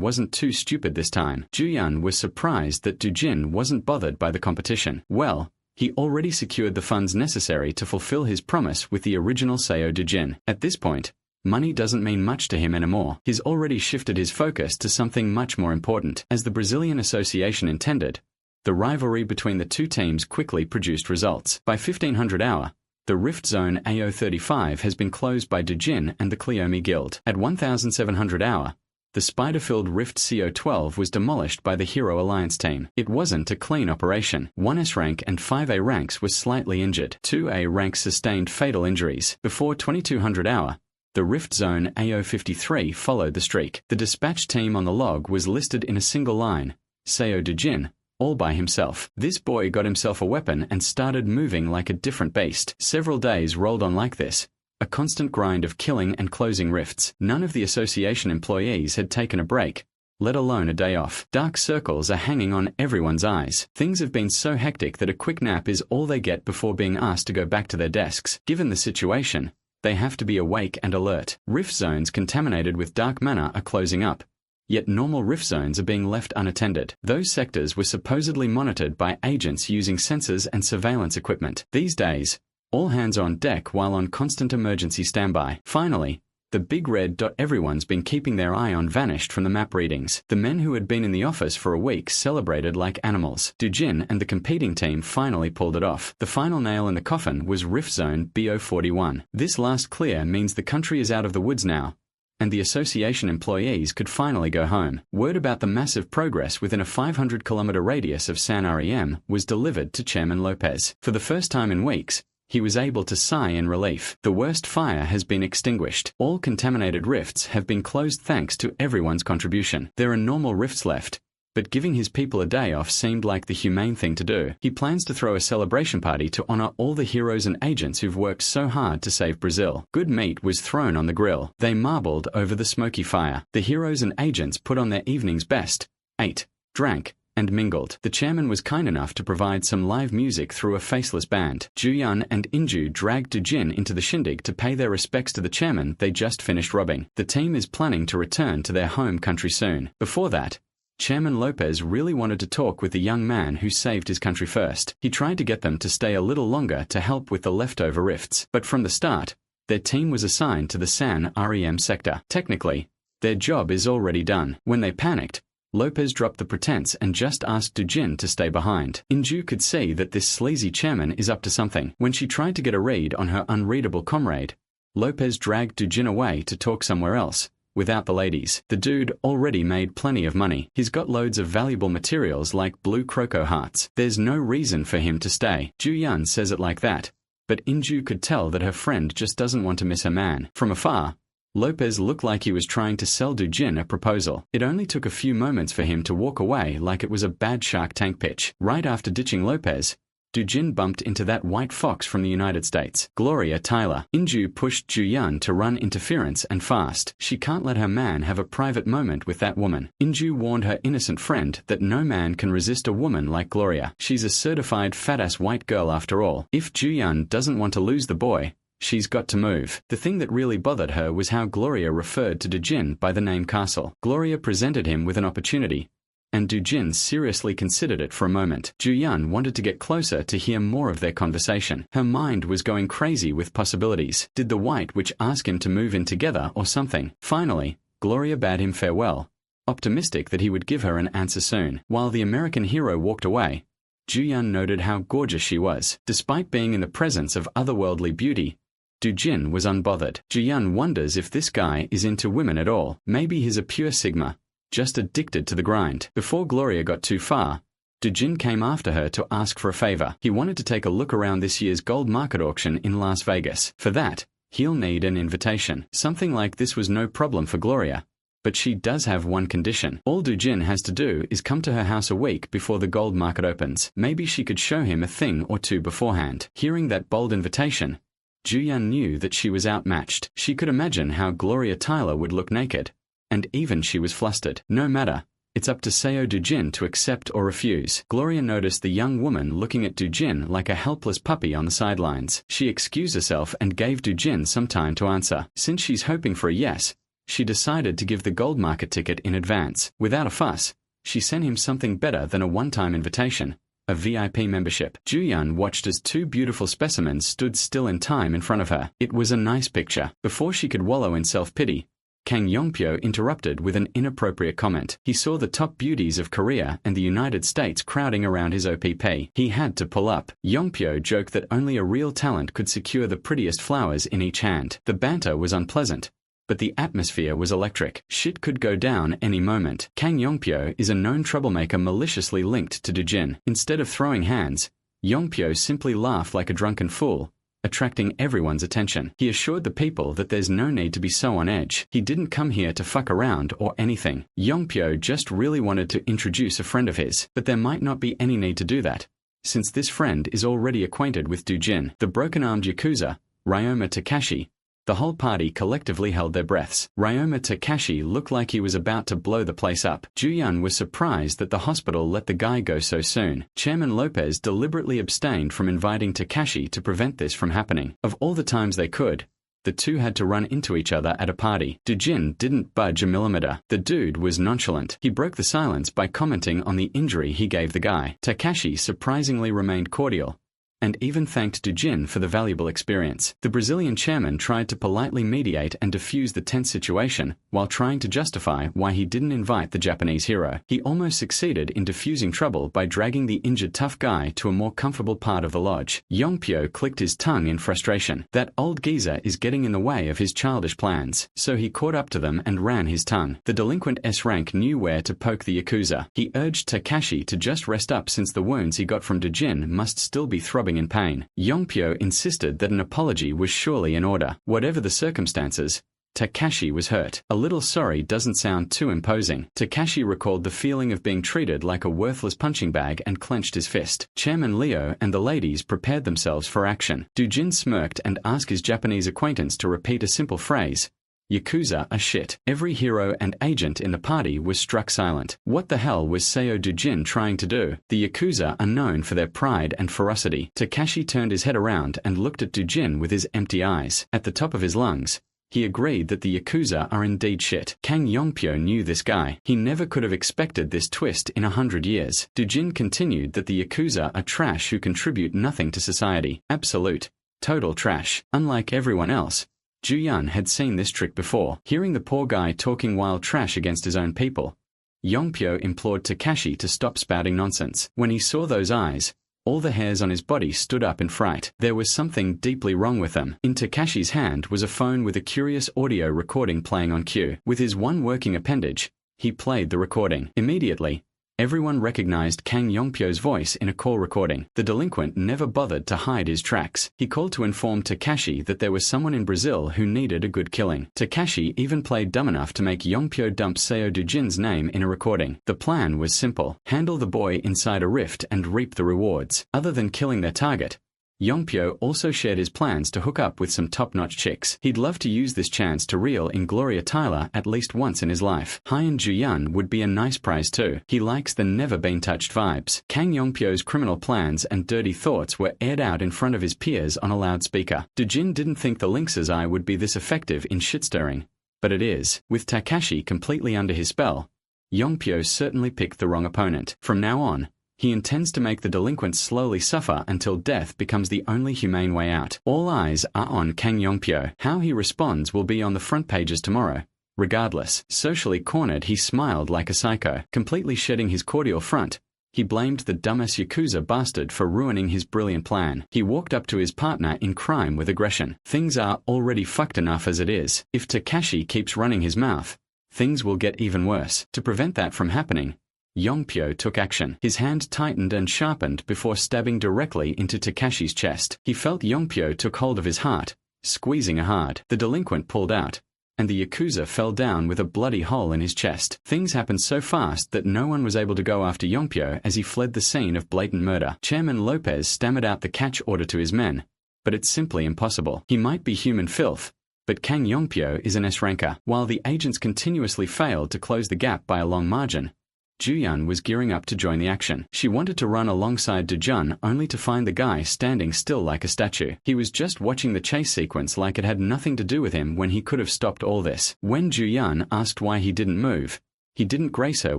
wasn't too stupid this time. Ju-yun was surprised that Dujin wasn't bothered by the competition. Well, he already secured the funds necessary to fulfill his promise with the original Seo Dujin. At this point, money doesn't mean much to him anymore. He's already shifted his focus to something much more important. As the Brazilian Association intended, the rivalry between the two teams quickly produced results. By 1500 hour, the Rift Zone AO35 has been closed by Dujin and the Cleome Guild. At 1700 hour, the spider-filled Rift CO12 was demolished by the Hero Alliance team. It wasn't a clean operation. 1 S-rank and 5 A ranks were slightly injured. 2 A ranks sustained fatal injuries. Before 2200 hour, the Rift Zone AO53 followed the streak. The dispatch team on the log was listed in a single line, Seo Dujin, all by himself. This boy got himself a weapon and started moving like a different beast. Several days rolled on like this, a constant grind of killing and closing rifts. None of the association employees had taken a break, let alone a day off. Dark circles are hanging on everyone's eyes. Things have been so hectic that a quick nap is all they get before being asked to go back to their desks. Given the situation, they have to be awake and alert. Rift zones contaminated with dark matter are closing up, yet normal rift zones are being left unattended. Those sectors were supposedly monitored by agents using sensors and surveillance equipment. These days, all hands on deck while on constant emergency standby. Finally, the big red dot everyone's been keeping their eye on vanished from the map readings. The men who had been in the office for a week celebrated like animals. Dujin and the competing team finally pulled it off. The final nail in the coffin was Rift Zone BO41. This last clear means the country is out of the woods now, and the association employees could finally go home. Word about the massive progress within a 500-kilometer radius of San Rem was delivered to Chairman Lopez. For the first time in weeks, he was able to sigh in relief. The worst fire has been extinguished. All contaminated rifts have been closed thanks to everyone's contribution. There are normal rifts left, but giving his people a day off seemed like the humane thing to do. He plans to throw a celebration party to honor all the heroes and agents who've worked so hard to save Brazil. Good meat was thrown on the grill. They marbled over the smoky fire. The heroes and agents put on their evening's best, ate, drank, and mingled. The chairman was kind enough to provide some live music through a faceless band. Ju-yun and Inju dragged Do-jin into the shindig to pay their respects to the chairman they just finished robbing. The team is planning to return to their home country soon. Before that, Chairman Lopez really wanted to talk with the young man who saved his country first. He tried to get them to stay a little longer to help with the leftover rifts, but from the start, their team was assigned to the San Rem sector. Technically, their job is already done. When they panicked, Lopez dropped the pretense and just asked Do-jin to stay behind. Inju could see that this sleazy chairman is up to something. When she tried to get a read on her unreadable comrade, Lopez dragged Do-jin away to talk somewhere else, without the ladies. The dude already made plenty of money. He's got loads of valuable materials like blue croco hearts. There's no reason for him to stay. Ju-yun says it like that, but Inju could tell that her friend just doesn't want to miss her man. From afar, Lopez looked like he was trying to sell Do-jin a proposal. It only took a few moments for him to walk away like it was a bad Shark Tank pitch. Right after ditching Lopez, Do-jin bumped into that white fox from the United States, Gloria Tyler. Inju pushed Ju-yun to run interference and fast. She can't let her man have a private moment with that woman. Inju warned her innocent friend that no man can resist a woman like Gloria. She's a certified fat-ass white girl after all. If Ju-yun doesn't want to lose the boy, she's got to move. The thing that really bothered her was how Gloria referred to Do-jin by the name Castle. Gloria presented him with an opportunity, and Do-jin seriously considered it for a moment. Ju-yun wanted to get closer to hear more of their conversation. Her mind was going crazy with possibilities. Did the White Witch ask him to move in together or something? Finally, Gloria bade him farewell, optimistic that he would give her an answer soon. While the American hero walked away, Ju-yun noted how gorgeous she was. Despite being in the presence of otherworldly beauty, Do-jin was unbothered. Ju-yun wonders if this guy is into women at all. Maybe he's a pure Sigma, just addicted to the grind. Before Gloria got too far, Do-jin came after her to ask for a favor. He wanted to take a look around this year's gold market auction in Las Vegas. For that, he'll need an invitation. Something like this was no problem for Gloria, but she does have one condition. All Do-jin has to do is come to her house a week before the gold market opens. Maybe she could show him a thing or two beforehand. Hearing that bold invitation, Ju-yun knew that she was outmatched. She could imagine how Gloria Tyler would look naked, and even she was flustered. No matter, it's up to Seo Do-jin to accept or refuse. Gloria noticed the young woman looking at Do-jin like a helpless puppy on the sidelines. She excused herself and gave Do-jin some time to answer. Since she's hoping for a yes, she decided to give the gold market ticket in advance. Without a fuss, she sent him something better than a one-time invitation, a VIP membership. Ju-yun watched as two beautiful specimens stood still in time in front of her. It was a nice picture. Before she could wallow in self-pity, Kang Yongpyo interrupted with an inappropriate comment. He saw the top beauties of Korea and the United States crowding around his OPP. He had to pull up. Yongpyo joked that only a real talent could secure the prettiest flowers in each hand. The banter was unpleasant, but the atmosphere was electric. Shit could go down any moment. Kang Yongpyo is a known troublemaker maliciously linked to Do-jin. Instead of throwing hands, Yongpyo simply laughed like a drunken fool, attracting everyone's attention. He assured the people that there's no need to be so on edge. He didn't come here to fuck around or anything. Yongpyo just really wanted to introduce a friend of his, but there might not be any need to do that, since this friend is already acquainted with Do-jin. The broken-armed Yakuza, Ryoma Takashi, the whole party collectively held their breaths. Ryoma Takashi looked like he was about to blow the place up. Ju-yun was surprised that the hospital let the guy go so soon. Chairman Lopez deliberately abstained from inviting Takashi to prevent this from happening. Of all the times they could, the two had to run into each other at a party. Do-jin didn't budge a millimeter. The dude was nonchalant. He broke the silence by commenting on the injury he gave the guy. Takashi surprisingly remained cordial, and even thanked Do-jin for the valuable experience. The Brazilian chairman tried to politely mediate and diffuse the tense situation while trying to justify why he didn't invite the Japanese hero. He almost succeeded in diffusing trouble by dragging the injured tough guy to a more comfortable part of the lodge. Yongpyo clicked his tongue in frustration. That old geezer is getting in the way of his childish plans. So he caught up to them and ran his tongue. The delinquent S-Rank knew where to poke the Yakuza. He urged Takashi to just rest up since the wounds he got from Do-jin must still be throbbing in pain. Yongpyo insisted that an apology was surely in order. Whatever the circumstances, Takashi was hurt. A little sorry doesn't sound too imposing. Takashi recalled the feeling of being treated like a worthless punching bag and clenched his fist. Chairman Leo and the ladies prepared themselves for action. Dujin smirked and asked his Japanese acquaintance to repeat a simple phrase. Yakuza are shit. Every hero and agent in the party was struck silent. What the hell was Seo Dujin trying to do? The Yakuza are known for their pride and ferocity. Takashi turned his head around and looked at Dujin with his empty eyes. At the top of his lungs, he agreed that the Yakuza are indeed shit. Kang Yongpyo knew this guy. He never could have expected this twist in 100 years. Dujin continued that the Yakuza are trash who contribute nothing to society. Absolute, total trash. Unlike everyone else, Ju-yun had seen this trick before. Hearing the poor guy talking wild trash against his own people, Yongpyo implored Takashi to stop spouting nonsense. When he saw those eyes, all the hairs on his body stood up in fright. There was something deeply wrong with them. In Takashi's hand was a phone with a curious audio recording playing on cue. With his one working appendage, he played the recording. Immediately, everyone recognized Kang Yongpyo's voice in a call recording. The delinquent never bothered to hide his tracks. He called to inform Takashi that there was someone in Brazil who needed a good killing. Takashi even played dumb enough to make Yongpyo dump Seo Dujin's name in a recording. The plan was simple. Handle the boy inside a rift and reap the rewards. Other than killing their target, Yongpyo also shared his plans to hook up with some top-notch chicks. He'd love to use this chance to reel in Gloria Tyler at least once in his life. Hyeon Ju-yun would be a nice prize too. He likes the never-been-touched vibes. Kang Yongpyo's criminal plans and dirty thoughts were aired out in front of his peers on a loudspeaker. Dujin didn't think the lynx's eye would be this effective in shit-stirring, but it is. With Takashi completely under his spell, Yongpyo certainly picked the wrong opponent. From now on, he intends to make the delinquents slowly suffer until death becomes the only humane way out. All eyes are on Kang Yongpyo. How he responds will be on the front pages tomorrow. Regardless, socially cornered, he smiled like a psycho. Completely shedding his cordial front, he blamed the dumbass Yakuza bastard for ruining his brilliant plan. He walked up to his partner in crime with aggression. Things are already fucked enough as it is. If Takashi keeps running his mouth, things will get even worse. To prevent that from happening, Yongpyo took action. His hand tightened and sharpened before stabbing directly into Takashi's chest. He felt Yongpyo took hold of his heart, squeezing hard. The delinquent pulled out, and the Yakuza fell down with a bloody hole in his chest. Things happened so fast that no one was able to go after Yongpyo as he fled the scene of blatant murder. Chairman Lopez stammered out the catch order to his men, but it's simply impossible. He might be human filth, but Kang Yongpyo is an S-ranker. While the agents continuously failed to close the gap by a long margin, Ju-yun was gearing up to join the action. She wanted to run alongside Dujun only to find the guy standing still like a statue. He was just watching the chase sequence like it had nothing to do with him when he could have stopped all this. When Ju-yun asked why he didn't move, he didn't grace her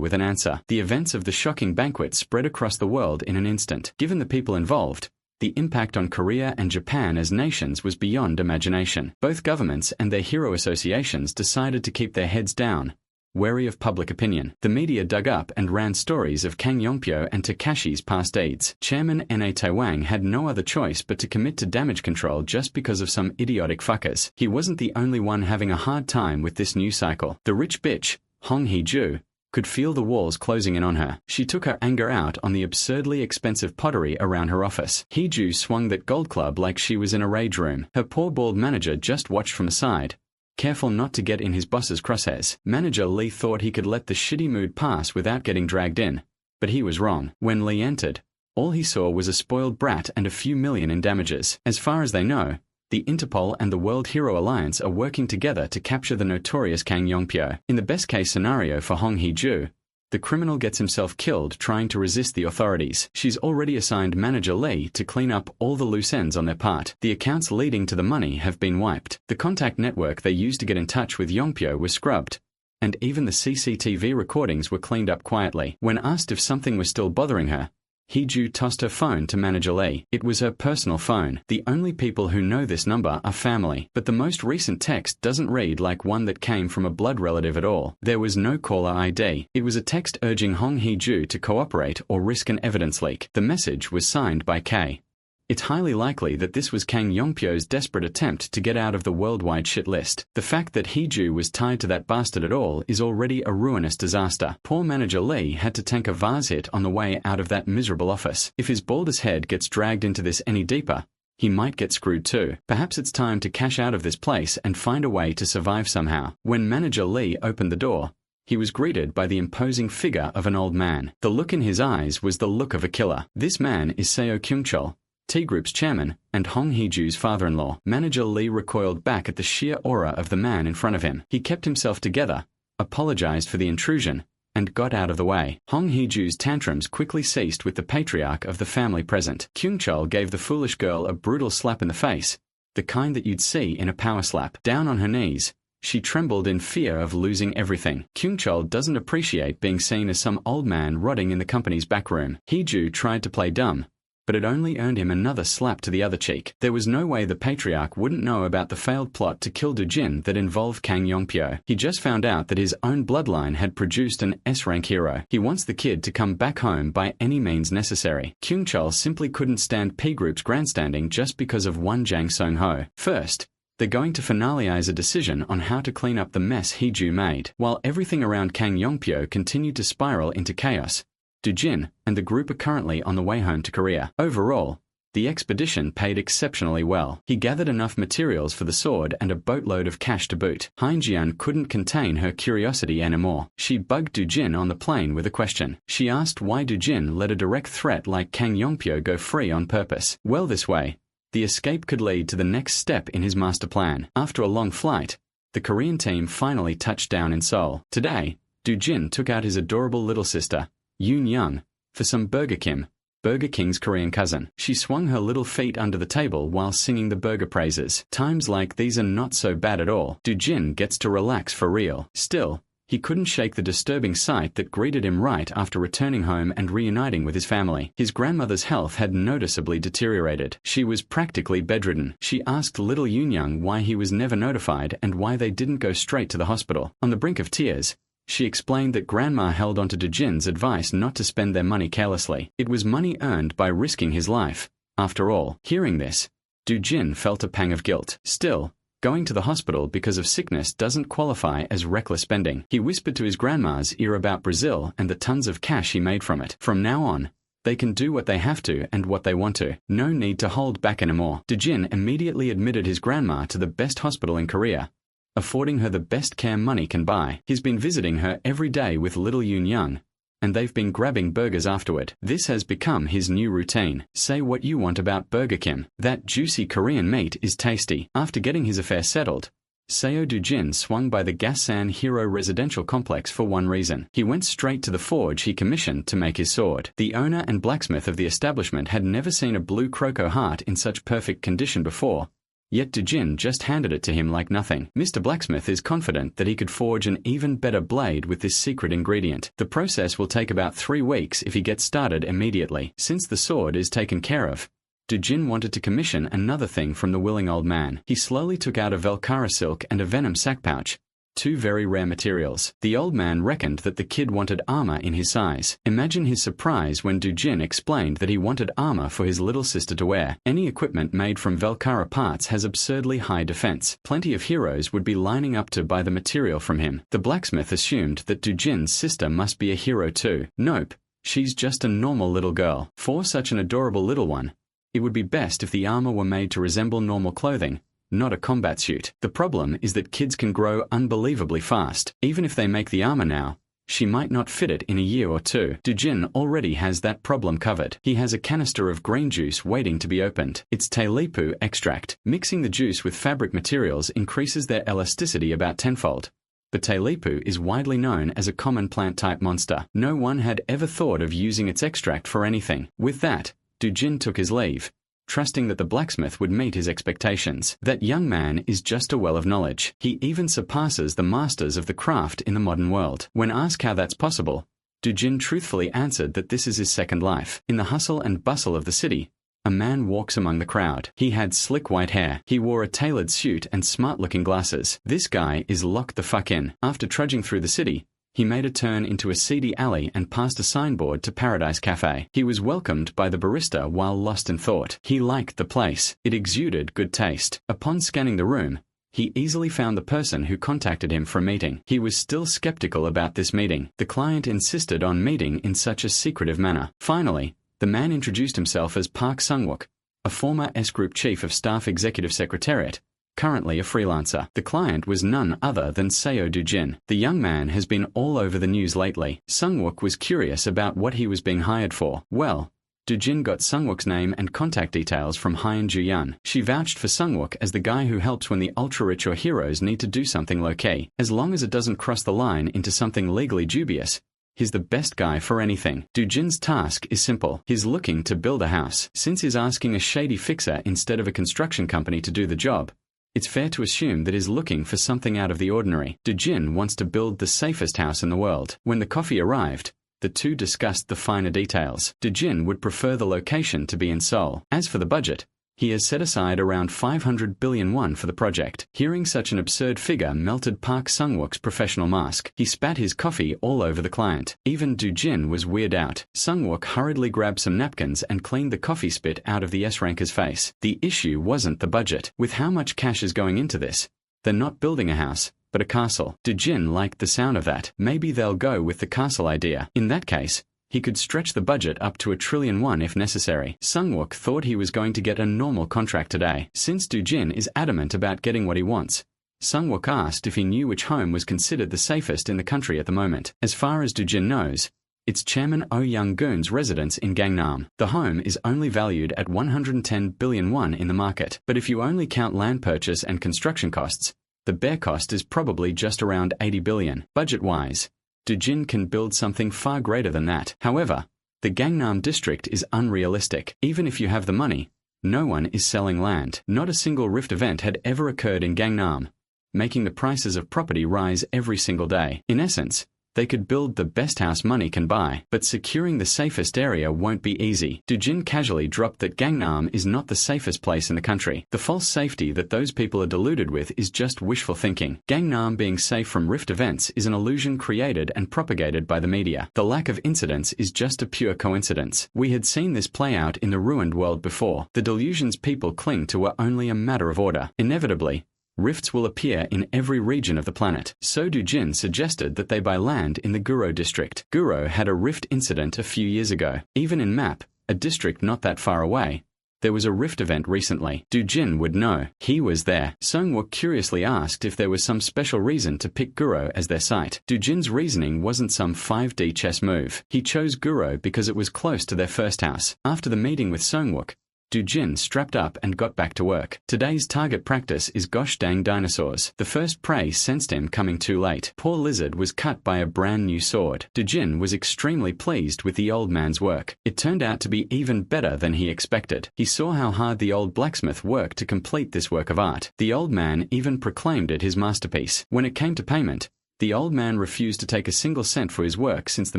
with an answer. The events of the shocking banquet spread across the world in an instant. Given the people involved, the impact on Korea and Japan as nations was beyond imagination. Both governments and their hero associations decided to keep their heads down, wary of public opinion. The media dug up and ran stories of Kang Yongpyo and Takashi's past deeds. Chairman N.A. Taewang had no other choice but to commit to damage control just because of some idiotic fuckers. He wasn't the only one having a hard time with this new cycle. The rich bitch, Hong Hee-ju, could feel the walls closing in on her. She took her anger out on the absurdly expensive pottery around her office. Hee-ju swung that gold club like she was in a rage room. Her poor bald manager just watched from the side, careful not to get in his boss's crosshairs. Manager Lee thought he could let the shitty mood pass without getting dragged in, but he was wrong. When Lee entered, all he saw was a spoiled brat and a few million in damages. As far as they know, the Interpol and the World Hero Alliance are working together to capture the notorious Kang Yongpyo. In the best-case scenario for Hong Hee-ju, the criminal gets himself killed trying to resist the authorities. She's already assigned Manager Lee to clean up all the loose ends on their part. The accounts leading to the money have been wiped. The contact network they used to get in touch with Yongpyo was scrubbed, and even the CCTV recordings were cleaned up quietly. When asked if something was still bothering her, Hee-ju tossed her phone to Manager Lee. It was her personal phone. The only people who know this number are family, but the most recent text doesn't read like one that came from a blood relative at all. There was no caller ID. It was a text urging Hong Hee-ju to cooperate or risk an evidence leak. The message was signed by K. It's highly likely that this was Kang Yongpyo's desperate attempt to get out of the worldwide shit list. The fact that Hee-ju was tied to that bastard at all is already a ruinous disaster. Poor Manager Lee had to tank a vase hit on the way out of that miserable office. If his baldest head gets dragged into this any deeper, he might get screwed too. Perhaps it's time to cash out of this place and find a way to survive somehow. When Manager Lee opened the door, he was greeted by the imposing figure of an old man. The look in his eyes was the look of a killer. This man is Seo Kyung-chol, T-Group's chairman, and Hong Hee-ju's father-in-law. Manager Lee recoiled back at the sheer aura of the man in front of him. He kept himself together, apologized for the intrusion, and got out of the way. Hong Hee-ju's tantrums quickly ceased with the patriarch of the family present. Kyung-chol gave the foolish girl a brutal slap in the face, the kind that you'd see in a power slap. Down on her knees, she trembled in fear of losing everything. Kyung-chol doesn't appreciate being seen as some old man rotting in the company's back room. Hee-ju tried to play dumb, but it only earned him another slap to the other cheek. There was no way the patriarch wouldn't know about the failed plot to kill Do-jin that involved Kang Yongpyo. He just found out that his own bloodline had produced an S-rank hero. He wants the kid to come back home by any means necessary. Kyung-chol simply couldn't stand P-Group's grandstanding just because of one Jang Sung-ho. First, they're going to finalize a decision on how to clean up the mess Hee-ju made. While everything around Kang Yongpyo continued to spiral into chaos, Do-jin and the group are currently on the way home to Korea. Overall, the expedition paid exceptionally well. He gathered enough materials for the sword and a boatload of cash to boot. Heinjian couldn't contain her curiosity anymore. She bugged Do-jin on the plane with a question. She asked why Do-jin let a direct threat like Kang Yongpyo go free on purpose. Well, this way, the escape could lead to the next step in his master plan. After a long flight, the Korean team finally touched down in Seoul. Today, Do-jin took out his adorable little sister, Yoon Young, for some Burger King's Korean cousin. She swung her little feet under the table while singing the burger praises. Times like these are not so bad at all. Do-jin gets to relax for real. Still, he couldn't shake the disturbing sight that greeted him right after returning home and reuniting with his family. His grandmother's health had noticeably deteriorated. She was practically bedridden. She asked little Yoon Young why he was never notified and why they didn't go straight to the hospital. On the brink of tears, she explained that Grandma held onto Do-jin's advice not to spend their money carelessly. It was money earned by risking his life. After all, hearing this, Do-jin felt a pang of guilt. Still, going to the hospital because of sickness doesn't qualify as reckless spending. He whispered to his grandma's ear about Brazil and the tons of cash he made from it. From now on, they can do what they have to and what they want to. No need to hold back anymore. Do-jin immediately admitted his grandma to the best hospital in Korea, affording her the best care money can buy. He's been visiting her every day with little Yoon Young, and they've been grabbing burgers afterward. This has become his new routine. Say what you want about Burger Kim. That juicy Korean meat is tasty. After getting his affair settled, Seo Do-jin swung by the Gasan Hero residential complex for one reason. He went straight to the forge he commissioned to make his sword. The owner and blacksmith of the establishment had never seen a blue croco heart in such perfect condition before, yet Do-jin just handed it to him like nothing. Mr. Blacksmith is confident that he could forge an even better blade with this secret ingredient. The process will take about 3 weeks if he gets started immediately. Since the sword is taken care of, Do-jin wanted to commission another thing from the willing old man. He slowly took out a Velcara silk and a venom sac pouch, 2 very rare materials. The old man reckoned that the kid wanted armor in his size. Imagine his surprise when Do-jin explained that he wanted armor for his little sister to wear. Any equipment made from Velcara parts has absurdly high defense. Plenty of heroes would be lining up to buy the material from him. The blacksmith assumed that Do-jin's sister must be a hero too. Nope, she's just a normal little girl. For such an adorable little one, it would be best if the armor were made to resemble normal clothing, not a combat suit. The problem is that kids can grow unbelievably fast. Even if they make the armor now, she might not fit it in a year or 2. Do-jin already has that problem covered. He has a canister of green juice waiting to be opened. It's Tailipu extract. Mixing the juice with fabric materials increases their elasticity about tenfold. But Tailipu is widely known as a common plant-type monster. No one had ever thought of using its extract for anything. With that, Do-jin took his leave, trusting that the blacksmith would meet his expectations. That young man is just a well of knowledge. He even surpasses the masters of the craft in the modern world. When asked how that's possible, Do-jin truthfully answered that this is his second life. In the hustle and bustle of the city, a man walks among the crowd. He had slick white hair. He wore a tailored suit and smart-looking glasses. This guy is locked the fuck in. After trudging through the city, he made a turn into a seedy alley and passed a signboard to Paradise Cafe. He was welcomed by the barista while lost in thought. He liked the place. It exuded good taste. Upon scanning the room, he easily found the person who contacted him for a meeting. He was still skeptical about this meeting. The client insisted on meeting in such a secretive manner. Finally, the man introduced himself as Park Sung-wook, a former S-Group Chief of Staff Executive Secretariat, currently a freelancer. The client was none other than Seo Do-jin. The young man has been all over the news lately. Sungwook was curious about what he was being hired for. Well, Do-jin got Sungwook's name and contact details from Hyun Ju-yeon. She vouched for Sungwook as the guy who helps when the ultra-rich or heroes need to do something low-key. As long as it doesn't cross the line into something legally dubious, he's the best guy for anything. Do-jin's task is simple. He's looking to build a house. Since he's asking a shady fixer instead of a construction company to do the job, it's fair to assume that he's looking for something out of the ordinary. Do-jin wants to build the safest house in the world. When the coffee arrived, the two discussed the finer details. Do-jin would prefer the location to be in Seoul. As for the budget, he has set aside around 500 billion won for the project. Hearing such an absurd figure melted Park Sungwook's professional mask. He spat his coffee all over the client. Even Do-jin was weirded out. Sungwook hurriedly grabbed some napkins and cleaned the coffee spit out of the S-ranker's face. The issue wasn't the budget. With how much cash is going into this, they're not building a house, but a castle. Do-jin liked the sound of that. Maybe they'll go with the castle idea. In that case, he could stretch the budget up to 1 trillion won if necessary. Sungwook thought he was going to get a normal contract today. Since Do-jin is adamant about getting what he wants, Sungwook asked if he knew which home was considered the safest in the country at the moment. As far as Do-jin knows, it's Chairman Oh Young-gun's residence in Gangnam. The home is only valued at 110 billion won in the market. But if you only count land purchase and construction costs, the bare cost is probably just around 80 billion. Budget-wise, Do-jin can build something far greater than that. However, the Gangnam district is unrealistic. Even if you have the money, no one is selling land. Not a single rift event had ever occurred in Gangnam, making the prices of property rise every single day. In essence, they could build the best house money can buy, but securing the safest area won't be easy. Do-jin casually dropped that Gangnam is not the safest place in the country. The false safety that those people are deluded with is just wishful thinking. Gangnam being safe from rift events is an illusion created and propagated by the media. The lack of incidents is just a pure coincidence. We had seen this play out in the ruined world before. The delusions people cling to are only a matter of order. Inevitably, rifts will appear in every region of the planet. So Do-jin suggested that they buy land in the Guro district. Guro had a rift incident a few years ago. Even in map, a district not that far away, there was a rift event recently. Do-jin would know. He was there. Sungwook curiously asked if there was some special reason to pick Guro as their site. Do-jin's reasoning wasn't some 5D chess move. He chose Guro because it was close to their first house. After the meeting with Sungwook, Do-jin strapped up and got back to work. Today's target practice is gosh dang dinosaurs. The first prey sensed him coming too late. Poor lizard was cut by a brand new sword. Do-jin was extremely pleased with the old man's work. It turned out to be even better than he expected. He saw how hard the old blacksmith worked to complete this work of art. The old man even proclaimed it his masterpiece. When it came to payment, the old man refused to take a single cent for his work since the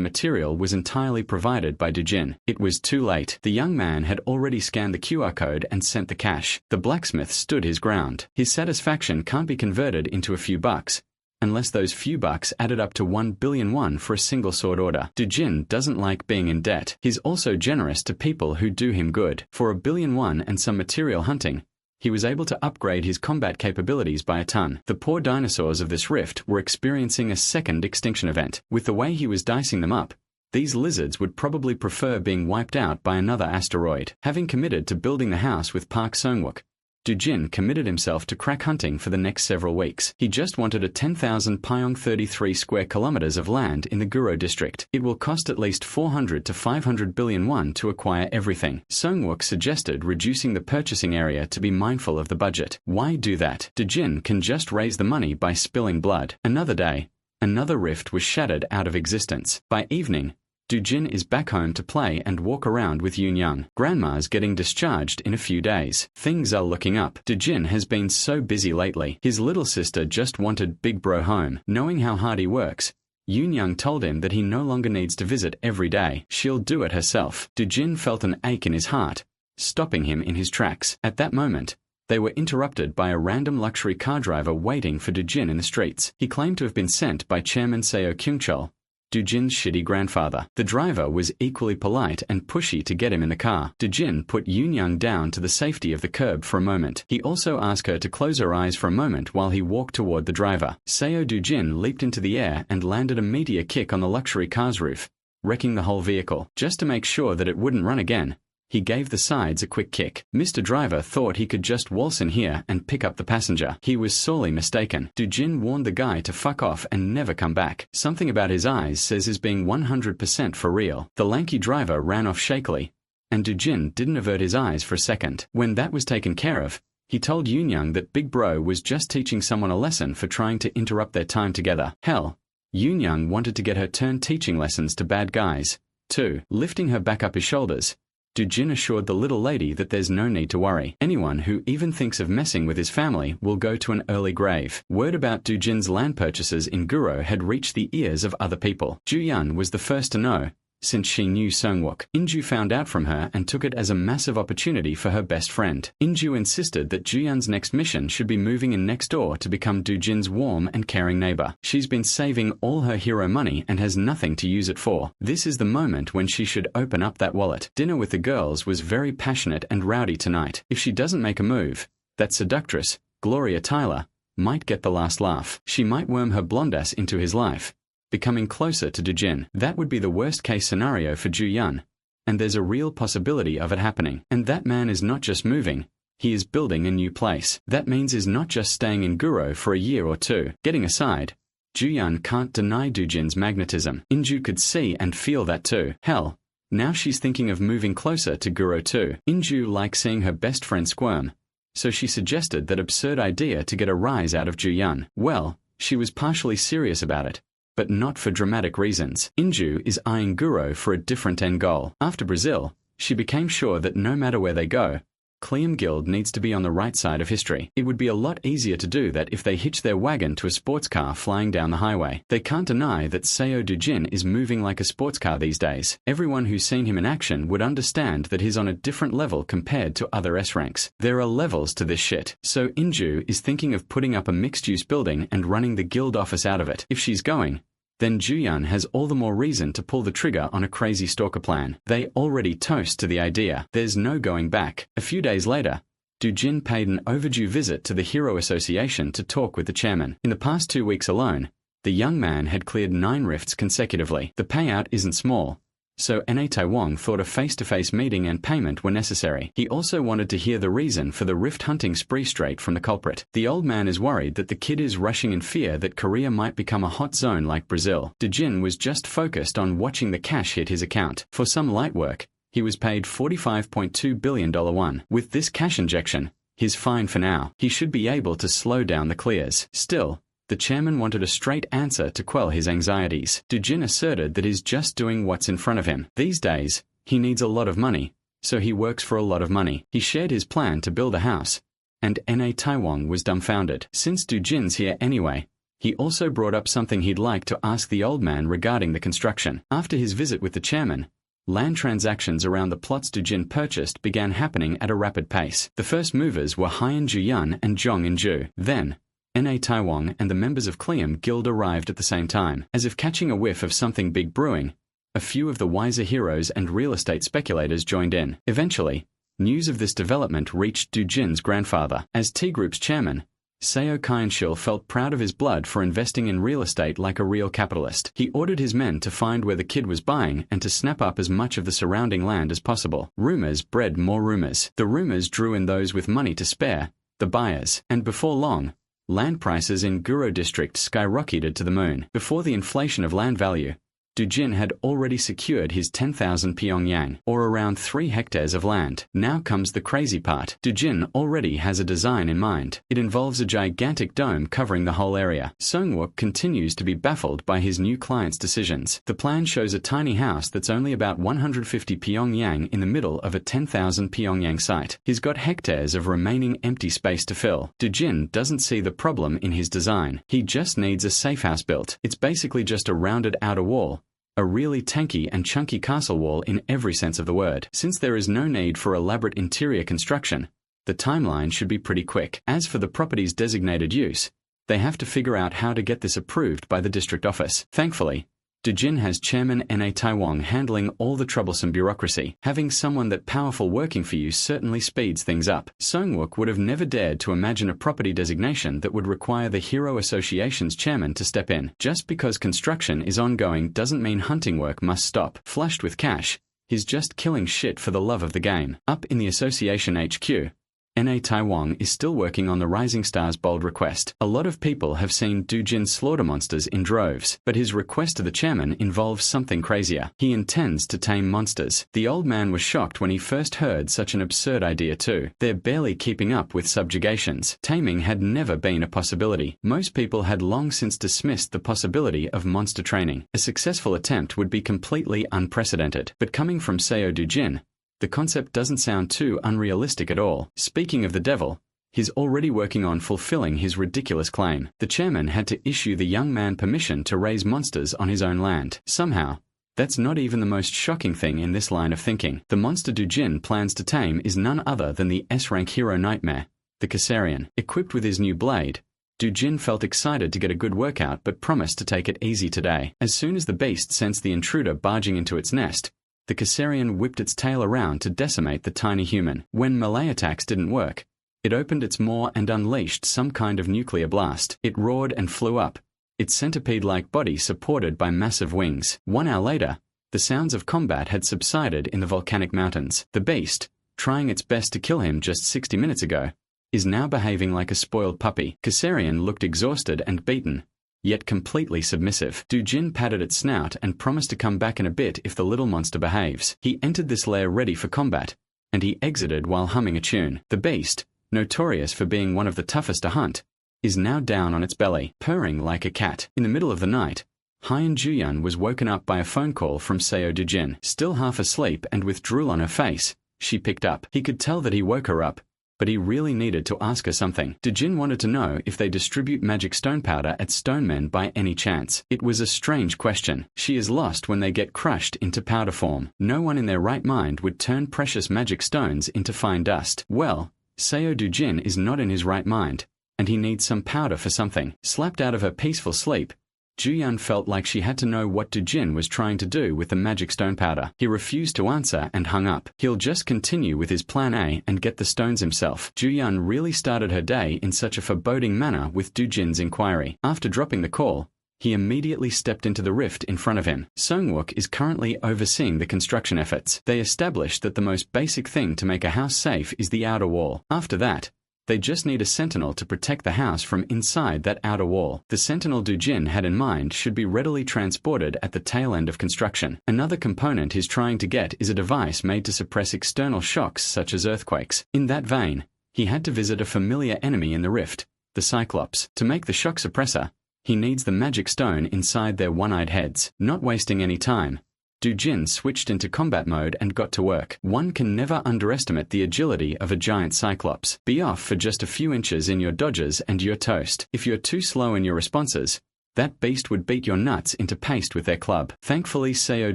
material was entirely provided by Do-jin. It was too late. The young man had already scanned the QR code and sent the cash. The blacksmith stood his ground. His satisfaction can't be converted into a few bucks, unless those few bucks added up to 1 billion won for a single sword order. Do-jin doesn't like being in debt. He's also generous to people who do him good. For 1 billion won and some material hunting, he was able to upgrade his combat capabilities by a ton. The poor dinosaurs of this rift were experiencing a second extinction event. With the way he was dicing them up, these lizards would probably prefer being wiped out by another asteroid. Having committed to building the house with Park Sungwook, Do-jin committed himself to crack hunting for the next several weeks. He just wanted a 10,000 pyong 33 square kilometers of land in the Guro district. It will cost at least 400 to 500 billion won to acquire everything. Sungwook suggested reducing the purchasing area to be mindful of the budget. Why do that? Do-jin can just raise the money by spilling blood. Another day, another rift was shattered out of existence. By evening, Do-jin is back home to play and walk around with Yoon-young. Grandma's getting discharged in a few days. Things are looking up. Do-jin has been so busy lately. His little sister just wanted Big Bro home. Knowing how hard he works, Yoon-young told him that he no longer needs to visit every day. She'll do it herself. Do-jin felt an ache in his heart, stopping him in his tracks. At that moment, they were interrupted by a random luxury car driver waiting for Do-jin in the streets. He claimed to have been sent by Chairman Seo Kyung-chol, Do-jin's shitty grandfather. The driver was equally polite and pushy to get him in the car. Do-jin put Yoon-young down to the safety of the curb for a moment. He also asked her to close her eyes for a moment while he walked toward the driver. Seo Do-jin leaped into the air and landed a meteor kick on the luxury car's roof, wrecking the whole vehicle. Just to make sure that it wouldn't run again, He gave the sides a quick kick. Mr. Driver thought he could just waltz in here and pick up the passenger. He was sorely mistaken. Dujin warned the guy to fuck off and never come back. Something about his eyes says he's being 100% for real. The lanky driver ran off shakily, and Dujin didn't avert his eyes for a second. When that was taken care of, he told Yoon that Big Bro was just teaching someone a lesson for trying to interrupt their time together. Hell, Yoon wanted to get her turn teaching lessons to bad guys, too. Lifting her back up his shoulders, Dujin assured the little lady that there's no need to worry. Anyone who even thinks of messing with his family will go to an early grave. Word about Dujin's land purchases in Guro had reached the ears of other people. Ju-yun was the first to know, since she knew Seungwook. Inju found out from her and took it as a massive opportunity for her best friend. Inju insisted that Ju-yun's next mission should be moving in next door to become Dujin's warm and caring neighbor. She's been saving all her hero money and has nothing to use it for. This is the moment when she should open up that wallet. Dinner with the girls was very passionate and rowdy tonight. If she doesn't make a move, that seductress, Gloria Tyler, might get the last laugh. She might worm her blonde ass into his life, becoming closer to Dujin. That would be the worst-case scenario for Ju-yun, and there's a real possibility of it happening. And that man is not just moving, he is building a new place. That means he's not just staying in Guro for a year or two. Getting aside, Ju-yun can't deny Dujin's magnetism. Inju could see and feel that too. Hell, now she's thinking of moving closer to Guro too. Inju likes seeing her best friend squirm, so she suggested that absurd idea to get a rise out of Ju-yun. Well, she was partially serious about it, but not for dramatic reasons. Inju is eyeing Guro for a different end goal. After Brazil, she became sure that no matter where they go, Cleum Guild needs to be on the right side of history. It would be a lot easier to do that if they hitch their wagon to a sports car flying down the highway. They can't deny that Seo Dujin is moving like a sports car these days. Everyone who's seen him in action would understand that he's on a different level compared to other S-ranks. There are levels to this shit. So Inju is thinking of putting up a mixed-use building and running the guild office out of it. If she's going, then Ju-yun has all the more reason to pull the trigger on a crazy stalker plan. They already toast to the idea. There's no going back. A few days later, Dujin paid an overdue visit to the Hero Association to talk with the chairman. In the past 2 weeks alone, the young man had cleared 9 rifts consecutively. The payout isn't small, so Na Taiwang thought a face-to-face meeting and payment were necessary. He also wanted to hear the reason for the rift hunting spree straight from the culprit. The old man is worried that the kid is rushing in fear that Korea might become a hot zone like Brazil. Dujin was just focused on watching the cash hit his account. For some light work, he was paid $45.2 billion won. With this cash injection, he's fine for now. He should be able to slow down the clears. Still, the chairman wanted a straight answer to quell his anxieties. Dujin asserted that he's just doing what's in front of him. These days, he needs a lot of money, so he works for a lot of money. He shared his plan to build a house, and Na Taiwang was dumbfounded. Since Dujin's here anyway, he also brought up something he'd like to ask the old man regarding the construction. After his visit with the chairman, land transactions around the plots Dujin purchased began happening at a rapid pace. The first movers were Haiyan Ju-yun and Zhong In-ju. Then, Na Taiwang and the members of Cleum Guild arrived at the same time. As if catching a whiff of something big brewing, a few of the wiser heroes and real estate speculators joined in. Eventually, news of this development reached Dujin's grandfather. As T-Group's chairman, Seo Kyenshil felt proud of his blood for investing in real estate like a real capitalist. He ordered his men to find where the kid was buying and to snap up as much of the surrounding land as possible. Rumors bred more rumors. The rumors drew in those with money to spare, the buyers, and before long, land prices in Guro district skyrocketed to the moon. Before the inflation of land value, Dujin had already secured his 10,000 Pyongyang, or around 3 hectares of land. Now comes the crazy part. Dujin already has a design in mind. It involves a gigantic dome covering the whole area. Seungwook continues to be baffled by his new client's decisions. The plan shows a tiny house that's only about 150 Pyongyang in the middle of a 10,000 Pyongyang site. He's got hectares of remaining empty space to fill. Dujin doesn't see the problem in his design. He just needs a safe house built. It's basically just a rounded outer wall, a really tanky and chunky castle wall in every sense of the word. Since there is no need for elaborate interior construction, the timeline should be pretty quick. As for the property's designated use, they have to figure out how to get this approved by the district office. Thankfully, Dujin has Chairman Na Taiwang handling all the troublesome bureaucracy. Having someone that powerful working for you certainly speeds things up. Seungwook would have never dared to imagine a property designation that would require the Hero Association's chairman to step in. Just because construction is ongoing doesn't mean hunting work must stop. Flushed with cash, He's just killing shit for the love of the game. Up in the association HQ, NA Taiwan is still working on the Rising Star's bold request. A lot of people have seen Dujin slaughter monsters in droves, but his request to the chairman involves something crazier. He intends to tame monsters. The old man was shocked when he first heard such an absurd idea too. They're barely keeping up with subjugations. Taming had never been a possibility. Most people had long since dismissed the possibility of monster training. A successful attempt would be completely unprecedented. But coming from Seo Dujin, the concept doesn't sound too unrealistic at all. Speaking of the devil, he's already working on fulfilling his ridiculous claim. The chairman had to issue the young man permission to raise monsters on his own land. Somehow, that's not even the most shocking thing in this line of thinking. The monster Dujin plans to tame is none other than the S-Rank hero nightmare, the Caesarian. Equipped with his new blade, Dujin felt excited to get a good workout but promised to take it easy today. As soon as the beast sensed the intruder barging into its nest, the Caesarian whipped its tail around to decimate the tiny human. When melee attacks didn't work, it opened its maw and unleashed some kind of nuclear blast. It roared and flew up, its centipede-like body supported by massive wings. 1 hour later, the sounds of combat had subsided in the volcanic mountains. The beast, trying its best to kill him just 60 minutes ago, is now behaving like a spoiled puppy. Caesarian looked exhausted and beaten, yet completely submissive. Dujin patted its snout and promised to come back in a bit if the little monster behaves. He entered this lair ready for combat, and he exited while humming a tune. The beast, notorious for being one of the toughest to hunt, is now down on its belly, purring like a cat. In the middle of the night, Hyen Juyun was woken up by a phone call from Seo Dujin. Still half asleep and with drool on her face, she picked up. He could tell that he woke her up, but he really needed to ask her something. Dujin wanted to know if they distribute magic stone powder at Stonemen by any chance. It was a strange question. She is lost when they get crushed into powder form. No one in their right mind would turn precious magic stones into fine dust. Well, Seo Dujin is not in his right mind, and he needs some powder for something. Slapped out of her peaceful sleep, Juyun felt like she had to know what Dujin was trying to do with the magic stone powder. He refused to answer and hung up. He'll just continue with his plan A and get the stones himself. Juyun really started her day in such a foreboding manner with Dujin's inquiry. After dropping the call, he immediately stepped into the rift in front of him. Songwook is currently overseeing the construction efforts. They established that the most basic thing to make a house safe is the outer wall. After that, they just need a sentinel to protect the house from inside that outer wall. The sentinel Dujin had in mind should be readily transported at the tail end of construction. Another component he's trying to get is a device made to suppress external shocks such as earthquakes. In that vein, he had to visit a familiar enemy in the rift, the Cyclops. To make the shock suppressor, he needs the magic stone inside their one-eyed heads. Not wasting any time, Dujin switched into combat mode and got to work. One can never underestimate the agility of a giant Cyclops. Be off for just a few inches in your dodges and you're toast. If you're too slow in your responses, that beast would beat your nuts into paste with their club. Thankfully, Seo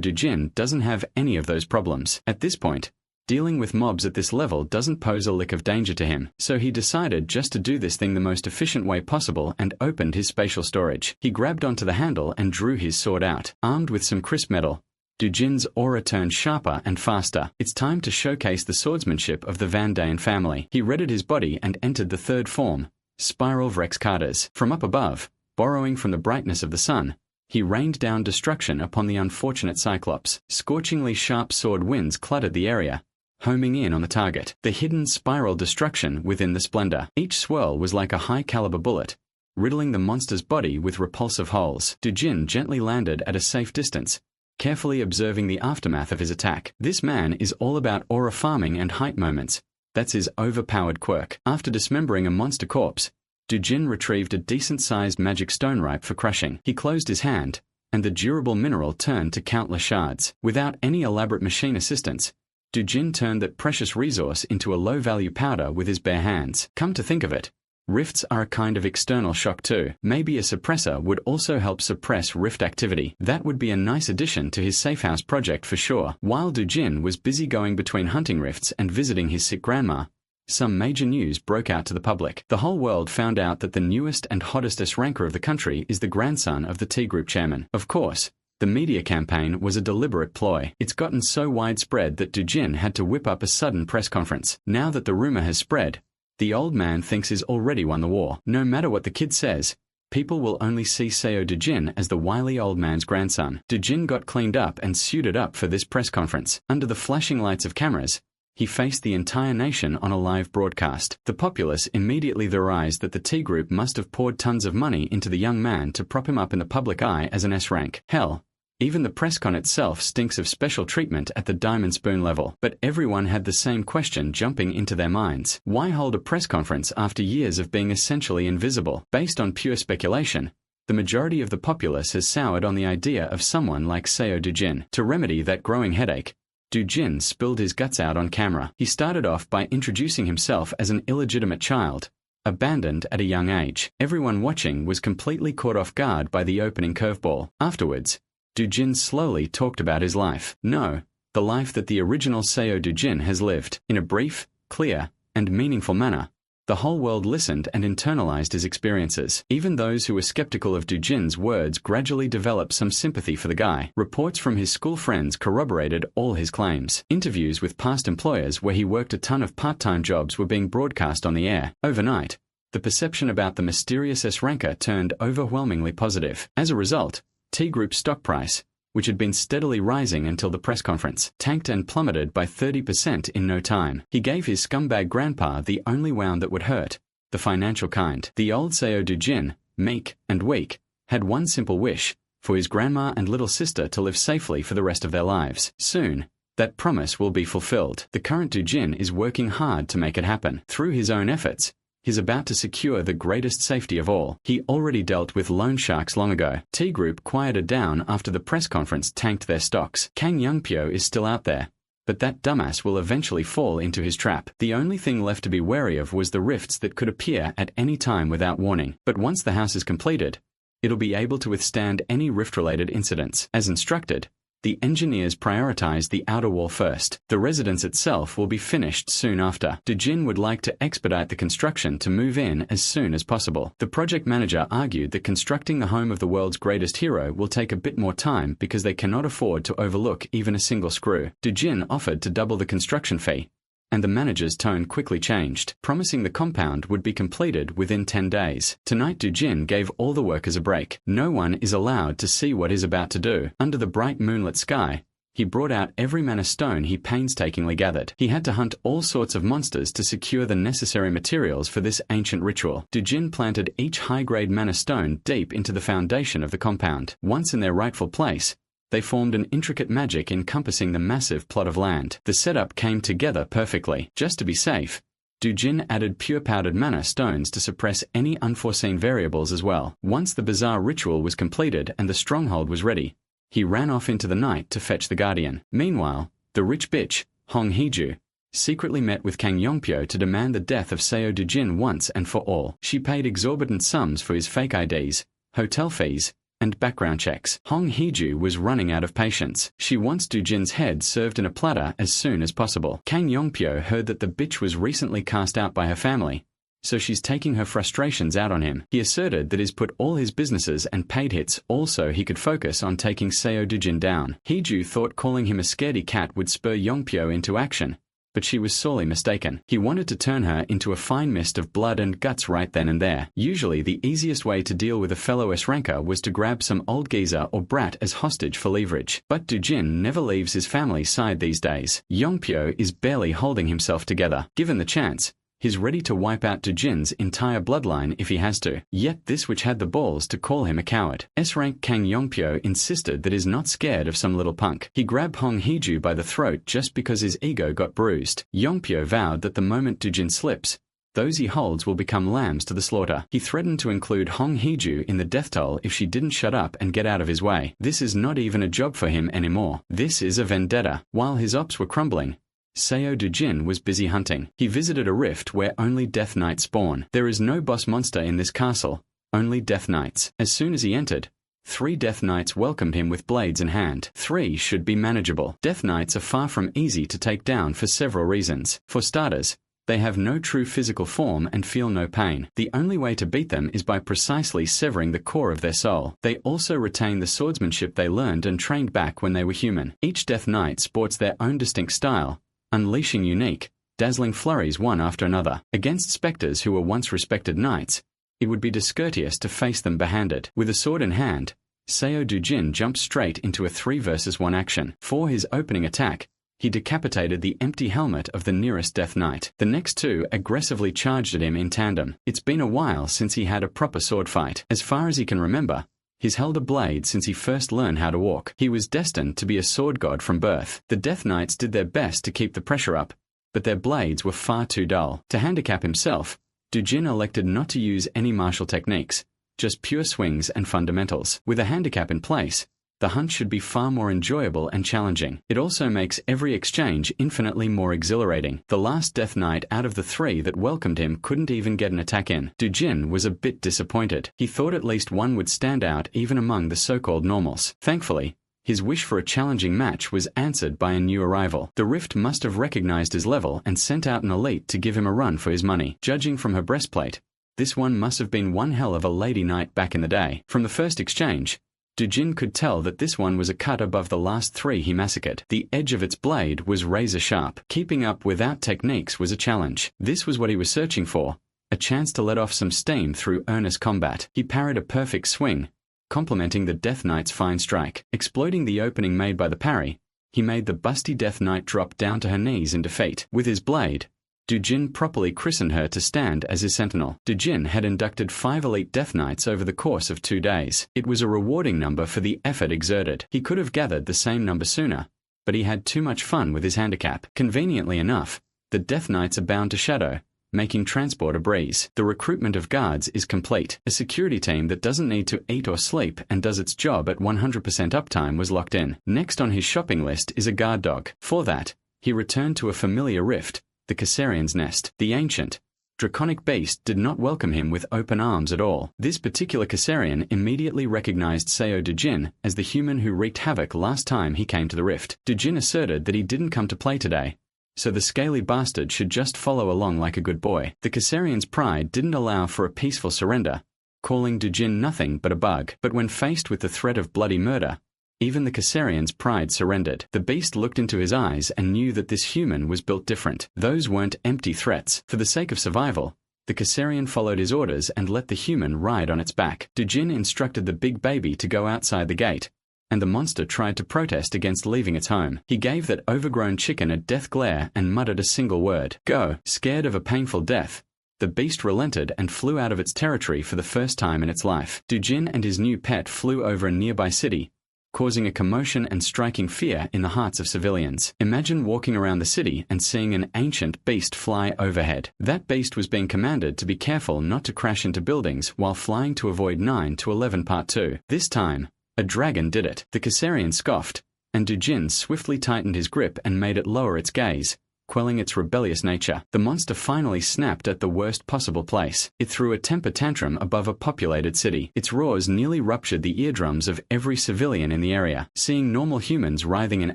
Dujin doesn't have any of those problems. At this point, dealing with mobs at this level doesn't pose a lick of danger to him, so he decided just to do this thing the most efficient way possible and opened his spatial storage. He grabbed onto the handle and drew his sword out. Armed with some crisp metal, Dujin's aura turned sharper and faster. It's time to showcase the swordsmanship of the Van Dane family. He readied his body and entered the third form, Spiral Vrex Carters. From up above, borrowing from the brightness of the sun, he rained down destruction upon the unfortunate Cyclops. Scorchingly sharp sword winds cluttered the area, homing in on the target. The hidden spiral destruction within the splendor. Each swirl was like a high-caliber bullet, riddling the monster's body with repulsive holes. Dujin gently landed at a safe distance, carefully observing the aftermath of his attack. This man is all about aura farming and height moments. That's his overpowered quirk. After dismembering a monster corpse, Dujin retrieved a decent-sized magic stone ripe for crushing. He closed his hand, and the durable mineral turned to countless shards. Without any elaborate machine assistance, Dujin turned that precious resource into a low-value powder with his bare hands. Come to think of it, rifts are a kind of external shock too. Maybe a suppressor would also help suppress rift activity. That would be a nice addition to his safehouse project for sure. While Dujin was busy going between hunting rifts and visiting his sick grandma, some major news broke out to the public. The whole world found out that the newest and hottest S-ranker of the country is the grandson of the T-Group chairman. Of course, the media campaign was a deliberate ploy. It's gotten so widespread that Dujin had to whip up a sudden press conference. Now that the rumor has spread, the old man thinks he's already won the war. No matter what the kid says, people will only see Seo Dojin as the wily old man's grandson. Dojin got cleaned up and suited up for this press conference. Under the flashing lights of cameras, he faced the entire nation on a live broadcast. The populace immediately theorized that the T Group must have poured tons of money into the young man to prop him up in the public eye as an S-rank. Hell, even the press con itself stinks of special treatment at the diamond spoon level. But everyone had the same question jumping into their minds. Why hold a press conference after years of being essentially invisible? Based on pure speculation, the majority of the populace has soured on the idea of someone like Seo Dojin. To remedy that growing headache, Dojin spilled his guts out on camera. He started off by introducing himself as an illegitimate child, abandoned at a young age. Everyone watching was completely caught off guard by the opening curveball. Afterwards, Dojin slowly talked about his life. No, the life that the original Seo Dojin has lived. In a brief, clear, and meaningful manner, the whole world listened and internalized his experiences. Even those who were skeptical of Dojin's words gradually developed some sympathy for the guy. Reports from his school friends corroborated all his claims. Interviews with past employers where he worked a ton of part-time jobs were being broadcast on the air. Overnight, the perception about the mysterious S-ranker turned overwhelmingly positive. As a result, T Group's stock price, which had been steadily rising until the press conference, tanked and plummeted by 30% in no time. He gave his scumbag grandpa the only wound that would hurt, the financial kind. The old Seo Dojin, meek and weak, had one simple wish, for his grandma and little sister to live safely for the rest of their lives. Soon, that promise will be fulfilled. The current Dojin is working hard to make it happen. Through his own efforts, he's about to secure the greatest safety of all. He already dealt with loan sharks long ago. T Group quieted down after the press conference tanked their stocks. Kang Youngpyo is still out there, but that dumbass will eventually fall into his trap. The only thing left to be wary of was the rifts that could appear at any time without warning. But once the house is completed, it'll be able to withstand any rift-related incidents. As instructed, the engineers prioritized the outer wall first. The residence itself will be finished soon after. Dojin would like to expedite the construction to move in as soon as possible. The project manager argued that constructing the home of the world's greatest hero will take a bit more time because they cannot afford to overlook even a single screw. Dojin offered to double the construction fee, and the manager's tone quickly changed, promising the compound would be completed within 10 days. Tonight Dojin gave all the workers a break. No one is allowed to see what he's about to do. Under the bright moonlit sky, he brought out every mana stone he painstakingly gathered. He had to hunt all sorts of monsters to secure the necessary materials for this ancient ritual. Dojin planted each high-grade mana stone deep into the foundation of the compound. Once in their rightful place, they formed an intricate magic encompassing the massive plot of land. The setup came together perfectly. Just to be safe, Dojin added pure powdered mana stones to suppress any unforeseen variables as well. Once the bizarre ritual was completed and the stronghold was ready, he ran off into the night to fetch the guardian. Meanwhile, the rich bitch, Hong Heju, secretly met with Kang Youngpyo to demand the death of Seo Dojin once and for all. She paid exorbitant sums for his fake IDs, hotel fees, and background checks. Hong Heju was running out of patience. She wants Dojin's head served in a platter as soon as possible. Kang Youngpyo heard that the bitch was recently cast out by her family, so she's taking her frustrations out on him. He asserted that he's put all his businesses and paid hits all so he could focus on taking Seo Dojin down. Heju thought calling him a scaredy cat would spur Youngpyo into action, but she was sorely mistaken. He wanted to turn her into a fine mist of blood and guts right then and there. Usually the easiest way to deal with a fellow S-ranker was to grab some old geezer or brat as hostage for leverage. But Dojin never leaves his family's side these days. Youngpyo is barely holding himself together. Given the chance, he's ready to wipe out Dojin's entire bloodline if he has to. Yet this which had the balls to call him a coward. S-rank Kang Youngpyo insisted that he's not scared of some little punk. He grabbed Hong Heju by the throat just because his ego got bruised. Youngpyo vowed that the moment Dojin slips, those he holds will become lambs to the slaughter. He threatened to include Hong Heju in the death toll if she didn't shut up and get out of his way. This is not even a job for him anymore. This is a vendetta. While his ops were crumbling, Seo Dojin was busy hunting. He visited a rift where only Death Knights spawn. There is no boss monster in this castle, only Death Knights. As soon as he entered, 3 Death Knights welcomed him with blades in hand. 3 should be manageable. Death Knights are far from easy to take down for several reasons. For starters, they have no true physical form and feel no pain. The only way to beat them is by precisely severing the core of their soul. They also retain the swordsmanship they learned and trained back when they were human. Each Death Knight sports their own distinct style, unleashing unique, dazzling flurries one after another. Against specters who were once respected knights, It would be discourteous to face them barehanded. With a sword in hand, Seo Dujin jumped straight into a 3 versus 1 action. For his opening attack, he decapitated the empty helmet of the nearest Death Knight. The next two aggressively charged at him in tandem. It's been a while since he had a proper sword fight. As far as he can remember, he's held a blade since he first learned how to walk. He was destined to be a sword god from birth. The Death Knights did their best to keep the pressure up, but their blades were far too dull. To handicap himself, Dujin elected not to use any martial techniques, just pure swings and fundamentals. With a handicap in place, the hunt should be far more enjoyable and challenging. It also makes every exchange infinitely more exhilarating. The last Death Knight out of the 3 that welcomed him couldn't even get an attack in. Dujin was a bit disappointed. He thought at least one would stand out even among the so-called normals. Thankfully, his wish for a challenging match was answered by a new arrival. The Rift must have recognized his level and sent out an elite to give him a run for his money. Judging from her breastplate, this one must have been one hell of a lady knight back in the day. From the first exchange, Dujin could tell that this one was a cut above the last 3 he massacred. The edge of its blade was razor sharp. Keeping up without techniques was a challenge. This was what he was searching for, a chance to let off some steam through earnest combat. He parried a perfect swing, complementing the Death Knight's fine strike. Exploiting the opening made by the parry, he made the busty Death Knight drop down to her knees in defeat. With his blade, Dujin properly christened her to stand as his sentinel. Dujin had inducted 5 elite Death Knights over the course of 2 days. It was a rewarding number for the effort exerted. He could have gathered the same number sooner, but he had too much fun with his handicap. Conveniently enough, the Death Knights are bound to shadow, making transport a breeze. The recruitment of guards is complete. A security team that doesn't need to eat or sleep and does its job at 100% uptime was locked in. Next on his shopping list is a guard dog. For that, he returned to a familiar rift, the Kassarian's Nest. The ancient, draconic beast did not welcome him with open arms at all. This particular Kassarian immediately recognized Seo Dujin as the human who wreaked havoc last time he came to the rift. Dujin asserted that he didn't come to play today, so the scaly bastard should just follow along like a good boy. The Kassarian's pride didn't allow for a peaceful surrender, calling Dujin nothing but a bug. But when faced with the threat of bloody murder, even the Kassarian's pride surrendered. The beast looked into his eyes and knew that this human was built different. Those weren't empty threats. For the sake of survival, the Kassarian followed his orders and let the human ride on its back. Dujin instructed the big baby to go outside the gate, and the monster tried to protest against leaving its home. He gave that overgrown chicken a death glare and muttered a single word: "Go." Scared of a painful death, the beast relented and flew out of its territory for the first time in its life. Dujin and his new pet flew over a nearby city, causing a commotion and striking fear in the hearts of civilians. Imagine walking around the city and seeing an ancient beast fly overhead. That beast was being commanded to be careful not to crash into buildings while flying to avoid 9 to 11 Part 2. This time, a dragon did it. The Kassarian scoffed, and Dujin swiftly tightened his grip and made it lower its gaze, quelling its rebellious nature. The monster finally snapped at the worst possible place. It threw a temper tantrum above a populated city. Its roars nearly ruptured the eardrums of every civilian in the area. Seeing normal humans writhing in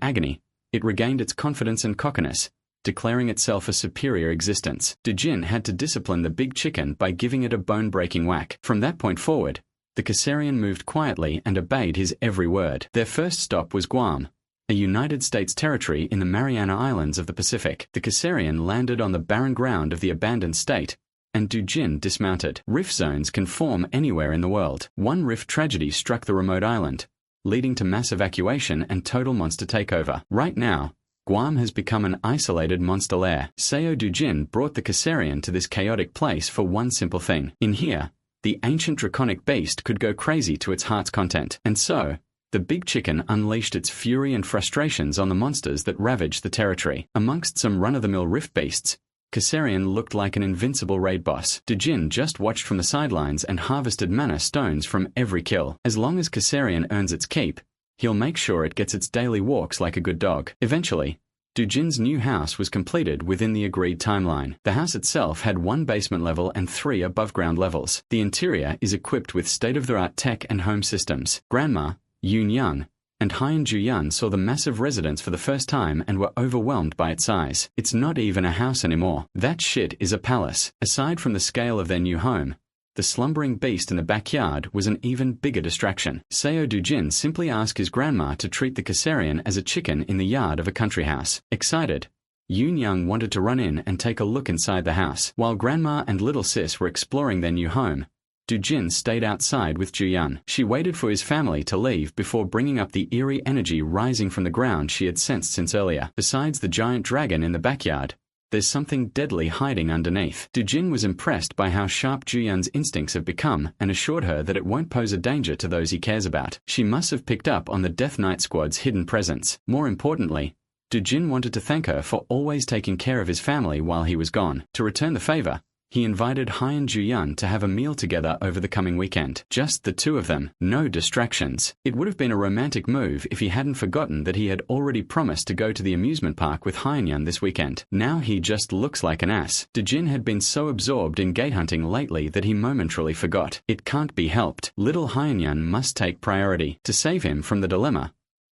agony, it regained its confidence and cockiness, declaring itself a superior existence. Dujin had to discipline the big chicken by giving it a bone-breaking whack. From that point forward, the Kassarian moved quietly and obeyed his every word. Their first stop was Guam, a United States territory in the Mariana Islands of the Pacific. The Kassarian landed on the barren ground of the abandoned state, and Dujin dismounted. Rift zones can form anywhere in the world. One rift tragedy struck the remote island, leading to mass evacuation and total monster takeover. Right now, Guam has become an isolated monster lair. Seo Dujin brought the Kassarian to this chaotic place for one simple thing. In here, the ancient draconic beast could go crazy to its heart's content. And so, the big chicken unleashed its fury and frustrations on the monsters that ravaged the territory. Amongst some run-of-the-mill rift beasts, Kassarian looked like an invincible raid boss. Dujin just watched from the sidelines and harvested mana stones from every kill. As long as Kassarian earns its keep, he'll make sure it gets its daily walks like a good dog. Eventually, Dujin's new house was completed within the agreed timeline. The house itself had 1 basement level and 3 above-ground levels. The interior is equipped with state-of-the-art tech and home systems. Grandma, Yoon Young, and Hyen Ju-yeon saw the massive residence for the first time and were overwhelmed by its size. It's not even a house anymore. That shit is a palace. Aside from the scale of their new home, the slumbering beast in the backyard was an even bigger distraction. Seo Dujin simply asked his grandma to treat the Kassarian as a chicken in the yard of a country house. Excited, Yoon Young wanted to run in and take a look inside the house. While grandma and little sis were exploring their new home, Dujin stayed outside with Juyun. She waited for his family to leave before bringing up the eerie energy rising from the ground she had sensed since earlier. Besides the giant dragon in the backyard, there's something deadly hiding underneath. Dujin was impressed by how sharp Juyun's instincts have become and assured her that it won't pose a danger to those he cares about. She must have picked up on the Death Knight squad's hidden presence. More importantly, Dujin wanted to thank her for always taking care of his family while he was gone. To return the favor, he invited Hai and Juyun to have a meal together over the coming weekend. Just the two of them, no distractions. It would have been a romantic move if he hadn't forgotten that he had already promised to go to the amusement park with Hai and Yun this weekend. Now he just looks like an ass. Dujin had been so absorbed in gate hunting lately that he momentarily forgot. It can't be helped. Little Hai and Yun must take priority. To save him from the dilemma,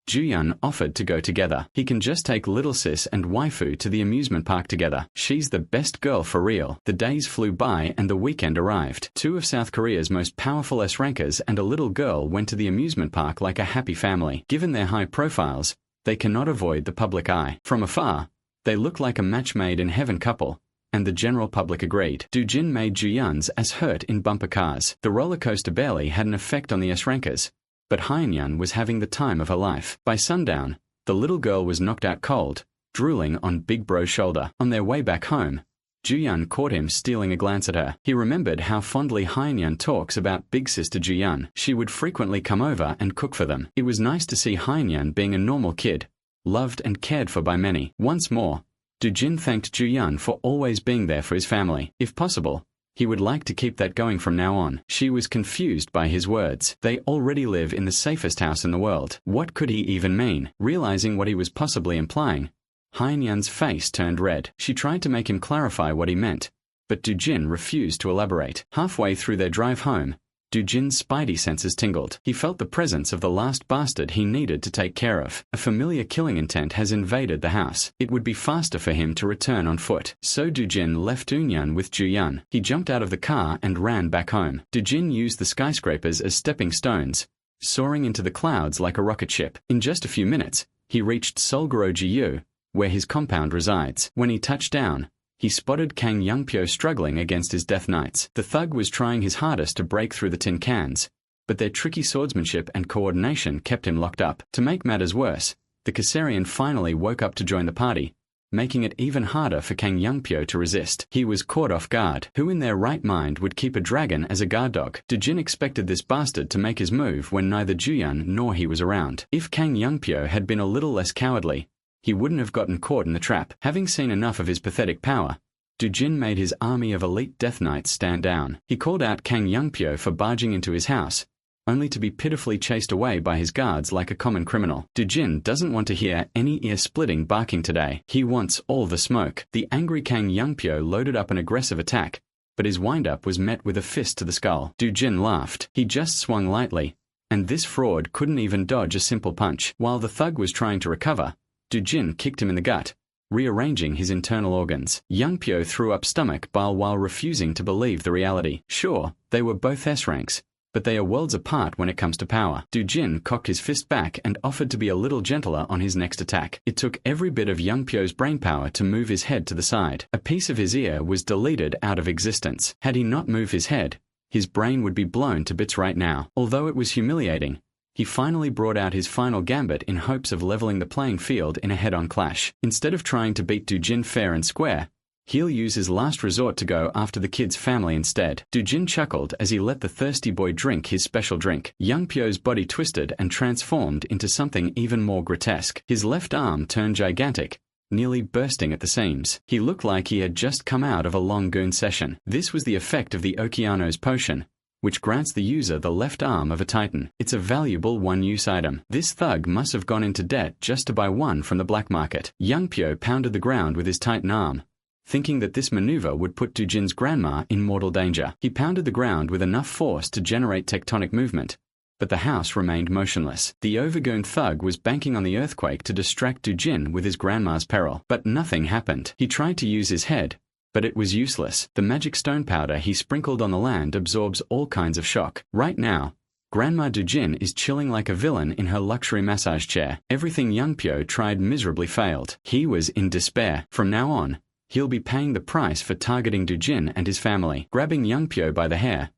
Juyun offered to go together. He can just take little sis and waifu to the amusement park together. She's the best girl for real. The days flew by and the weekend arrived. Two of South Korea's most powerful S-rankers and a little girl went to the amusement park like a happy family. Given their high profiles, they cannot avoid the public eye. From afar, they look like a match made in heaven couple, and the general public agreed. Dujin made Juyun's as hurt in bumper cars. The roller coaster barely had an effect on the S-rankers, but Hai and Yun was having the time of her life. By sundown, the little girl was knocked out cold, drooling on Big Bro's shoulder. On their way back home, Juyun caught him stealing a glance at her. He remembered how fondly Hai and Yun talks about big sister Juyun. She would frequently come over and cook for them. It was nice to see Hai and Yun being a normal kid, loved and cared for by many. Once more, Dujin thanked Juyun for always being there for his family. If possible, he would like to keep that going from now on. She was confused by his words. They already live in the safest house in the world. What could he even mean? Realizing what he was possibly implying, Hai and Yun's face turned red. She tried to make him clarify what he meant, but Dujin refused to elaborate. Halfway through their drive home, Dujin's spidey senses tingled. He felt the presence of the last bastard he needed to take care of. A familiar killing intent has invaded the house. It would be faster for him to return on foot. So Dujin left Eunyeon with Juyun. He jumped out of the car and ran back home. Dujin used the skyscrapers as stepping stones, soaring into the clouds like a rocket ship. In just a few minutes, he reached Seolgoro-ji-yu, where his compound resides. When he touched down, he spotted Kang Youngpyo struggling against his Death Knights. The thug was trying his hardest to break through the tin cans, but their tricky swordsmanship and coordination kept him locked up. To make matters worse, the Kassarian finally woke up to join the party, making it even harder for Kang Youngpyo to resist. He was caught off guard. Who in their right mind would keep a dragon as a guard dog? Dujin expected this bastard to make his move when neither Juyun nor he was around. If Kang Youngpyo had been a little less cowardly, he wouldn't have gotten caught in the trap. Having seen enough of his pathetic power, Dujin made his army of elite Death Knights stand down. He called out Kang Youngpyo for barging into his house, only to be pitifully chased away by his guards like a common criminal. Dujin doesn't want to hear any ear-splitting barking today. He wants all the smoke. The angry Kang Youngpyo loaded up an aggressive attack, but his wind-up was met with a fist to the skull. Dujin laughed. He just swung lightly, and this fraud couldn't even dodge a simple punch. While the thug was trying to recover, Dujin kicked him in the gut, rearranging his internal organs. Youngpyo threw up stomach bile while refusing to believe the reality. Sure, they were both S-ranks, but they are worlds apart when it comes to power. Dujin cocked his fist back and offered to be a little gentler on his next attack. It took every bit of Youngpyo's brainpower to move his head to the side. A piece of his ear was deleted out of existence. Had he not moved his head, his brain would be blown to bits right now. Although it was humiliating, he finally brought out his final gambit in hopes of leveling the playing field in a head-on clash. Instead of trying to beat Dujin fair and square, he'll use his last resort to go after the kid's family instead. Dujin chuckled as he let the thirsty boy drink his special drink. Youngpyo's body twisted and transformed into something even more grotesque. His left arm turned gigantic, nearly bursting at the seams. He looked like he had just come out of a long goon session. This was the effect of the Okeanos potion, which grants the user the left arm of a titan. It's a valuable one-use item. This thug must have gone into debt just to buy one from the black market. Youngpyo pounded the ground with his titan arm, thinking that this maneuver would put Dujin's grandma in mortal danger. He pounded the ground with enough force to generate tectonic movement, but the house remained motionless. The overgoon thug was banking on the earthquake to distract Dujin with his grandma's peril. But nothing happened. He tried to use his head, but it was useless. The magic stone powder he sprinkled on the land absorbs all kinds of shock. Right now, Grandma Dujin is chilling like a villain in her luxury massage chair. Everything Youngpyo tried miserably failed. He was in despair. From now on, he'll be paying the price for targeting Dujin and his family. Grabbing Youngpyo by the hair,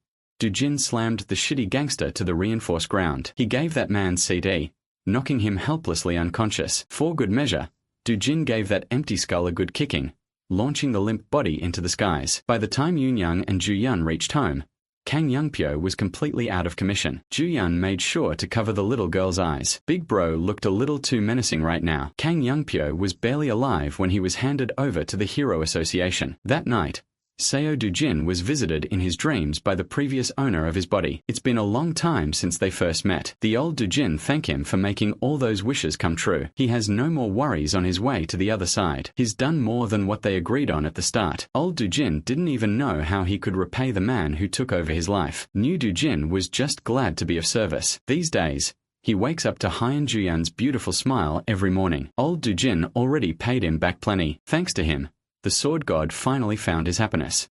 Dujin slammed the shitty gangster to the reinforced ground. He gave that man CD, knocking him helplessly unconscious. For good measure, Dujin gave that empty skull a good kicking, launching the limp body into the skies. By the time Yunyang and Juyun reached home, Kang Youngpyo was completely out of commission. Juyun made sure to cover the little girl's eyes. Big Bro looked a little too menacing right now. Kang Youngpyo was barely alive when he was handed over to the Hero Association. That night, Seo Dujin was visited in his dreams by the previous owner of his body. It's been a long time since they first met. The old Dujin thanked him for making all those wishes come true. He has no more worries on his way to the other side. He's done more than what they agreed on at the start. Old Dujin didn't even know how he could repay the man who took over his life. New Dujin was just glad to be of service. These days, he wakes up to Hyan Juyun's beautiful smile every morning. Old Dujin already paid him back plenty. Thanks to him, the sword god finally found his happiness.